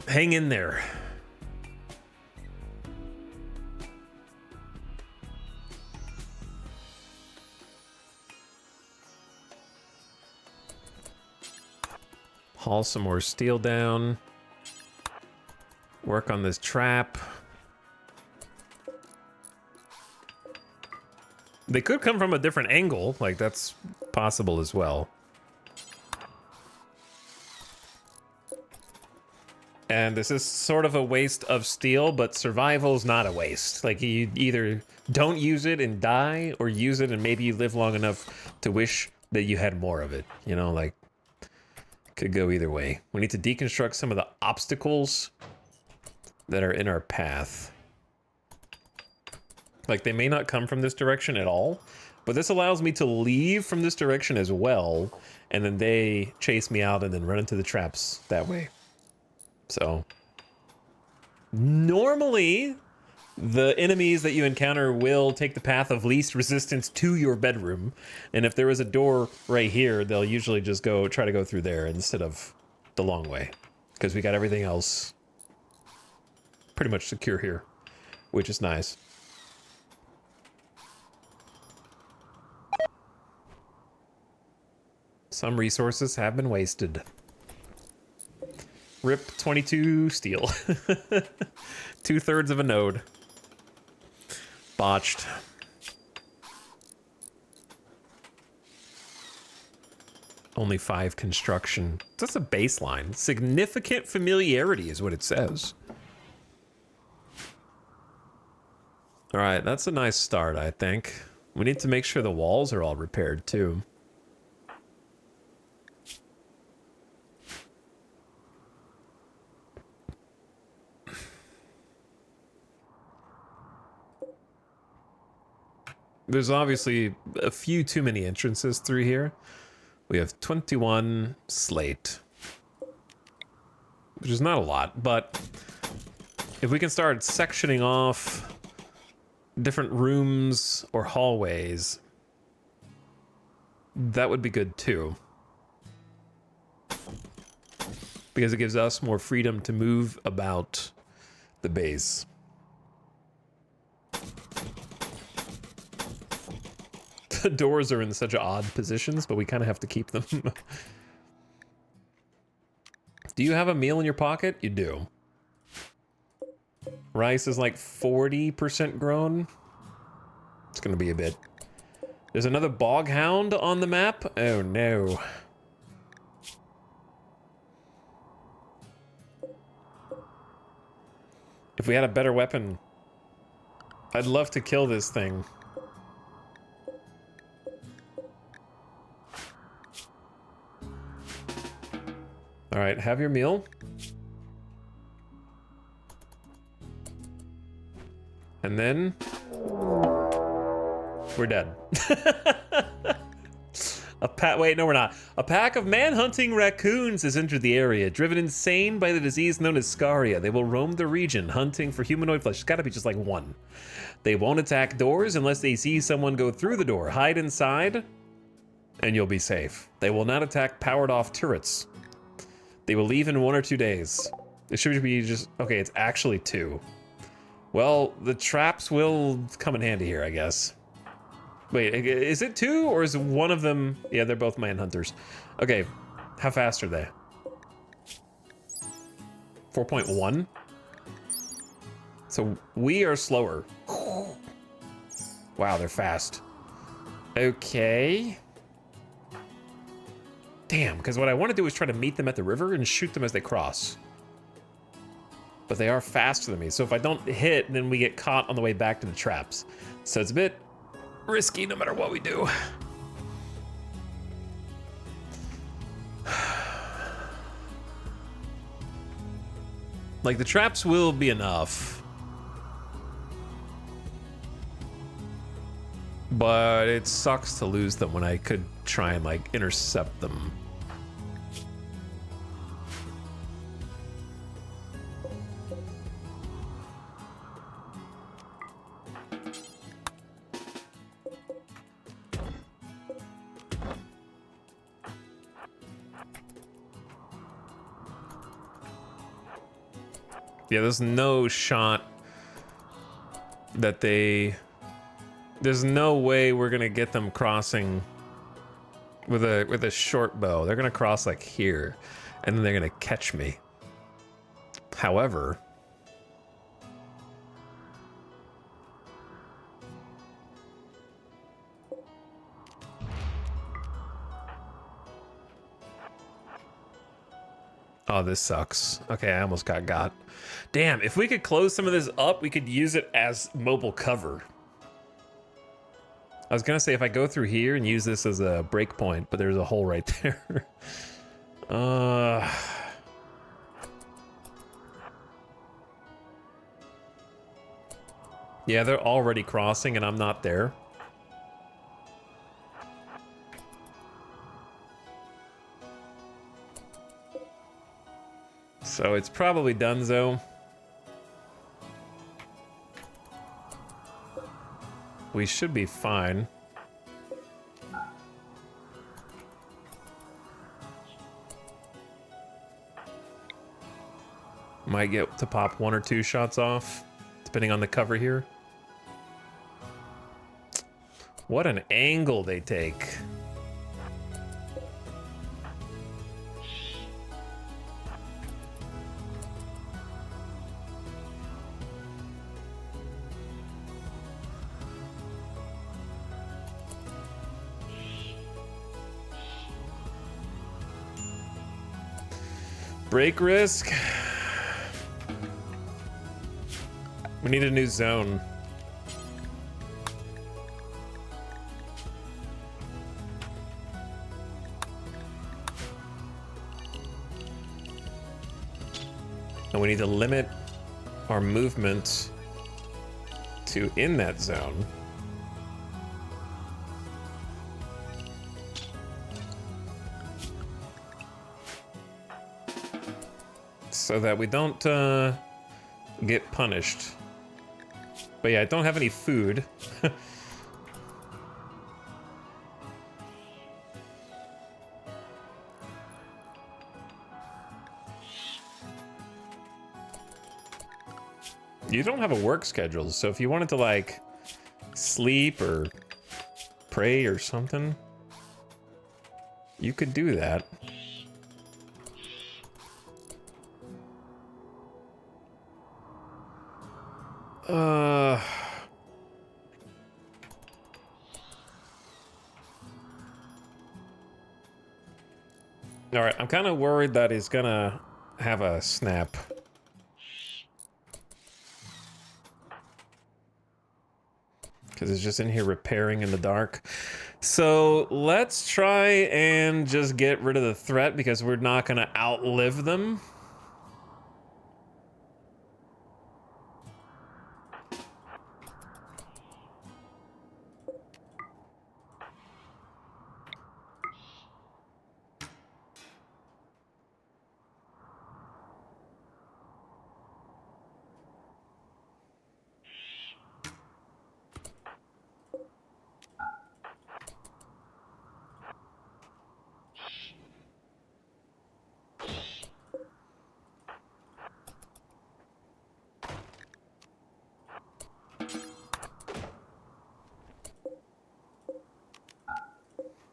Hang in there. Haul some more steel down. Work on this trap. They could come from a different angle, like that's possible as well. And this is sort of a waste of steel, but survival's not a waste. Like you either don't use it and die, or use it and maybe you live long enough to wish that you had more of it. You know, like, could go either way. We need to deconstruct some of the obstacles that are in our path. Like, they may not come from this direction at all, but this allows me to leave from this direction as well, and then they chase me out and then run into the traps that way. So, normally, the enemies that you encounter will take the path of least resistance to your bedroom, and if there is a door right here, they'll usually just try to go through there instead of the long way, because we got everything else pretty much secure here, which is nice. Some resources have been wasted. Rip 22 steel. 2/3 of a node. Botched. Only 5 construction. That's a baseline. Significant familiarity is what it says. All right, that's a nice start, I think. We need to make sure the walls are all repaired, too. There's obviously a few too many entrances through here. We have 21 slate, which is not a lot, but if we can start sectioning off different rooms or hallways, that would be good too. Because it gives us more freedom to move about the base. The doors are in such odd positions, but we kind of have to keep them. Do you have a meal in your pocket? You do. Rice is like 40% grown. It's gonna be a bit. There's another bog hound on the map. Oh no. If we had a better weapon, I'd love to kill this thing. All right, have your meal. And then We're dead. Wait, no, we're not. A pack of man-hunting raccoons has entered the area, driven insane by the disease known as scaria. They will roam the region, hunting for humanoid flesh. It's gotta be just like one. They won't attack doors unless they see someone go through the door. Hide inside, and you'll be safe. They will not attack powered-off turrets. They will leave in 1 or 2 days. It should be just... Okay, it's actually 2. Well, the traps will come in handy here, I guess. Wait, is it 2 or is one of them... Yeah, they're both manhunters. Okay, how fast are they? 4.1? So we are slower. Wow, they're fast. Okay. Damn, because what I want to do is try to meet them at the river and shoot them as they cross. But they are faster than me, so if I don't hit, then we get caught on the way back to the traps. So it's a bit risky no matter what we do. Like, the traps will be enough. But it sucks to lose them when I could try and, like, intercept them. Yeah, there's no shot that they... There's no way we're gonna get them crossing with a short bow. They're gonna cross like here, and then they're gonna catch me. However... Oh, this sucks. Okay, I almost got. Damn, if we could close some of this up, we could use it as mobile cover. I was gonna say if I go through here and use this as a break point, but there's a hole right there. Yeah, they're already crossing and I'm not there. So it's probably donezo. We should be fine. Might get to pop 1 or 2 shots off, depending on the cover here. What an angle they take. Break risk. We need a new zone. And we need to limit our movement to in that zone. So that we don't get punished. But yeah, I don't have any food. You don't have a work schedule, so if you wanted to like sleep or pray or something, you could do that. All right, I'm kind of worried that he's gonna have a snap. Because he's just in here repairing in the dark. So let's try and just get rid of the threat because we're not gonna outlive them.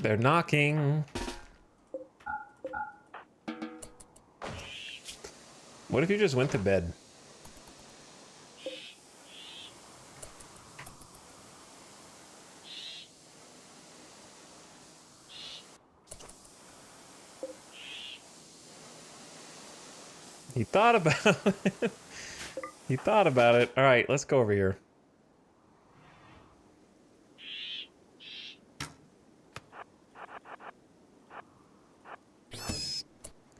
They're knocking. What if you just went to bed? He thought about it. He thought about it. All right, let's go over here.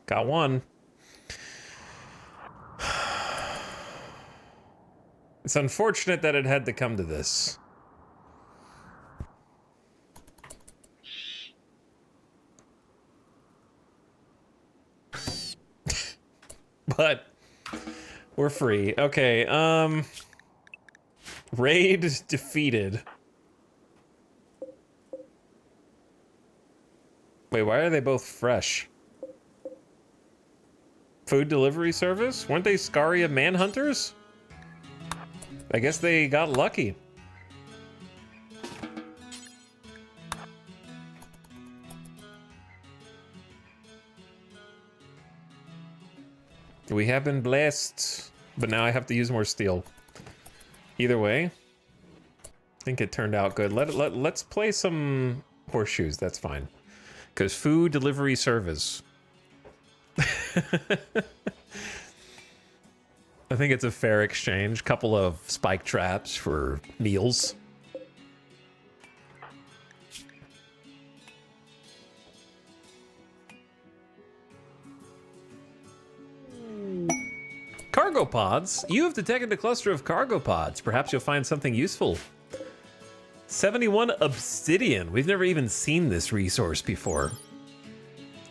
Got one. It's unfortunate that it had to come to this. But we're free. Okay, raid defeated. Wait, why are they both fresh? Food delivery service? Weren't they Scaria manhunters? I guess they got lucky. We have been blessed, but now I have to use more steel. Either way, I think it turned out good. Let's play some horseshoes. That's fine. Because food delivery service. I think it's a fair exchange. Couple of spike traps for meals. Cargo pods? You have detected a cluster of cargo pods. Perhaps you'll find something useful. 71 obsidian. We've never even seen this resource before.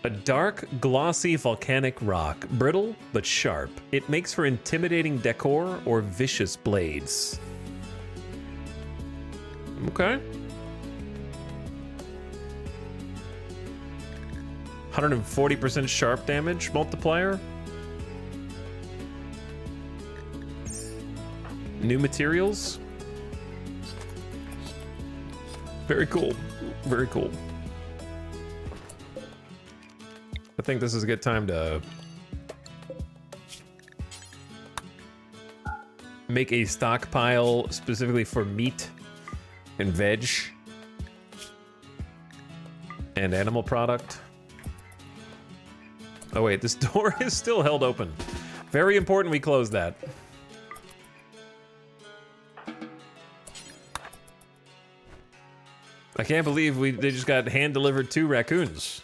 A dark, glossy volcanic rock, brittle but sharp. It makes for intimidating decor or vicious blades. Okay. 140% sharp damage multiplier. New materials. Very cool. Very cool. I think this is a good time to make a stockpile specifically for meat and veg and animal product. Oh wait, this door is still held open. Very important we close that. I can't believe they just got hand-delivered 2 raccoons.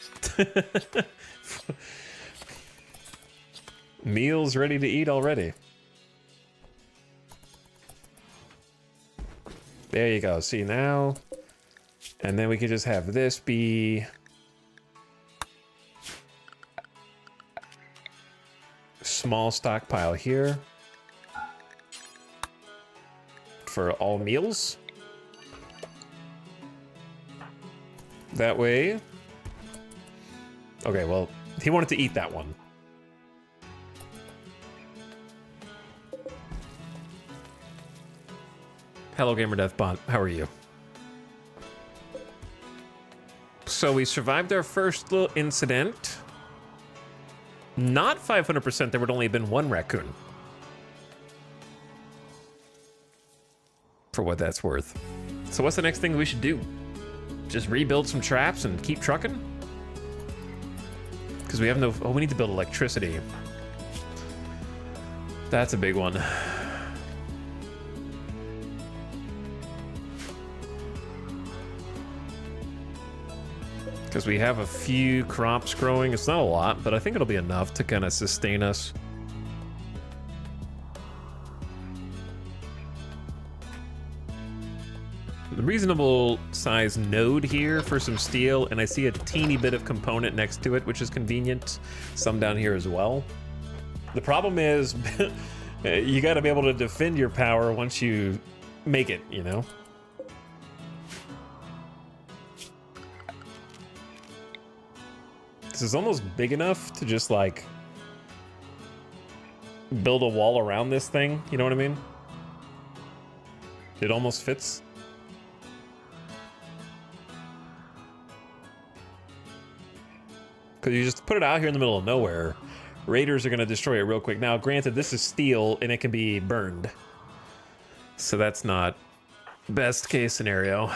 Meals ready to eat already. There you go. See now? And then we can just have this be... small stockpile here. For all meals. That way... Okay, well, he wanted to eat that one. Hello, Gamer Deathbot. How are you? So we survived our first little incident. Not 500%, there would only have been 1 raccoon. For what that's worth. So what's the next thing we should do? Just rebuild some traps and keep trucking? Because we have no... Oh, we need to build electricity. That's a big one. Because we have a few crops growing. It's not a lot, but I think it'll be enough to kind of sustain us. A reasonable size node here for some steel, and I see a teeny bit of component next to it, which is convenient. Some down here as well. The problem is, you got to be able to defend your power once you make it, you know? This is almost big enough to just, like, build a wall around this thing, you know what I mean? It almost fits. Because you just put it out here in the middle of nowhere, raiders are going to destroy it real quick. Now, granted, this is steel and it can be burned. So that's not best case scenario.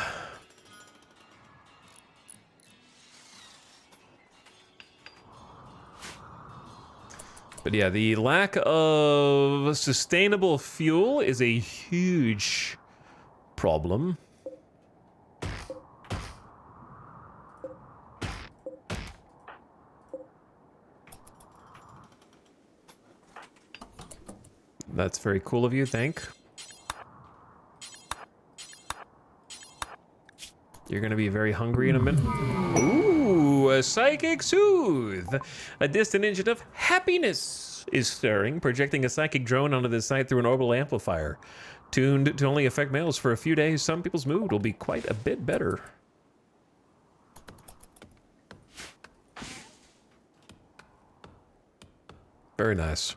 But yeah, the lack of sustainable fuel is a huge problem. That's very cool of you, thank. You're gonna be very hungry in a minute. Ooh, a psychic soothe. A distant engine of happiness is stirring, projecting a psychic drone onto the site through an orbital amplifier. Tuned to only affect males for a few days, some people's mood will be quite a bit better. Very nice.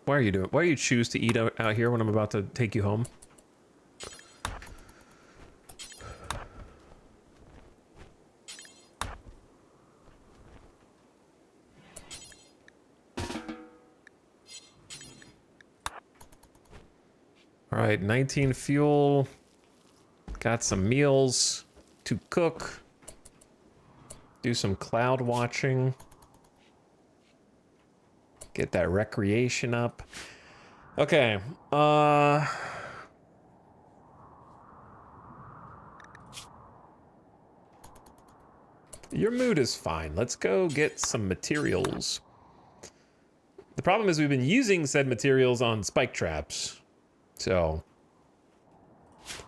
Why are you doing? Why do you choose to eat out here when I'm about to take you home? All right, 19 fuel. Got some meals to cook. Do some cloud watching. Get that recreation up. Okay. Your mood is fine. Let's go get some materials. The problem is we've been using said materials on spike traps. So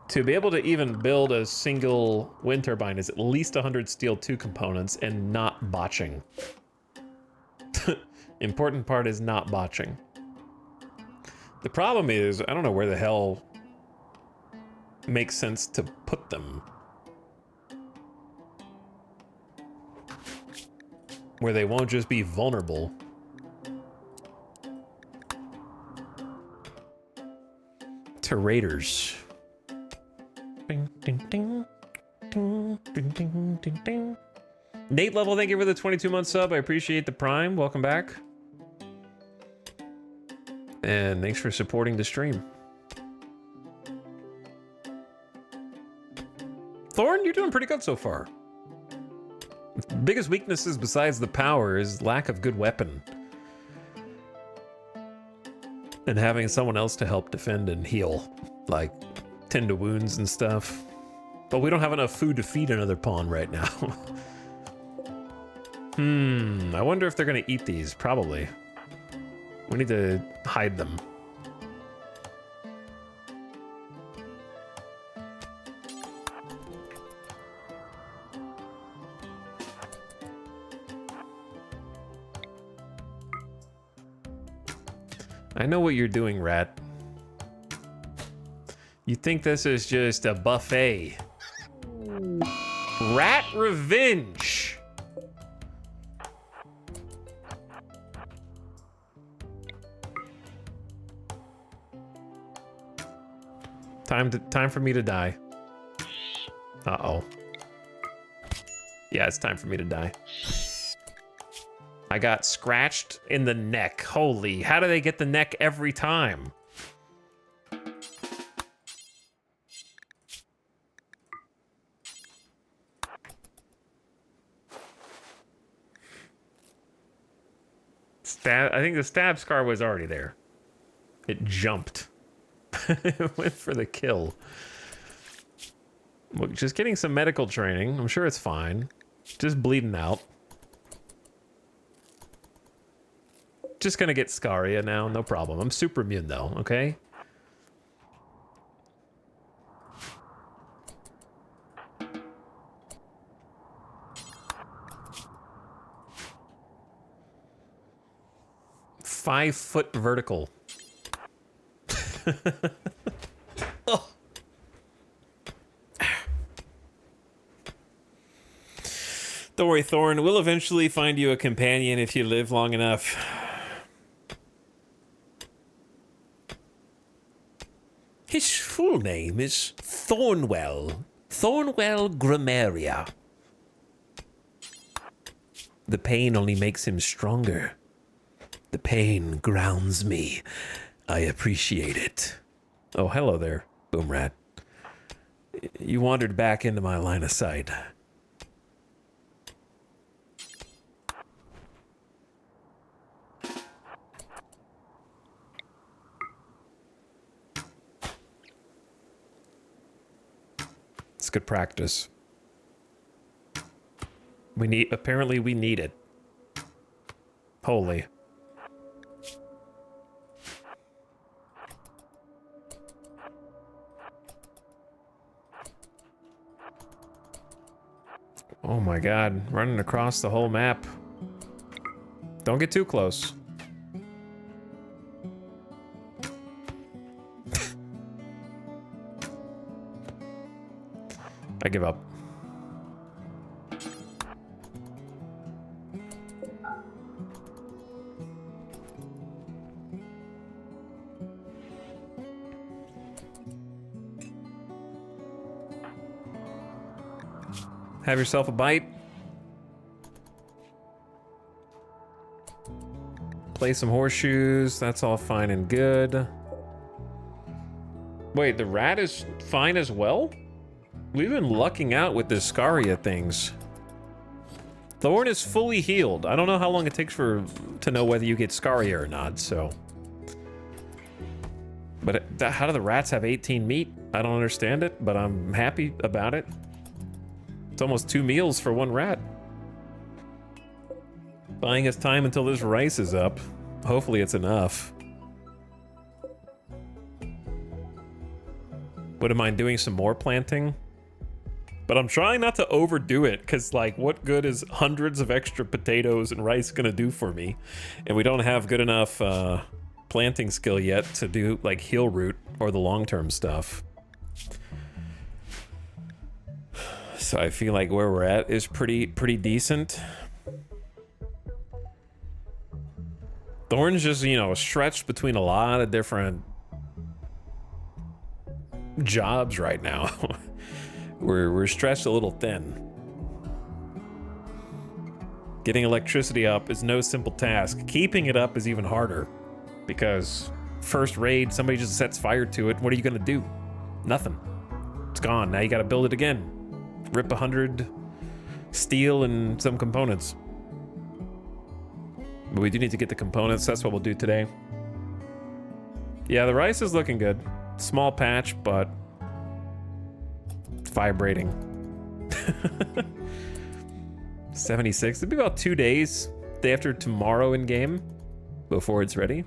to be able to even build a single wind turbine is at least 100 steel 2 components and not botching. Important part is not botching. The problem is, I don't know where the hell makes sense to put them. Where they won't just be vulnerable. To raiders. Ding, ding, ding. Ding, ding, ding, ding, ding. Nate Level, thank you for the 22-month sub. I appreciate the Prime. Welcome back. And thanks for supporting the stream. Thorn, you're doing pretty good so far. Biggest weaknesses besides the power is lack of good weapon. And having someone else to help defend and heal. Like, tend to wounds and stuff. But we don't have enough food to feed another pawn right now. I wonder if they're gonna eat these. Probably. We need to hide them. I know what you're doing, Rat. You think this is just a buffet. Rat revenge! Time for me to die. Uh-oh. Yeah, it's time for me to die. I got scratched in the neck. Holy, how do they get the neck every time? I think the stab scar was already there. It jumped. It went for the kill. Look, just getting some medical training. I'm sure it's fine. Just bleeding out. Just gonna get scaria now, no problem. I'm super immune though, okay? "5-foot vertical." Oh. Don't worry, Thorn. We'll eventually find you a companion if you live long enough. His full name is Thornwell Thornwell Grammaria. The pain only makes him stronger. The pain grounds me. I appreciate it. Oh, hello there, Boomrat. You wandered back into my line of sight. It's good practice. Apparently we need it. Holy. Oh my god, running across the whole map. Don't get too close. I give up. Have yourself a bite. Play some horseshoes. That's all fine and good. Wait, the rat is fine as well? We've been lucking out with the Scaria things. Thorn is fully healed. I don't know how long it takes to know whether you get Scaria or not, so. But how do the rats have 18 meat? I don't understand it, but I'm happy about it. It's almost 2 meals for 1 rat. Buying us time until this rice is up. Hopefully it's enough. Wouldn't mind doing some more planting. But I'm trying not to overdo it, because, like, what good is hundreds of extra potatoes and rice gonna do for me? And we don't have good enough planting skill yet to do, like, heal root or the long-term stuff. So I feel like where we're at is pretty decent. Thorn's just, you know, stretched between a lot of different jobs right now. We're stretched a little thin. Getting electricity up is no simple task. Keeping it up is even harder, because first raid, somebody just sets fire to it. What are you gonna do? Nothing. It's gone. Now you gotta build it again. Rip 100 steel and some components. But we do need to get the components. That's what we'll do today. Yeah, the rice is looking good. Small patch, but it's vibrating. 76. It'll be about 2 days. Day after tomorrow in game before it's ready.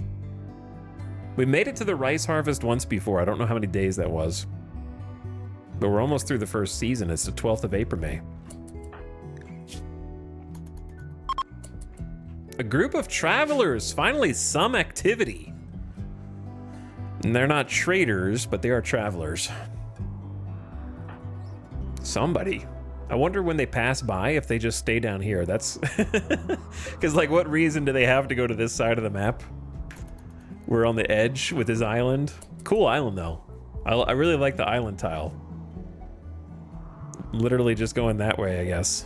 We made it to the rice harvest once before. I don't know how many days that was. But we're almost through the first season. It's the 12th of April, May. A group of travelers. Finally, some activity. And they're not traders, but they are travelers. Somebody. I wonder when they pass by if they just stay down here. That's... Because, like, what reason do they have to go to this side of the map? We're on the edge with his island. Cool island, though. I really like the island tile. Literally just going that way, I guess.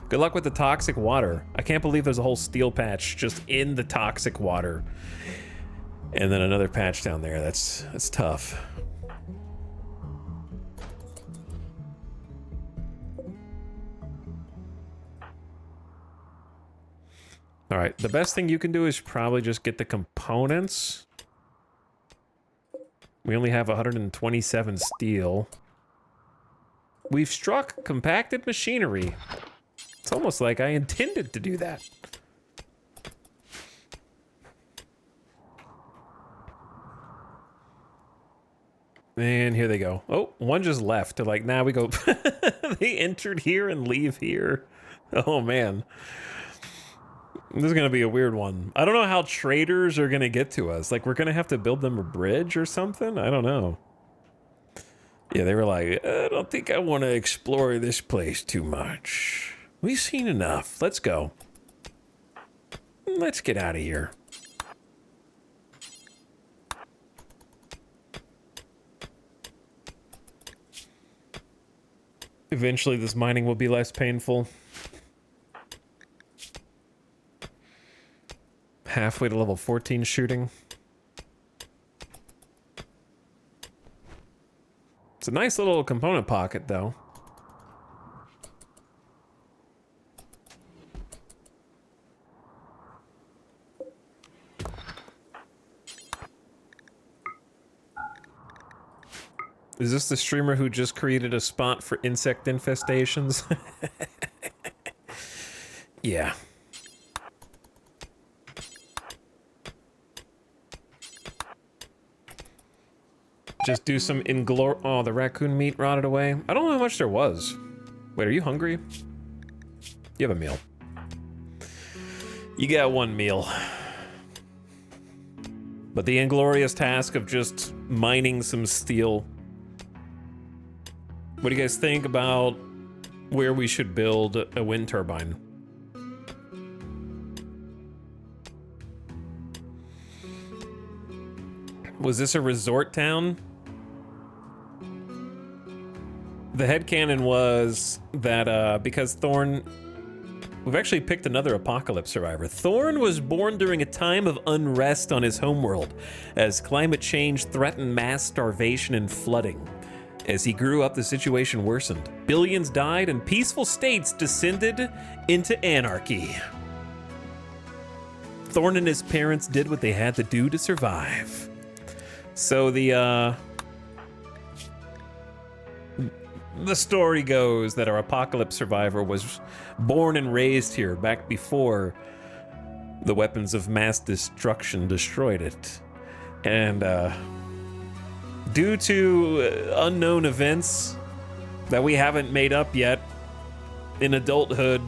Good luck with the toxic water. I can't believe there's a whole steel patch just in the toxic water. And then another patch down there. That's tough. All right, the best thing you can do is probably just get the components. We only have 127 steel. We've struck compacted machinery. It's almost like I intended to do that. And here they go. Oh, one just left. They're like, nah, we go. They entered here and leave here. Oh, man. This is going to be a weird one. I don't know how traders are going to get to us. Like, we're going to have to build them a bridge or something? I don't know. Yeah, they were like, I don't think I want to explore this place too much. We've seen enough. Let's go. Let's get out of here. Eventually this mining will be less painful. Halfway to level 14 shooting. It's a nice little component pocket, though. Is this the streamer who just created a spot for insect infestations? Yeah. Just do some oh, the raccoon meat rotted away. I don't know how much there was. Wait, are you hungry? You have a meal. You got one meal. But the inglorious task of just mining some steel. What do you guys think about where we should build a wind turbine? Was this a resort town? The headcanon was that because Thorn... We've actually picked another apocalypse survivor. Thorn was born during a time of unrest on his homeworld, as climate change threatened mass starvation and flooding. As he grew up, the situation worsened. Billions died and peaceful states descended into anarchy. Thorn and his parents did what they had to do to survive. So the story goes that our apocalypse survivor was born and raised here back before the weapons of mass destruction destroyed it. And due to unknown events that we haven't made up yet, in adulthood,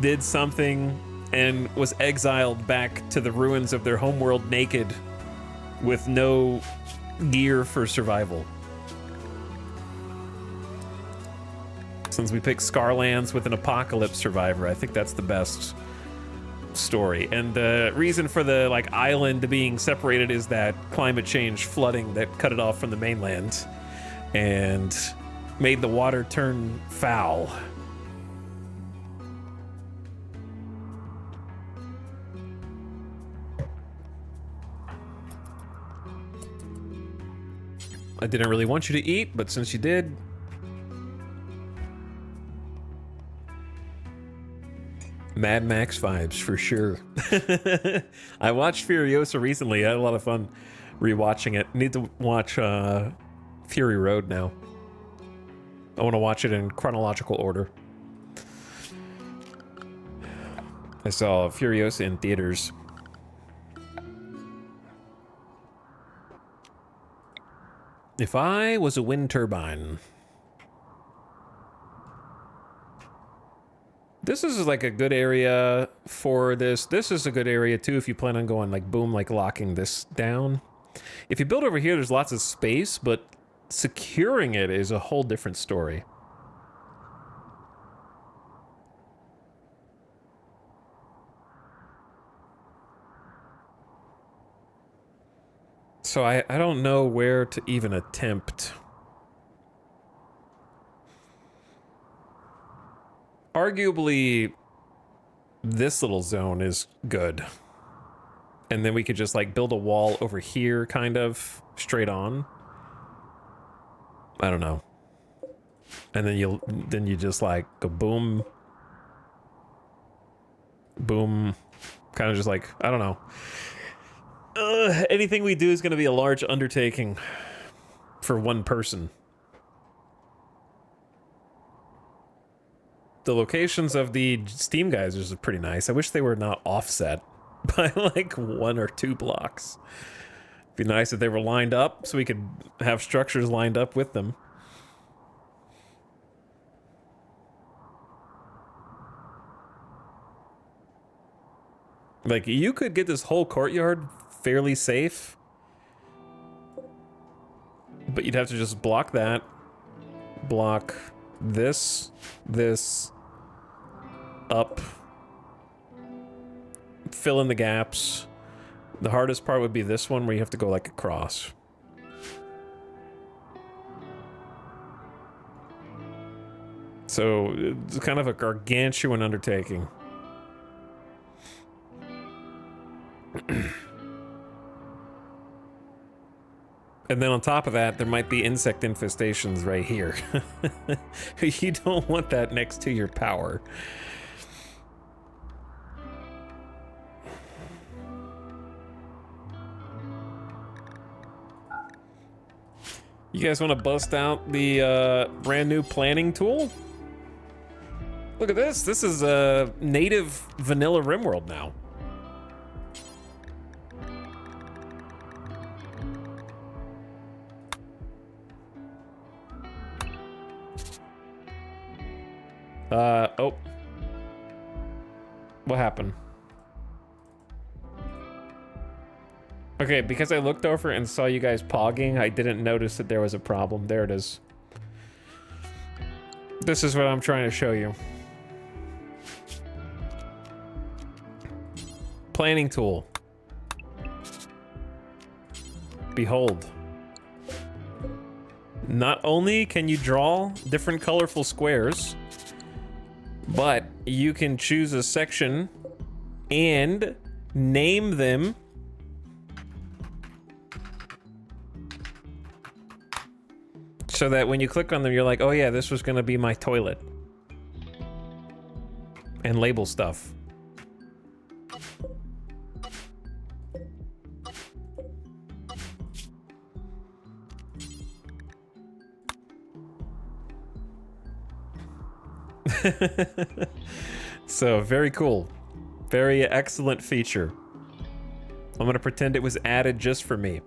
did something and was exiled back to the ruins of their homeworld naked with no gear for survival. Since we picked Scarlands with an apocalypse survivor, I think that's the best story. And the reason for the island being separated is that climate change flooding that cut it off from the mainland and made the water turn foul. I didn't really want you to eat, but since you did... Mad Max vibes, for sure. I watched Furiosa recently. I had a lot of fun rewatching it. Need to watch Fury Road now. I want to watch it in chronological order. I saw Furiosa in theaters. If I was a wind turbine... This is like a good area for this. This is a good area too if you plan on going boom, locking this down. If you build over here, there's lots of space, but securing it is a whole different story. So I don't know where to even attempt. Arguably, this little zone is good. And then we could just build a wall over here, kind of, straight on. I don't know. And then you just go boom. Boom. Kind of just I don't know. Anything we do is going to be a large undertaking for one person. The locations of the steam geysers are pretty nice. I wish they were not offset by 1 or 2 blocks. It'd be nice if they were lined up so we could have structures lined up with them. You could get this whole courtyard fairly safe, but you'd have to just block that, block this, up, fill in the gaps. The hardest part would be this one where you have to go across. So it's kind of a gargantuan undertaking. And then on top of that, there might be insect infestations right here. You don't want that next to your power. You guys want to bust out the brand new planning tool? Look at this. This is a native vanilla RimWorld now. Oh. What happened? Okay, because I looked over and saw you guys pogging, I didn't notice that there was a problem. There it is. This is what I'm trying to show you. Planning tool. Behold. Not only can you draw different colorful squares, but you can choose a section and name them so that when you click on them, you're like, oh yeah, this was gonna be my toilet. And label stuff. So very cool. Very excellent feature. I'm gonna pretend it was added just for me.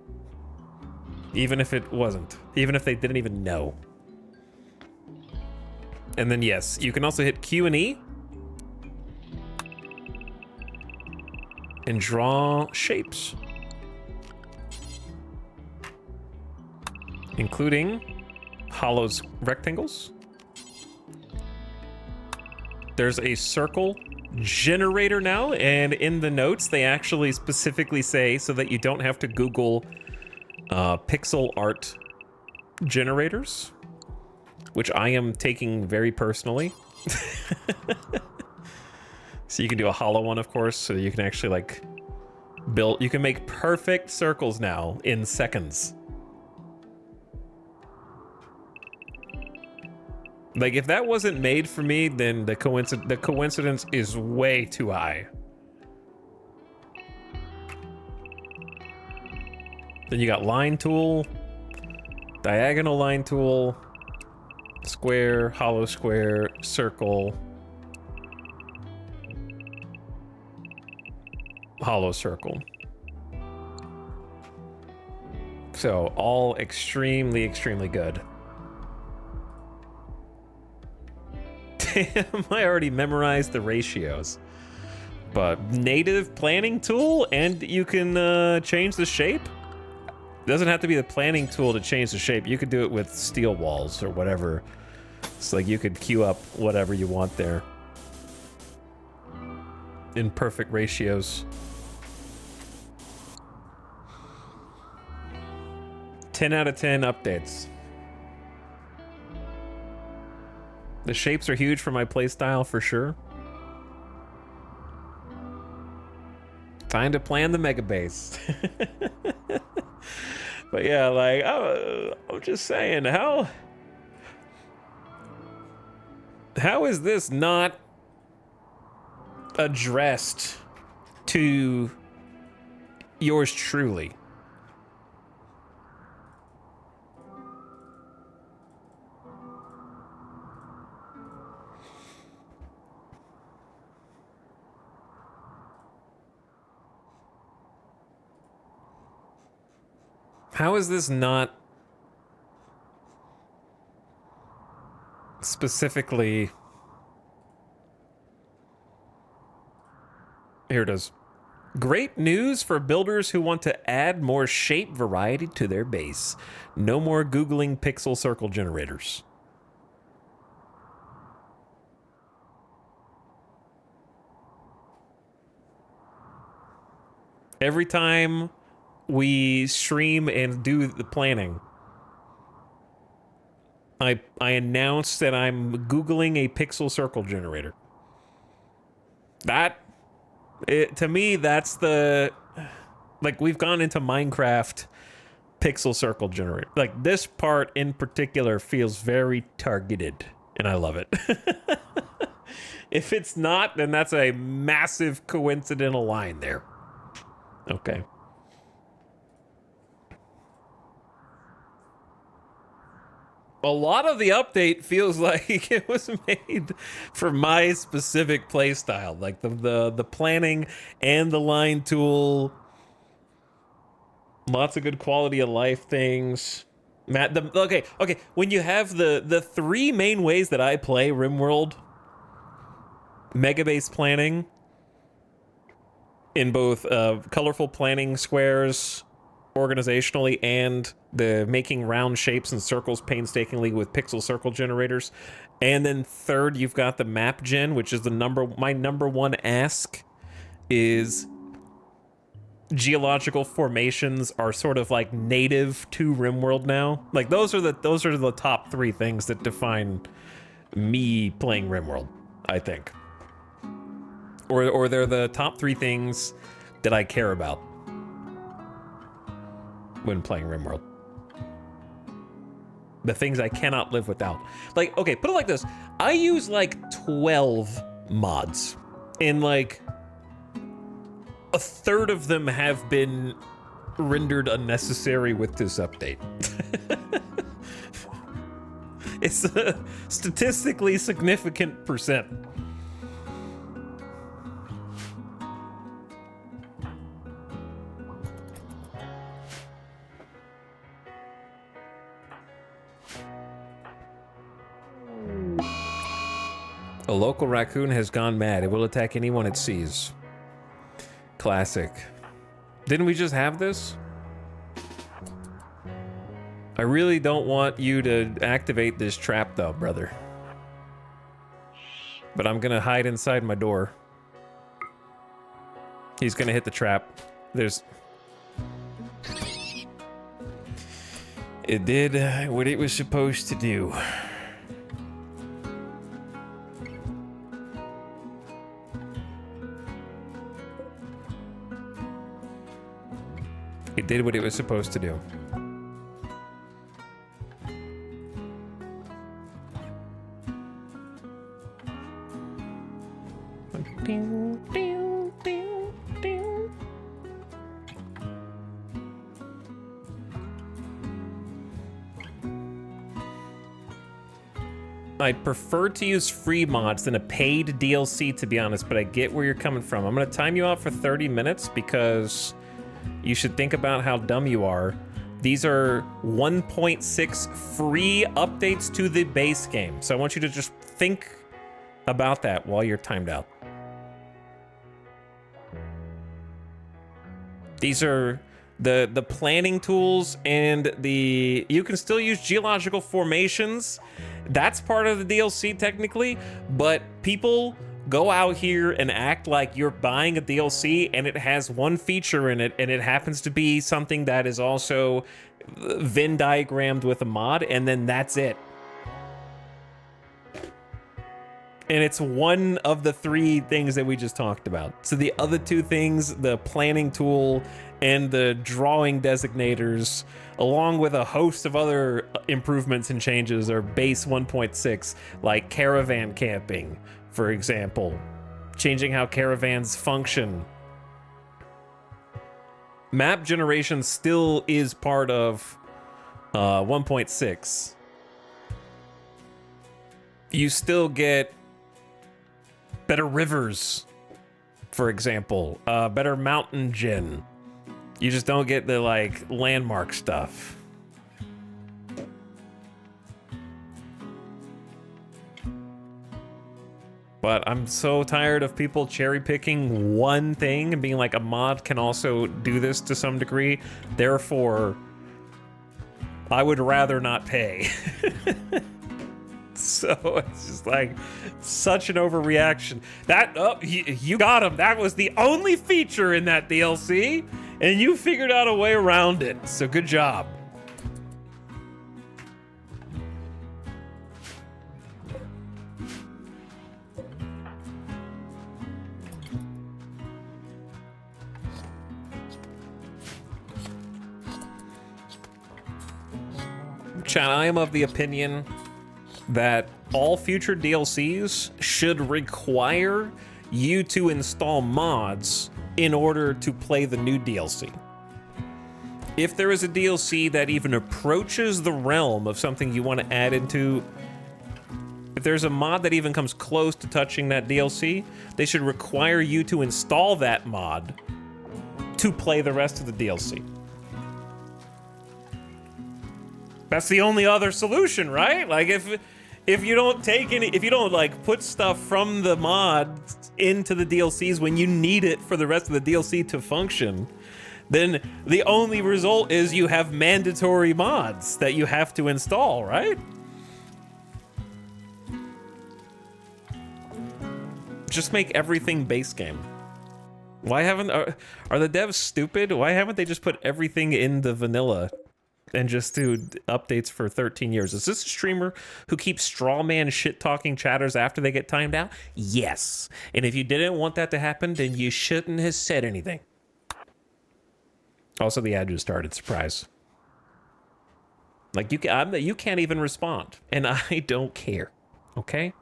Even if it wasn't. Even if they didn't even know. And then yes, you can also hit Q and E. And draw shapes. Including hollow rectangles. There's a circle generator now, and in the notes, they actually specifically say so that you don't have to Google pixel art generators, which I am taking very personally. So you can do a hollow one, of course, so you can actually like build, you can make perfect circles now in seconds. Like, if that wasn't made for me, then the coincidence is way too high. Then you got line tool, diagonal line tool, square, hollow square, circle, hollow circle. So all extremely, extremely good. Damn, I already memorized the ratios. But native planning tool, and you can change the shape? It doesn't have to be the planning tool to change the shape. You could do it with steel walls or whatever. It's like you could queue up whatever you want there. In perfect ratios. 10 out of 10 updates. The shapes are huge for my playstyle for sure. Time to plan the mega base. But yeah, like, I'm just saying, how is this not addressed to yours truly? How is this not specifically... Here it is. Great news for builders who want to add more shape variety to their base. No more Googling pixel circle generators. Every time we stream and do the planning, I announced that I'm Googling a pixel circle generator. To me, that's the... Like, we've gone into Minecraft pixel circle generator. Like, this part in particular feels very targeted, and I love it. If it's not, then that's a massive coincidental line there. Okay. A lot of the update feels like it was made for my specific playstyle, like the planning and the line tool. Lots of good quality of life things. Matt, okay. When you have the three main ways that I play RimWorld, mega base planning in both colorful planning squares organizationally and the making round shapes and circles painstakingly with pixel circle generators. And then third, you've got the map gen, which is my number one ask is geological formations are sort of like native to RimWorld now. Like those are the top three things that define me playing RimWorld, I think. Or they're the top three things that I care about when playing RimWorld. The things I cannot live without. Like, okay, put it like this. I use like 12 mods. And like a third of them have been rendered unnecessary with this update. It's a statistically significant percent. A local raccoon has gone mad. It will attack anyone it sees. Classic. Didn't we just have this? I really don't want you to activate this trap though, brother. But I'm gonna hide inside my door. He's gonna hit the trap. It did what it was supposed to do. It did what it was supposed to do. I prefer to use free mods than a paid DLC, to be honest, but I get where you're coming from. I'm gonna time you out for 30 minutes because you should think about how dumb you are. These are 1.6 free updates to the base game. So I want you to just think about that while you're timed out. These are the planning tools and you can still use geological formations. That's part of the DLC technically, but people go out here and act like you're buying a DLC and it has one feature in it and it happens to be something that is also Venn diagrammed with a mod, and then that's it. And it's one of the three things that we just talked about. So the other two things, the planning tool and the drawing designators, along with a host of other improvements and changes, are base 1.6, like caravan camping, for example, changing how caravans function. Map generation still is part of 1.6. You still get better rivers, for example, better mountain gen. You just don't get the like landmark stuff. But I'm so tired of people cherry picking one thing and being like, a mod can also do this to some degree. Therefore, I would rather not pay. So it's just like such an overreaction. You got him. That was the only feature in that DLC, and you figured out a way around it. So good job. Chat, I am of the opinion that all future DLCs should require you to install mods in order to play the new DLC. If there is a DLC that even approaches the realm of something you want to add into, if there's a mod that even comes close to touching that DLC, they should require you to install that mod to play the rest of the DLC. That's the only other solution, right? Like if you don't take any, if you don't like put stuff from the mod into the DLCs when you need it for the rest of the DLC to function, then the only result is you have mandatory mods that you have to install, right? Just make everything base game. Why haven't, are the devs stupid? Why haven't they just put everything in the vanilla and just do updates for 13 years? Is this a streamer who keeps strawman shit-talking chatters after they get timed out? Yes. And if you didn't want that to happen, then you shouldn't have said anything. Also, the ad just started. Surprise. Like, you can't even respond. And I don't care. Okay?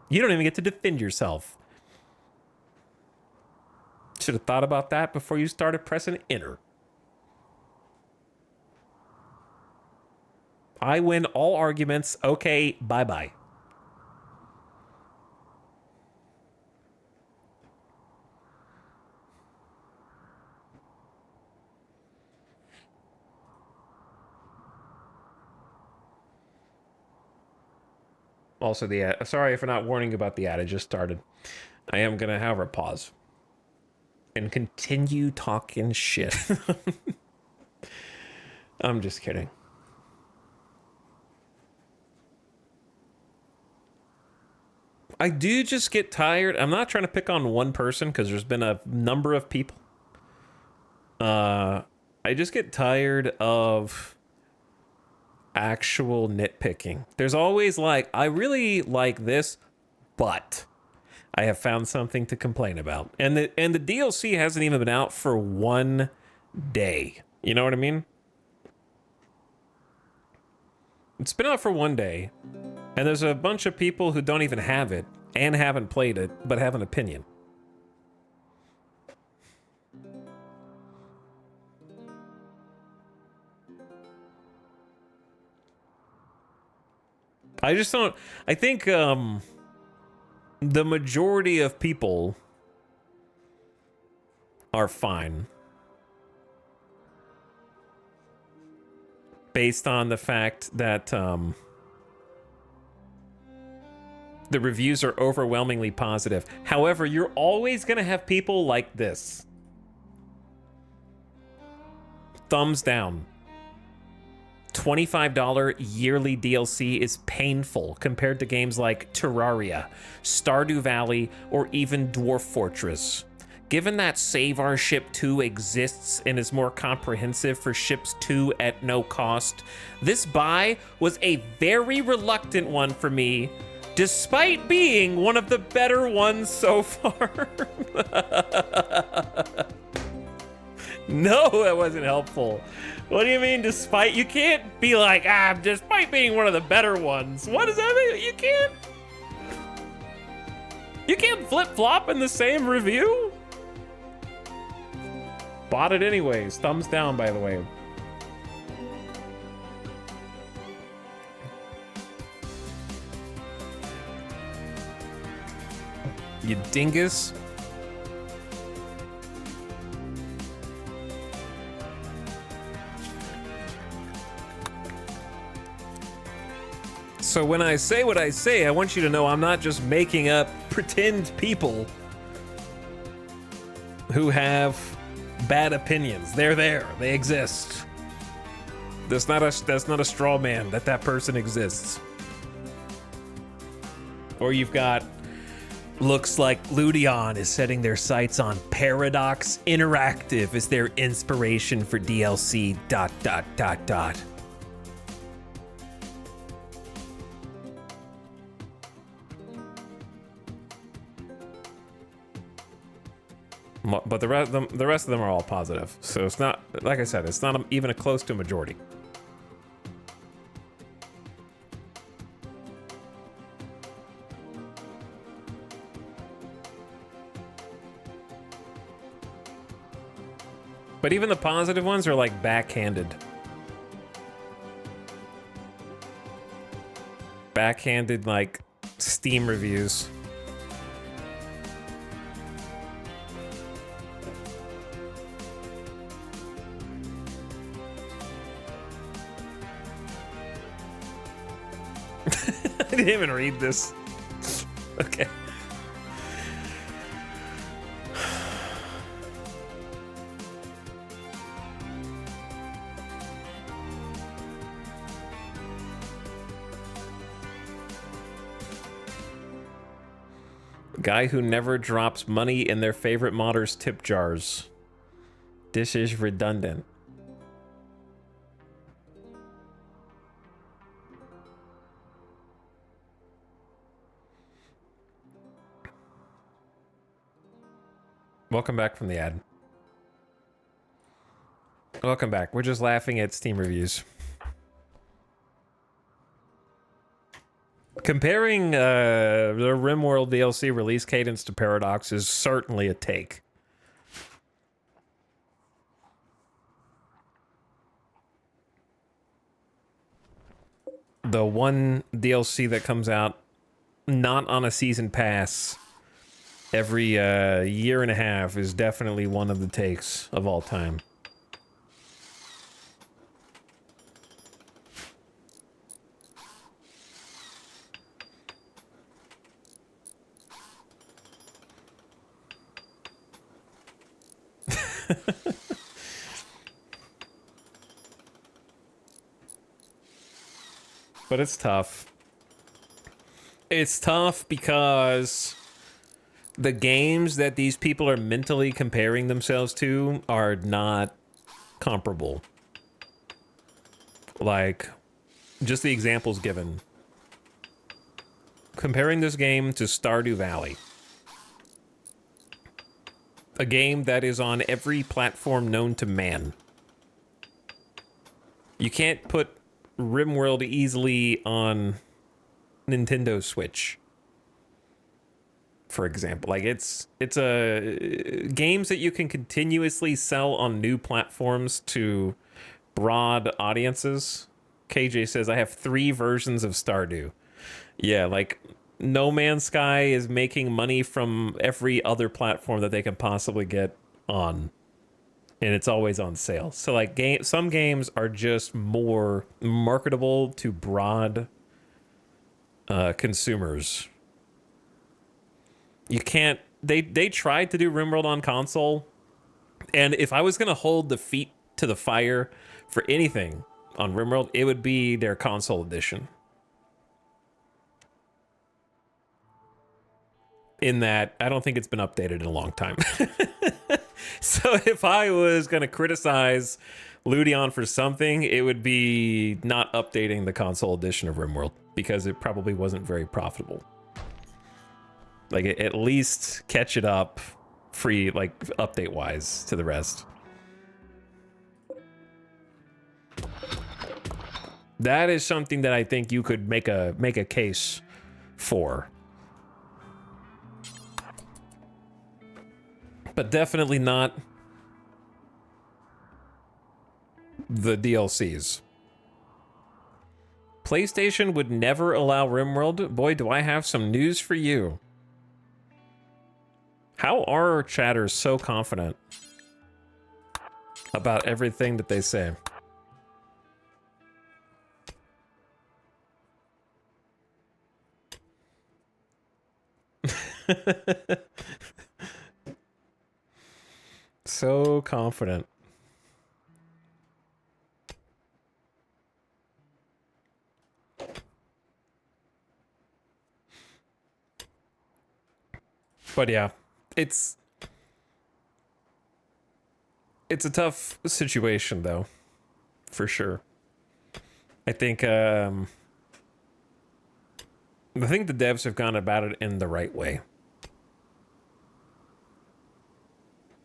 You don't even get to defend yourself. Should have thought about that before you started pressing enter. I win all arguments. Okay, bye-bye. Also, the ad. Sorry for not warning about the ad. It just started. I am going to, however, pause and continue talking shit. I'm just kidding. I do just get tired. I'm not trying to pick on one person because there's been a number of people. I just get tired of actual nitpicking. There's always like, I really like this, but I have found something to complain about. And the DLC hasn't even been out for 1 day. You know what I mean? It's been out for 1 day. And there's a bunch of people who don't even have it and haven't played it, but have an opinion. I just don't... I think the majority of people are fine. Based on the fact that... the reviews are overwhelmingly positive. However, you're always going to have people like this. Thumbs down. $25 yearly DLC is painful compared to games like Terraria, Stardew Valley, or even Dwarf Fortress. Given that Save Our Ship 2 exists and is more comprehensive for Ships 2 at no cost, this buy was a very reluctant one for me, despite being one of the better ones so far. No, that wasn't helpful. What do you mean, despite? You can't be like, despite being one of the better ones. What does that mean? You can't flip-flop in the same review? Bought it anyways. Thumbs down, by the way. You dingus. So when I say what I say, I want you to know I'm not just making up pretend people who have bad opinions. They're there. They exist. That's not a straw man that person exists. Or you've got... Looks like Ludion is setting their sights on Paradox Interactive as their inspiration for DLC... ... But the rest of them are all positive. So it's not, like I said, it's not even close to a majority. But even the positive ones are like backhanded. Backhanded, like, Steam reviews. I didn't even read this. Okay. Guy who never drops money in their favorite modders' tip jars. This is redundant. Welcome back from the ad. Welcome back. We're just laughing at Steam reviews. Comparing the RimWorld DLC release cadence to Paradox is certainly a take. The one DLC that comes out not on a season pass every year and a half is definitely one of the takes of all time. But it's tough. It's tough because the games that these people are mentally comparing themselves to are not comparable. Like, just the examples given. Comparing this game to Stardew Valley. A game that is on every platform known to man. You can't put RimWorld easily on Nintendo Switch, for example. Like, it's a games that you can continuously sell on new platforms to broad audiences. KJ says, I have 3 versions of Stardew. Yeah, like, No Man's Sky is making money from every other platform that they can possibly get on. And it's always on sale. So, like, some games are just more marketable to broad consumers. You can't... They tried to do RimWorld on console. And if I was going to hold the feet to the fire for anything on RimWorld, it would be their console edition. In that, I don't think it's been updated in a long time. So if I was going to criticize Ludion for something, it would be not updating the console edition of RimWorld, because it probably wasn't very profitable. Like, at least catch it up free, like, update-wise to the rest. That is something that I think you could make a case for. But definitely not the DLCs. PlayStation would never allow RimWorld. Boy, do I have some news for you. How are our chatters so confident about everything that they say? So confident. But yeah, it's a tough situation, though, for sure. I think the devs have gone about it in the right way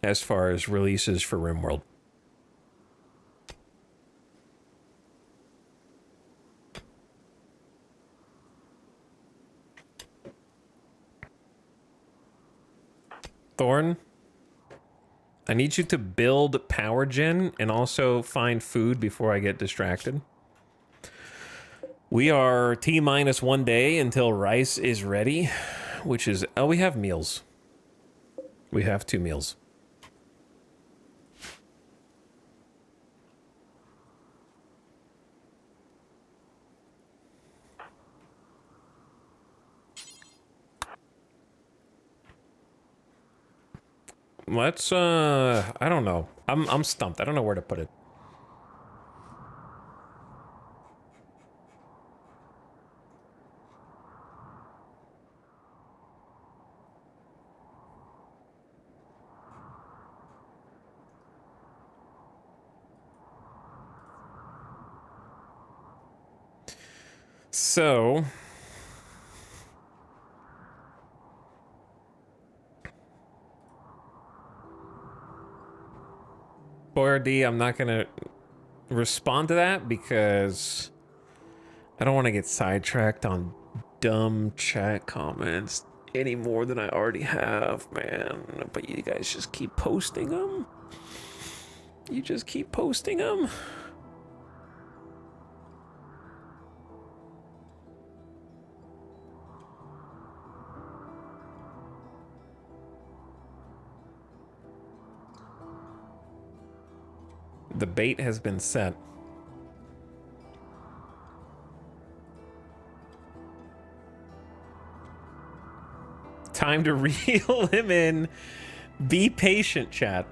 as far as releases for RimWorld. Thorn, I need you to build power gen and also find food before I get distracted. We are T-minus 1 day until rice is ready, which is... Oh, we have meals. We have 2 meals. Let's, I don't know. I'm stumped. I don't know where to put it. So... Boyardee, I'm not gonna respond to that because I don't want to get sidetracked on dumb chat comments any more than I already have, man. But you guys just keep posting them. You just keep posting them. The bait has been set. Time to reel him in. Be patient, chat.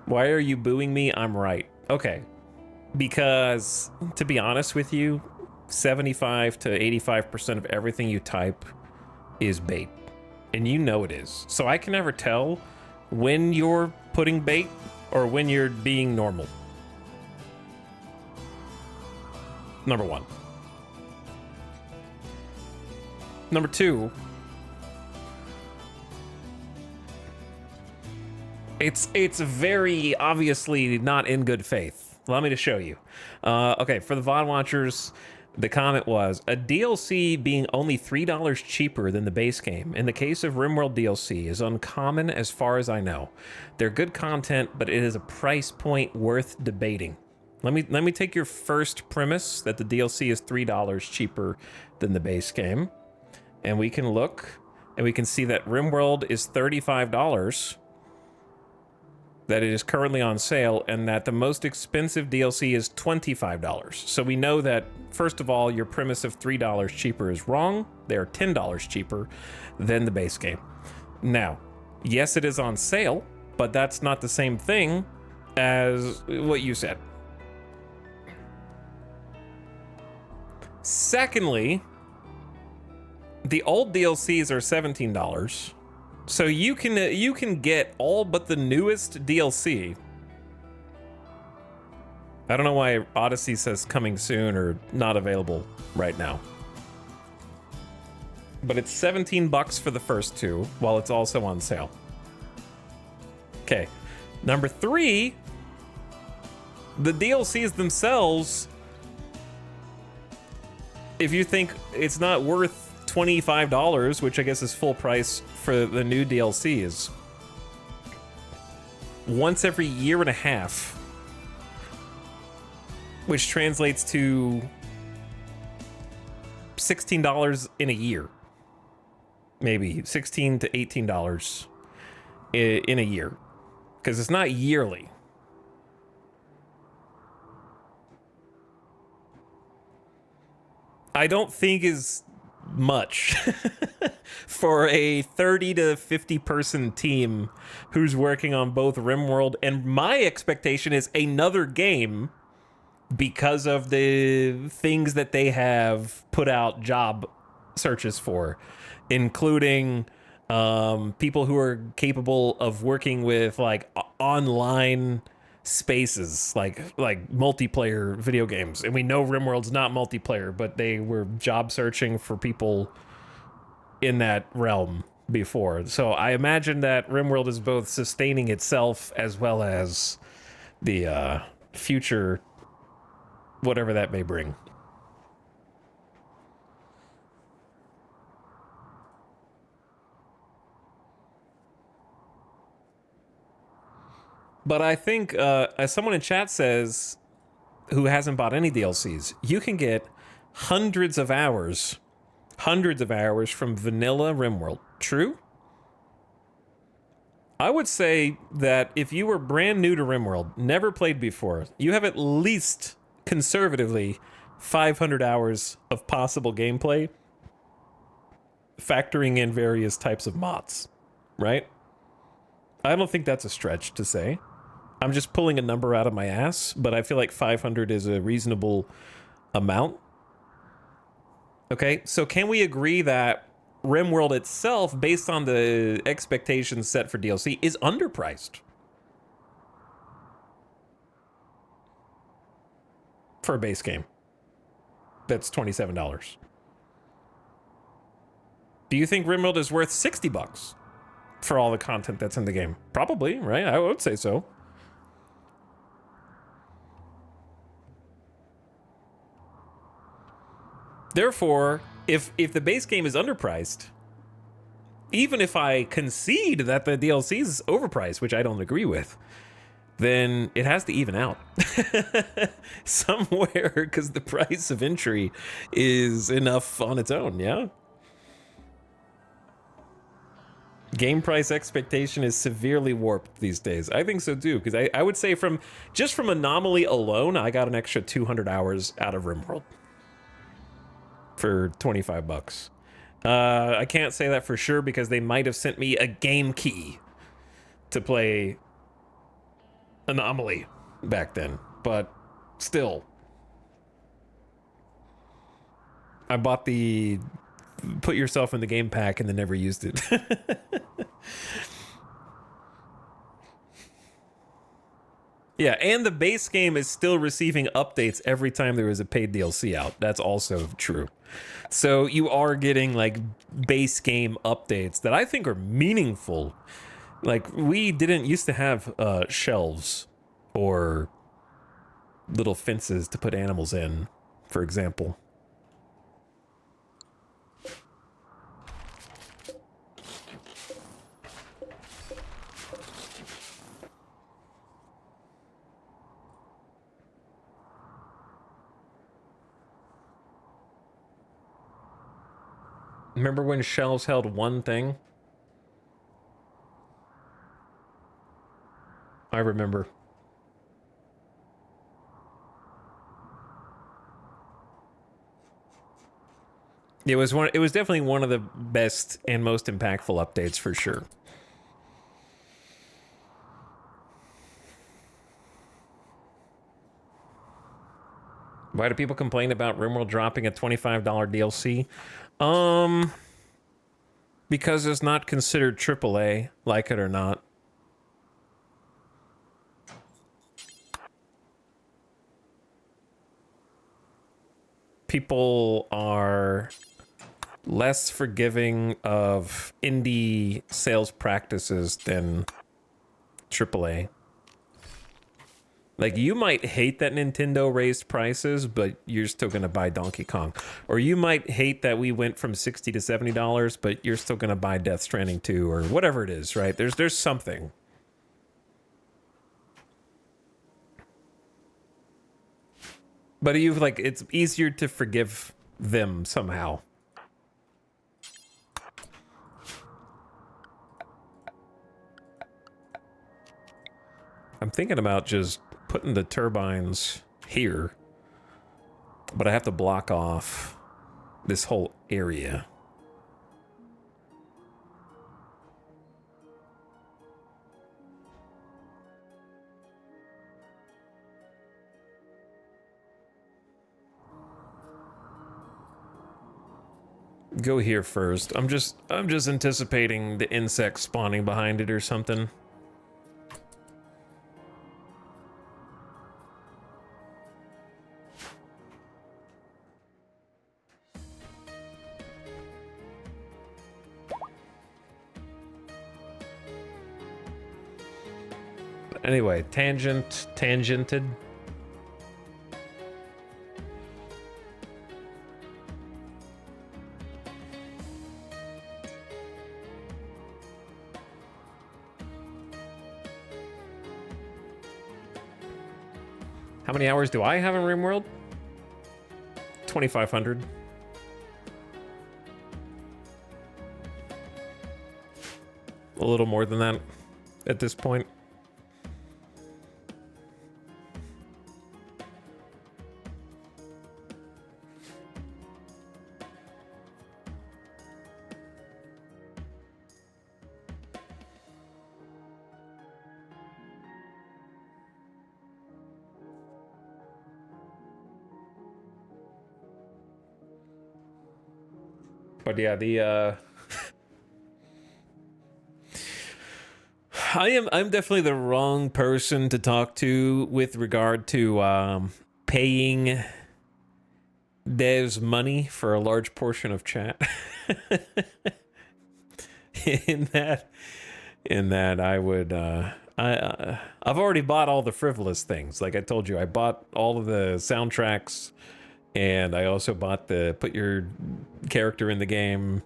Why are you booing me? I'm right. Okay. Because, to be honest with you, 75 to 85% of everything you type is bait. And you know it is. So I can never tell when you're putting bait or when you're being normal. Number 1. Number 2, it's very obviously not in good faith. Allow me to show you. Okay, for the VOD watchers, the comment was, a DLC being only $3 cheaper than the base game, in the case of RimWorld DLC, is uncommon as far as I know. They're good content, but it is a price point worth debating. Let me take your first premise that the DLC is $3 cheaper than the base game, and we can look, and we can see that RimWorld is $35, that it is currently on sale, and that the most expensive DLC is $25. So we know that, first of all, your premise of $3 cheaper is wrong. They're $10 cheaper than the base game. Now, yes, it is on sale, but that's not the same thing as what you said. Secondly, the old DLCs are $17. So you can get all but the newest DLC. I don't know why Odyssey says coming soon or not available right now. But it's $17 for the first 2, while it's also on sale. Okay. Number 3, the DLCs themselves, if you think it's not worth $25, which I guess is full price for the new DLCs, once every year and a half, which translates to $16 in a year, maybe $16 to $18 in a year, because it's not yearly. I don't think is much for a 30 to 50 person team who's working on both RimWorld, and my expectation is another game because of the things that they have put out job searches for, including people who are capable of working with like online spaces, like multiplayer video games. And we know RimWorld's not multiplayer, but they were job searching for people in that realm before. So I imagine that RimWorld is both sustaining itself as well as the future, whatever that may bring. But I think, as someone in chat says, who hasn't bought any DLCs, you can get hundreds of hours from vanilla RimWorld. True? I would say that if you were brand new to RimWorld, never played before, you have at least, conservatively, 500 hours of possible gameplay, factoring in various types of mods, right? I don't think that's a stretch to say. I'm just pulling a number out of my ass, but I feel like 500 is a reasonable amount. Okay, so can we agree that RimWorld itself, based on the expectations set for DLC, is underpriced for a base game that's $27? Do you think RimWorld is worth $60 for all the content that's in the game? Probably, right? I would say so. Therefore, if the base game is underpriced, even if I concede that the DLC is overpriced, which I don't agree with, then it has to even out somewhere, because the price of entry is enough on its own, yeah? Game price expectation is severely warped these days. I think so too, because I would say from Anomaly alone, I got an extra 200 hours out of RimWorld for $25. I can't say that for sure because they might have sent me a game key to play Anomaly back then, but still, I bought the put yourself in the game pack and then never used it. Yeah, and the base game is still receiving updates every time there is a paid DLC out. That's also true. So you are getting like base game updates that I think are meaningful. Like, we didn't used to have shelves or little fences to put animals in, for example. Remember when shelves held one thing? I remember. It was definitely one of the best and most impactful updates for sure. Why do people complain about RimWorld dropping a $25 DLC? Because it's not considered AAA, like it or not. People are less forgiving of indie sales practices than AAA. Like, you might hate that Nintendo raised prices, but you're still going to buy Donkey Kong. Or you might hate that we went from $60 to $70, but you're still going to buy Death Stranding 2 or whatever it is, right? There's something. But it's easier to forgive them somehow. I'm thinking about just putting the turbines here, but I have to block off this whole area. Go here first. I'm just anticipating the insects spawning behind it or something. Anyway, tangented. How many hours do I have in RimWorld? 2,500. A little more than that at this point. But yeah, the I'm definitely the wrong person to talk to with regard to paying devs money for a large portion of chat. in that I would I've already bought all the frivolous things. Like I told you, I bought all of the soundtracks, and I also bought the put your character in the game.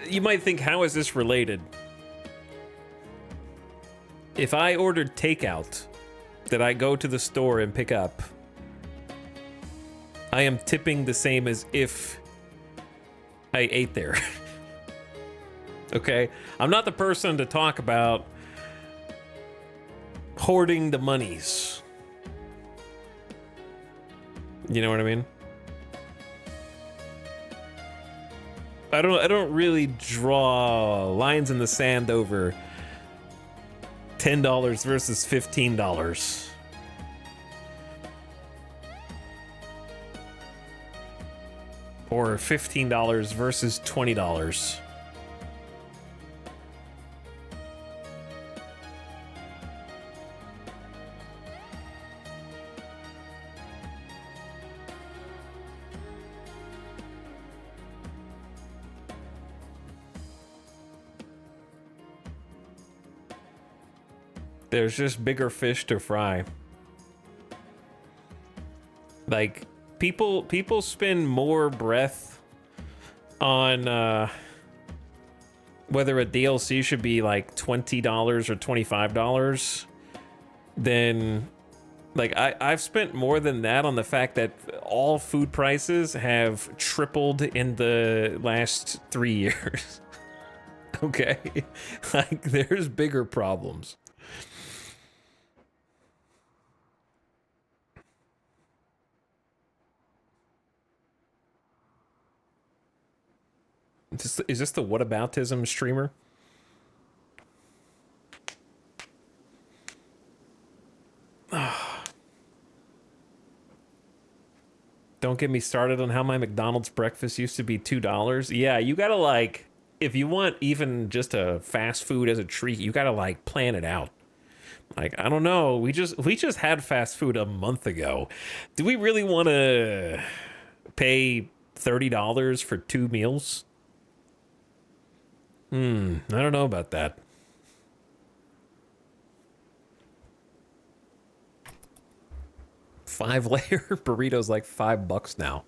You might think, how is this related? If I ordered takeout that I go to the store and pick up, I am tipping the same as if I ate there. Okay? I'm not the person to talk about hoarding the monies. You know what I mean? I don't really draw lines in the sand over $10 versus $15. Or $15 versus $20. There's just bigger fish to fry. Like, people spend more breath on whether a DLC should be like $20 or $25 than, like, I've spent more than that on the fact that all food prices have tripled in the last 3 years. Okay? Like, there's bigger problems. Is this the whataboutism streamer? Don't get me started on how my McDonald's breakfast used to be $2. Yeah, you gotta, like, if you want even just a fast food as a treat, you gotta, like, plan it out. Like, I don't know, we just had fast food a month ago. Do we really want to pay $30 for 2 meals? I don't know about that. Five-layer burrito's like $5 now.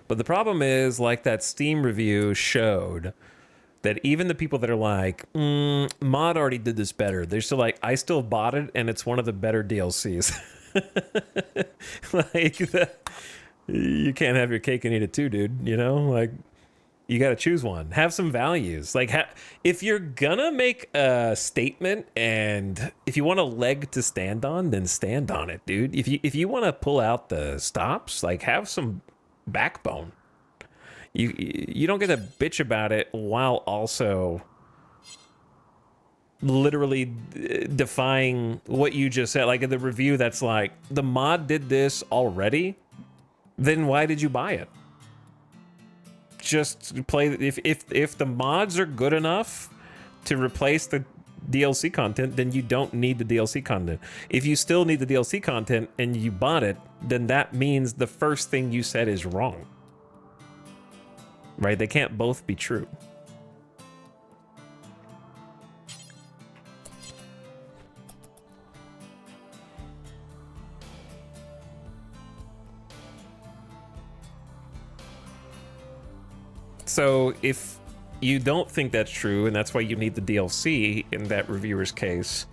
But the problem is, like that Steam review showed, that even the people that are like, mod already did this better, they're still like, I still bought it and it's one of the better DLCs. Like, you can't have your cake and eat it too, dude. You know, like, you got to choose one. Have some values. Like, if you're gonna make a statement and if you want a leg to stand on, then stand on it, dude. If you want to pull out the stops, like, have some backbone. You don't get to bitch about it while also literally defying what you just said. Like in the review, that's like, the mod did this already, then why did you buy it? Just play. If the mods are good enough to replace the DLC content, then you don't need the DLC content. If you still need the DLC content and you bought it, then that means the first thing you said is wrong. Right? They can't both be true. So if you don't think that's true, and that's why you need the DLC in that reviewer's case,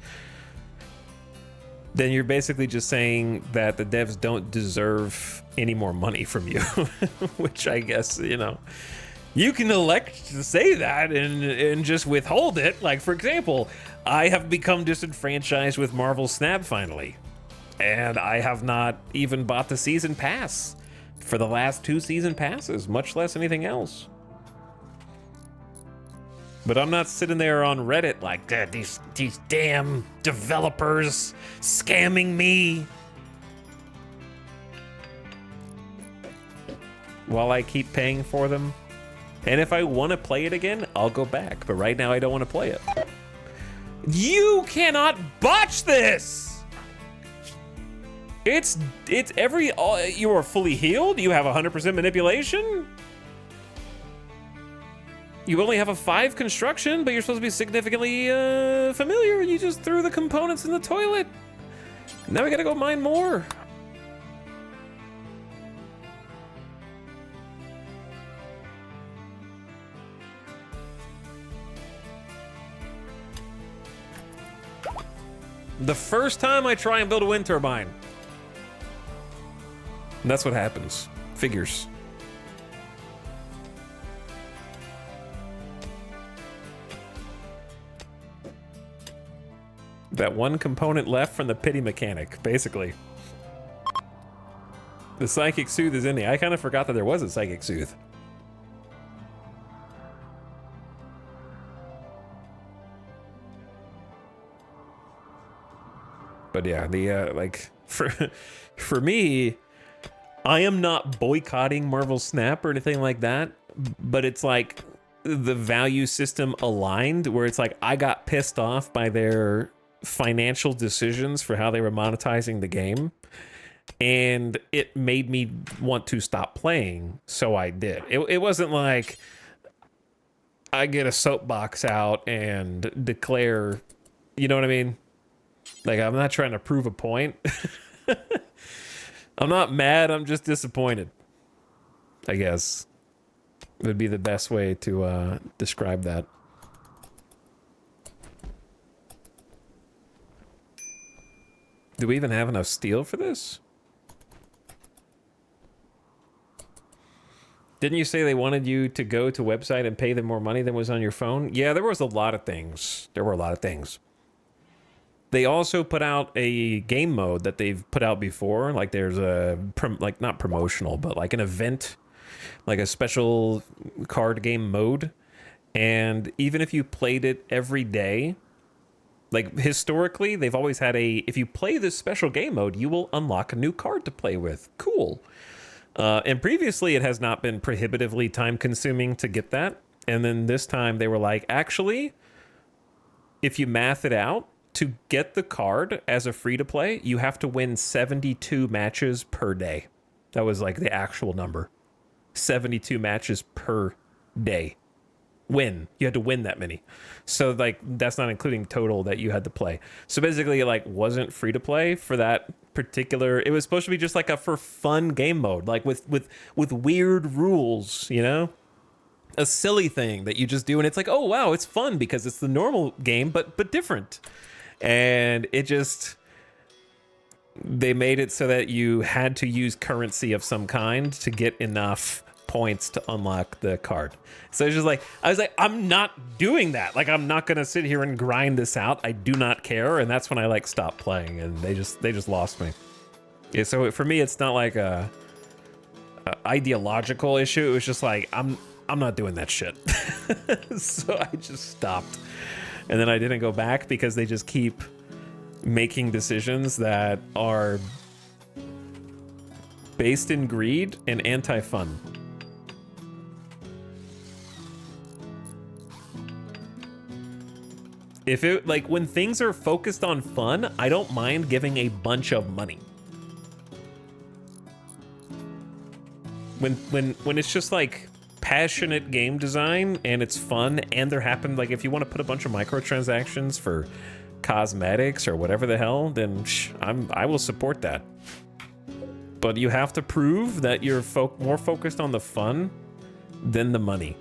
then you're basically just saying that the devs don't deserve any more money from you, which I guess, you know, you can elect to say that and just withhold it. Like, for example, I have become disenfranchised with Marvel Snap finally, and I have not even bought the season pass for the last 2 season passes, much less anything else. But I'm not sitting there on Reddit like, these damn developers scamming me, while I keep paying for them. And if I want to play it again, I'll go back. But right now, I don't want to play it. You cannot botch this! It's every... you are fully healed? You have 100% manipulation? You only have a 5 construction, but you're supposed to be significantly familiar. You just threw the components in the toilet. Now we gotta go mine more. The first time I try and build a wind turbine. And that's what happens. Figures. That one component left from the pity mechanic, basically. The Psychic Soothe is in there. I kind of forgot that there was a Psychic Soothe. But yeah, the like for me, I am not boycotting Marvel Snap or anything like that, but it's like the value system aligned where it's like I got pissed off by their financial decisions for how they were monetizing the game, and it made me want to stop playing, so I did. It wasn't like I get a soapbox out and declare, you know what I mean? Like, I'm not trying to prove a point. I'm not mad, I'm just disappointed, I guess would be the best way to describe that. Do we even have enough steel for this? Didn't you say they wanted you to go to a website and pay them more money than was on your phone? Yeah, there was a lot of things. There were a lot of things. They also put out a game mode that they've put out before. Like there's a, like not promotional, but like an event, like a special card game mode. And even if you played it every day, like historically, they've always had a, if you play this special game mode, you will unlock a new card to play with. Cool. And previously it has not been prohibitively time consuming to get that. And then this time they were like, actually, if you math it out, to get the card as a free to play, you have to win 72 matches per day. That was like the actual number. 72 matches per day. Win. You had to win that many. So like that's not including total that you had to play. So basically it like wasn't free to play for that particular, it was supposed to be just like a for fun game mode, like with weird rules, you know? A silly thing that you just do and it's like, oh wow, it's fun because it's the normal game but different. And it just, they made it so that you had to use currency of some kind to get enough points to unlock the card. So it's just like, I was like, I'm not doing that. Like, I'm not going to sit here and grind this out. I do not care. And that's when I like stopped playing and they just lost me. Yeah, so for me, it's not like a ideological issue. It was just like, I'm not doing that shit. So I just stopped. And then I didn't go back because they just keep making decisions that are based in greed and anti-fun. If it, like, when things are focused on fun, I don't mind giving a bunch of money. When it's just like passionate game design and it's fun and there happen, like, if you want to put a bunch of microtransactions for cosmetics or whatever the hell, then I will support that. But you have to prove that you're more focused on the fun than the money.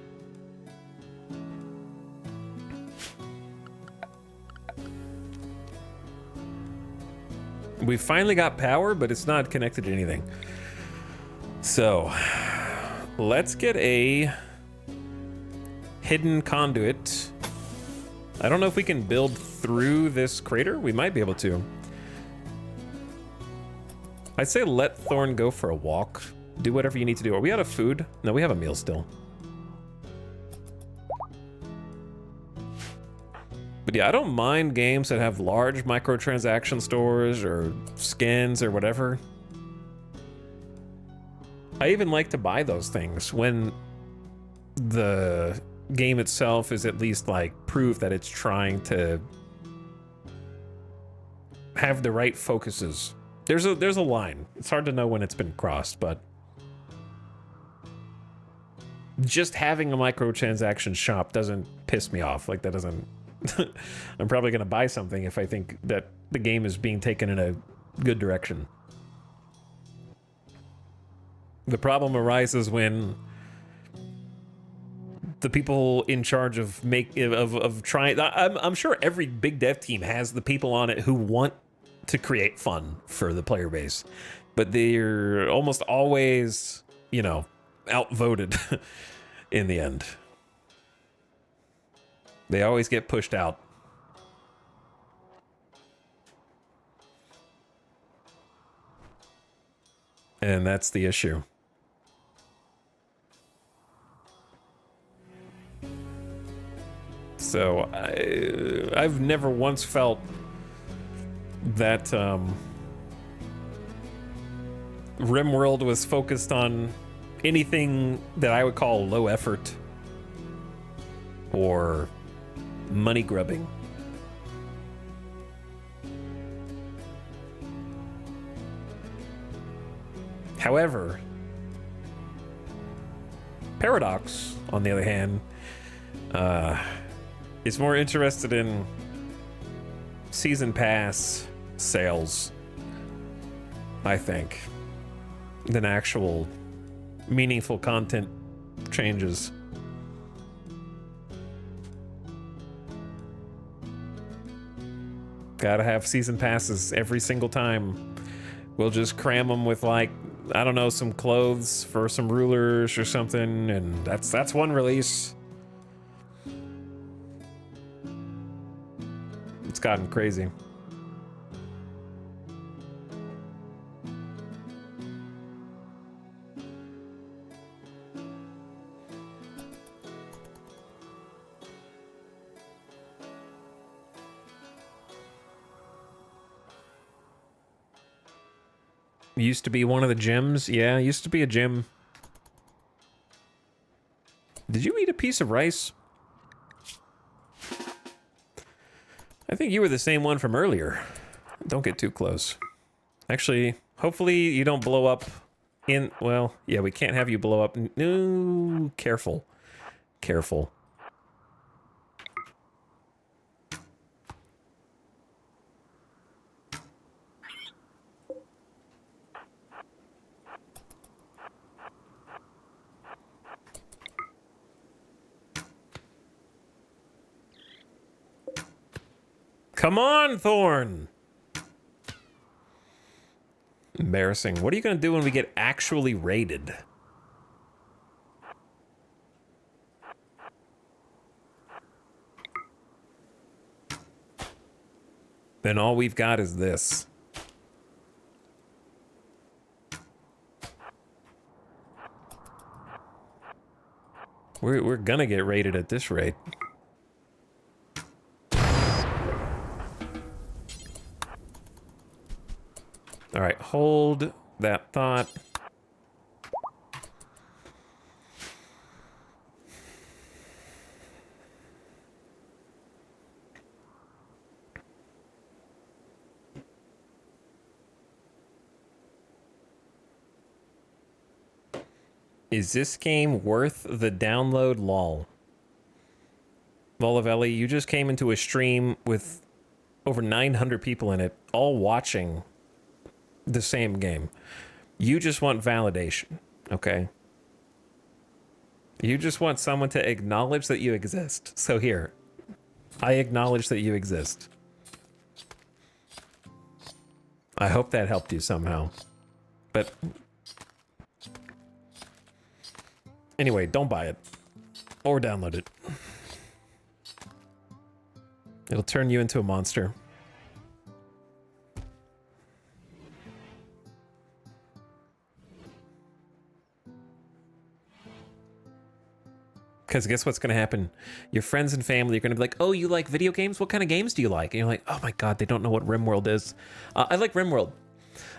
We finally got power, but it's not connected to anything. So, let's get a hidden conduit. I don't know if we can build through this crater. We might be able to. I'd say let Thorn go for a walk. Do whatever you need to do. Are we out of food? No, we have a meal still. But yeah, I don't mind games that have large microtransaction stores or skins or whatever. I even like to buy those things when the game itself is at least like proof that it's trying to have the right focuses. There's a line. It's hard to know when it's been crossed, but just having a microtransaction shop doesn't piss me off. Like, that doesn't... I'm probably going to buy something if I think that the game is being taken in a good direction. The problem arises when the people in charge of trying... I'm sure every big dev team has the people on it who want to create fun for the player base, but they're almost always, you know, outvoted in the end. They always get pushed out. And that's the issue. So I've never once felt that RimWorld was focused on anything that I would call low effort or money grubbing. However, Paradox, on the other hand, is more interested in season pass sales, I think, than actual meaningful content changes. Gotta have season passes every single time. We'll just cram them with, like, I don't know, some clothes for some rulers or something, and that's one release. It's gotten crazy. Used to be one of the gyms. Yeah, used to be a gym. Did you eat a piece of rice? I think you were the same one from earlier. Don't get too close. Actually, hopefully you don't blow up in... Well, yeah, we can't have you blow up. No, careful. Careful. Come on, Thorn! Embarrassing. What are you going to do when we get actually raided? Then all we've got is this. We're gonna get raided at this rate. All right, hold that thought. Is this game worth the download? Lol. Volavelli, you just came into a stream with over 900 people in it, all watching the same game. You just want validation, okay? You just want someone to acknowledge that you exist. So here, I acknowledge that you exist. I hope that helped you somehow. But anyway, don't buy it or download it. It'll turn you into a monster. Because guess what's going to happen? Your friends and family are going to be like, oh, you like video games? What kind of games do you like? And you're like, oh my God, they don't know what RimWorld is. I like RimWorld.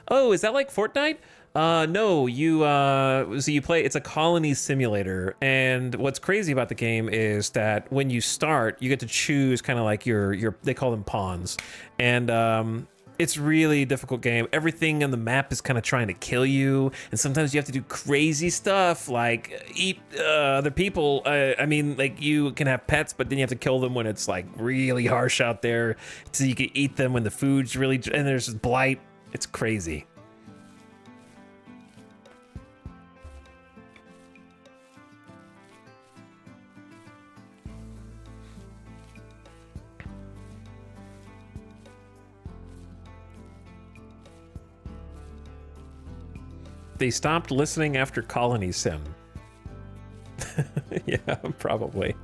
Oh, is that like Fortnite? No, so you play, it's a colony simulator. And what's crazy about the game is that when you start, you get to choose kind of like your they call them pawns. And it's really a difficult game. Everything on the map is kind of trying to kill you. And sometimes you have to do crazy stuff like eat other people. I mean, like you can have pets, but then you have to kill them when it's like really harsh out there. So you can eat them when the food's really, and there's blight. It's crazy. They stopped listening after Colony Sim. Yeah, probably.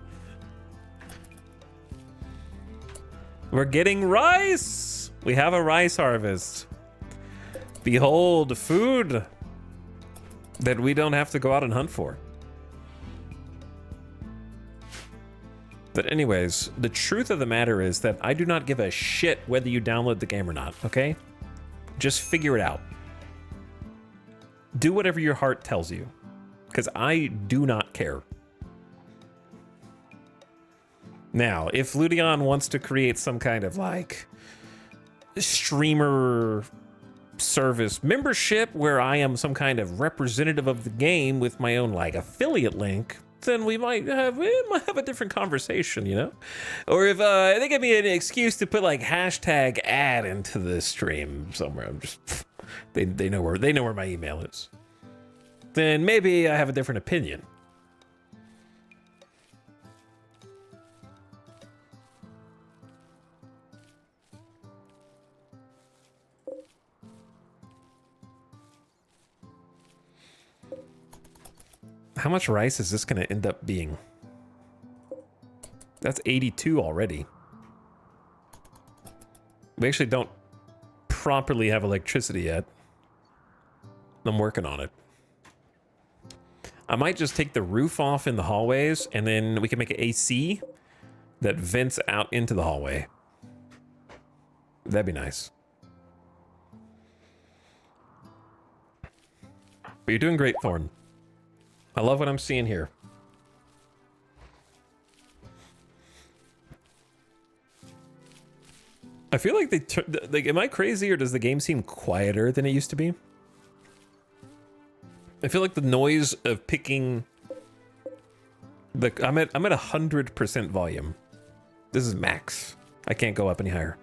We're getting rice! We have a rice harvest. Behold, food that we don't have to go out and hunt for. But anyways, the truth of the matter is that I do not give a shit whether you download the game or not, okay? Just figure it out. Do whatever your heart tells you, because I do not care. Now, if Ludion wants to create some kind of like streamer service membership where I am some kind of representative of the game with my own like affiliate link, then we might have a different conversation, you know? Or if they give me an excuse to put like hashtag ad into the stream somewhere, I'm just they know where my email is. Then maybe I have a different opinion. How much rice is this going to end up being? That's 82 already. We actually don't properly have electricity yet. I'm working on it. I might just take the roof off in the hallways and then we can make an AC that vents out into the hallway. That'd be nice. But you're doing great, Thorn. I love what I'm seeing here. I feel like like, am I crazy or does the game seem quieter than it used to be? I feel like the noise of picking I'm at 100% volume. This is max. I can't go up any higher.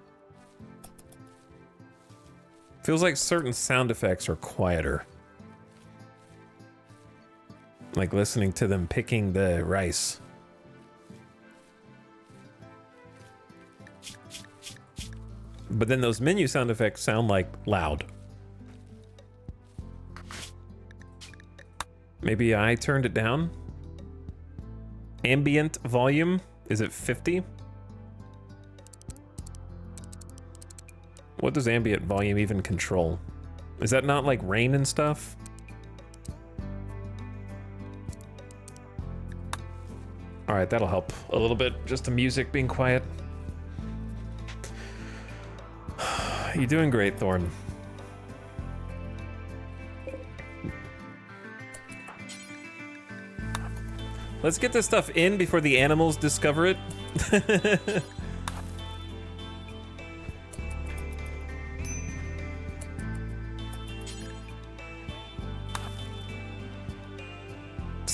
Feels like certain sound effects are quieter. Like listening to them picking the rice. But then those menu sound effects sound like loud. Maybe I turned it down. Ambient volume, is it 50? What does ambient volume even control? Is that not like rain and stuff? All right, that'll help a little bit. Just the music being quiet. You're doing great, Thorn. Let's get this stuff in before the animals discover it.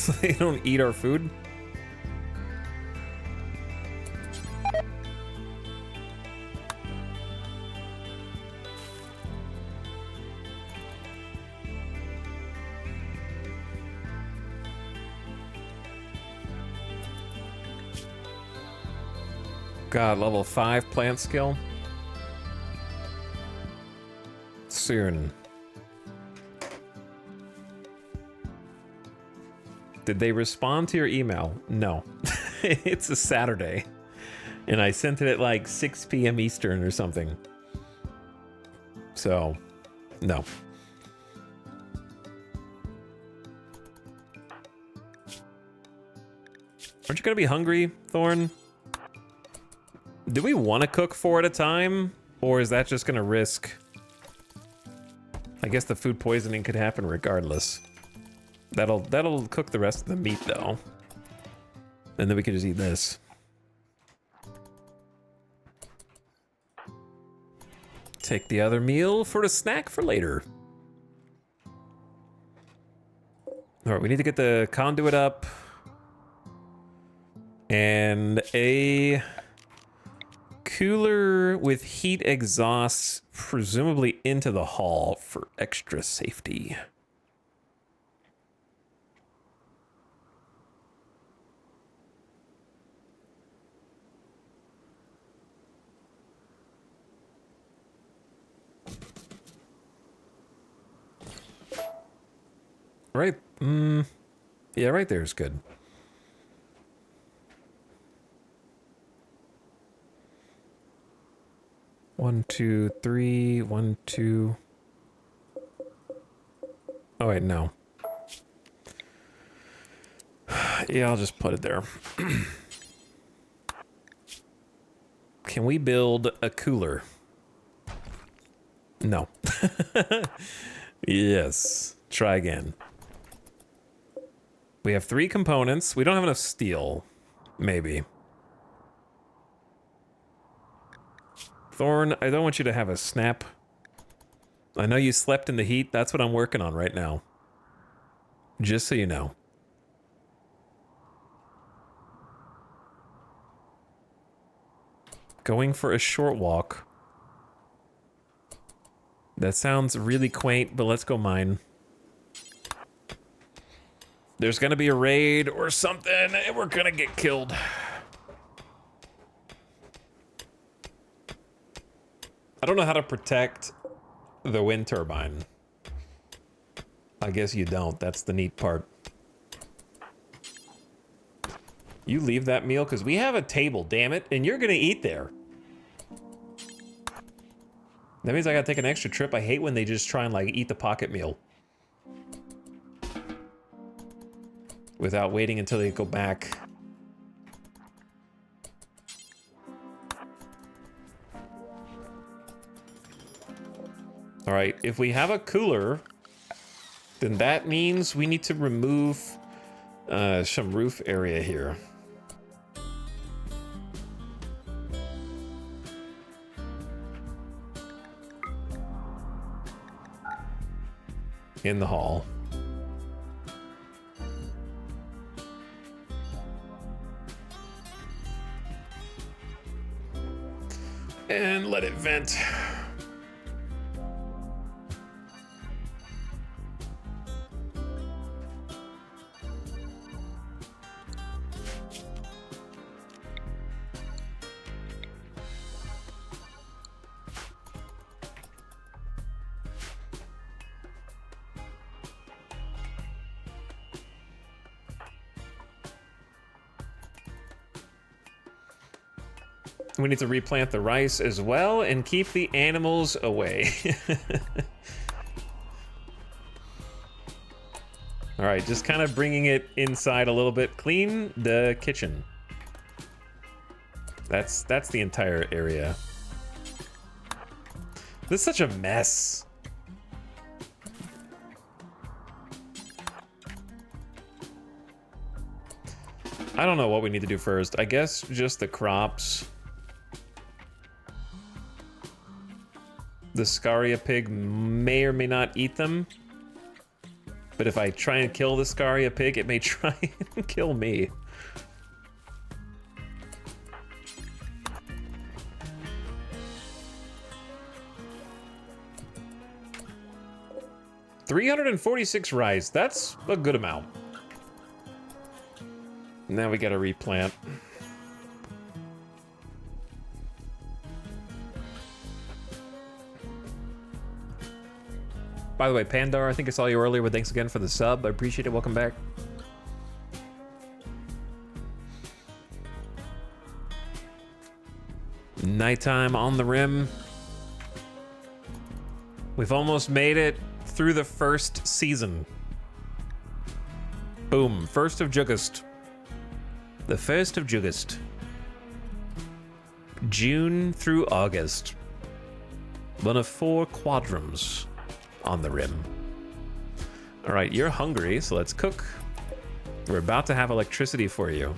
so they don't eat our food. God, level 5 plant skill. Soon. Did they respond to your email? No. It's a Saturday. And I sent it at like 6 p.m. Eastern or something. So, no. Aren't you gonna be hungry, Thorn? Do we want to cook 4 at a time? Or is that just gonna risk... I guess the food poisoning could happen regardless. That'll cook the rest of the meat though. And then we could just eat this. Take the other meal for a snack for later. All right, we need to get the conduit up. And a cooler with heat exhausts, presumably into the hall for extra safety. Right, yeah, right there is good. One, two, three, 1, 2. Oh wait, no. Yeah, I'll just put it there. Can we build a cooler? No. Yes. Try again. We have 3 components. We don't have enough steel. Maybe. Thorn, I don't want you to have a snap. I know you slept in the heat. That's what I'm working on right now. Just so you know. Going for a short walk. That sounds really quaint, but let's go mine. There's gonna be a raid or something, and we're gonna get killed. I don't know how to protect the wind turbine. I guess you don't. That's the neat part. You leave that meal, because we have a table, damn it, and you're gonna eat there. That means I gotta take an extra trip. I hate when they just try and, like, eat the pocket meal. Without waiting until they go back. All right, if we have a cooler, then that means we need to remove some roof area here. In the hall. And let it vent. We need to replant the rice as well and keep the animals away. All right, just kind of bringing it inside a little bit. Clean the kitchen. That's the entire area. This is such a mess. I don't know what we need to do first. I guess just the crops. The Scaria pig may or may not eat them. But if I try and kill the Scaria pig, it may try and kill me. $346 rice. That's a good amount. Now we gotta replant. By the way, Pandar, I think I saw you earlier, but thanks again for the sub. I appreciate it. Welcome back. Nighttime on the rim. We've almost made it through the first season. Boom. 1st of August. The 1st of August. June through August. One of 4 quadrums on the rim. All right, you're hungry, so let's cook. We're about to have electricity for you.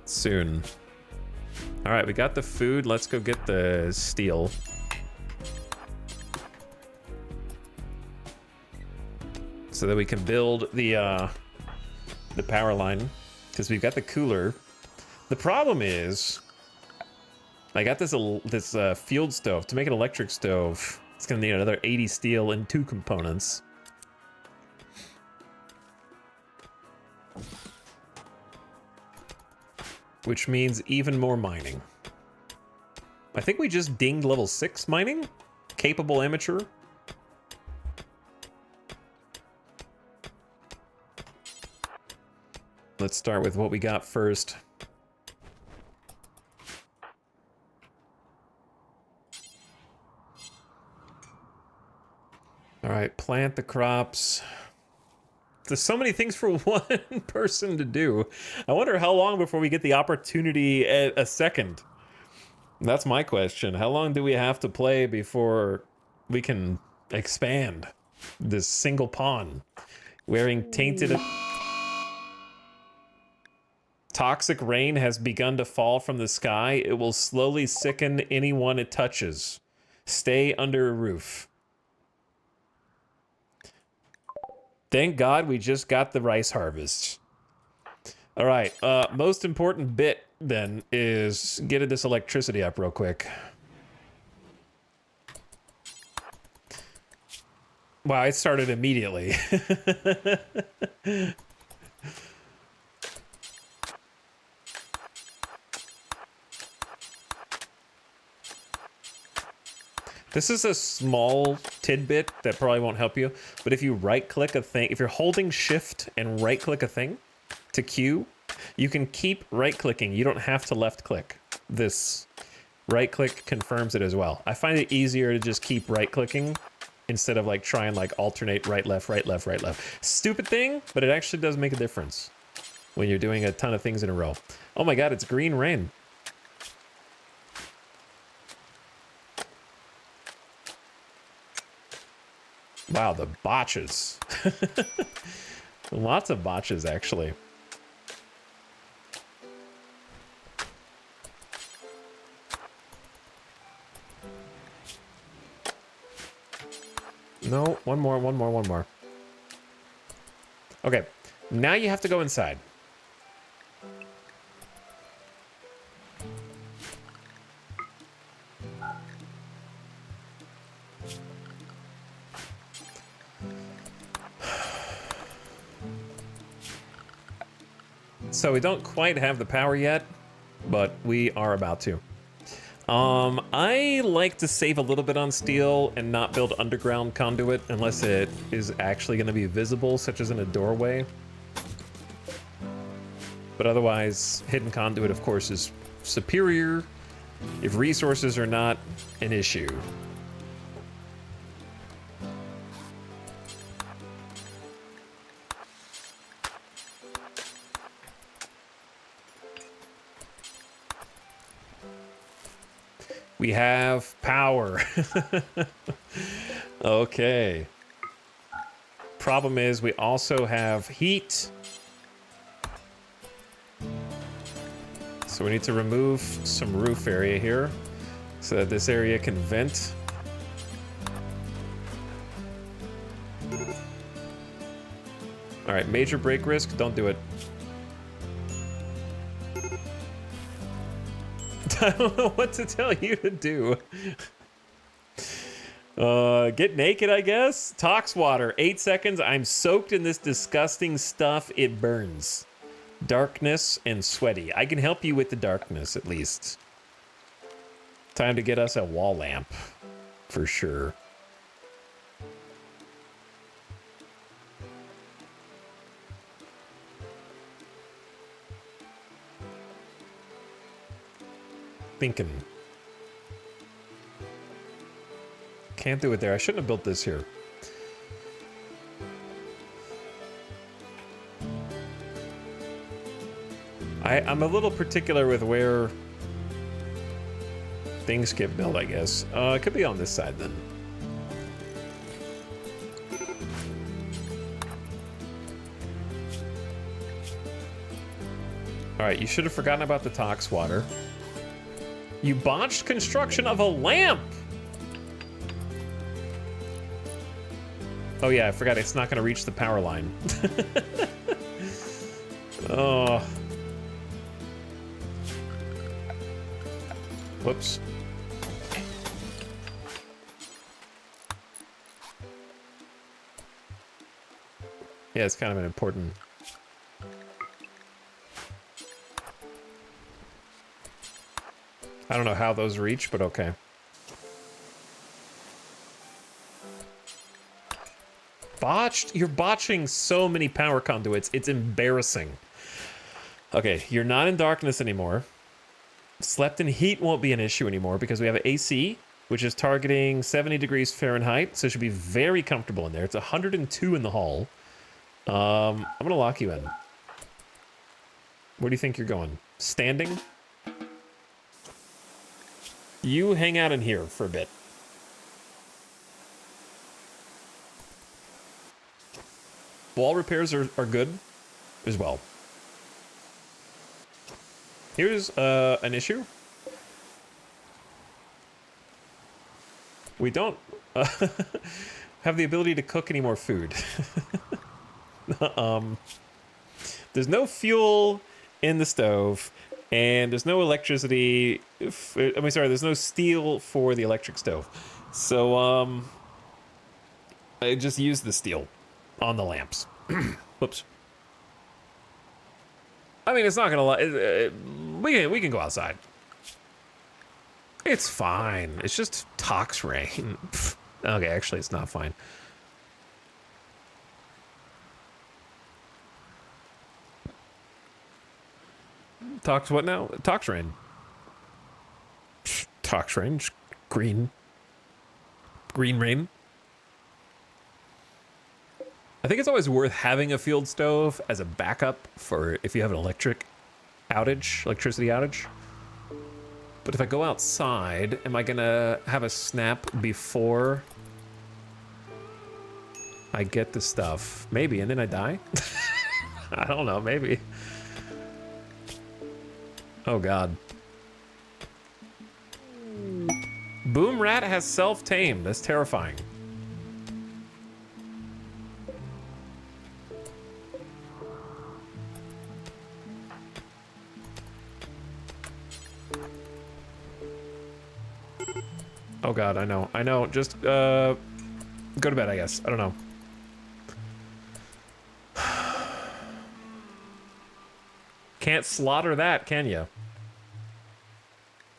Soon. All right, we got the food. Let's go get the steel. So that we can build the power line, because we've got the cooler. The problem is, I got this field stove. To make an electric stove, it's gonna need another 80 steel and 2 components. Which means even more mining. I think we just dinged level 6 mining. Capable amateur. Let's start with what we got first. All right, plant the crops. There's so many things for one person to do. I wonder how long before we get the opportunity at a second. That's my question. How long do we have to play before we can expand this single pawn? Wearing tainted... Toxic rain has begun to fall from the sky. It will slowly sicken anyone it touches. Stay under a roof. Thank God we just got the rice harvest. All right, most important bit then is getting this electricity up real quick. Wow, it started immediately. This is a small tidbit that probably won't help you, but if you right-click a thing, if you're holding shift and right-click a thing to queue, you can keep right-clicking. You don't have to left-click. This right-click confirms it as well. I find it easier to just keep right-clicking instead of like try and like alternate right, left, right, left, right, left. Stupid thing, but it actually does make a difference when you're doing a ton of things in a row. Oh my God, it's green rain. Wow, the botches. Lots of botches, actually. No, one more. Okay, now you have to go inside. So we don't quite have the power yet, but we are about to. I like to save a little bit on steel and not build underground conduit unless it is actually going to be visible, such as in a doorway. But otherwise, hidden conduit, of course, is superior if resources are not an issue. We have power. Okay. Problem is we also have heat. So we need to remove some roof area here. so that this area can vent. All right, major break risk, don't do it. I don't know what to tell you to do. Get naked, I guess. Tox water, 8 seconds. I'm soaked in this disgusting stuff. It burns. Darkness and sweaty. I can help you with the darkness, at least. Time to get us a wall lamp, for sure. Thinking. Can't do it there. I shouldn't have built this here. I'm a little particular with where things get built, I guess. It could be on this side then. All right, you should have forgotten about the tox water. You botched construction of a lamp! Oh yeah, I forgot it's not gonna reach the power line. Oh. Whoops. Yeah, it's kind of an important... I don't know how those reach, but okay. Botched? You're botching so many power conduits. It's embarrassing. Okay, you're not in darkness anymore. Slept in heat won't be an issue anymore because we have an AC, which is targeting 70 degrees Fahrenheit, so it should be very comfortable in there. It's 102 in the hall. I'm gonna lock you in. Where do you think you're going? Standing? You hang out in here for a bit. Wall repairs are good as well. Here's an issue. We don't have the ability to cook any more food. There's no fuel in the stove, and there's no electricity. There's no steel for the electric stove. So, I just use the steel on the lamps. Whoops. I mean, it's not gonna lie. We can go outside. It's fine. It's just tox rain. Okay, actually, it's not fine. Tox what now? Tox rain. Tox rain. Green. Green rain. I think it's always worth having a field stove as a backup for if you have an electricity outage. But if I go outside, am I gonna have a snap before I get the stuff? Maybe, and then I die? I don't know, maybe. Oh God. Boom Rat has self-tamed. That's terrifying. Oh God, I know. Just go to bed, I guess. I don't know. Can't slaughter that, can you?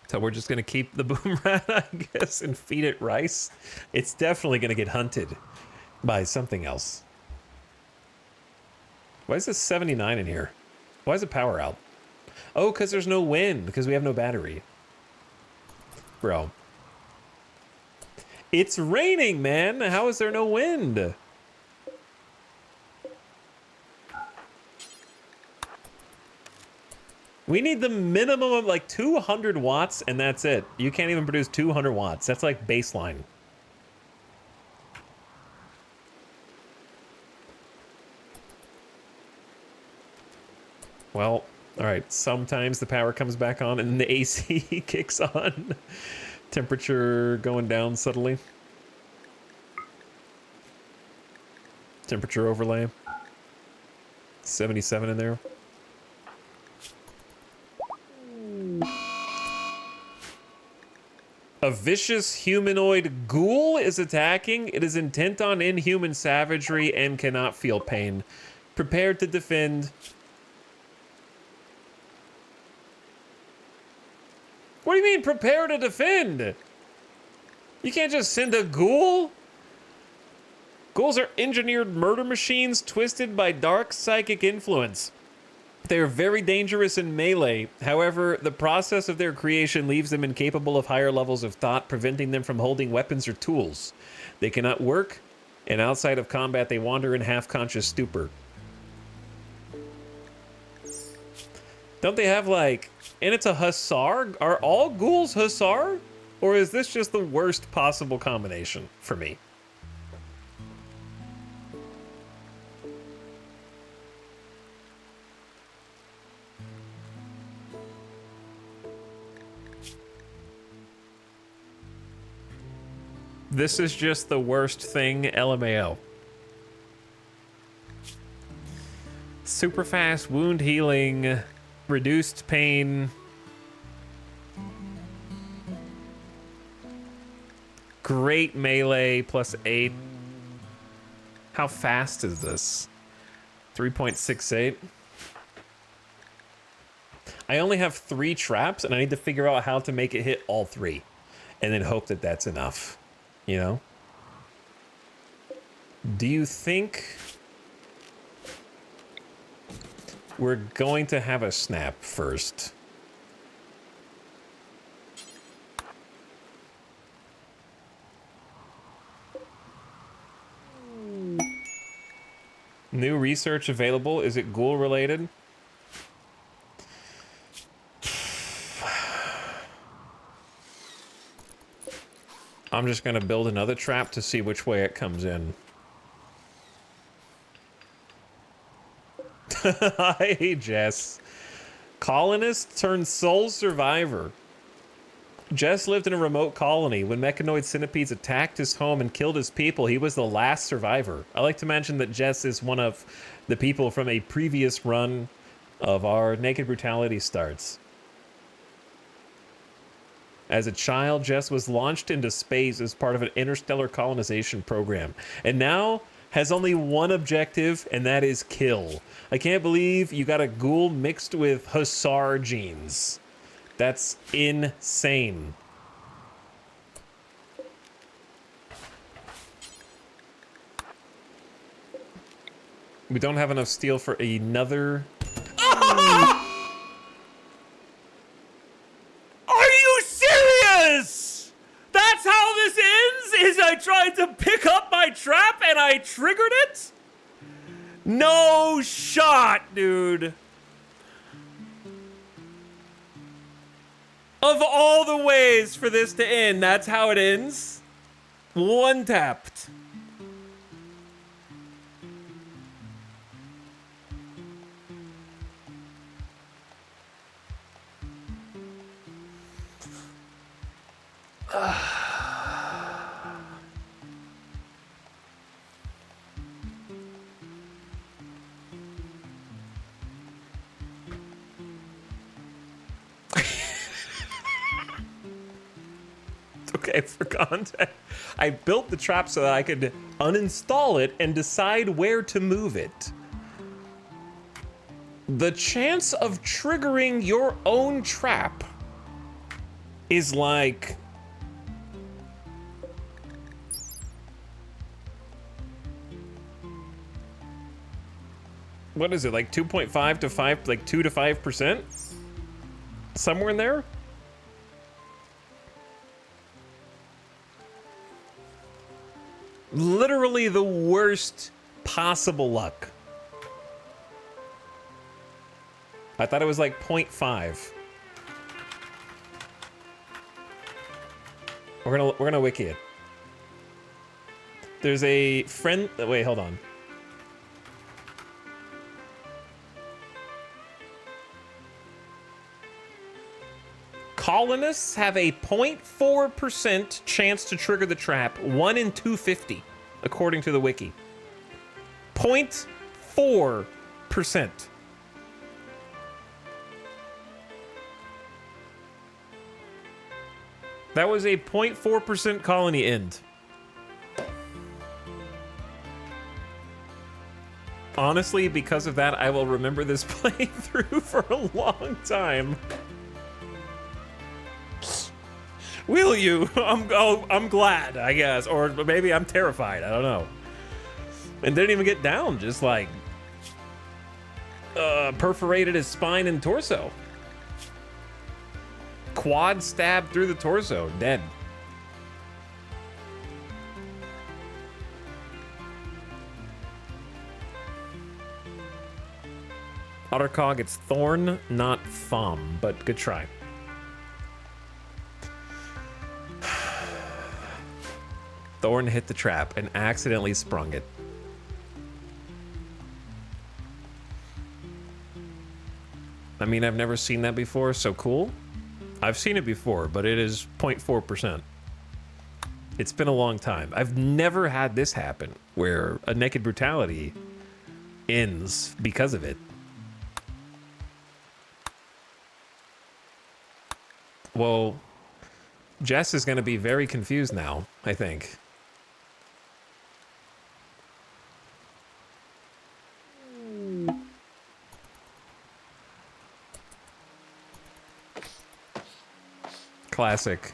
So we're just gonna keep the boom rat, I guess, and feed it rice. It's definitely gonna get hunted by something else. Why is this 79 in here? Why is the power out? Oh, because there's no wind, because we have no battery. Bro. It's raining, man. How is there no wind? We need the minimum of like 200 watts, and that's it. You can't even produce 200 watts. That's like baseline. Well, all right. Sometimes the power comes back on and the AC kicks on. Temperature going down subtly. Temperature overlay. 77 in there. A vicious humanoid ghoul is attacking. It is intent on inhuman savagery and cannot feel pain. Prepared to defend. What do you mean, prepare to defend? You can't just send a ghoul? Ghouls are engineered murder machines twisted by dark psychic influence. They are very dangerous in melee. However, the process of their creation leaves them incapable of higher levels of thought, preventing them from holding weapons or tools. They cannot work, and outside of combat, they wander in half-conscious stupor. Don't they have, like... And it's a hussar? Are all ghouls hussar? Or is this just the worst possible combination for me? This is just the worst thing, LMAO. Super fast wound healing, reduced pain. Great melee, +8. How fast is this? 3.68. I only have 3 traps, and I need to figure out how to make it hit all 3. And then hope that that's enough. You know? Do you think we're going to have a snap first? New research available. Is it ghoul related? I'm just gonna build another trap to see which way it comes in. Hi, Jess. Colonist turned sole survivor. Jess lived in a remote colony. When mechanoid centipedes attacked his home and killed his people, he was the last survivor. I like to mention that Jess is one of the people from a previous run of our Naked Brutality starts. As a child, Jess was launched into space as part of an interstellar colonization program, and now has only one objective, and that is kill. I can't believe you got a ghoul mixed with hussar genes. That's insane. We don't have enough steel for another... That's how this ends? Is I tried to pick up my trap and I triggered it? No shot, dude. Of all the ways for this to end, that's how it ends? One tapped. Okay, for context, I built the trap so that I could uninstall it and decide where to move it. The chance of triggering your own trap is like... What is it, like 2.5 to 5, like 2 to 5%? Somewhere in there? Literally the worst possible luck. I thought it was like 0.5. We're gonna wiki it. There's a friend. Wait, hold on. Colonists have a 0.4% chance to trigger the trap, 1 in 250, according to the wiki. 0.4%. That was a 0.4% colony end. Honestly, because of that, I will remember this playthrough for a long time. Will you? I'm glad, I guess. Or maybe I'm terrified. I don't know. And didn't even get down. Just like perforated his spine and torso. Quad stab through the torso. Dead. Ottercog, it's Thorn, not Thumb, but good try. Thorn hit the trap and accidentally sprung it. I mean, I've never seen that before, so cool. I've seen it before, but it is 0.4%. It's been a long time. I've never had this happen, where a Naked Brutality ends because of it. Well, Jess is going to be very confused now, I think. Classic.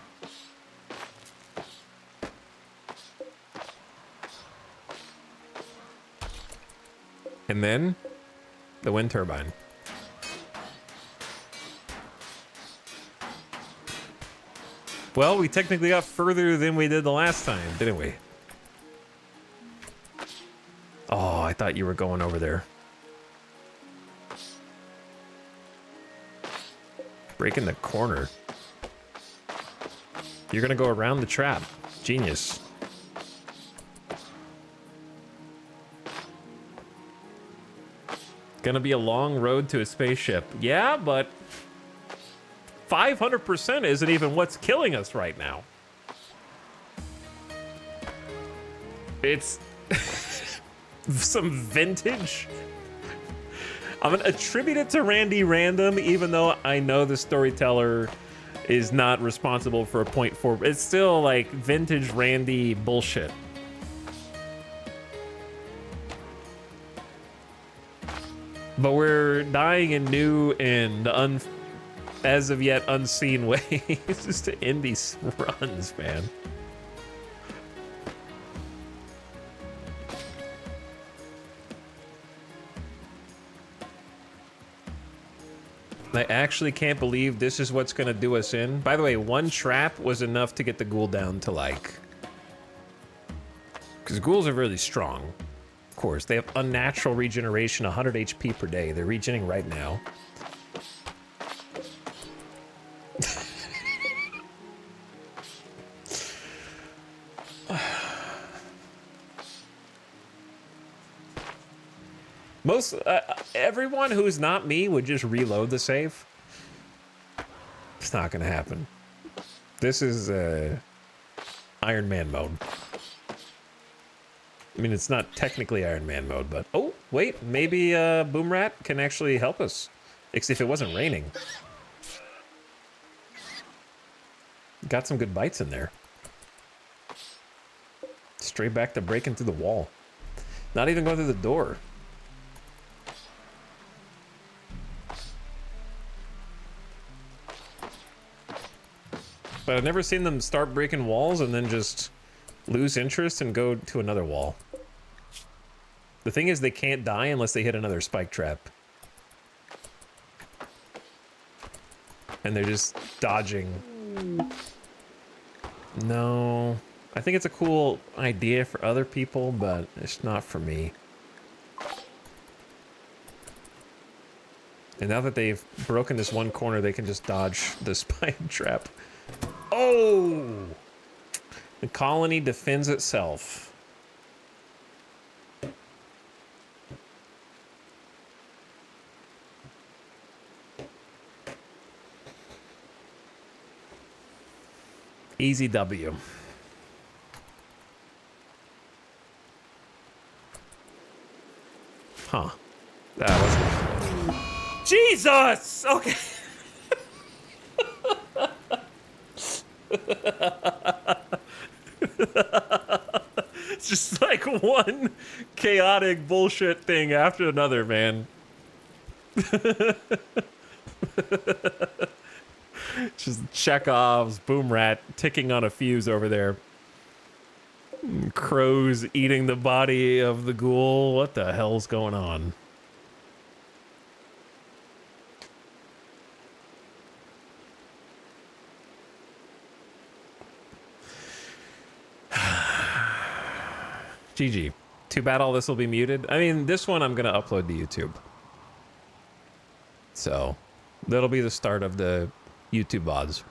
And then the wind turbine. Well, we technically got further than we did the last time, didn't we? Oh, I thought you were going over there. Breaking the corner. You're gonna go around the trap. Genius. Gonna be a long road to a spaceship. Yeah, but 500% isn't even what's killing us right now. It's some vintage. I'm gonna attribute it to Randy Random, even though I know the storyteller is not responsible for a 0.4. It's still like vintage Randy bullshit. But we're dying in new and as of yet unseen ways just to end these runs, man. I actually can't believe this is what's gonna do us in. By the way, one trap was enough to get the ghoul down to like... Because ghouls are really strong. Of course, they have unnatural regeneration, 100 HP per day. They're regening right now. Most, everyone who's not me would just reload the save. It's not gonna happen. This is, Iron Man mode. I mean, it's not technically Iron Man mode, but... Oh, wait, maybe, Boom Rat can actually help us. Except if it wasn't raining. Got some good bites in there. Straight back to breaking through the wall. Not even going through the door. But I've never seen them start breaking walls and then just lose interest and go to another wall. The thing is, they can't die unless they hit another spike trap. And they're just dodging. No. I think it's a cool idea for other people, but it's not for me. And now that they've broken this one corner, they can just dodge the spike trap. Oh! The colony defends itself. Easy W. Huh. That wasn't... Jesus! Okay. It's just like one chaotic bullshit thing after another, man. Just Chekhov's boom rat ticking on a fuse over there. Crows eating the body of the ghoul. What the hell's going on? GG. Too bad all this will be muted. I mean, this one I'm going to upload to YouTube. So, that'll be the start of the YouTube VODs.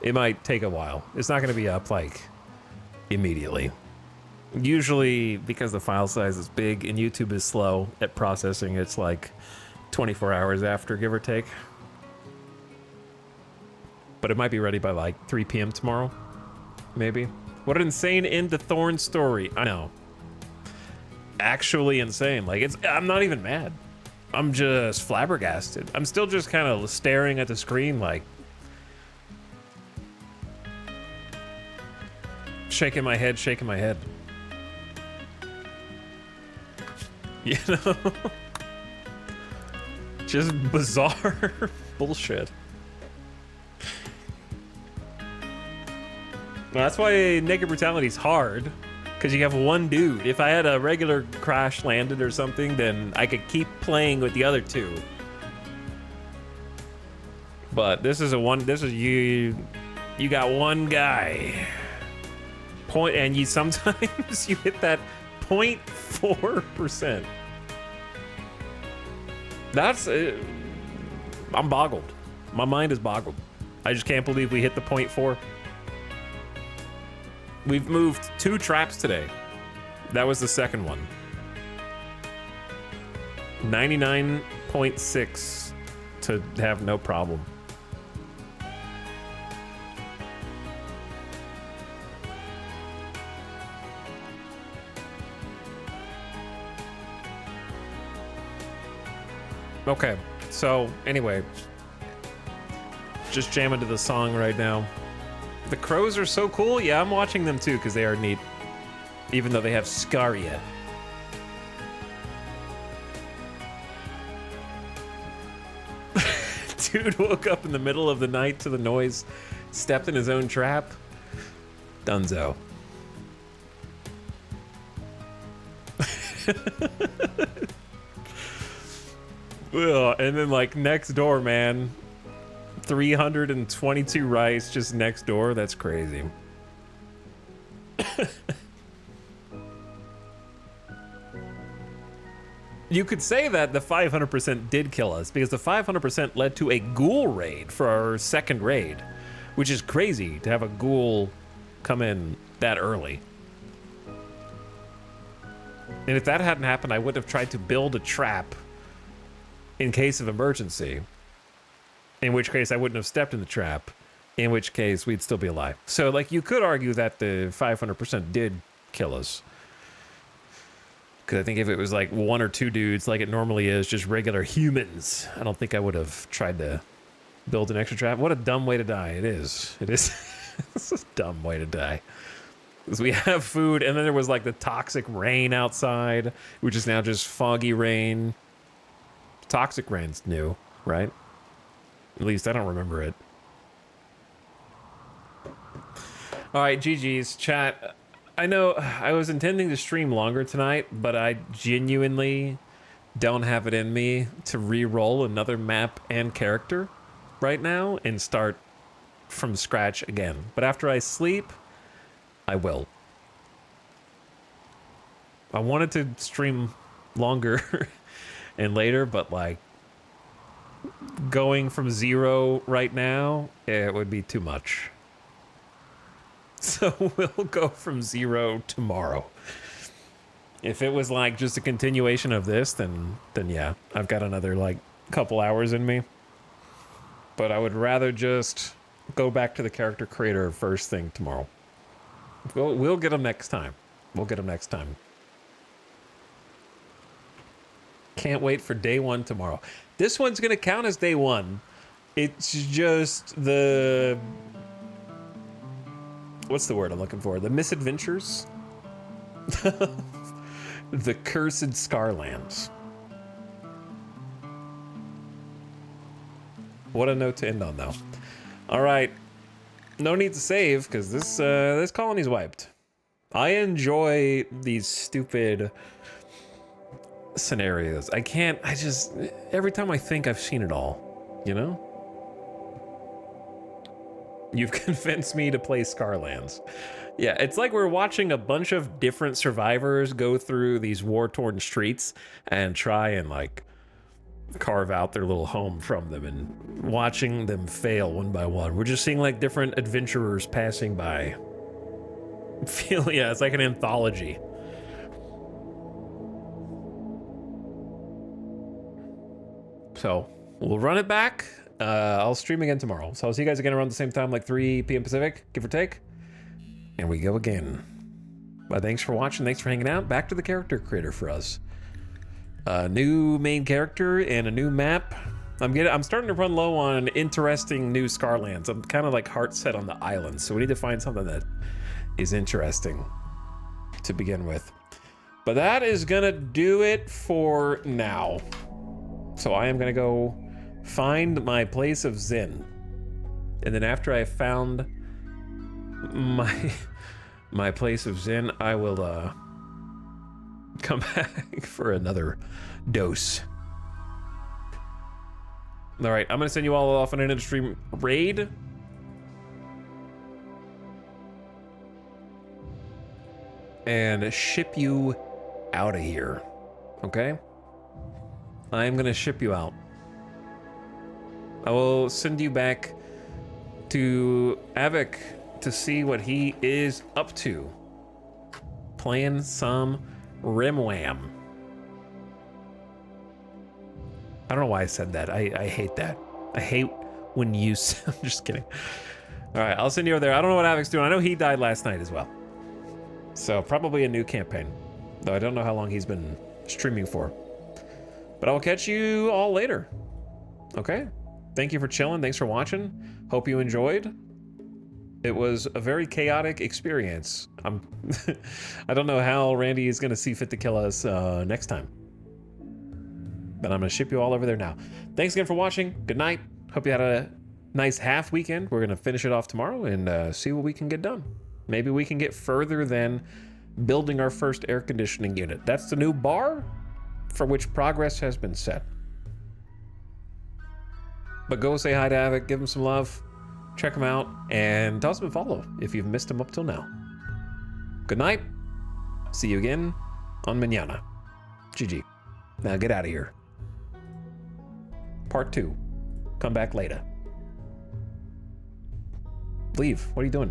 It might take a while. It's not going to be up, like, immediately. Usually, because the file size is big and YouTube is slow at processing, it's like 24 hours after, give or take. But it might be ready by, like, 3 p.m. tomorrow. Maybe. What an insane end to Thorn's story. I know. Actually insane. Like, I'm not even mad. I'm just flabbergasted. I'm still just kind of staring at the screen like... shaking my head, shaking my head. You know? Just bizarre bullshit. Well, that's why Naked Brutality is hard, because you have one dude. If I had a regular Crash Landed or something, then I could keep playing with the other two. But this is you got one guy. And you sometimes you hit that 0.4%. That's I'm boggled. My mind is boggled. I just can't believe we hit the 0.4. We've moved 2 traps today. That was the second one. 99.6 to have no problem. Okay, so anyway, just jamming to the song right now. The crows are so cool. Yeah, I'm watching them too because they are neat, even though they have scaria. Dude woke up in the middle of the night to the noise, stepped in his own trap. Dunzo. Ugh, and then like next door, man, 322 rice just next door. That's crazy. You could say that the 500% did kill us because the 500% led to a ghoul raid for our second raid, which is crazy to have a ghoul come in that early. And if that hadn't happened, I would have tried to build a trap in case of emergency, in which case I wouldn't have stepped in the trap, in which case we'd still be alive. So like you could argue that the 500% did kill us. Because I think if it was like 1 or 2 dudes like it normally is, just regular humans, I don't think I would have tried to build an extra trap. What a dumb way to die. It is. It is. It's a dumb way to die. Because we have food, and then there was like the toxic rain outside, which is now just foggy rain. Toxic rain's new, right? At least I don't remember it. All right, GG's chat. I know I was intending to stream longer tonight, but I genuinely don't have it in me to re-roll another map and character right now and start from scratch again. But after I sleep, I will. I wanted to stream longer and later, but like going from 0 right now, it would be too much. So we'll go from 0 tomorrow. If it was like just a continuation of this, then yeah, I've got another like couple hours in me. but I would rather just go back to the character creator first thing tomorrow. We'll get them next time. We'll get them next time. Can't wait for day one tomorrow. This one's gonna count as day one. It's just the... What's the word I'm looking for? The misadventures? The cursed Scarlands. What a note to end on, though. All right, no need to save because this colony's wiped. I enjoy these stupid scenarios. I just every time I think I've seen it all, you know. You've convinced me to play Scarlands. Yeah, it's like we're watching a bunch of different survivors go through these war-torn streets and try and like carve out their little home from them, and watching them fail one by one. We're just seeing like different adventurers passing by. Yeah, it's like an anthology. So we'll run it back. I'll stream again tomorrow. So I'll see you guys again around the same time, like 3 p.m. Pacific, give or take. And we go again. But thanks for watching. Thanks for hanging out. Back to the character creator for us. New main character and a new map. I'm starting to run low on interesting new Scarlands. I'm kind of like heart set on the islands, so we need to find something that is interesting to begin with. But that is gonna do it for now. So I am gonna go find my place of Zen, and then after I found my place of Zen, I will come back for another dose. All right, I'm gonna send you all off on an industry raid. And ship you out of here, okay? I'm gonna ship you out. I will send you back to Avik to see what he is up to. Playing some RimWorld. I don't know why I said that. I hate that. I hate when you... I'm just kidding. All right, I'll send you over there. I don't know what Avik's doing. I know he died last night as well. So probably a new campaign. Though I don't know how long he's been streaming for. But I will catch you all later. Okay? Thank you for chilling. Thanks for watching. Hope you enjoyed. It was a very chaotic experience. I don't know how Randy is going to see fit to kill us next time. But I'm going to ship you all over there now. Thanks again for watching. Good night. Hope you had a nice half weekend. We're going to finish it off tomorrow and see what we can get done. Maybe we can get further than building our first air conditioning unit. That's the new bar for which progress has been set. But go say hi to Avik, give him some love, check him out, and toss him a follow if you've missed him up till now. Good night. See you again on Mañana. GG. Now get out of here. Part 2. Come back later. Leave. What are you doing?